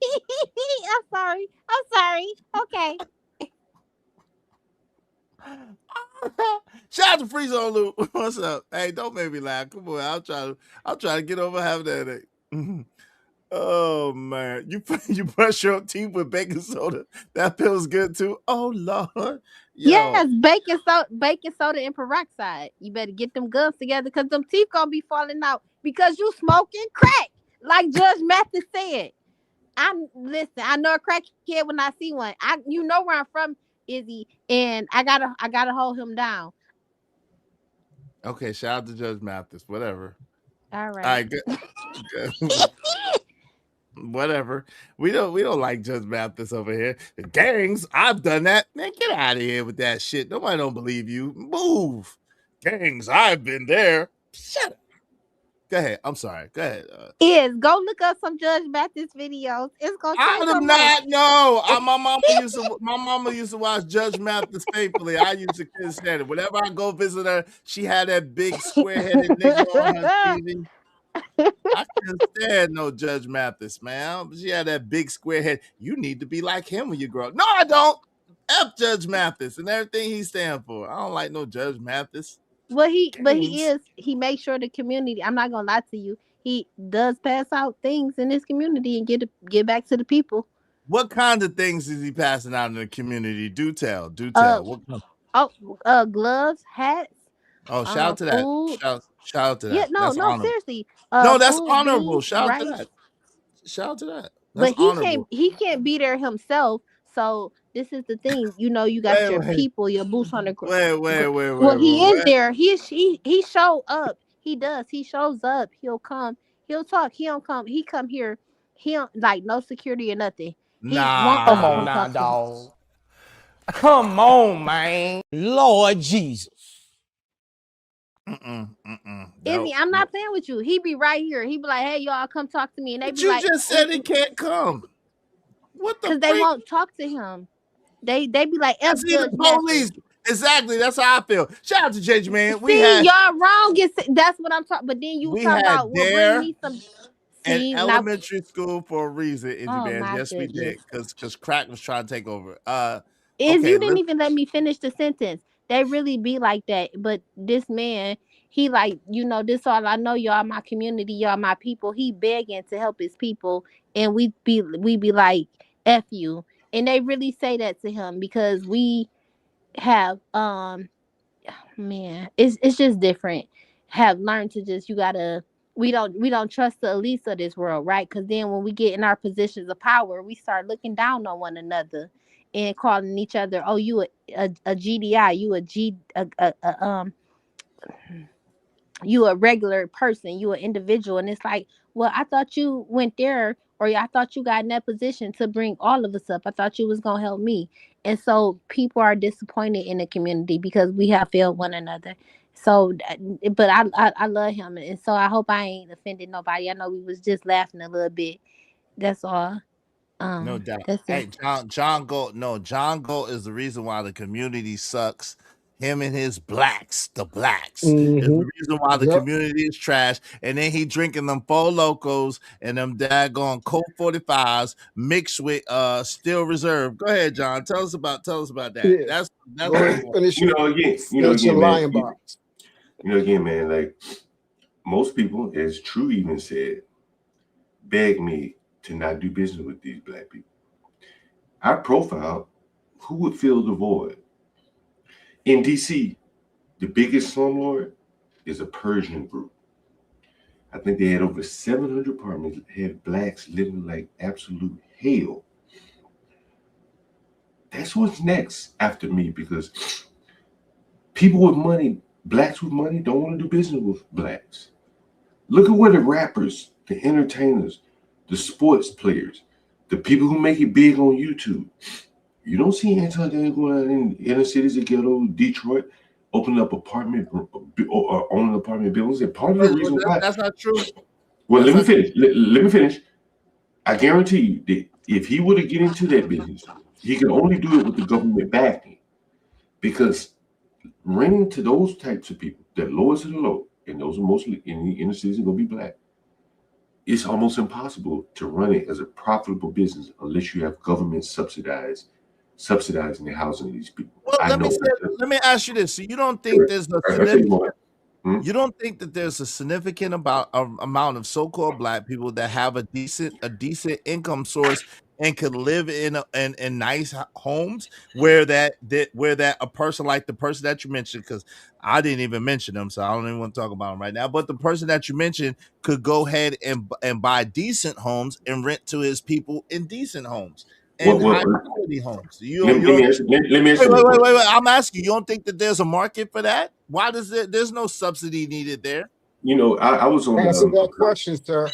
I'm sorry. Okay. Shout out to Freeze on Loop. What's up? Hey, don't make me laugh. Come on. I'm trying to get over having that headache. Oh man, you brush your teeth with baking soda. That feels good too. Oh Lord. Yo. Yes, baking soda and peroxide. You better get them gums together, because them teeth gonna be falling out because you smoking crack. Like Judge Mathis said. I know a crackhead when I see one. You know where I'm from, Izzy, and I gotta hold him down. Okay, shout out to Judge Mathis. Whatever. All right. Good. Whatever. We don't like Judge Mathis over here. The gangs, I've done that. Man, get out of here with that shit. Nobody don't believe you. Move. Gangs, I've been there. Shut up. Go ahead. I'm sorry. Go ahead. Go look up some Judge Mathis videos. It's gonna. I do not know. My mama used to watch Judge Mathis faithfully. I used to couldn't stand it. Whenever I go visit her, she had that big square-headed nigga on her TV. I couldn't stand no Judge Mathis, man. She had that big square head. You need to be like him when you grow up. No, I don't. F Judge Mathis and everything he stands for. I don't like no Judge Mathis. Well, he makes sure the community. I'm not gonna lie to you. He does pass out things in his community and get back to the people. What kind of things is he passing out in the community? Do tell. Gloves, hats, Oh, shout out to that. food. Shout out to Yeah, that. no, That's no, honorable. seriously. No, that's Food, honorable. beans, Shout out to rice. that. Shout out to that. That's But honorable. he can't be there himself. So this is the thing, you know, you got your Wait. people, your boots on the ground. Wait. Well, he is there. He show up. He does. He shows up. He'll come. He'll talk. He don't come. He come here. He don't like no security or nothing. He won't Come come on and now, talk to him. dog. Come on, man. Lord Jesus. Izzy, I'm not playing with you. He be right here. He be like, "Hey, y'all, come talk to me," and they But be you like, just said he can't come. What the because they freak? won't talk to him. They be like, "F That's the Judge Mathis." police. Exactly. That's how I feel. Shout out to JJ, man. See, y'all wrong. That's what I'm talking. But then you We talking had about, well, bring Dare me some. in See, now, elementary school for a reason, Izzy oh man. my Yes, we goodness. did. Because crack was trying to take over. Is Okay, you didn't even let me finish the sentence. They really be like that. But this man, he like, you know, this all I know, y'all my community, y'all my people. He begging to help his people. And we be like, F you. And they really say that to him because we have man, it's just different. Have learned to just we don't trust the elites of this world, right? Because then when we get in our positions of power, we start looking down on one another and calling each other, oh, you a GDI, you a G you a regular person, you an individual, and it's like, well, I thought you went there, or I thought you got in that position to bring all of us up. I thought you was gonna help me, and so people are disappointed in the community because we have failed one another. So, but I love him, and so I hope I ain't offended nobody. I know we was just laughing a little bit. That's all. No doubt. That's Hey, it. John Gold. No, John Gold is the reason why the community sucks. Him and his blacks, the blacks, is the reason why the Yep. community is trash. And then he drinking them Four Locos and them daggone Colt 45s mixed with Steel Reserve. Go ahead, John. Tell us about that. Yeah. That's Go what ahead, we want. finish your man. lion box. Man, like most people, as True even said, beg me to not do business with these black people. I profiled who would fill the void. In DC, the biggest slumlord is a Persian group. I think they had over 700 apartments, had blacks living like absolute hell. That's what's next after me, because people with money, blacks with money, don't want to do business with blacks. Look at where the rappers, the entertainers, the sports players, the people who make it big on YouTube. You don't see Anton going out in inner cities of ghetto, Detroit, opening up apartment or owning apartment buildings. And part of the reason why That's not true. Well, let me finish. Let me finish. I guarantee you that if he were to get into that business, he can only do it with the government backing, because renting to those types of people, that lowest of the low, and those are mostly in the inner cities are going to be black, it's almost impossible to run it as a profitable business unless you have government subsidizing the housing of these people. Well, let me ask you this. So you don't think there's a significant you don't think that there's a significant amount of so-called black people that have a decent income source and could live in nice homes where that a person like the person that you mentioned, because I didn't even mention them, so I don't even want to talk about them right now. But the person that you mentioned could go ahead and buy decent homes and rent to his people in decent homes and high quality homes. Let me ask Wait. I'm asking you. You don't think that there's a market for that? Why there's no subsidy needed there? You know, I was on Answer that question, sir.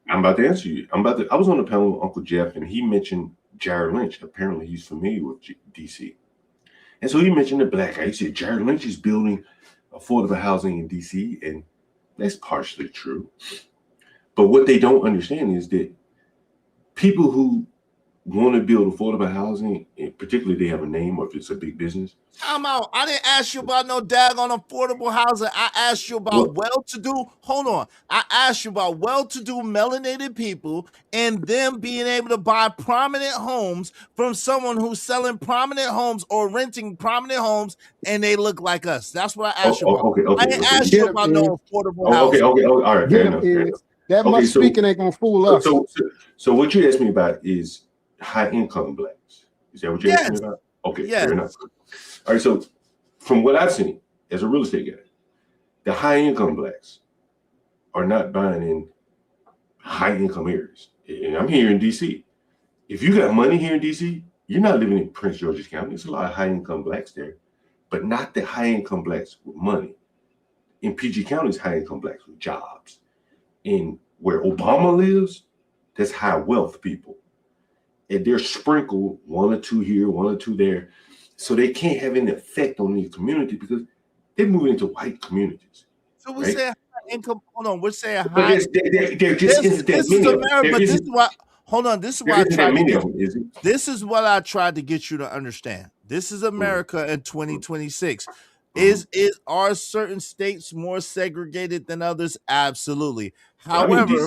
I'm about to answer you. I was on a panel with Uncle Jeff, and he mentioned Jared Lynch. Apparently, he's familiar with DC. And so he mentioned the black guy. He said Jared Lynch is building affordable housing in DC, and that's partially true. But what they don't understand is that people who want to build affordable housing, and particularly they have a name or if it's a big business. I'm out. I didn't ask you about no daggone affordable housing. I asked you about well-to-do. Hold on. I asked you about well-to-do melanated people and them being able to buy prominent homes from someone who's selling prominent homes or renting prominent homes, and they look like us. That's what I asked you about. I didn't ask you about no affordable housing. Okay. All right. Fair enough. That much speaking ain't gonna fool us. So what you asked me about is high income blacks. Is that what you asked me about? Okay, fair enough. All right, so from what I've seen as a real estate guy, the high income blacks are not buying in high income areas. And I'm here in DC. If you got money here in DC, you're not living in Prince George's County. There's a lot of high income blacks there, but not the high income blacks with money. In PG County, it's high income blacks with jobs. And where Obama lives, that's high wealth people. And they're sprinkled, one or two here, one or two there. So they can't have any effect on the community because they're moving into white communities. So we're saying high income. Hold on, we're saying but high. They're just this is America, but this is why. Hold on, this is why I tried to get. This is what I tried to get you to understand. This is America in 2026. Are certain states more segregated than others? Absolutely. However,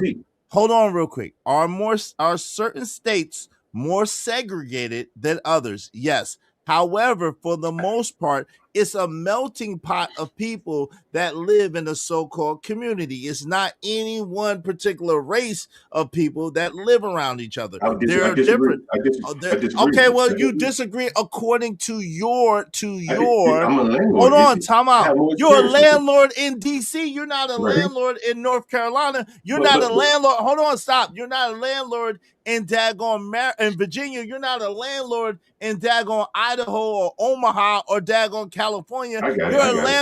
hold on real quick. Are certain states more segregated than others? Yes. However, for the most part, it's a melting pot of people that live in a so-called community. It's not any one particular race of people that live around each other. They're different. Okay, well, you disagree according to your. I'm a landlord. Hold on, time out. You're a landlord in DC. You're not a landlord in North Carolina. You're not a landlord. Hold on, stop. You're not a landlord in in Virginia. You're not a landlord in daggone Idaho or Omaha or daggone California.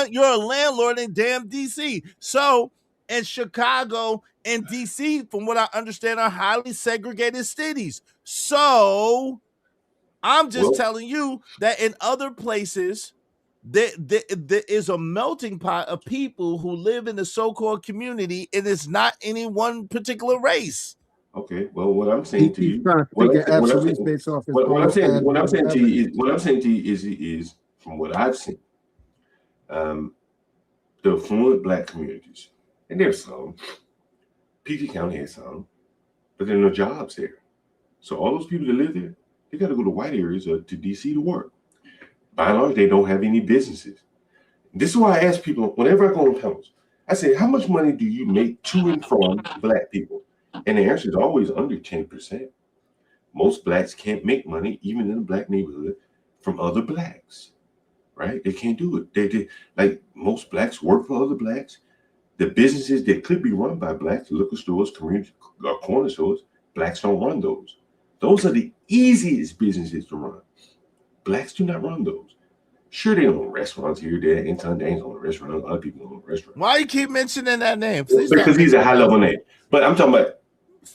You're a landlord in damn DC. So in Chicago and DC, from what I understand, are highly segregated cities. So I'm just telling you that in other places, there is a melting pot of people who live in the so-called community, and it's not any one particular race. Okay, well, what I'm saying to you, what I'm saying to you is from what I've seen, the affluent black communities, and there's some, PG County has some, but there are no jobs there. So all those people that live there, they got to go to white areas or to DC to work. By and large, they don't have any businesses. This is why I ask people, whenever I go on panels, I say, how much money do you make to and from black people? And the answer is always under 10%. Most blacks can't make money, even in a black neighborhood, from other blacks, right? They can't do it. They like most blacks work for other blacks. The businesses that could be run by blacks, liquor stores, community corner stores, blacks don't run those. Those are the easiest businesses to run. Blacks do not run those. Sure, they own restaurants here, there. Anton Dane's on a restaurant. Other people own a restaurant. Why you keep mentioning that name? Please because he's a high-level name. But I'm talking about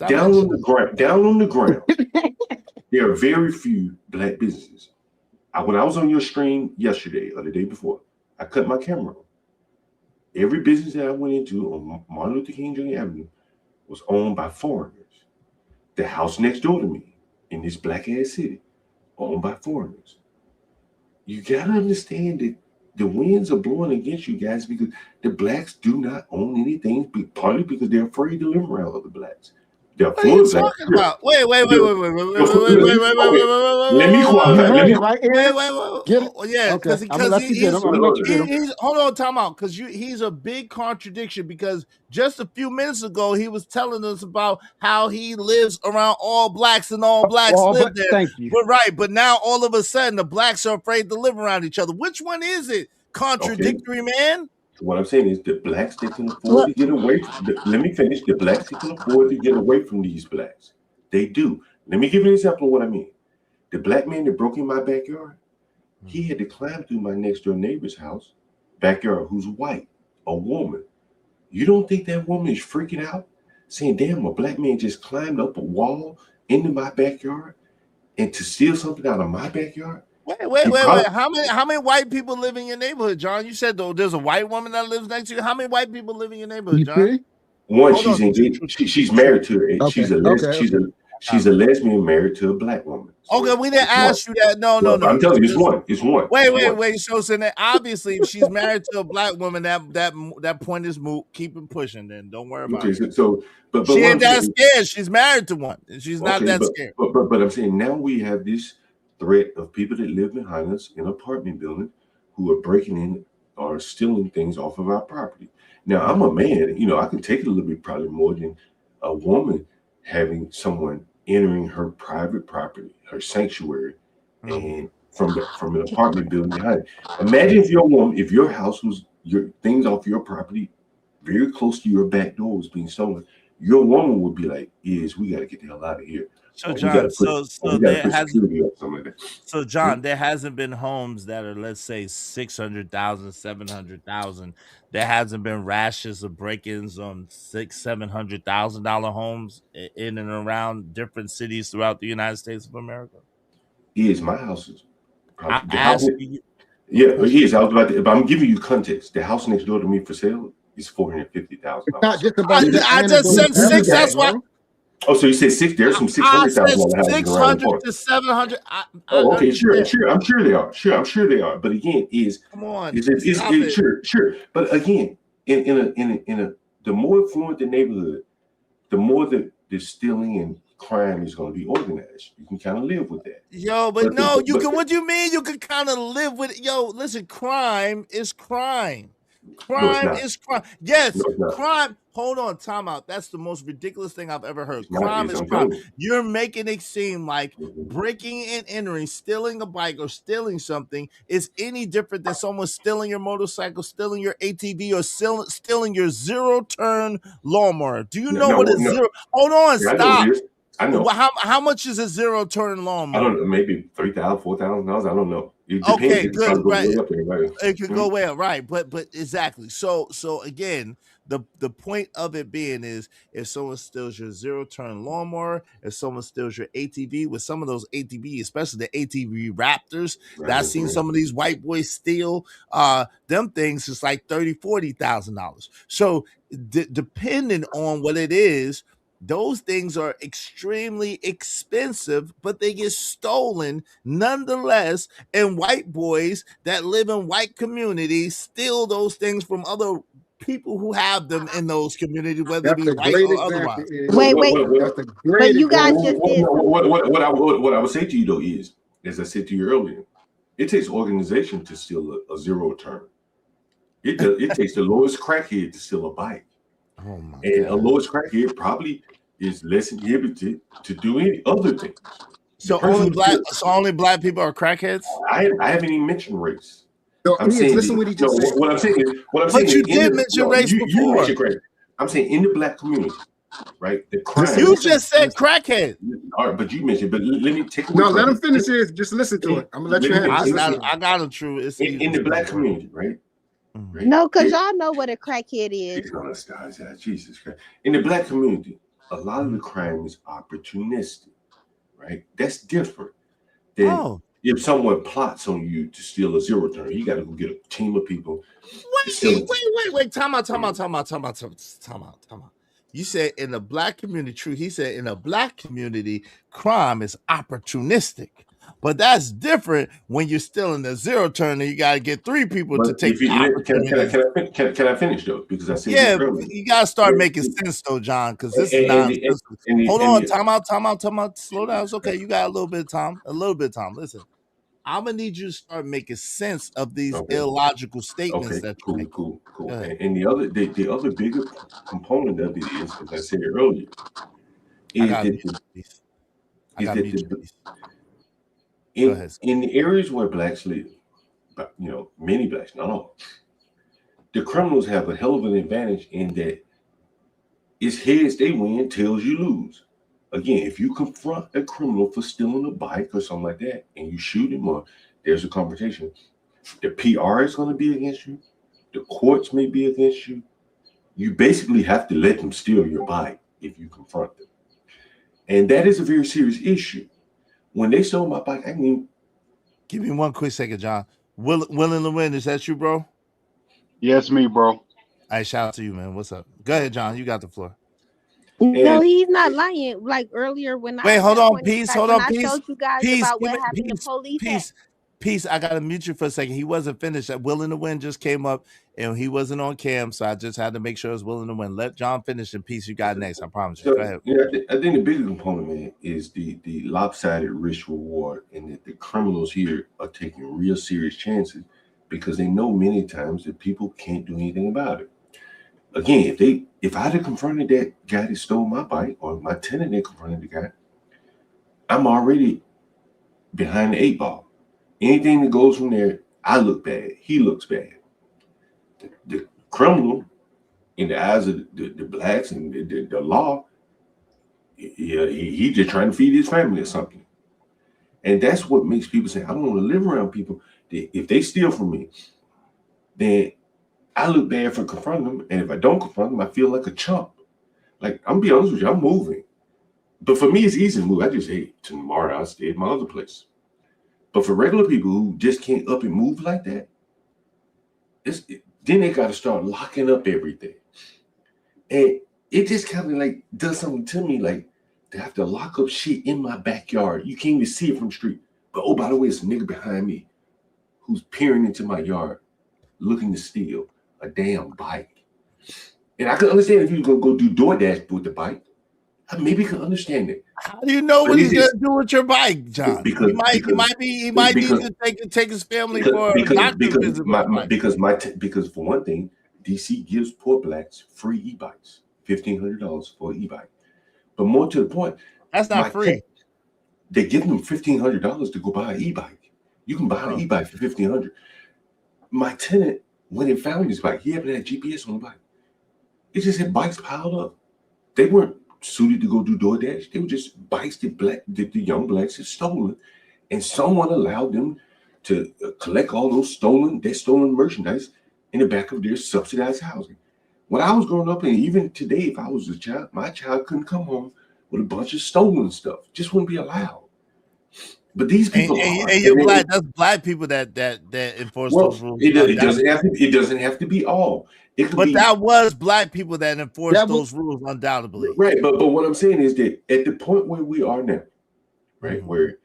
down on the ground, there are very few black businesses. When I was on your stream yesterday or the day before, I cut my camera on. Every business that I went into on Martin Luther King Jr. Avenue was owned by foreigners. The house next door to me in this black-ass city, owned by foreigners. You got to understand that the winds are blowing against you guys because the blacks do not own anything, partly because they're afraid to live around other blacks. What are you talking about? Wait. Let me qualify. Yeah, because he's hold on, time out, because he's a big contradiction. Because just a few minutes ago he was telling us about how he lives around all blacks and all blacks live there. Thank you. But now all of a sudden the blacks are afraid to live around each other. Which one is it? Contradictory, man. What I'm saying is the blacks that can afford to get away let me finish. The blacks that can afford to get away from these blacks. They do. Let me give you an example of what I mean. The black man that broke in my backyard, he had to climb through my next door neighbor's house, backyard, who's white, a woman. You don't think that woman is freaking out, saying, damn, a black man just climbed up a wall into my backyard and to steal something out of my backyard? Wait. How many white people live in your neighborhood, John? You said there's a white woman that lives next to you. How many white people live in your neighborhood, John? One, she's married to her. Okay. She's a lesbian married to a black woman. So okay, we didn't ask you that. No. I'm telling you, it's one. Wait. So then obviously, if she's married to a black woman, that point is moot. Keep it pushing. Then don't worry about it. But she ain't that scared. She's married to one, and she's not that scared. But I'm saying now we have this threat of people that live behind us in apartment buildings who are breaking in or stealing things off of our property. Now, I'm a man, I can take it a little bit probably more than a woman having someone entering her private property, her sanctuary, and from an apartment building behind. Imagine if your house was your things off your property, very close to your back door was being stolen. Your woman would be like, we got to get the hell out of here. So We got John, to put security up, something like that. So John, there hasn't been homes that are, let's say, 600,000, 700,000. There hasn't been rashes of break-ins on $600,000-$700,000 homes in and around different cities throughout the United States of America. My house is I the house. Yeah, it is. I was about to, but I'm giving you context. The house next door to me for sale is $450,000. Not just about I just said 6. That's why. Oh, so you said 6? There's some 600,000 houses 600 to 700. Oh, okay, sure. I'm sure they are. I'm sure they are. But again, come on, sure. But again, in the more affluent the neighborhood, the more the stealing and crime is going to be organized. You can kind of live with that. Yo, but you can. What do you mean? You can kind of live with it. Yo, listen, crime is crime. Crime is crime. Yes, crime. Hold on, time out. That's the most ridiculous thing I've ever heard. Crime is crime. You're making it seem like breaking and entering, stealing a bike or stealing something is any different than someone stealing your motorcycle, stealing your ATV, or stealing your zero-turn lawnmower. Do you know what a zero? Hold on, stop. I know. How much is a zero-turn lawnmower? I don't know. Maybe $3,000, $4,000. I don't know. It depends. Okay, good. Right. Right. It could go way up, right? But exactly. So again, the point of it being is, if someone steals your zero-turn lawnmower, if someone steals your ATV, with some of those ATV, especially the ATV Raptors, that I've seen some of these white boys steal, them things is like $30,000-$40,000. So depending on what it is, those things are extremely expensive, but they get stolen nonetheless. And white boys that live in white communities steal those things from other people who have them in those communities, whether it be white or otherwise. Wait. But you guys just did. What I would say to you though is, as I said to you earlier, it takes organization to steal a zero-turn. It takes the lowest crackhead to steal a bike. Oh my and God. A lowest crackhead probably is less inhibited to do any other things. So only black people are crackheads? I haven't even mentioned race. Listen what he just said. What I'm saying is, but you did mention race before. You mentioned crack. I'm saying in the black community, right? The crime. You just said crackhead. All right, but you mentioned. But let me take. No, let him finish this. Just listen to it. I'm gonna let you have it. I got him. True. It's in the black community, right? Right? No, because y'all know what a crackhead is. Jesus Christ. In the black community, a lot of the crime is opportunistic, right? That's different than if someone plots on you to steal a zero-turn. You got to go get a team of people. Wait. Time out. You said in the black community, true. He said in the black community, crime is opportunistic. But that's different when you're still in the zero-turn and you got to get 3 people to take the opportunity. Can I finish, though? Because I said you got to start making sense, though, John, because this is nonsense. Hold on, time out. Slow down. It's okay. You got a little bit of time. Listen, I'm going to need you to start making sense of these illogical statements that you make. Cool. And the other bigger component of it is, as I said earlier, in the areas where blacks live, but many blacks, not all, the criminals have a hell of an advantage in that it's heads they win, tails you lose. Again, if you confront a criminal for stealing a bike or something like that, and you shoot him, or there's a confrontation, the PR is going to be against you. The courts may be against you. You basically have to let them steal your bike if you confront them. And that is a very serious issue. When they stole my bike, give me one quick second, John. Willing to win, is that you, bro? Yes, me, bro. All right, shout out to you, man. What's up? Go ahead, John. You got the floor. No, he's not lying. Like earlier when I hold on, peace. I showed you guys about what happened to police. Peace. I gotta mute you for a second. He wasn't finished. Willing to win just came up, and he wasn't on cam, so I just had to make sure it was willing to win. Let John finish, and Peace, you got next. I promise you. Go ahead. I think the bigger component, man, is the lopsided risk reward, and that the criminals here are taking real serious chances because they know many times that people can't do anything about it. Again, if I'd have confronted that guy that stole my bike, or my tenant that confronted the guy, I'm already behind the 8 ball. anything that goes from there, I look bad. He looks bad. The criminal, in the eyes of the blacks and the law, he just trying to feed his family or something. And that's what makes people say, I don't want to live around people. If they steal from me, then I look bad for confronting them. And if I don't confront them, I feel like a chump. Like, I'm be honest with you, I'm moving. But for me, it's easy to move. I just, hey, tomorrow I'll stay at my other place. But for regular people who just can't up and move like that, then they got to start locking up everything. And it just kind of like does something to me, like they have to lock up shit in my backyard. You can't even see it from the street. But oh, by the way, it's a nigga behind me who's peering into my yard looking to steal a damn bike. And I could understand if you was gonna go do DoorDash with the bike. I maybe could understand it. How do you know what he's gonna do with your bike, John? Because he might need to take his family for a doctor's visit. Because for one thing, DC gives poor blacks free e-bikes, $1,500 for an e-bike. But more to the point, that's not free. They give them $1,500 to go buy an e-bike. You can buy an e-bike for $1,500. My tenant went and found his bike. He happened to have GPS on the bike. It just had bikes piled up. They weren't suited to go do DoorDash. They were just bikes that the young blacks had stolen, and someone allowed them to collect all those stolen merchandise in the back of their subsidized housing. When I was growing up, and even today, if I was a child, my child couldn't come home with a bunch of stolen stuff. Just wouldn't be allowed. But these people and you're black. That's black people that enforce those rules. It doesn't have to be all. That was black people that enforced those rules, undoubtedly. Right, but what I'm saying is that at the point where we are now, right, where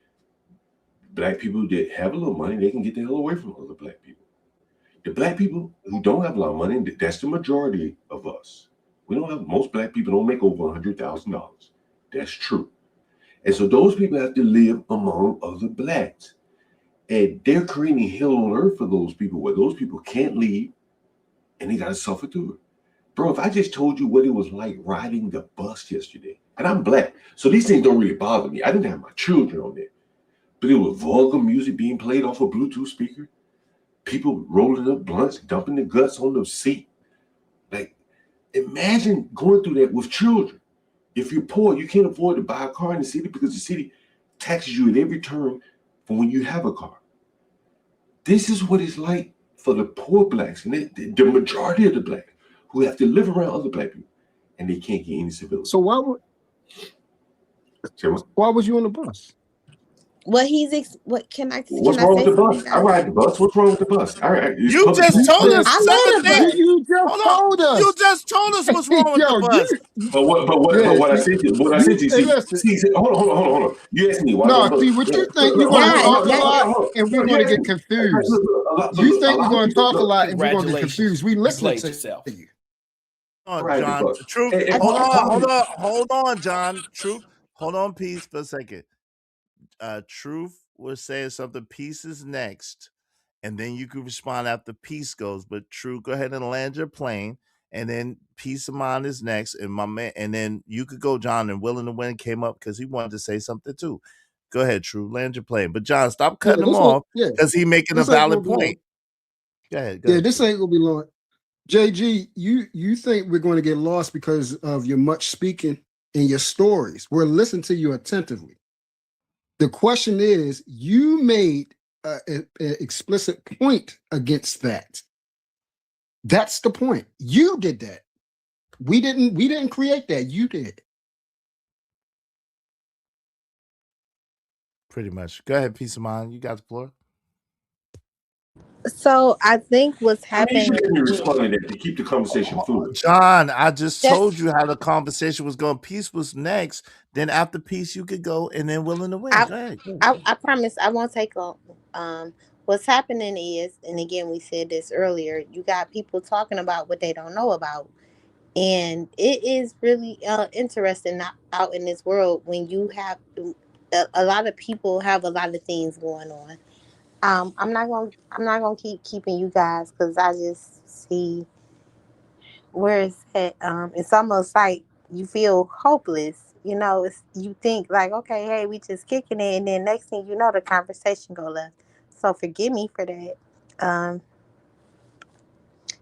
black people that have a little money, they can get the hell away from other black people. The black people who don't have a lot of money, that's the majority of us. Most black people don't make over $100,000. That's true. And so those people have to live among other blacks. And they're creating hell on earth for those people where those people can't leave and they got to suffer through it. Bro, if I just told you what it was like riding the bus yesterday, and I'm black, so these things don't really bother me. I didn't have my children on there. But it was vulgar music being played off a Bluetooth speaker. People rolling up blunts, dumping the guts on the seat. Like, imagine going through that with children. If you're poor, you can't afford to buy a car in the city because the city taxes you at every turn for when you have a car. This is what it's like for the poor blacks, and the majority of the blacks who have to live around other black people, and they can't get any civility. So why was you on the bus? What What's wrong with the bus? I ride the bus. What's wrong with the bus? You just told us. You just told us what's wrong with the bus. But what I said to you, hold on. You asked me why. No, see what you think you're going to talk a lot and we're going to get confused. You think you're going to talk a lot and we're going to get confused. We listen to you. John. Truth. Hold on, John. Truth. Hold on, peace for a second. Truth was saying something. Peace is next, and then you can respond after peace goes. But Truth, go ahead and land your plane, and then peace of mind is next, and my man, and then you could go, John. And Willing to Win came up because he wanted to say something too. Go ahead, Truth, land your plane. But John, stop cutting him off because he's making a valid point. Go ahead. This ain't gonna be long. JG, you think we're going to get lost because of your much speaking and your stories? We're listening to you attentively. The question is, you made an explicit point against that. That's the point. You did that. We didn't create that. You did. Pretty much. Go ahead, peace of mind. You got the floor. So I think what's happening. To keep the conversation fluid. John, I just told you how the conversation was going. Peace was next. Then after peace, you could go, and then Willing to Win. Go ahead. I promise I won't take on. What's happening is, and again, we said this earlier, you got people talking about what they don't know about. And it is really interesting out in this world when you have a lot of people have a lot of things going on. I'm not gonna keep keeping you guys because I just see where it's at. It's almost like you feel hopeless. You think like, okay, hey, we just kicking it, and then next thing you know, the conversation go left. So forgive me for that. Um,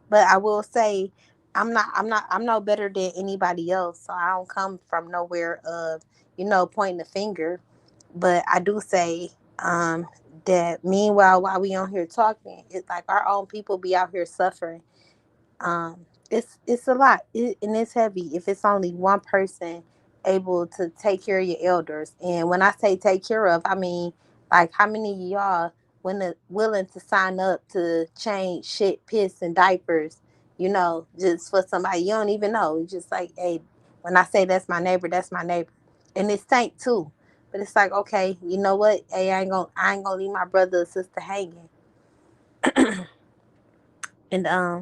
but I will say I'm no better than anybody else. So I don't come from nowhere of, pointing the finger. But I do say, that meanwhile while we on here talking, it's like our own people be out here suffering. It's a lot, and it's heavy if it's only one person able to take care of your elders. And when I say take care of, I mean, like, how many of y'all willing to sign up to change shit, piss, and diapers, just for somebody you don't even know? It's just like, hey, when I say that's my neighbor, that's my neighbor. And it's stank too, but it's like, okay, you know what, hey, I ain't gonna leave my brother or sister hanging. And I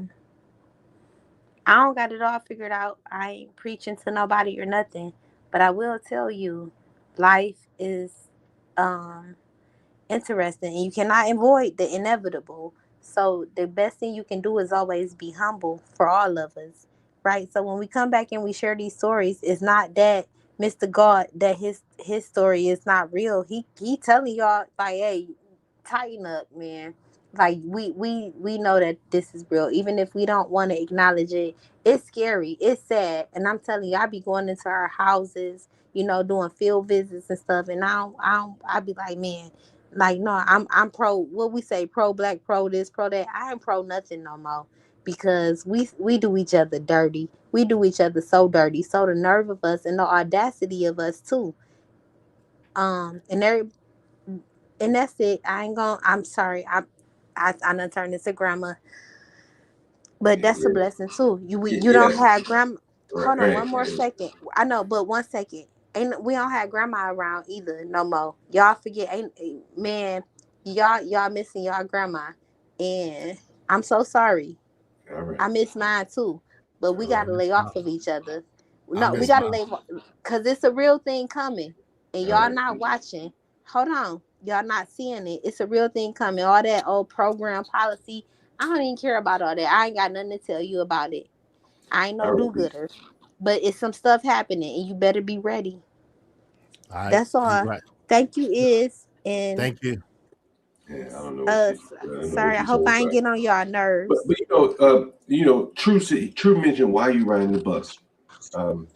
don't got it all figured out. I ain't preaching to nobody or nothing. But I will tell you, life is um interesting, and you cannot avoid the inevitable. So the best thing you can do is always be humble for all of us. Right? So when we come back and we share these stories, it's not that Mr. God, that his story is not real. He telling y'all, like, hey, tighten up, man. Like, we know that this is real, even if we don't want to acknowledge it. It's scary, it's sad, and I'm telling you, I be going into our houses, doing field visits and stuff, and I be like, man, like, no, I'm pro, what we say, pro black, pro this, pro that. I ain't pro nothing no more, because we do each other dirty. We do each other so dirty. So the nerve of us and the audacity of us too. And that's it. I'm sorry. I done turned into grandma, but Yeah, that's a blessing too. You yeah, don't have grandma. Hold on, right. one more second. I know, but 1 second. Ain't we don't have grandma around either no more. Y'all forget, man. Y'all missing y'all grandma, and I'm so sorry. All right. I miss mine too, but we gotta lay off of each other. I No, we miss gotta mine. lay, cause it's a real thing coming, and All y'all right. not watching. Hold on, y'all not seeing it. It's a real thing coming. All that old program policy, I don't even care about all that. I ain't got nothing to tell you about it. I ain't no All right. do-gooder, but it's some stuff happening, and you better be ready. All right. That's all. Right. Thank you, and Thank you. Yeah, I don't know what you. I don't know what sorry. I you're hope saying, I ain't getting on y'all but nerves. True mentioned why you riding the bus. Um,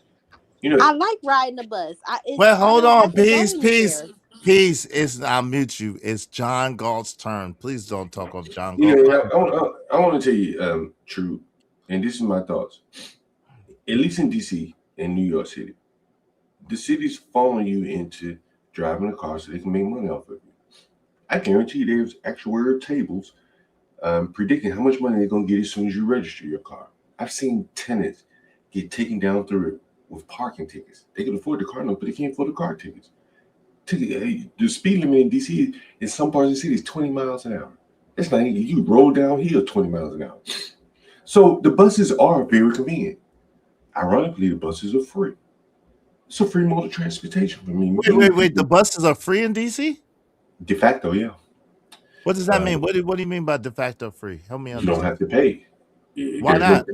you know, I like riding the bus. Well, I hold don't on. have to go Peace, peace, anywhere. peace. I'll mute you. It's John Galt's turn. Please don't talk of John you Galt. know, Go I, ahead. I want to tell you, True, and this is my thoughts. At least in DC and New York City, the city's following you into driving a car so they can make money off of you. I guarantee you there's actuarial tables predicting how much money they're going to get as soon as you register your car. I've seen tenants get taken down through it with parking tickets. They can afford the car note, but they can't afford the car tickets. The speed limit in DC in some parts of the city is 20 miles an hour. It's like you roll downhill 20 miles an hour. So the buses are very convenient. Ironically, the buses are free. It's a free mode of transportation for me. Many Wait. The people, buses are free in DC? de facto, yeah. What does that Uh, mean? What do you mean by de facto free? Help me you don't understand. have to pay. Why There's no not?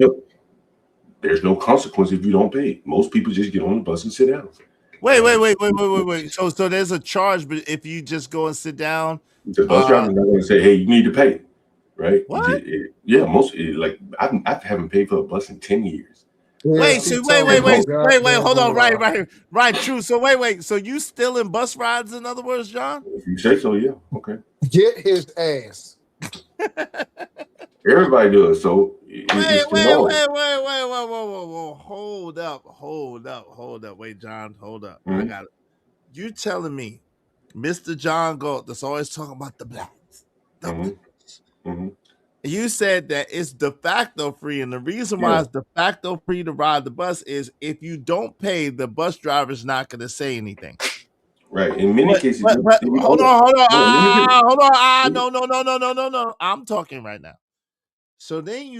there's no consequence if you don't pay. Most people just get on the bus and sit down. Wait. So there's a charge, but if you just go and sit down, The bus driver is not going to say, "Hey, you need to pay," right? what? Yeah, like I haven't paid for a bus in 10 years. Yeah, he told me he got Hold on, devil. right, true. So wait. So you still in bus rides, in other words, John? If you say so, yeah, okay. Get his ass. Everybody does, so it's the norm. Whoa. Hold up. Wait, John, hold up. I Mm-hmm. got it. You telling me, Mr. John Galt, that's always talking about the blacks. Mm-hmm. You said that it's de facto free, and the reason why Yeah, it's de facto free to ride the bus is if you don't pay, the bus driver's not going to say anything. right. In many cases, But hold on. Let me finish. Hold on. No. I'm talking right now. So then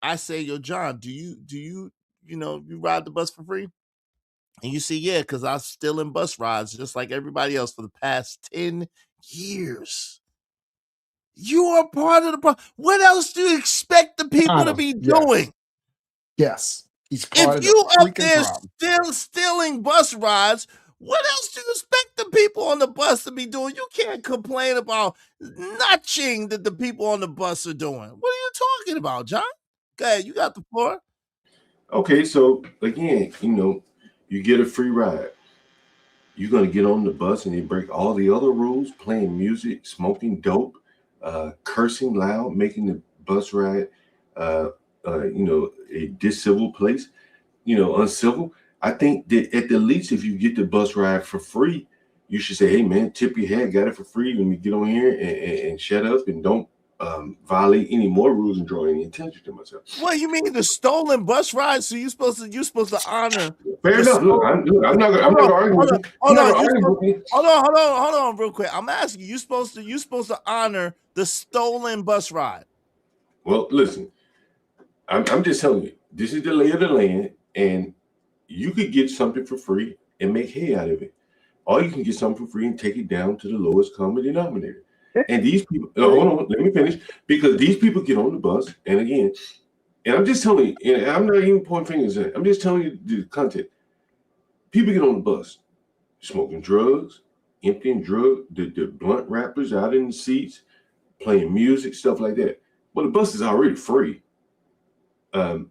I say, yo, John, do you you ride the bus for free? And you say, yeah, because I'm still in bus rides just like everybody else for the past 10 years. You are part of the problem. What else do you expect the people to Adam, be yes. doing? Yes. He's part If of the you up freaking there problem. still stealing bus rides, What else do you expect the people on the bus to be doing? You can't complain about nothing that the people on the bus are doing. What are you talking about, John? Go ahead, you got the floor. Okay, so again, you get a free ride. You're gonna get on the bus and they break all the other rules, playing music, smoking dope, cursing loud, making the bus ride, a discivil place, uncivil. I think that at the least, if you get the bus ride for free, you should say, "Hey, man, tip your hat, got it for free. Let me get on here and shut up and don't violate any more rules and draw any attention to myself." What you mean the stolen bus ride? So you're supposed to honor. Fair enough. Look, I'm not gonna argue with you. Hold on, real quick. I'm asking you. You supposed to honor the stolen bus ride. Well, listen, I'm just telling you, this is the lay of the land, and you could get something for free and make hay out of it. Or you can get something for free and take it down to the lowest common denominator. And these people, hold on, let me finish. Because these people get on the bus, and again, and I'm just telling you, and I'm not even pointing fingers at it. I'm just telling you the content. People get on the bus, smoking drugs, emptying the blunt wrappers out in the seats, playing music, stuff like that. Well, the bus is already free. But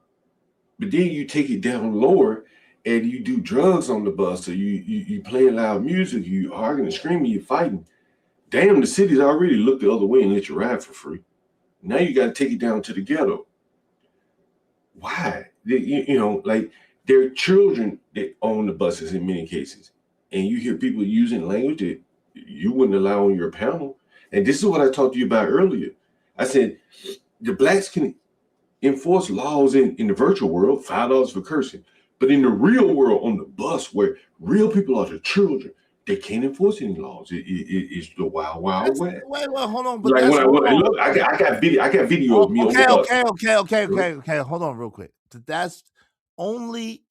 then you take it down lower and you do drugs on the bus, or you playing loud music, you arguing and screaming, you fighting. Damn, the city's already looked the other way and let you ride for free. Now you got to take it down to the ghetto. Why? Like there are children that own the buses in many cases, and you hear people using language that you wouldn't allow on your panel. And this is what I talked to you about earlier. I said the blacks can enforce laws in the virtual world, $5 for cursing. But in the real world, on the bus, where real people are the children, they can't enforce any laws. It's the wild, wild west. Wait, hold on. But like look, I got video of me on the bus. Okay. Hold on, real quick. That's only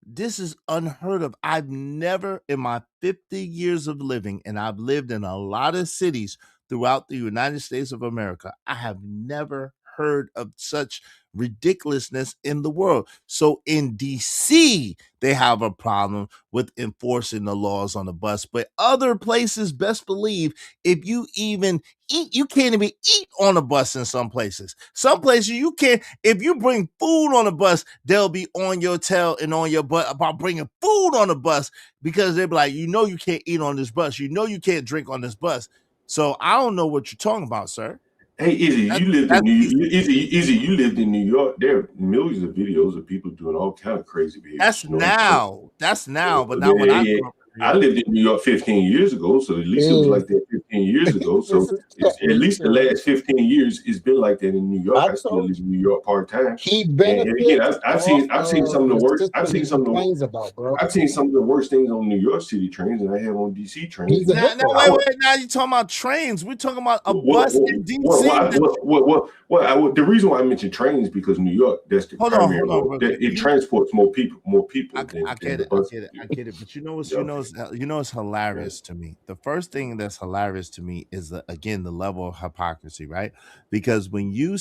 this is unheard of. I've never, in my 50 years of living, and I've lived in a lot of cities throughout the United States of America, I have never heard of such ridiculousness in the world. So in DC, they have a problem with enforcing the laws on the bus, but other places, best believe, if you even eat, you can't even eat on a bus in some places. Some places you can't. If you bring food on a bus, they'll be on your tail and on your butt about bringing food on the bus, because they'll be like, you can't eat on this bus. You can't drink on this bus. So I don't know what you're talking about, sir. Hey, Izzy, you lived in you lived in New York. There are millions of videos of people doing all kind of crazy behavior. That's now, but not when I grew up. I lived in New York 15 years ago, so at least it was like that 15 years ago. So at least the last 15 years, it's been like that in New York. I still live in New York part time. And again, I've seen some of the worst. I've seen some of the worst things on New York City trains than I have on DC trains. Now you're talking about trains. We're talking about a bus in DC. The reason why I mentioned trains because New York, that's the primary road. It transports more people. I get it. But you know what's hilarious to me? The first thing that's hilarious to me is again the level of hypocrisy, right? Because when you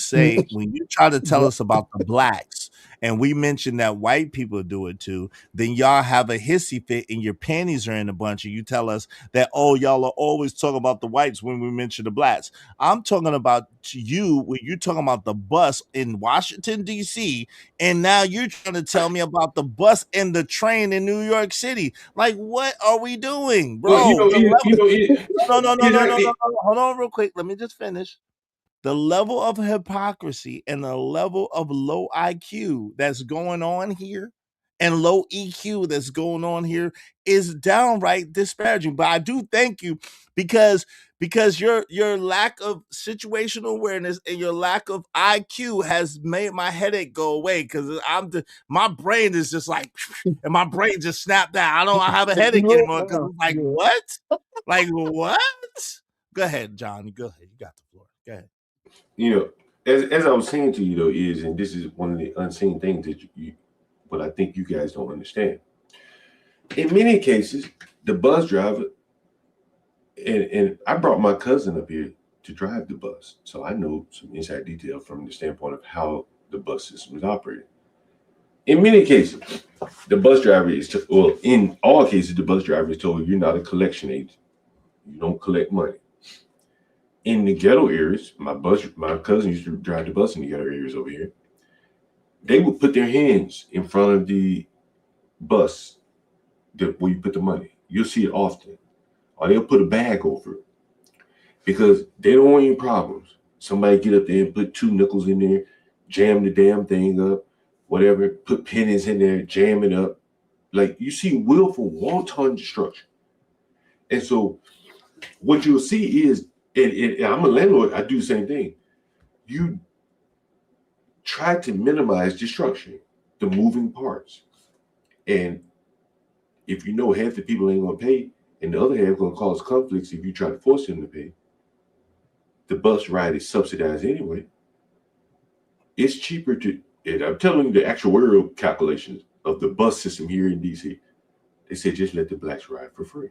try to tell us about the blacks, and we mention that white people do it too, then y'all have a hissy fit and your panties are in a bunch, and you tell us that, oh, y'all are always talking about the whites when we mention the blacks. I'm talking about you when you're talking about the bus in Washington, D.C., and now you're trying to tell me about the bus and the train in New York City. Like, what are we doing, bro? No. Hold on real quick. Let me just finish. The level of hypocrisy and the level of low IQ that's going on here and low EQ that's going on here is downright disparaging. But I do thank you because your lack of situational awareness and your lack of IQ has made my headache go away, because my brain is just like, and my brain just snapped out. I have a headache anymore because I'm like, what? Like, what? Go ahead, John. Go ahead. You got the floor. Go ahead. As I was saying to you though, and this is one of the unseen things that but I think you guys don't understand. In many cases, the bus driver, and I brought my cousin up here to drive the bus, so I know some inside detail from the standpoint of how the bus system is operated. In many cases, the bus driver is, well, in all cases, the bus driver is told you're not a collection agent. You don't collect money. In the ghetto areas, my cousin used to drive the bus in the ghetto areas over here. They would put their hands in front of the bus where you put the money. You'll see it often. Or they'll put a bag over it because they don't want any problems. Somebody get up there and put 2 nickels in there, jam the damn thing up, whatever, put pennies in there, jam it up. Like, you see willful, wanton destruction. And so what you'll see is, and I'm a landlord, I do the same thing. You try to minimize destruction, the moving parts. And if you know half the people ain't gonna pay and the other half gonna cause conflicts if you try to force them to pay, the bus ride is subsidized anyway. It's cheaper to, and I'm telling you the actuarial calculations of the bus system here in DC. They said just let the blacks ride for free.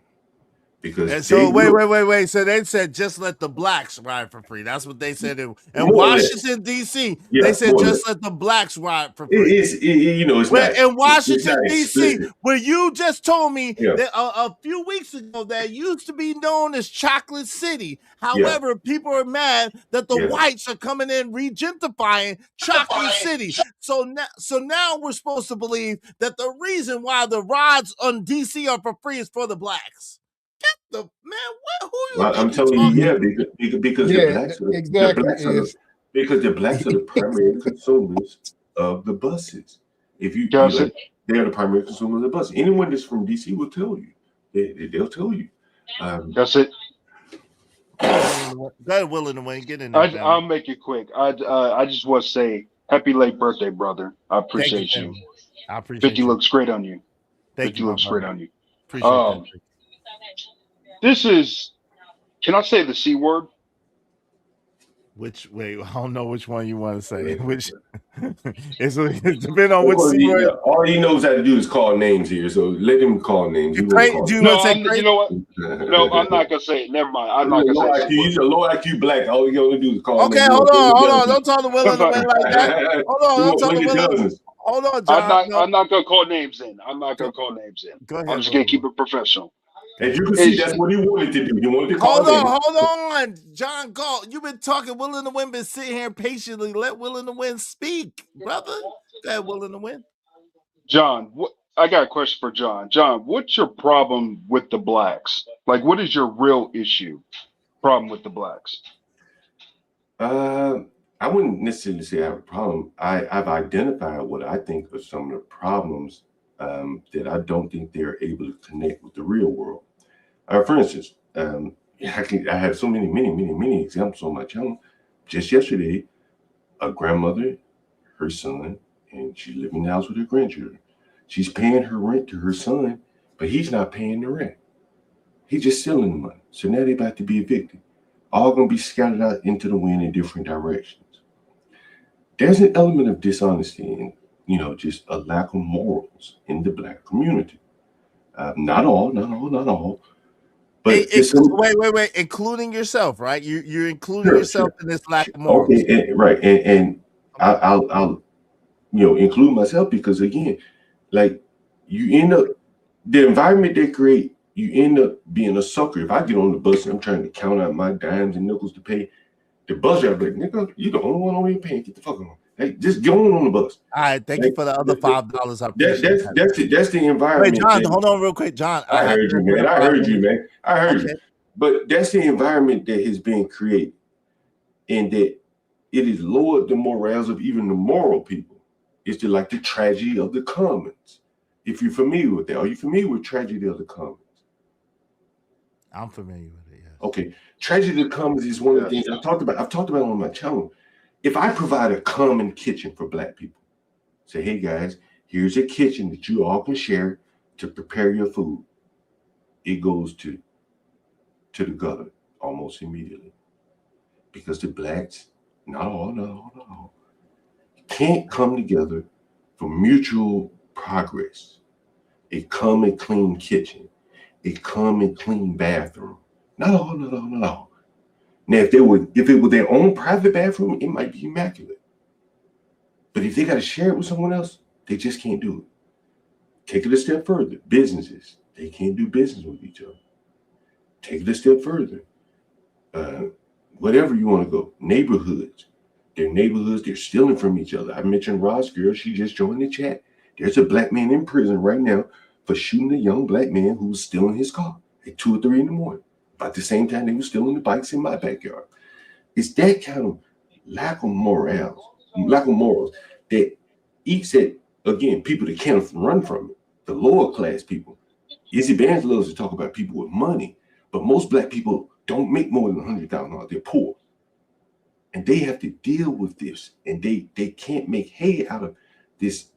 Because and so wait. So they said just let the blacks ride for free. That's what they said in Washington D.C. They said just let the blacks ride for free. It's not in Washington D.C. explicit. where you just told me that a few weeks ago that used to be known as Chocolate City. However, people are mad that the whites are coming in regentrifying Chocolate City. So now we're supposed to believe that the reason why the rides on D.C. are for free is for the blacks. Who you I'm telling you, because the blacks are because the blacks are the primary consumers of the buses. If you they're the primary consumers of the bus. Anyone that's from DC will tell you. They'll tell you. That's it. Go ahead, Willing to Win. Get in there. I'll make it quick. I just want to say happy late birthday, brother. I appreciate you. I appreciate 50 looks great on you. Thank 50 you, looks great on you. Appreciate that. This is, can I say the C word? Wait, I don't know which one you want to say. Which it's depending on which C word. All he knows how to do is call names here, so let him call names. You know what? No, I'm not gonna say it. Never mind. I'm not gonna say it. He's a low IQ black. All you gonna do is call. Okay, hold on. Don't talk to Willing to Win like that. Hold on, don't talk to Willing. Hold on, John. I'm not gonna call names in. I'm not gonna call names in. Go ahead. I'm just gonna keep it professional. And you can see that's what he wanted to do. He wanted to call Hold on, John Galt. You've been talking. Willing to Win been sitting here patiently. Let Willing to Win speak, brother. Go ahead, Willing to Win. John, I got a question for John. John, what's your problem with the blacks? Like, what is your real problem with the blacks? I wouldn't necessarily say I have a problem. I've identified what I think are some of the problems that I don't think they're able to connect with the real world. For instance, I have so many examples on my channel. Just yesterday, a grandmother, her son, and she's living in the house with her grandchildren. She's paying her rent to her son, but he's not paying the rent. He's just stealing the money. So now they're about to be evicted. All going to be scattered out into the wind in different directions. There's an element of dishonesty and, just a lack of morals in the black community. Not all. But wait, including yourself, right? You're including yourself in this lack of morals. Okay, right. And I'll include myself because, again, like, you end up, the environment they create, you end up being a sucker. If I get on the bus and I'm trying to count out my dimes and nickels to pay, the bus driver, like, nigga, you the only one on here paying. Get the fuck on. Hey, just go on the bus. All right, thank you for the other $5. I appreciate that's the environment. Wait, John, hold on real quick, John. I heard you, man. I heard you. But that's the environment that has been created, and that it has lowered the morals of even the moral people. It's like the tragedy of the commons. If you're familiar with that, are you familiar with tragedy of the commons? I'm familiar with it. Yes. Okay, tragedy of the commons is one of the things I've talked about. I've talked about it on my channel. If I provide a common kitchen for black people, say, hey guys, here's a kitchen that you all can share to prepare your food. It goes to the gutter almost immediately. Because the blacks, not all, can't come together for mutual progress. A common clean kitchen, a common clean bathroom. Not all. Now, if it were their own private bathroom, it might be immaculate. But if they got to share it with someone else, They just can't do it. Take it a step further. Businesses, they can't do business with each other. Take it a step further. Whatever you want to go. Neighborhoods. Their neighborhoods, they're stealing from each other. I mentioned Ross girl. She just joined the chat. There's a black man in prison right now for shooting a young black man who was stealing his car at 2 or 3 in the morning. About the same time they were stealing the bikes in my backyard. It's that kind of lack of morals that eats at, again, people that can't run from it, the lower class people. Izzy Bands loves to talk about people with money, but most black people don't make more than $100,000. They're poor. And they have to deal with this, and they can't make hay out of this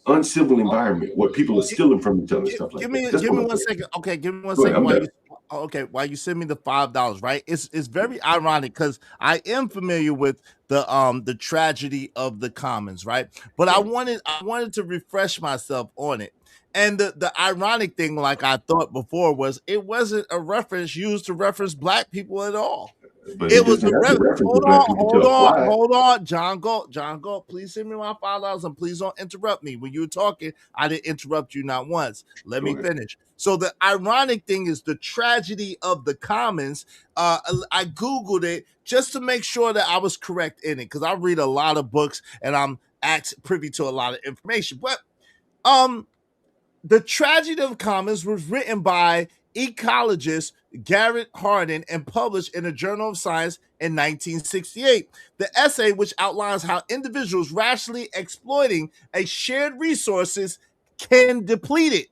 uncivil environment where people are stealing from each other and stuff like that. Give me 1 second. Okay, give me 1 second. While you send me the $5, right? It's very ironic because I am familiar with the tragedy of the commons, right? But I wanted to refresh myself on it. And the ironic thing, like I thought before, was it wasn't a reference used to reference black people at all. But it was a reference to black people to apply. Hold on, John Galt, please send me my $5 and please don't interrupt me. When you were talking, I didn't interrupt you not once. Let me finish. So the ironic thing is the tragedy of the commons. I Googled it just to make sure that I was correct in it because I read a lot of books and I'm privy to a lot of information. But the tragedy of commons was written by ecologist Garrett Hardin and published in a Journal of Science in 1968. The essay, which outlines how individuals rationally exploiting a shared resources can deplete it,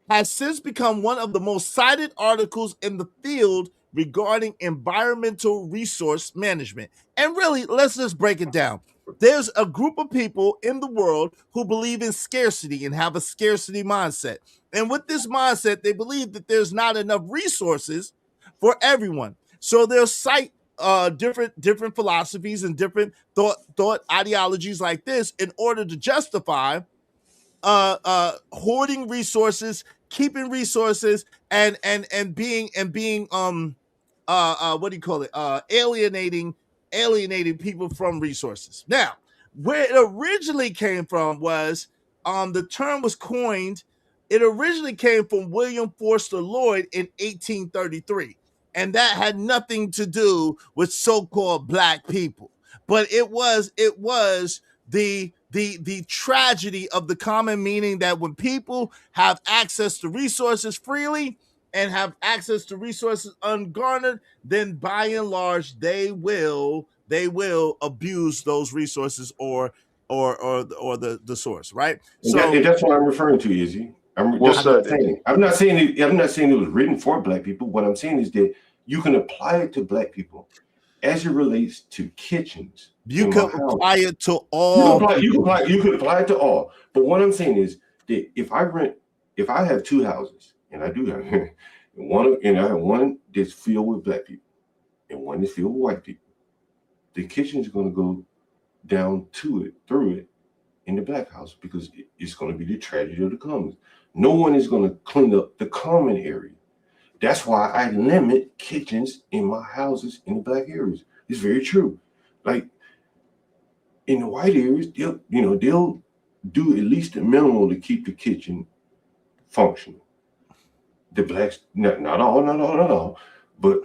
has since become one of the most cited articles in the field regarding environmental resource management. And really, let's just break it down. There's a group of people in the world who believe in scarcity and have a scarcity mindset. And with this mindset, they believe that there's not enough resources for everyone. So they'll cite different philosophies and different thought ideologies like this in order to justify hoarding resources, keeping resources, and being what do you call it? Alienating people from resources. Now, where it originally came from was the term was coined. It originally came from William Forster Lloyd in 1833, and that had nothing to do with so-called black people. But it was the tragedy of the common, meaning that when people have access to resources freely and have access to resources ungarnered, then by and large they will abuse those resources or the source, right? And that's what I'm referring to, Izzy. I'm not saying it was written for black people. What I'm saying is that you can apply it to black people as it relates to kitchens. You can apply it to all. You could apply it to all. But what I'm saying is that if I have 2 houses, and I do have and I have one that's filled with black people and one that's filled with white people, the kitchen is going to go down through it in the black house because it's going to be the tragedy of the commons. No one is going to clean up the common area. That's why I limit kitchens in my houses in the black areas. It's very true. Like in the white areas, they'll do at least the minimal to keep the kitchen functional. The blacks, not all, but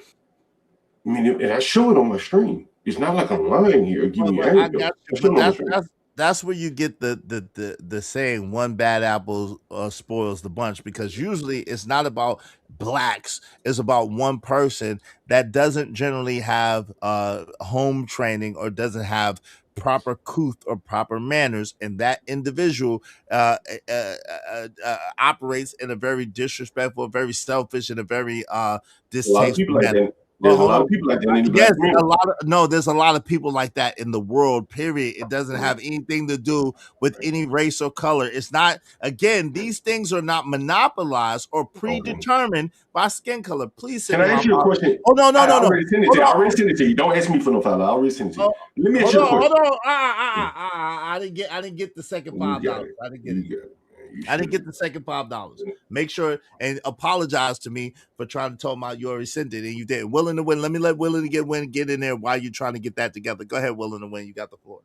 I mean, and I show it on my stream. It's not like I'm lying here. That's where you get the saying one bad apple spoils the bunch, because usually it's not about blacks, it's about one person that doesn't generally have home training or doesn't have proper couth or proper manners, and that individual operates in a very disrespectful, very selfish, and a very distasteful manner. There's a lot of people like that in the black community. There's a lot of people like that in the world, period. It doesn't have anything to do with any race or color. It's not, again, these things are not monopolized or predetermined by skin color. Please Can I ask you a question? Oh, no. I already sent it to you. Don't ask me for no $5. I already sent it to you. Let me ask you a question. Hold on. I didn't get the second $5. I didn't get it. I didn't get the second $5. Make sure and apologize to me for trying to tell me you already sent it and you didn't. Willing to win. Let me let Willing to get in there while you're trying to get that together. Go ahead, Willing to win. You got the floor.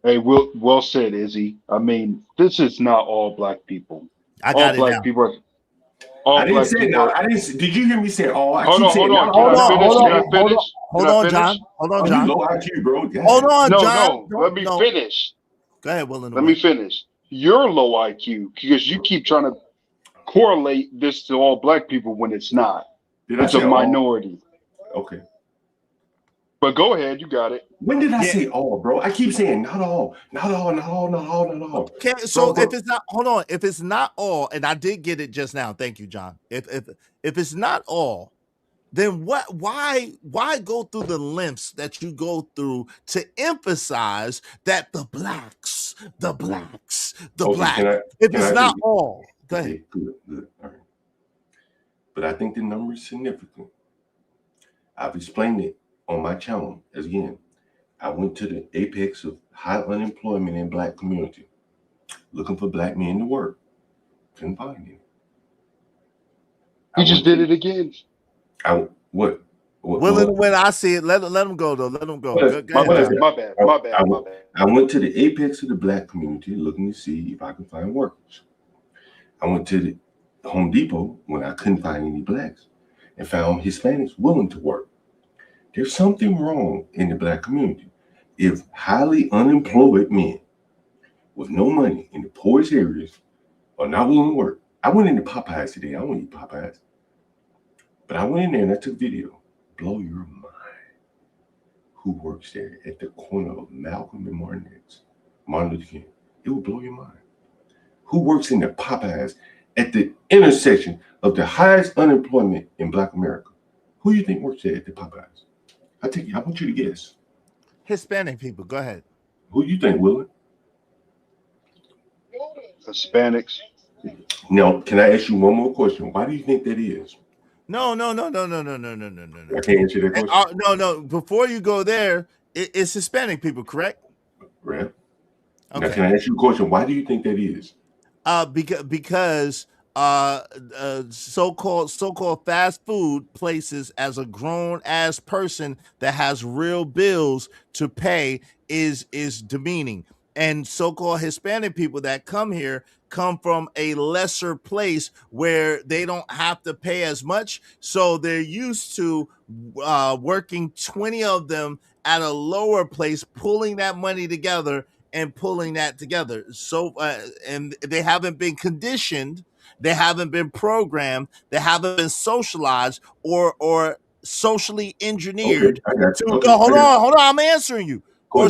Hey, well said, Izzy. I mean, this is not all black people. I All got it black now. people are. I All didn't black say people no. are. I didn't. Did you hear me say all? I Hold keep on, hold saying on. not Can all. I Not finish? all. Can I finish? Can Hold I on, finish? John. Hold on, Oh, you John. low IQ, bro. Yeah. Hold on, No, John. no. Let Don't me no. finish. Go ahead, Will in the Let me Way. finish. You're low IQ because you keep trying to correlate this to all black people when it's not. Did I It's a say all? minority. Okay. But go ahead, you got it. When did I Yeah. say all, bro? I keep saying not all, not all, not all, not all, not all. Okay, so if it's not, hold on, if it's not all, and I did get it just now, thank you, John. If it's not all, then why go through the lengths that you go through to emphasize that the blacks, Okay, if it's not all, go ahead. Okay, good, all right. But I think the number is significant. I've explained it on my channel. As again, I went to the apex of high unemployment in black community, looking for black men to work. Couldn't find any. You just did it again. What? Willing when I see it, let him go though. Let him go. Go ahead, My John. bad. I went to the apex of the black community looking to see if I could find workers. I went to the Home Depot when I couldn't find any blacks and found Hispanics willing to work. There's something wrong in the black community. If highly unemployed men with no money in the poorest areas are not willing to work. I went into Popeyes today. I don't eat Popeyes. But I went in there and I took video. Blow your mind. Who works there at the corner of Malcolm and Martin Luther King? It will blow your mind. Who works in the Popeyes at the intersection of the highest unemployment in Black America? Who do you think works there at the Popeyes? I want you to guess. Hispanic people, go ahead. Who do you think, Willie? Hispanics. Now, can I ask you one more question? Why do you think that is? No. I can't answer that question. No. Before you go there, it's Hispanic people, correct? Right. Okay. Now, can I ask you a question? Why do you think that is? Because so-called fast food places as a grown ass person that has real bills to pay is demeaning, and so-called Hispanic people that come here come from a lesser place where they don't have to pay as much, so they're used to working 20 of them at a lower place, pulling that money together and pulling that together. So and they haven't been conditioned, they haven't been programmed, they haven't been socialized or socially engineered hold on, I'm answering you. Or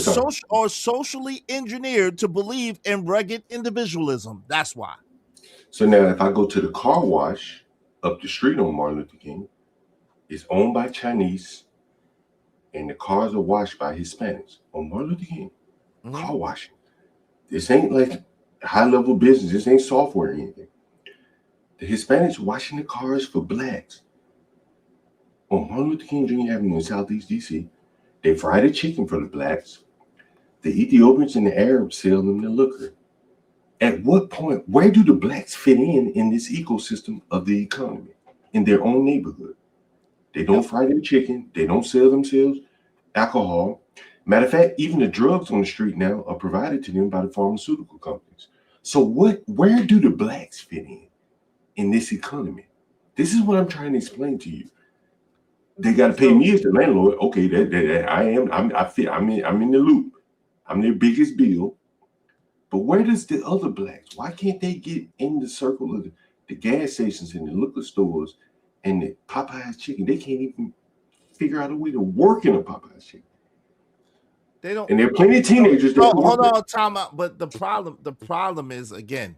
socially engineered to believe in rugged individualism. That's why. So now if I go to the car wash up the street on Martin Luther King, it's owned by Chinese and the cars are washed by Hispanics on Martin Luther King. Car washing. This ain't like high level business. This ain't software or anything. The Hispanics washing the cars for blacks on Martin Luther King Jr. Avenue in Southeast DC. They fry the chicken for the blacks. The Ethiopians and the Arabs sell them the liquor. At what point, where do the blacks fit in this ecosystem of the economy in their own neighborhood? They don't fry their chicken. They don't sell themselves alcohol. Matter of fact, even the drugs on the street now are provided to them by the pharmaceutical companies. So where do the blacks fit in this economy? This is what I'm trying to explain to you. They got to pay me as the landlord. Okay, I'm in the loop. I'm their biggest bill. But where does the other blacks? Why can't they get in the circle of the gas stations and the liquor stores and the Popeyes chicken? They can't even figure out a way to work in a Popeyes chicken. They don't. And there are plenty of teenagers that hold on, time out. But the problem is, again,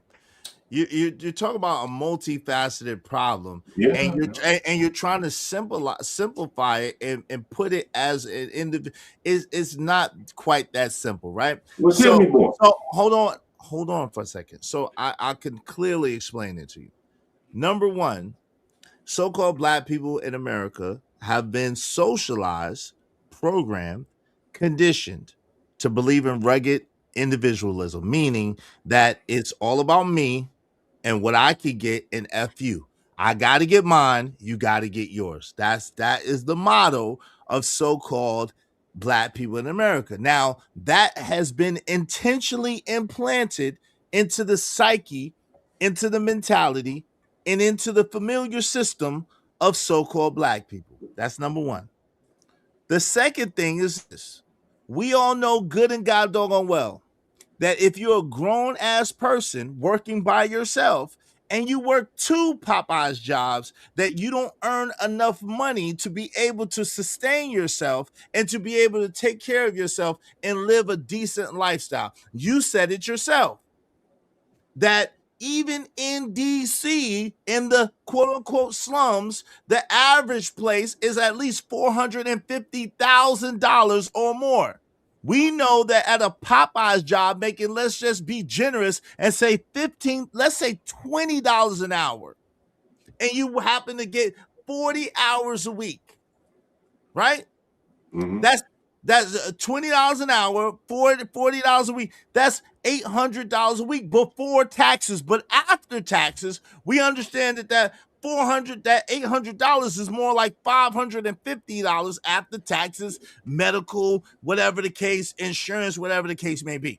you talk about a multifaceted problem, and you're trying to simplify it and put it as an individual. It's not quite that simple, right? Well, tell me more. So hold on for a second. So I can clearly explain it to you. Number one, so-called black people in America have been socialized, programmed, conditioned to believe in rugged individualism, meaning that it's all about me and what I could get and F you. I got to get mine, you got to get yours. That is the motto of so-called Black people in America. Now, that has been intentionally implanted into the psyche, into the mentality, and into the familiar system of so-called Black people. That's number one. The second thing is this. We all know good and God doggone well that if you're a grown-ass person working by yourself and you work 2 Popeyes jobs, that you don't earn enough money to be able to sustain yourself and to be able to take care of yourself and live a decent lifestyle. You said it yourself, that even in DC, in the quote-unquote slums, the average place is at least $450,000 or more. We know that at a Popeyes job making, let's just be generous and say let's say $20 an hour, and you happen to get 40 hours a week, right? Mm-hmm. That's $20 an hour, $40 a week. That's $800 a week before taxes. But after taxes, we understand that $800 is more like $550 after taxes, medical, whatever the case, insurance, whatever the case may be.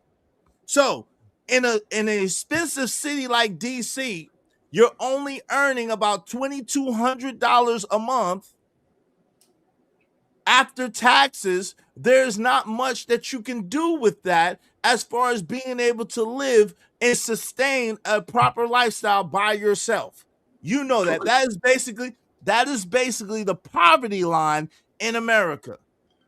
So in an expensive city like DC, you're only earning about $2,200 a month. After taxes, there's not much that you can do with that as far as being able to live and sustain a proper lifestyle by yourself. You know that. That is basically the poverty line in America.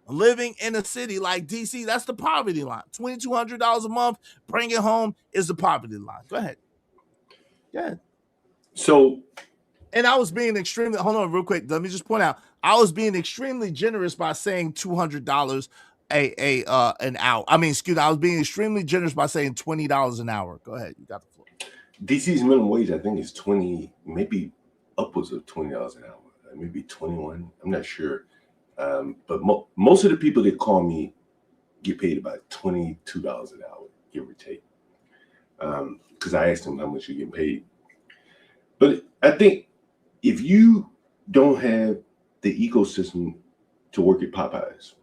Living in a city like DC, that's the poverty line. $2,200 a month, bring it home is the poverty line. Go ahead. Yeah. So, and I was being extremely, hold on real quick. Let me just point out, I was being extremely generous by saying $200 an hour. I mean, excuse me, I was being extremely generous by saying $20 an hour. Go ahead. You got the floor. DC's minimum wage, I think, is 20, maybe upwards of $20 an hour, maybe 21. I'm not sure. But most of the people that call me get paid about $22 an hour, give or take. Because I asked them how much you're getting paid. But I think if you don't have the ecosystem to work at Popeyes,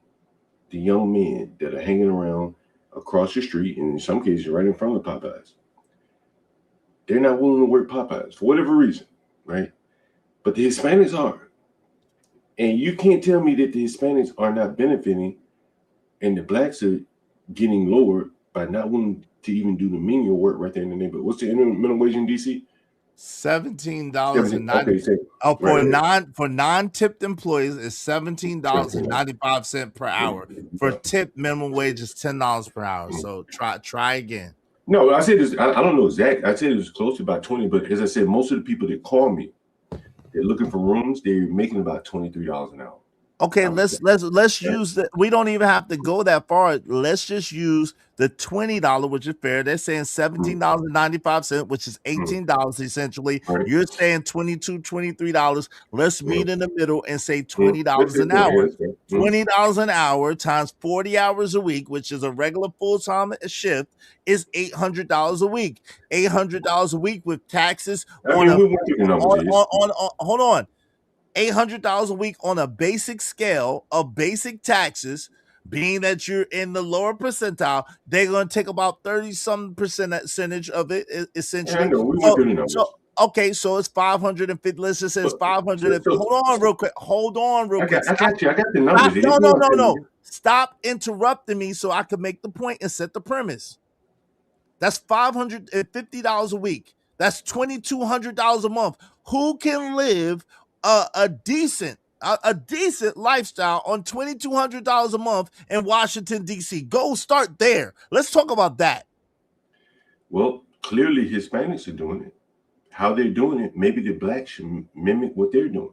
the young men that are hanging around across the street, and in some cases right in front of Popeyes, they're not willing to work Popeyes for whatever reason, right? But the Hispanics are. And you can't tell me that the Hispanics are not benefiting and the Blacks are getting lower by not willing to even do the menial work right there in the neighborhood. What's the minimum wage in DC? $17.90. For non-tipped employees is $17.95 per hour. For tipped, minimum wage is $10 per hour. So try again. No, I said this. I don't know exact. I said it was close to about 20, but as I said, most of the people that call me, they're looking for rooms. They're making about $23 an hour. Okay, let's use that. We don't even have to go that far. Let's just use the $20, which is fair. They're saying $17.95, which is $18 essentially. Right. You're saying $22, $23. Let's meet in the middle and say $20 an hour. $20 an hour times 40 hours a week, which is a regular full-time shift, is $800 a week. $800 a week with taxes hold on. $800 a week on a basic scale of basic taxes, being that you're in the lower percentile, they're going to take about 30-some percentage of it, essentially. Okay, so it's 550. Let's just say it's 550. Hold on real quick. I got the numbers. No. Stop interrupting me so I can make the point and set the premise. That's $550 a week. That's $2,200 a month. Who can live a decent lifestyle on $2,200 a month in Washington, D.C.? Go start there. Let's talk about that. Well, clearly Hispanics are doing it. How they're doing it, maybe the Blacks should mimic what they're doing.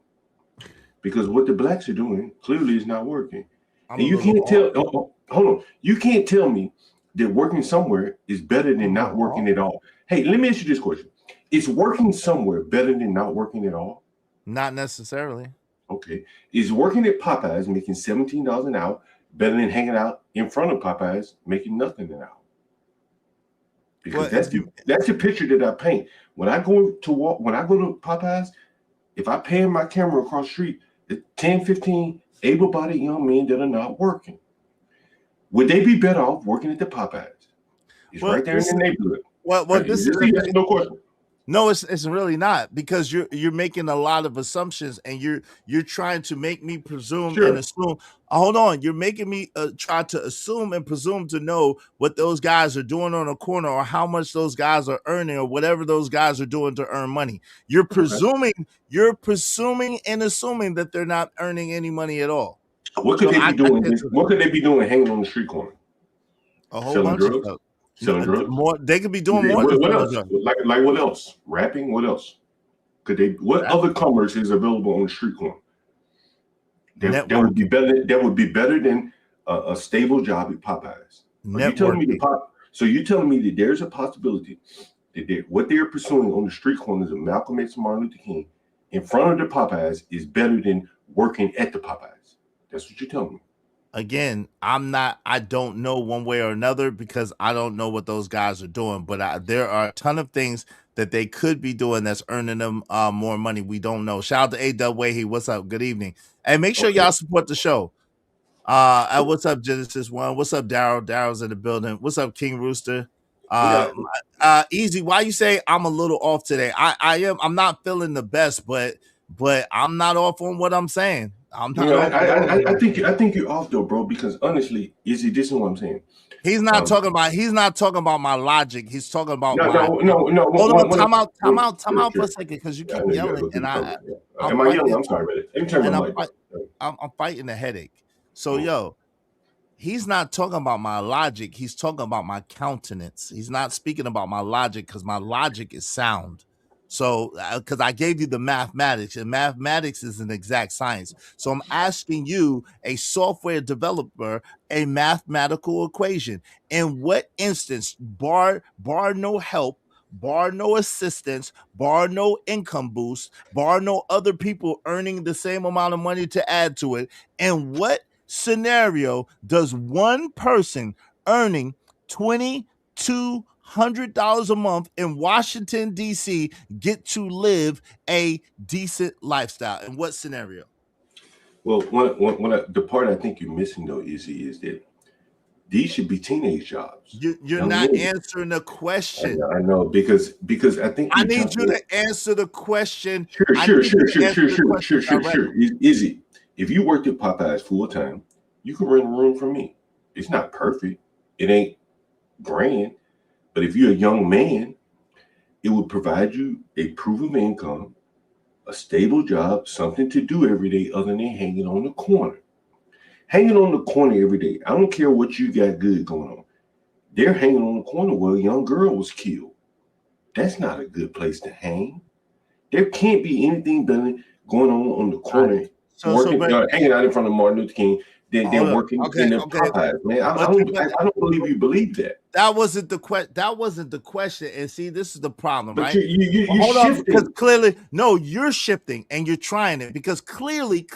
Because what the Blacks are doing clearly is not working. And you can't tell, hold on. You can't tell me that working somewhere is better than not working at all. Hey, let me ask you this question. Is working somewhere better than not working at all? Not necessarily. Okay. Is working at Popeyes making $17 an hour better than hanging out in front of Popeyes making nothing an hour? Because that's the picture that I paint. When I go to Popeyes, if I pan my camera across the street, it's 10, 15 able-bodied young men that are not working. would they be better off working at the Popeyes? It's Well, right there in the neighborhood. Well, this is yes, no question. No, it's really not, because you're making a lot of assumptions, and you're trying to make me presume and assume. Hold on, you're making me try to assume and presume to know what those guys are doing on a corner, or how much those guys are earning, or whatever those guys are doing to earn money. You're presuming and assuming that they're not earning any money at all. What could they be doing? What could they be doing hanging on the street corner? A whole bunch of stuff. Selling drugs. More, they could be doing more. What else? Like what else? Rapping. What else? Could they? What other commerce is available on the street corner? That would be better. That would be better than a stable job at Popeyes. So you're telling me that there's a possibility that what they're pursuing on the street corners of Malcolm X and Martin Luther King in front of the Popeyes is better than working at the Popeyes. That's what you're telling me. Again, I don't know one way or another, because I don't know what those guys are doing, but there are a ton of things that they could be doing that's earning them more money. We don't know. Shout out to A-Dub Wahey. What's up? Good evening. And make sure y'all support the show. What's up, Genesis One? What's up, Daryl? Daryl's in the building. What's up, King Rooster? Easy. Why you say I'm a little off today? I'm not feeling the best, but I'm not off on what I'm saying. I'm not. I think you're off though, bro. Because honestly, this is what I'm saying. He's not talking about my logic. He's talking about no. Hold on, time out for a second, because you keep yelling, and am I yelling? I'm sorry, brother. Let me turn my mic. I'm fighting a headache. So he's not talking about my logic. He's talking about my countenance. He's not speaking about my logic, because my logic is sound. So, because I gave you the mathematics, and mathematics is an exact science. So I'm asking you, a software developer, a mathematical equation. In what instance, bar no help, bar no assistance, bar no income boost, bar no other people earning the same amount of money to add to it, in what scenario does one person earning $2,200 a month in Washington, D.C. get to live a decent lifestyle? In what scenario? Well, the part I think you're missing, though, is that these should be teenage jobs. You're not answering the question. I know, because I think I need you to answer the question. Sure. Izzy, if you worked at Popeyes full time, you can rent a room from me. It's not perfect. It ain't grand. But if you're a young man, it would provide you a proof of income, a stable job, something to do every day other than hanging on the corner. Hanging on the corner every day. I don't care what you got good going on. They're hanging on the corner where a young girl was killed. That's not a good place to hang. There can't be anything better going on the corner, hanging out in front of Martin Luther King than working in the Popeyes, man. I don't believe you believe that. That wasn't the question. And see, this is the problem, but right? You hold shifting. on, because clearly, no, you're shifting and you're trying it, because clearly,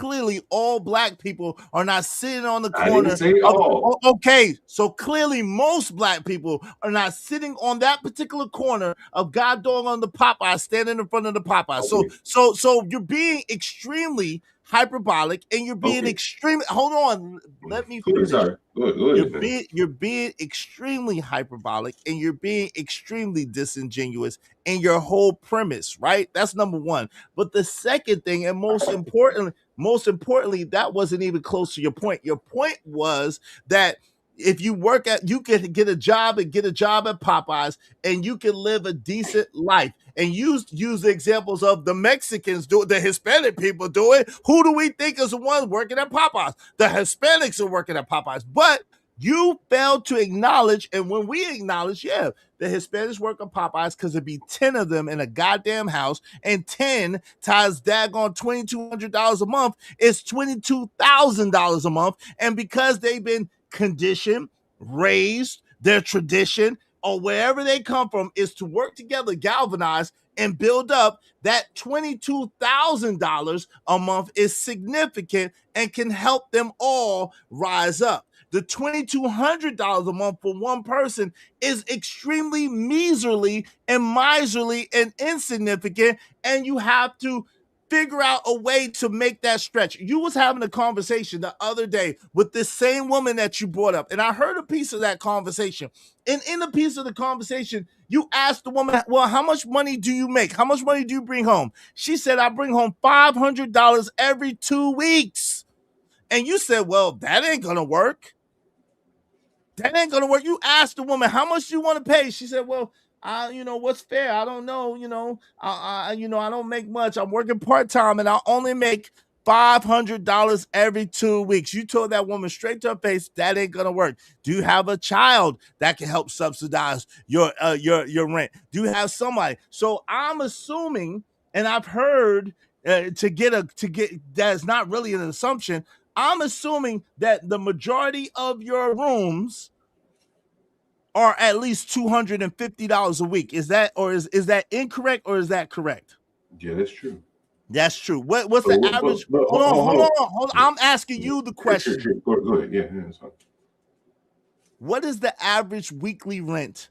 all black people are not sitting on the corner. I didn't say all. Okay, so clearly, most black people are not sitting on that particular corner of God dog on the Popeyes, standing in front of the Popeyes. Okay. So you're being extremely hyperbolic, and you're being extremely. Hold on, let me finish. Sorry. Go ahead, you're being extremely hyperbolic, and you're being extremely disingenuous in your whole premise, right? That's number one. But the second thing, and most importantly, that wasn't even close to your point. Your point was that if you you can get a job at Popeyes, and you can live a decent life. And use the examples of the Mexicans do it, the Hispanic people do it. Who do we think is the ones working at Popeyes? The Hispanics are working at Popeyes. But you failed to acknowledge, and when we acknowledge, the Hispanics work at Popeyes because there'd be 10 of them in a goddamn house, and 10 times daggone $2,200 a month is $22,000 a month. And because they've been conditioned, raised, their tradition, or wherever they come from is to work together, galvanize, and build up, that $22,000 a month is significant and can help them all rise up. The $2,200 a month for one person is extremely measerly and miserly and insignificant, and you have to figure out a way to make that stretch. You was having a conversation the other day with this same woman that you brought up, and I heard a piece of that conversation. And in a piece of the conversation, you asked the woman, well, how much money do you make? How much money do you bring home? She said, I bring home $500 every 2 weeks. And you said, well, that ain't gonna work. That ain't gonna work. You asked the woman, how much do you want to pay? She said, well, what's fair? I don't know. I don't make much. I'm working part-time and I only make $500 every 2 weeks. You told that woman straight to her face, that ain't gonna work. Do you have a child that can help subsidize your rent? Do you have somebody? So I'm assuming, and I've heard to get that's not really an assumption. I'm assuming that the majority of your rooms are at least $250 a week. Is that incorrect or is that correct? Yeah, that's true. That's true. What's the average? Hold on. I'm asking you the question. Sure. Go ahead. Yeah, that's fine. What is the average weekly rent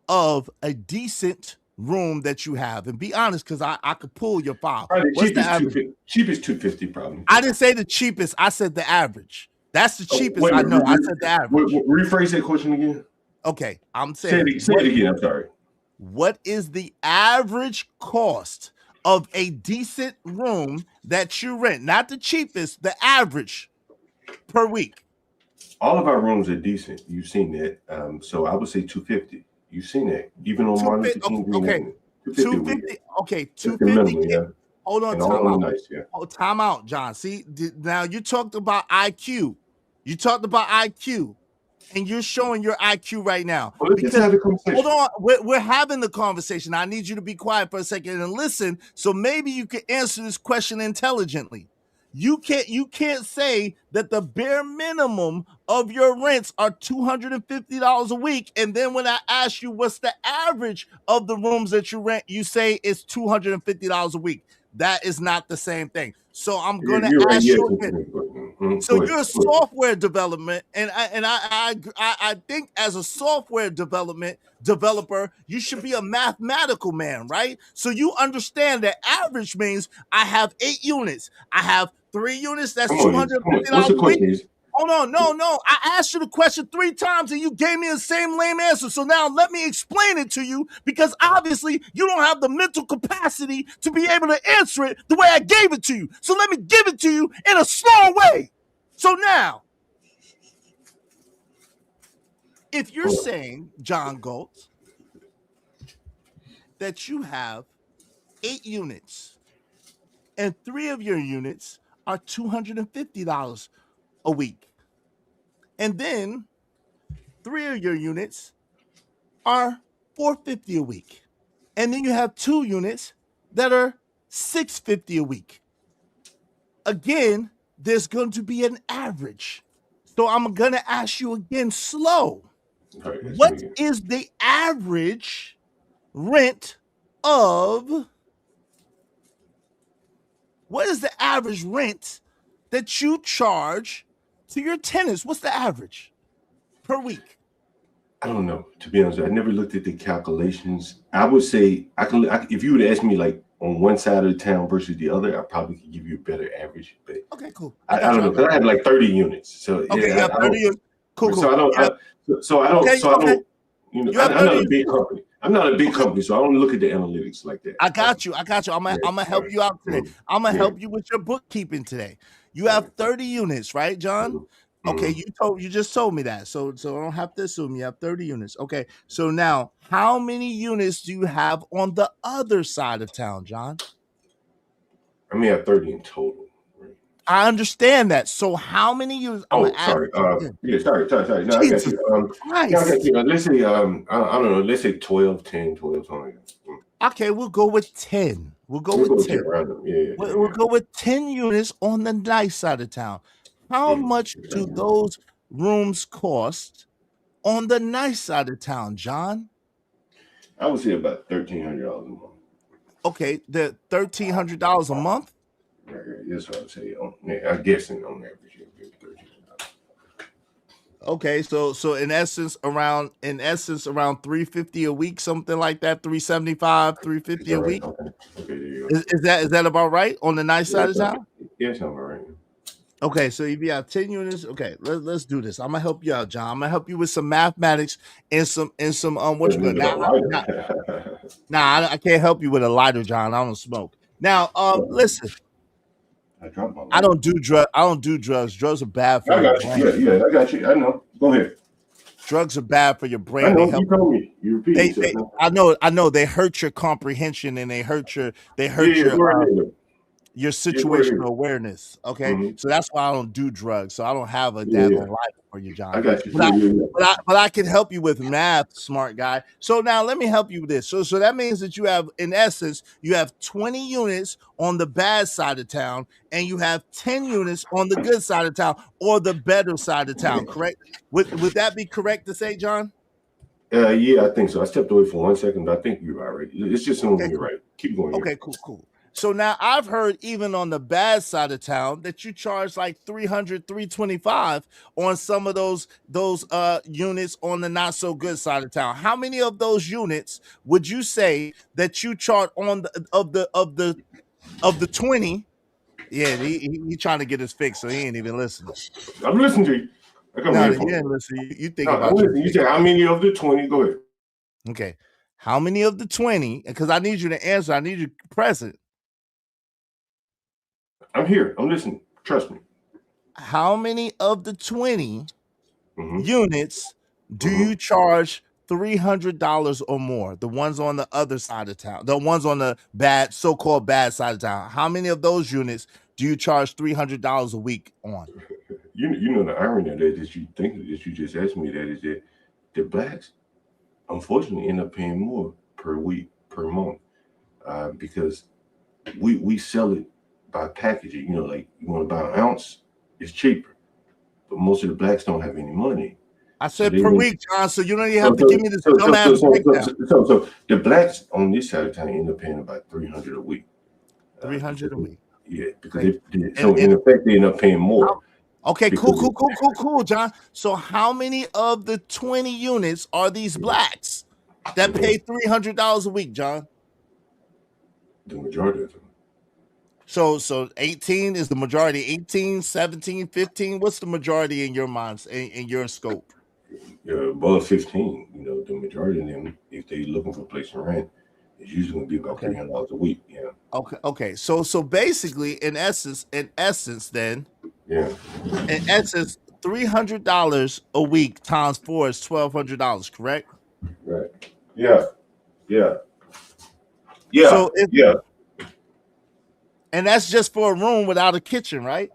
of a decent room that you have? And be honest, because I could pull your file. What's the average? Cheapest $250 probably. I didn't say the cheapest. I said the average. That's the cheapest I know. I said the average. Rephrase that question again. Okay, I'm saying. Say it again. I'm sorry. What is the average cost of a decent room that you rent? Not the cheapest, the average per week. All of our rooms are decent. You've seen that. So I would say $250. You've seen that. Even on Martin Luther King Green Avenue. $250. Okay, $250. Yeah. Hold on, time out. Nice, yeah. Oh, time out, John. See, now you talked about IQ. You talked about IQ. And you're showing your IQ right now. Well, let's have a conversation. Hold on, we're having the conversation. I need you to be quiet for a second and listen, so maybe you can answer this question intelligently. You can't say that the bare minimum of your rents are $250 a week, and then when I ask you what's the average of the rooms that you rent, you say it's $250 a week. That is not the same thing. So I'm going to ask you again. So you're a software development, and I think as a software developer, you should be a mathematical man, right? So you understand that average means I have 8 units. I have 3 units. That's $250 a week. Hold on, no. I asked you the question 3 times and you gave me the same lame answer. So now let me explain it to you, because obviously you don't have the mental capacity to be able to answer it the way I gave it to you. So let me give it to you in a slow way. So now, if you're saying, John Galt, that you have 8 units and 3 of your units are $250 a week, and then 3 of your units are $450 a week, and then you have 2 units that are $650 a week. Again, there's going to be an average. So I'm going to ask you again slow. What is the average rent of... What is the average rent that you charge to your tenants? What's the average per week? I don't know. To be honest, I never looked at the calculations. I would say if you would ask me like on one side of the town versus the other, I probably could give you a better average. But okay, cool. I don't know, because I have like 30 units. So okay, yeah, you have 30 units. Cool. So I don't. Okay. I'm not a big company. I'm not a big company, so I don't look at the analytics like that. I got you. I'm gonna help you out today. I'm gonna help you with your bookkeeping today. You have 30 units, right, John? Okay, you just told me that. So I don't have to assume you have 30 units. Okay. So now, how many units do you have on the other side of town, John? I mean, I have 30 in total. I understand that. So how many units? Sorry. Sorry. No, I got you. Let's say, I don't know. Let's say 12, 10, 12, something like that. Okay, we'll go with 10. We'll go with 10. We'll go with 10 units on the nice side of town. How much do those rooms cost on the nice side of town, John? I would say about $1,300 a month. Okay, the $1,300 a month? Right, that's what I would say. I'm guessing on average, $1,300. Okay, so in essence around 350 a week, something like that, 375, 350 a All right. week. Okay. Okay. There you go. Is that about right on the nice Yeah, side of town? yeah, sounds all right. Okay, so if you have 10 units, okay, let's do this. I'm gonna help you out, John. I'm gonna help you with some mathematics and some what you got now. I can't help you with a lighter, John. I don't smoke. Now, listen, I dropped my I lighter. don't do drugs. Drugs are bad for I your got you. brain. Yeah, I got you. I know. Go ahead. Drugs are bad for your I brain. They know. help. You told me. You repeat yourself. I know. They hurt your comprehension and they hurt your Yeah. Go ahead. your Yeah, go ahead. situational awareness. Okay, Mhm. so that's why I don't do drugs. So I don't have a Yeah. daggone life for you, I John. got you. But I can help you with math, smart guy. So now let me help you with this. So that means that you have, in essence, you have 20 units on the bad side of town, and you have 10 units on the good side of town or the better side of town. Correct? Would that be correct to say, John? Yeah, I think so. I stepped away for 1 second, but I think you're right. It's just Okay, you're cool. right. Keep going. Okay, cool. So now I've heard even on the bad side of town that you charge like 300, 325 on some of those units on the not so good side of town. How many of those units would you say that you charge on of the 20? Yeah, he trying to get his fix, so he ain't even listening. I'm listening to you. I got my No, you headphones. ain't listening. You think No, I'm about your listening. You fix. said how many of the 20? Go ahead. Okay. How many of the 20? Because I need you to answer. I need you present. I'm here. I'm listening. Trust me. How many of the 20 units do you charge $300 or more? The ones on the other side of town, the ones on the so-called bad side of town. How many of those units do you charge $300 a week on? You know the irony of that you think that you just asked me that is that the blacks unfortunately end up paying more per week, per month, because we sell it by packaging. You know, like you want to buy an ounce, it's cheaper, but most of the blacks don't have any money. I said per week, John. So you don't even have to give me this dumbass breakdown. So the blacks on this side of town end up paying about $300 a week. 300 a week. Yeah, because in effect they end up paying more. Okay, cool, John. So how many of the 20 units are these blacks that pay $300 a week, John? The majority of them. So 18 is the majority. 18, 17, 15. What's the majority in your minds, in your scope? Above 15, you know, the majority of them, if they're looking for a place to rent, it's usually going to be about $300 a week. Yeah. Okay. So basically, in essence, then, yeah, in essence, $300 a week times 4 is $1,200. Correct? Right. Yeah. So and that's just for a room without a kitchen, right?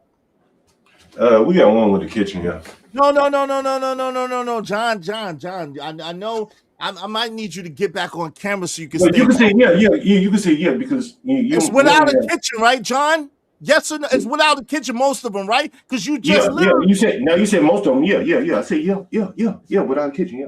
We got one with a kitchen. Yeah. No, John. I know. I might need you to get back on camera so you can. You can say yeah. You can say yeah because it's without a kitchen, right, John? Yes or no? It's without a kitchen, most of them, right? Because you just literally. You said most of them. Yeah. I say yeah. Without a kitchen, yeah.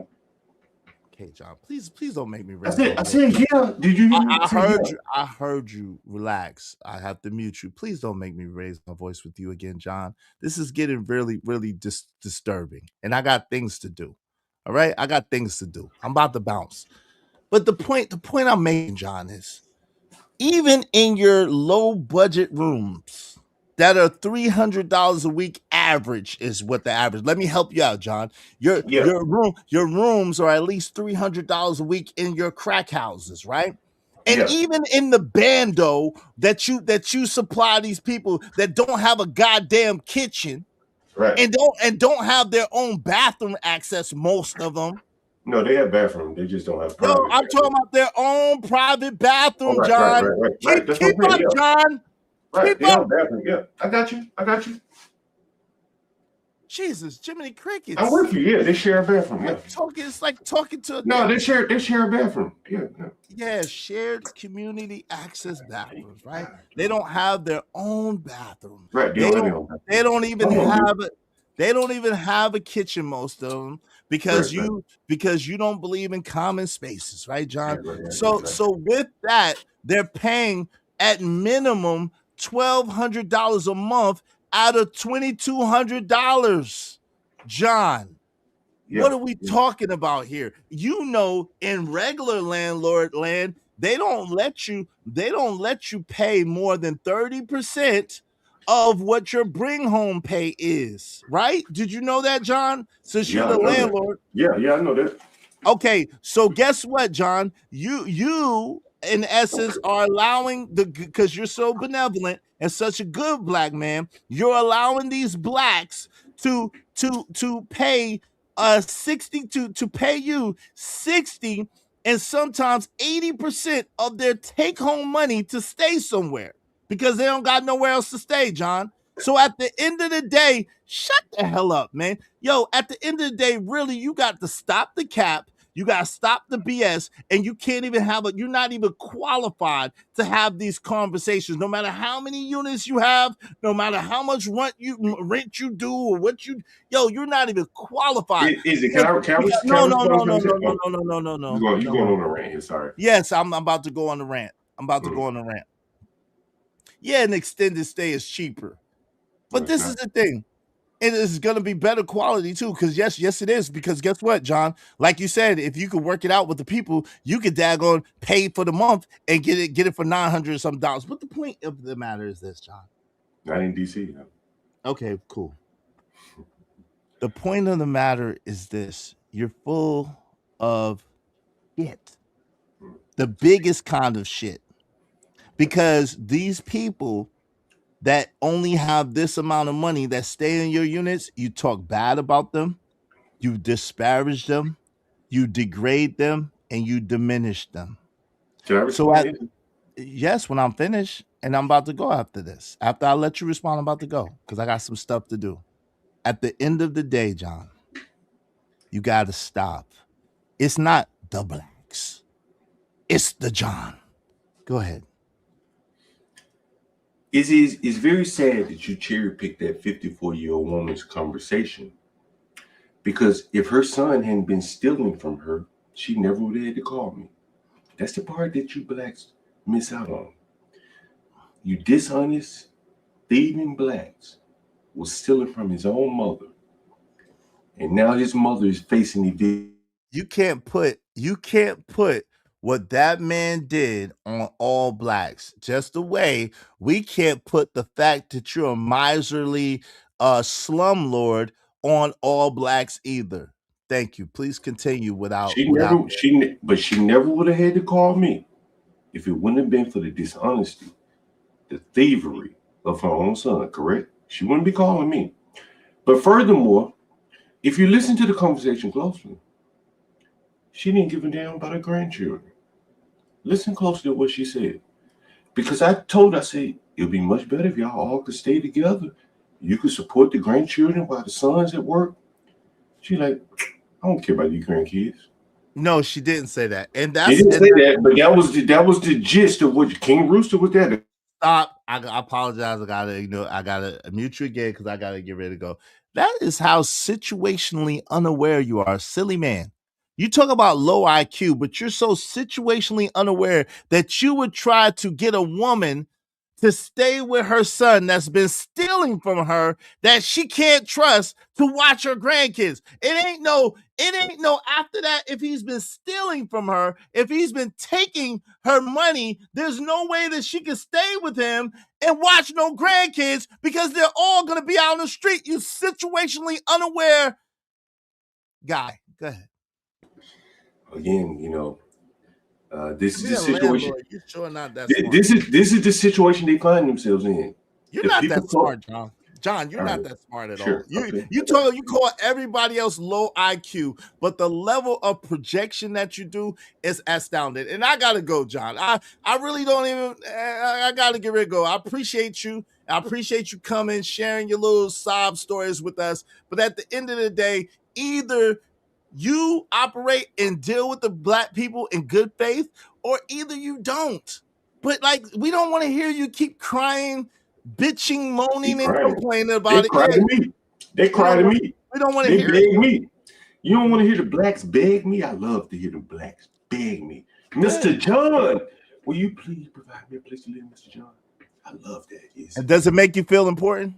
Okay, John. Please don't make me. I said yeah. Did you? I heard you. Relax. I have to mute you. Please don't make me raise my voice with you again, John. This is getting really disturbing, and I got things to do. All right, I got things to do. I'm about to bounce. But the point I'm making, John, is even in your low budget rooms that are $300 a week average is what the average. Let me help you out, John. Your rooms are at least $300 a week in your crack houses, right? And even in the bando that you supply these people that don't have a goddamn kitchen, right? And don't have their own bathroom access. Most of them. No, they have bathrooms. They just don't have private. No, I'm talking about their own private bathroom, right, John. Right. Keep up, John. Right, keep up. Yeah, I got you. Jesus, Jiminy Crickets. I'm with you. Yeah, they share a bathroom. Yeah. It's like talking to. No, they share a bathroom. Yeah. Yeah, shared community access bathrooms, right? They don't have their own bathroom. Right. They don't even have a kitchen, most of them, because you don't believe in common spaces, right, John? So with that, they're paying at minimum $1,200 a month out of $2,200, John. What are we talking about here? You know, in regular landlord land, they don't let you pay more than 30% of what your bring home pay is, right? Did you know that, John? Since you're the landlord. Yeah, I know that. Okay, so guess what, John? You in essence are allowing because you're so benevolent and such a good black man, you're allowing these blacks to pay 60 to pay you 60 and sometimes 80% of their take home money to stay somewhere because they don't got nowhere else to stay, John. So at the end of the day, shut the hell up, man. Yo, at the end of the day, really, you got to stop the cap. You got to stop the BS, and you can't even you're not even qualified to have these conversations. No matter how many units you have, no matter how much rent you do or you're not even qualified. Can I respond? No. You going on a rant here, sorry. Yes, I'm about to go on the rant. Yeah, an extended stay is cheaper. But this is the thing. It is going to be better quality too, because yes, it is. Because guess what, John? Like you said, if you could work it out with the people, you could daggone pay for the month and get it for $900 some dollars. But the point of the matter is this, John. Not in DC. No. Okay, cool. The point of the matter is this: you're full of shit, the biggest kind of shit, because these people that only have this amount of money that stay in your units, you talk bad about them, you disparage them, you degrade them, and you diminish them. Can I respond? Yes, when I'm finished, and I'm about to go after this. After I let you respond, I'm about to go because I got some stuff to do. At the end of the day, John, you got to stop. It's not the blacks. It's the John. Go ahead. It's very sad that you cherry picked that 54-year-old woman's conversation, because if her son hadn't been stealing from her, she never would have had to call me. That's the part that you blacks miss out on. You dishonest, thieving blacks was stealing from his own mother, and now his mother is facing eviction. You can't put what that man did on all blacks. Just the way we can't put the fact that you're a miserly slumlord on all blacks either. Thank you. Please continue she never would have had to call me if it wouldn't have been for the dishonesty, the thievery of her own son, correct? She wouldn't be calling me. But furthermore, if you listen to the conversation closely, she didn't give a damn about her grandchildren. Listen closely to what she said. Because I said, it'll be much better if y'all all could stay together. You could support the grandchildren while the son's at work. She like, I don't care about your grandkids. No, she didn't say that. And she didn't say that, but that was the gist of what King Rooster was that. Stop. I apologize. I gotta mute you again because I gotta get ready to go. That is how situationally unaware you are, silly man. You talk about low IQ, but you're so situationally unaware that you would try to get a woman to stay with her son that's been stealing from her that she can't trust to watch her grandkids. It ain't no after that. If he's been stealing from her, if he's been taking her money, there's no way that she can stay with him and watch no grandkids because they're all going to be out on the street. You situationally unaware guy. Go ahead. Again, this is the situation. You're sure not that smart. This is the situation they find themselves in. You're not that smart, John. John, you're not that smart at all. You call everybody else low IQ, but the level of projection that you do is astounding. And I gotta go, John. I really don't even. I gotta get ready to go. I appreciate you. I appreciate you coming, sharing your little sob stories with us. But at the end of the day, either you operate and deal with the black people in good faith, or either you don't. But we don't want to hear you keep crying, bitching, moaning, and complaining about it. They cry to me. We don't want to hear it. Me. You don't want to hear the blacks beg me? I love to hear the blacks beg me. Mr. John, will you please provide me a place to live, Mr. John? I love that. And does it make you feel important?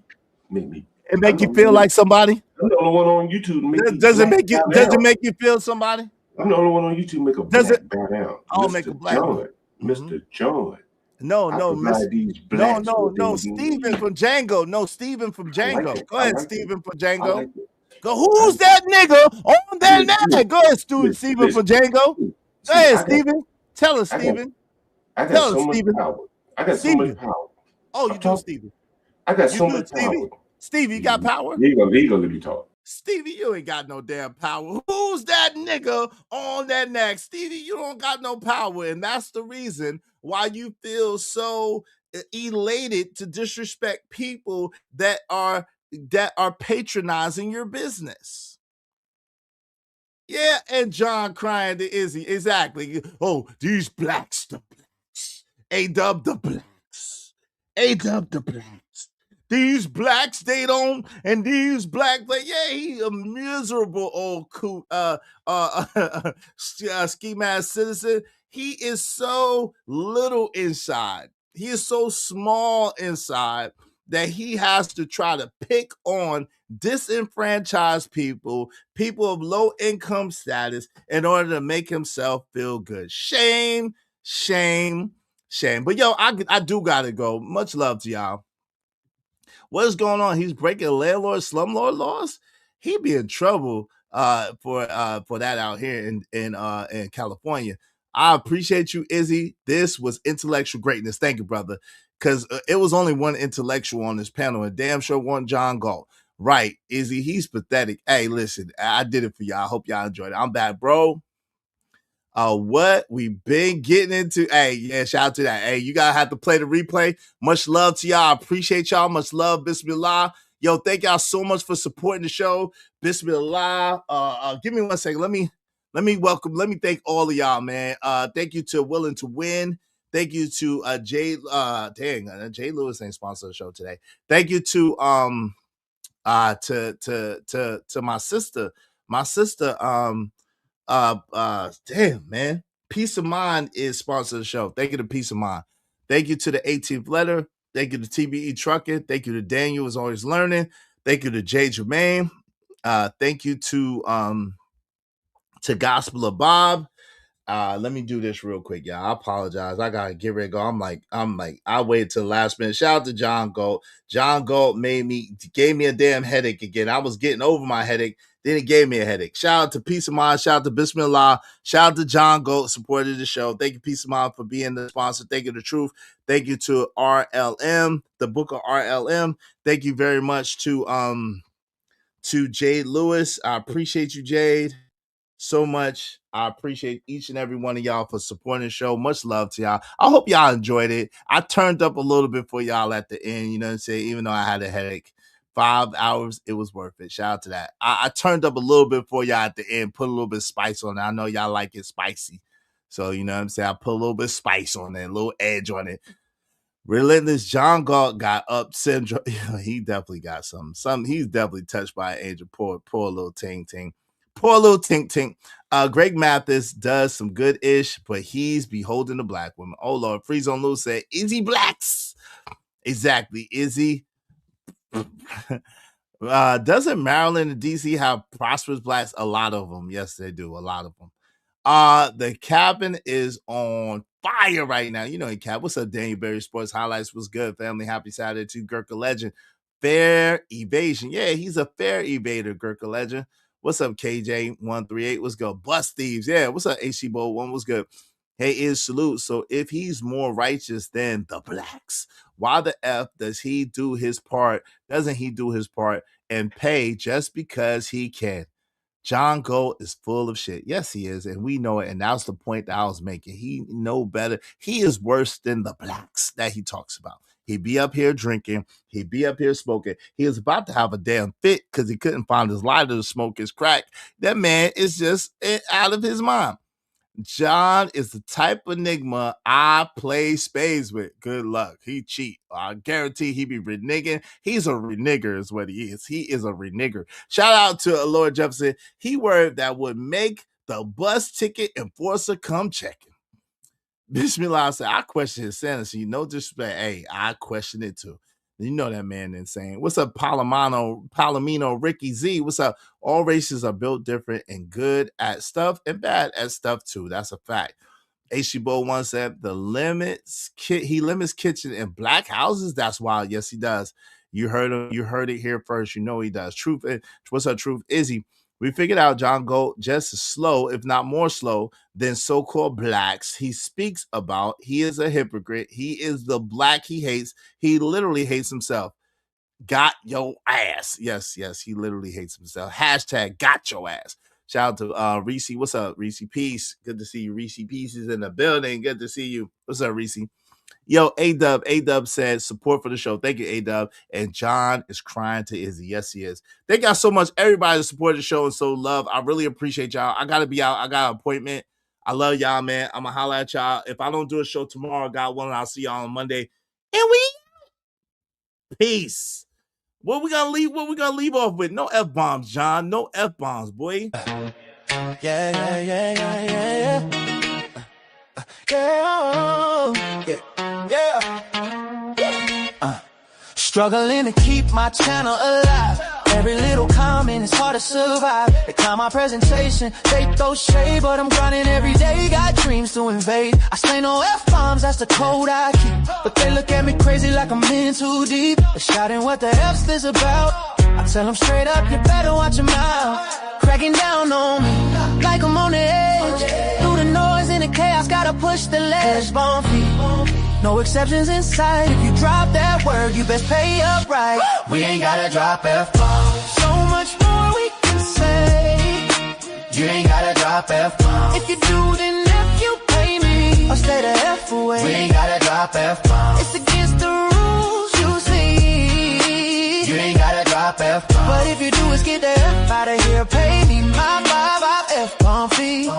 Make me It make you feel like somebody? I'm the only one on YouTube to make Does it black make you? bow Does it down. make you feel somebody? I'm the only one on YouTube to make a Does black it? bow down. I'll make a Mr. black. John. Mr. John. No, I no, provide these blacks what they Steven need. from Django. No, Steven from I like Django. it. Go I ahead, like Steven it. from I Django. like it. Go, who's that nigga on that neck? Go ahead, Steven from Django. Go ahead, Steven. Tell us, Steven. I got Tell us, so much Steven. power. I got so much power. Oh, you do, Steven. I got You so do, much Stevie? power. Stevie, you got power? He gonna let me talk. Stevie, you ain't got no damn power. Who's that nigga on that neck? Stevie, you don't got no power. And that's the reason why you feel so elated to disrespect people that are patronizing your business. Yeah, and John crying to Izzy. Exactly. Oh, these blacks, the blacks. A-dub the blacks. A-dub the blacks. These blacks, they don't, and these blacks, like, yeah, he a miserable old ski mask citizen. He is so little inside. He is so small inside that he has to try to pick on disenfranchised people, people of low income status, in order to make himself feel good. Shame, shame, shame. But yo, I do gotta go. Much love to y'all. What is going on? He's breaking landlord slumlord laws. He'd be in trouble for that out here in California. I appreciate you, Izzy. This was intellectual greatness. Thank you, brother. Because it was only one intellectual on this panel, and damn sure one John Galt. Right, Izzy, he's pathetic. Hey, listen, I did it for y'all. I hope y'all enjoyed it. I'm back, bro. What we've been getting into. Hey, yeah, shout out to that. Hey, you gotta have to play the replay. Much love to y'all. I appreciate y'all. Much love. Bismillah. Yo, thank y'all so much for supporting the show. Bismillah. Give me 1 second. Let me thank all of y'all, man. Thank you to Willing to Win. Thank you to Jay Lewis ain't sponsored the show today. Thank you to my sister. Damn, man. Peace of Mind is sponsor of the show. Thank you to Peace of Mind. Thank you to the 18th Letter. Thank you to TBE Trucking. Thank you to Daniel is always learning. Thank you to Jay Jermaine. Thank you to Gospel of Bob. Let me do this real quick, y'all. I apologize. I gotta get ready to go. I'm like, I waited till the last minute. Shout out to John Galt. John Galt gave me a damn headache again. I was getting over my headache. Then it gave me a headache. Shout out to Peace of Mind. Shout out to Bismillah. Shout out to John Galt, supported the show. Thank you, Peace of Mind, for being the sponsor. Thank you to Truth. Thank you to RLM, the book of RLM. Thank you very much to Jade Lewis. I appreciate you, Jade, so much. I appreciate each and every one of y'all for supporting the show. Much love to y'all. I hope y'all enjoyed it. I turned up a little bit for y'all at the end, you know what I'm saying? Even though I had a headache. 5 hours, it was worth it. Shout out to that. I turned up a little bit for y'all at the end, put a little bit of spice on it. I know y'all like it spicy. So, you know what I'm saying? I put a little bit of spice on it, a little edge on it. Relentless John Galt got up syndrome. He definitely got something. He's definitely touched by an angel. Poor little ting ting. Poor little tink tink. Greg Mathis does some good ish, but he's beholding the black woman. Oh Lord, Freeze on Loose said, Izzy Blacks. Exactly, Izzy. Doesn't Maryland and DC have prosperous blacks? A lot of them. Yes, they do. A lot of them. The cabin is on fire right now. You know, in Cap. What's up, Daniel Berry Sports Highlights? What's good, family? Happy Saturday to Gurkha Legend. Fair evasion. Yeah, he's a fair evader, Gurkha Legend. What's up, KJ138? What's good? Bust Thieves. Yeah, what's up, AC Bowl 1? What's good? Hey, is salute. So if he's more righteous than the blacks, why the F does he do his part? Doesn't he do his part and pay just because he can? John Galt is full of shit. Yes, he is, and we know it. And that's the point that I was making. He know better. He is worse than the blacks that he talks about. He'd be up here drinking. He'd be up here smoking. He was about to have a damn fit because he couldn't find his lighter to smoke his crack. That man is just out of his mind. John is the type of enigma I play spades with. Good luck. He cheat. I guarantee he be reneging. He's a renegger is what he is. He is a renegger. Shout out to Lord Jefferson. He word that would make the bus ticket enforcer come checking. Bismillah said, I question his sanity. No disrespect. Hey, I question it too. You know that man insane. What's up, Palomino, Ricky Z? What's up? All races are built different and good at stuff and bad at stuff too. That's a fact. Bo once said he limits kitchen in black houses. That's wild. Yes, he does. You heard him. You heard it here first. You know he does. Truth. What's up, Truth? Izzy, we figured out John Gold just as slow, if not more slow, than so-called blacks he speaks about. He is a hypocrite. He is the black he hates. He literally hates himself. Got your ass. Yes, he literally hates himself. Hashtag got your ass. Shout out to Reese. What's up, Reese? Peace. Good to see you. Reese Peace is in the building. Good to see you. What's up, Reese? Yo, A-Dub said support for the show. Thank you, A-Dub. And John is crying to Izzy. Yes, he is. Thank y'all so much, everybody that supported the show and so love. I really appreciate y'all. I got to be out. I got an appointment. I love y'all, man. I'm going to holler at y'all. If I don't do a show tomorrow, God willing, I'll see y'all on Monday. And we peace. What we gonna leave off with? No F-bombs, John. No F-bombs, boy. Struggling to keep my channel alive. Every little comment is hard to survive. They clown my presentation, they throw shade, but I'm grinding every day. Got dreams to invade. I say no F-bombs, that's the code I keep. But they look at me crazy like I'm in too deep. They're shouting, what the F's this about? I tell them straight up, you better watch your mouth. Cracking down on me, like I'm on the edge. Through the noise and the chaos, gotta push the ledge. Bomb feet. No exceptions in sight. If you drop that word, you best pay up right. We ain't gotta drop F-bombs. So much more we can say. You ain't gotta drop F-bombs. If you do, then F you pay me, or stay the F away. We ain't gotta drop F-bombs. It's against the rules, you see. You ain't gotta drop F-bombs. But if you do, it's get the F out of here. Pay me my F-bomb fee.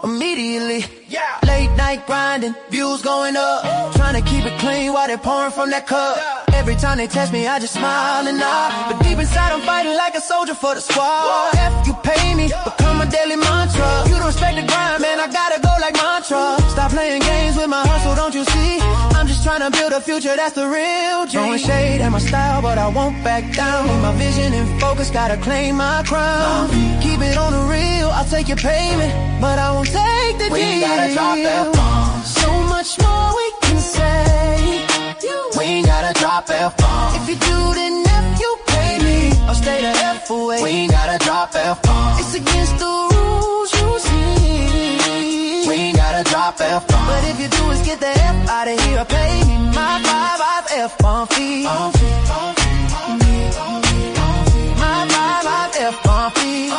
Immediately, yeah. Late night grinding, views going up. Trying to keep it clean while they're pouring from that cup. Every time they test me, I just smile and nod. But deep inside, I'm fighting like a soldier for the squad. F you pay me, become a daily mantra. You don't respect the grind, man, I gotta go like mantra. Stop playing games with my hustle, don't you see? I'm just trying to build a future, that's the real G. Throwing shade at my style, but I won't back down. With my vision and focus, gotta claim my crown. Keep it on the real, I'll take your payment, but I won't take the deal. We ain't gotta drop F-bombs. So much more we can say. We ain't gotta drop F-bombs. If you do, then F you pay me, or stay the F away. We ain't gotta drop F-bombs. It's against the rules, you see. We ain't gotta drop F-bombs. But if you do, is get the F out of here, pay me my F-bomb fee. My F-bomb fee.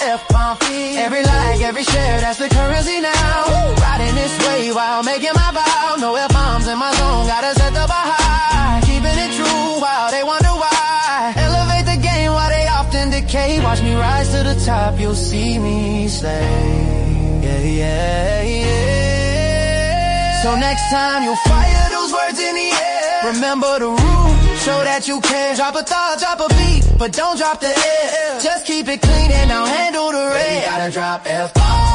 F-bomb fee. Every like, every share, that's the currency now. Riding this way while making my vow. No F-bombs in my zone, gotta set the bar high. Keeping it true while they wonder why. Elevate the game while they often decay. Watch me rise to the top, you'll see me say, yeah, yeah, yeah. So next time you'll fire those words in the air. Remember the rule, show that you care. Drop a thought, drop a beat, but don't drop the F. Just keep it clean and I'll handle the rest. Gotta drop F-bombs.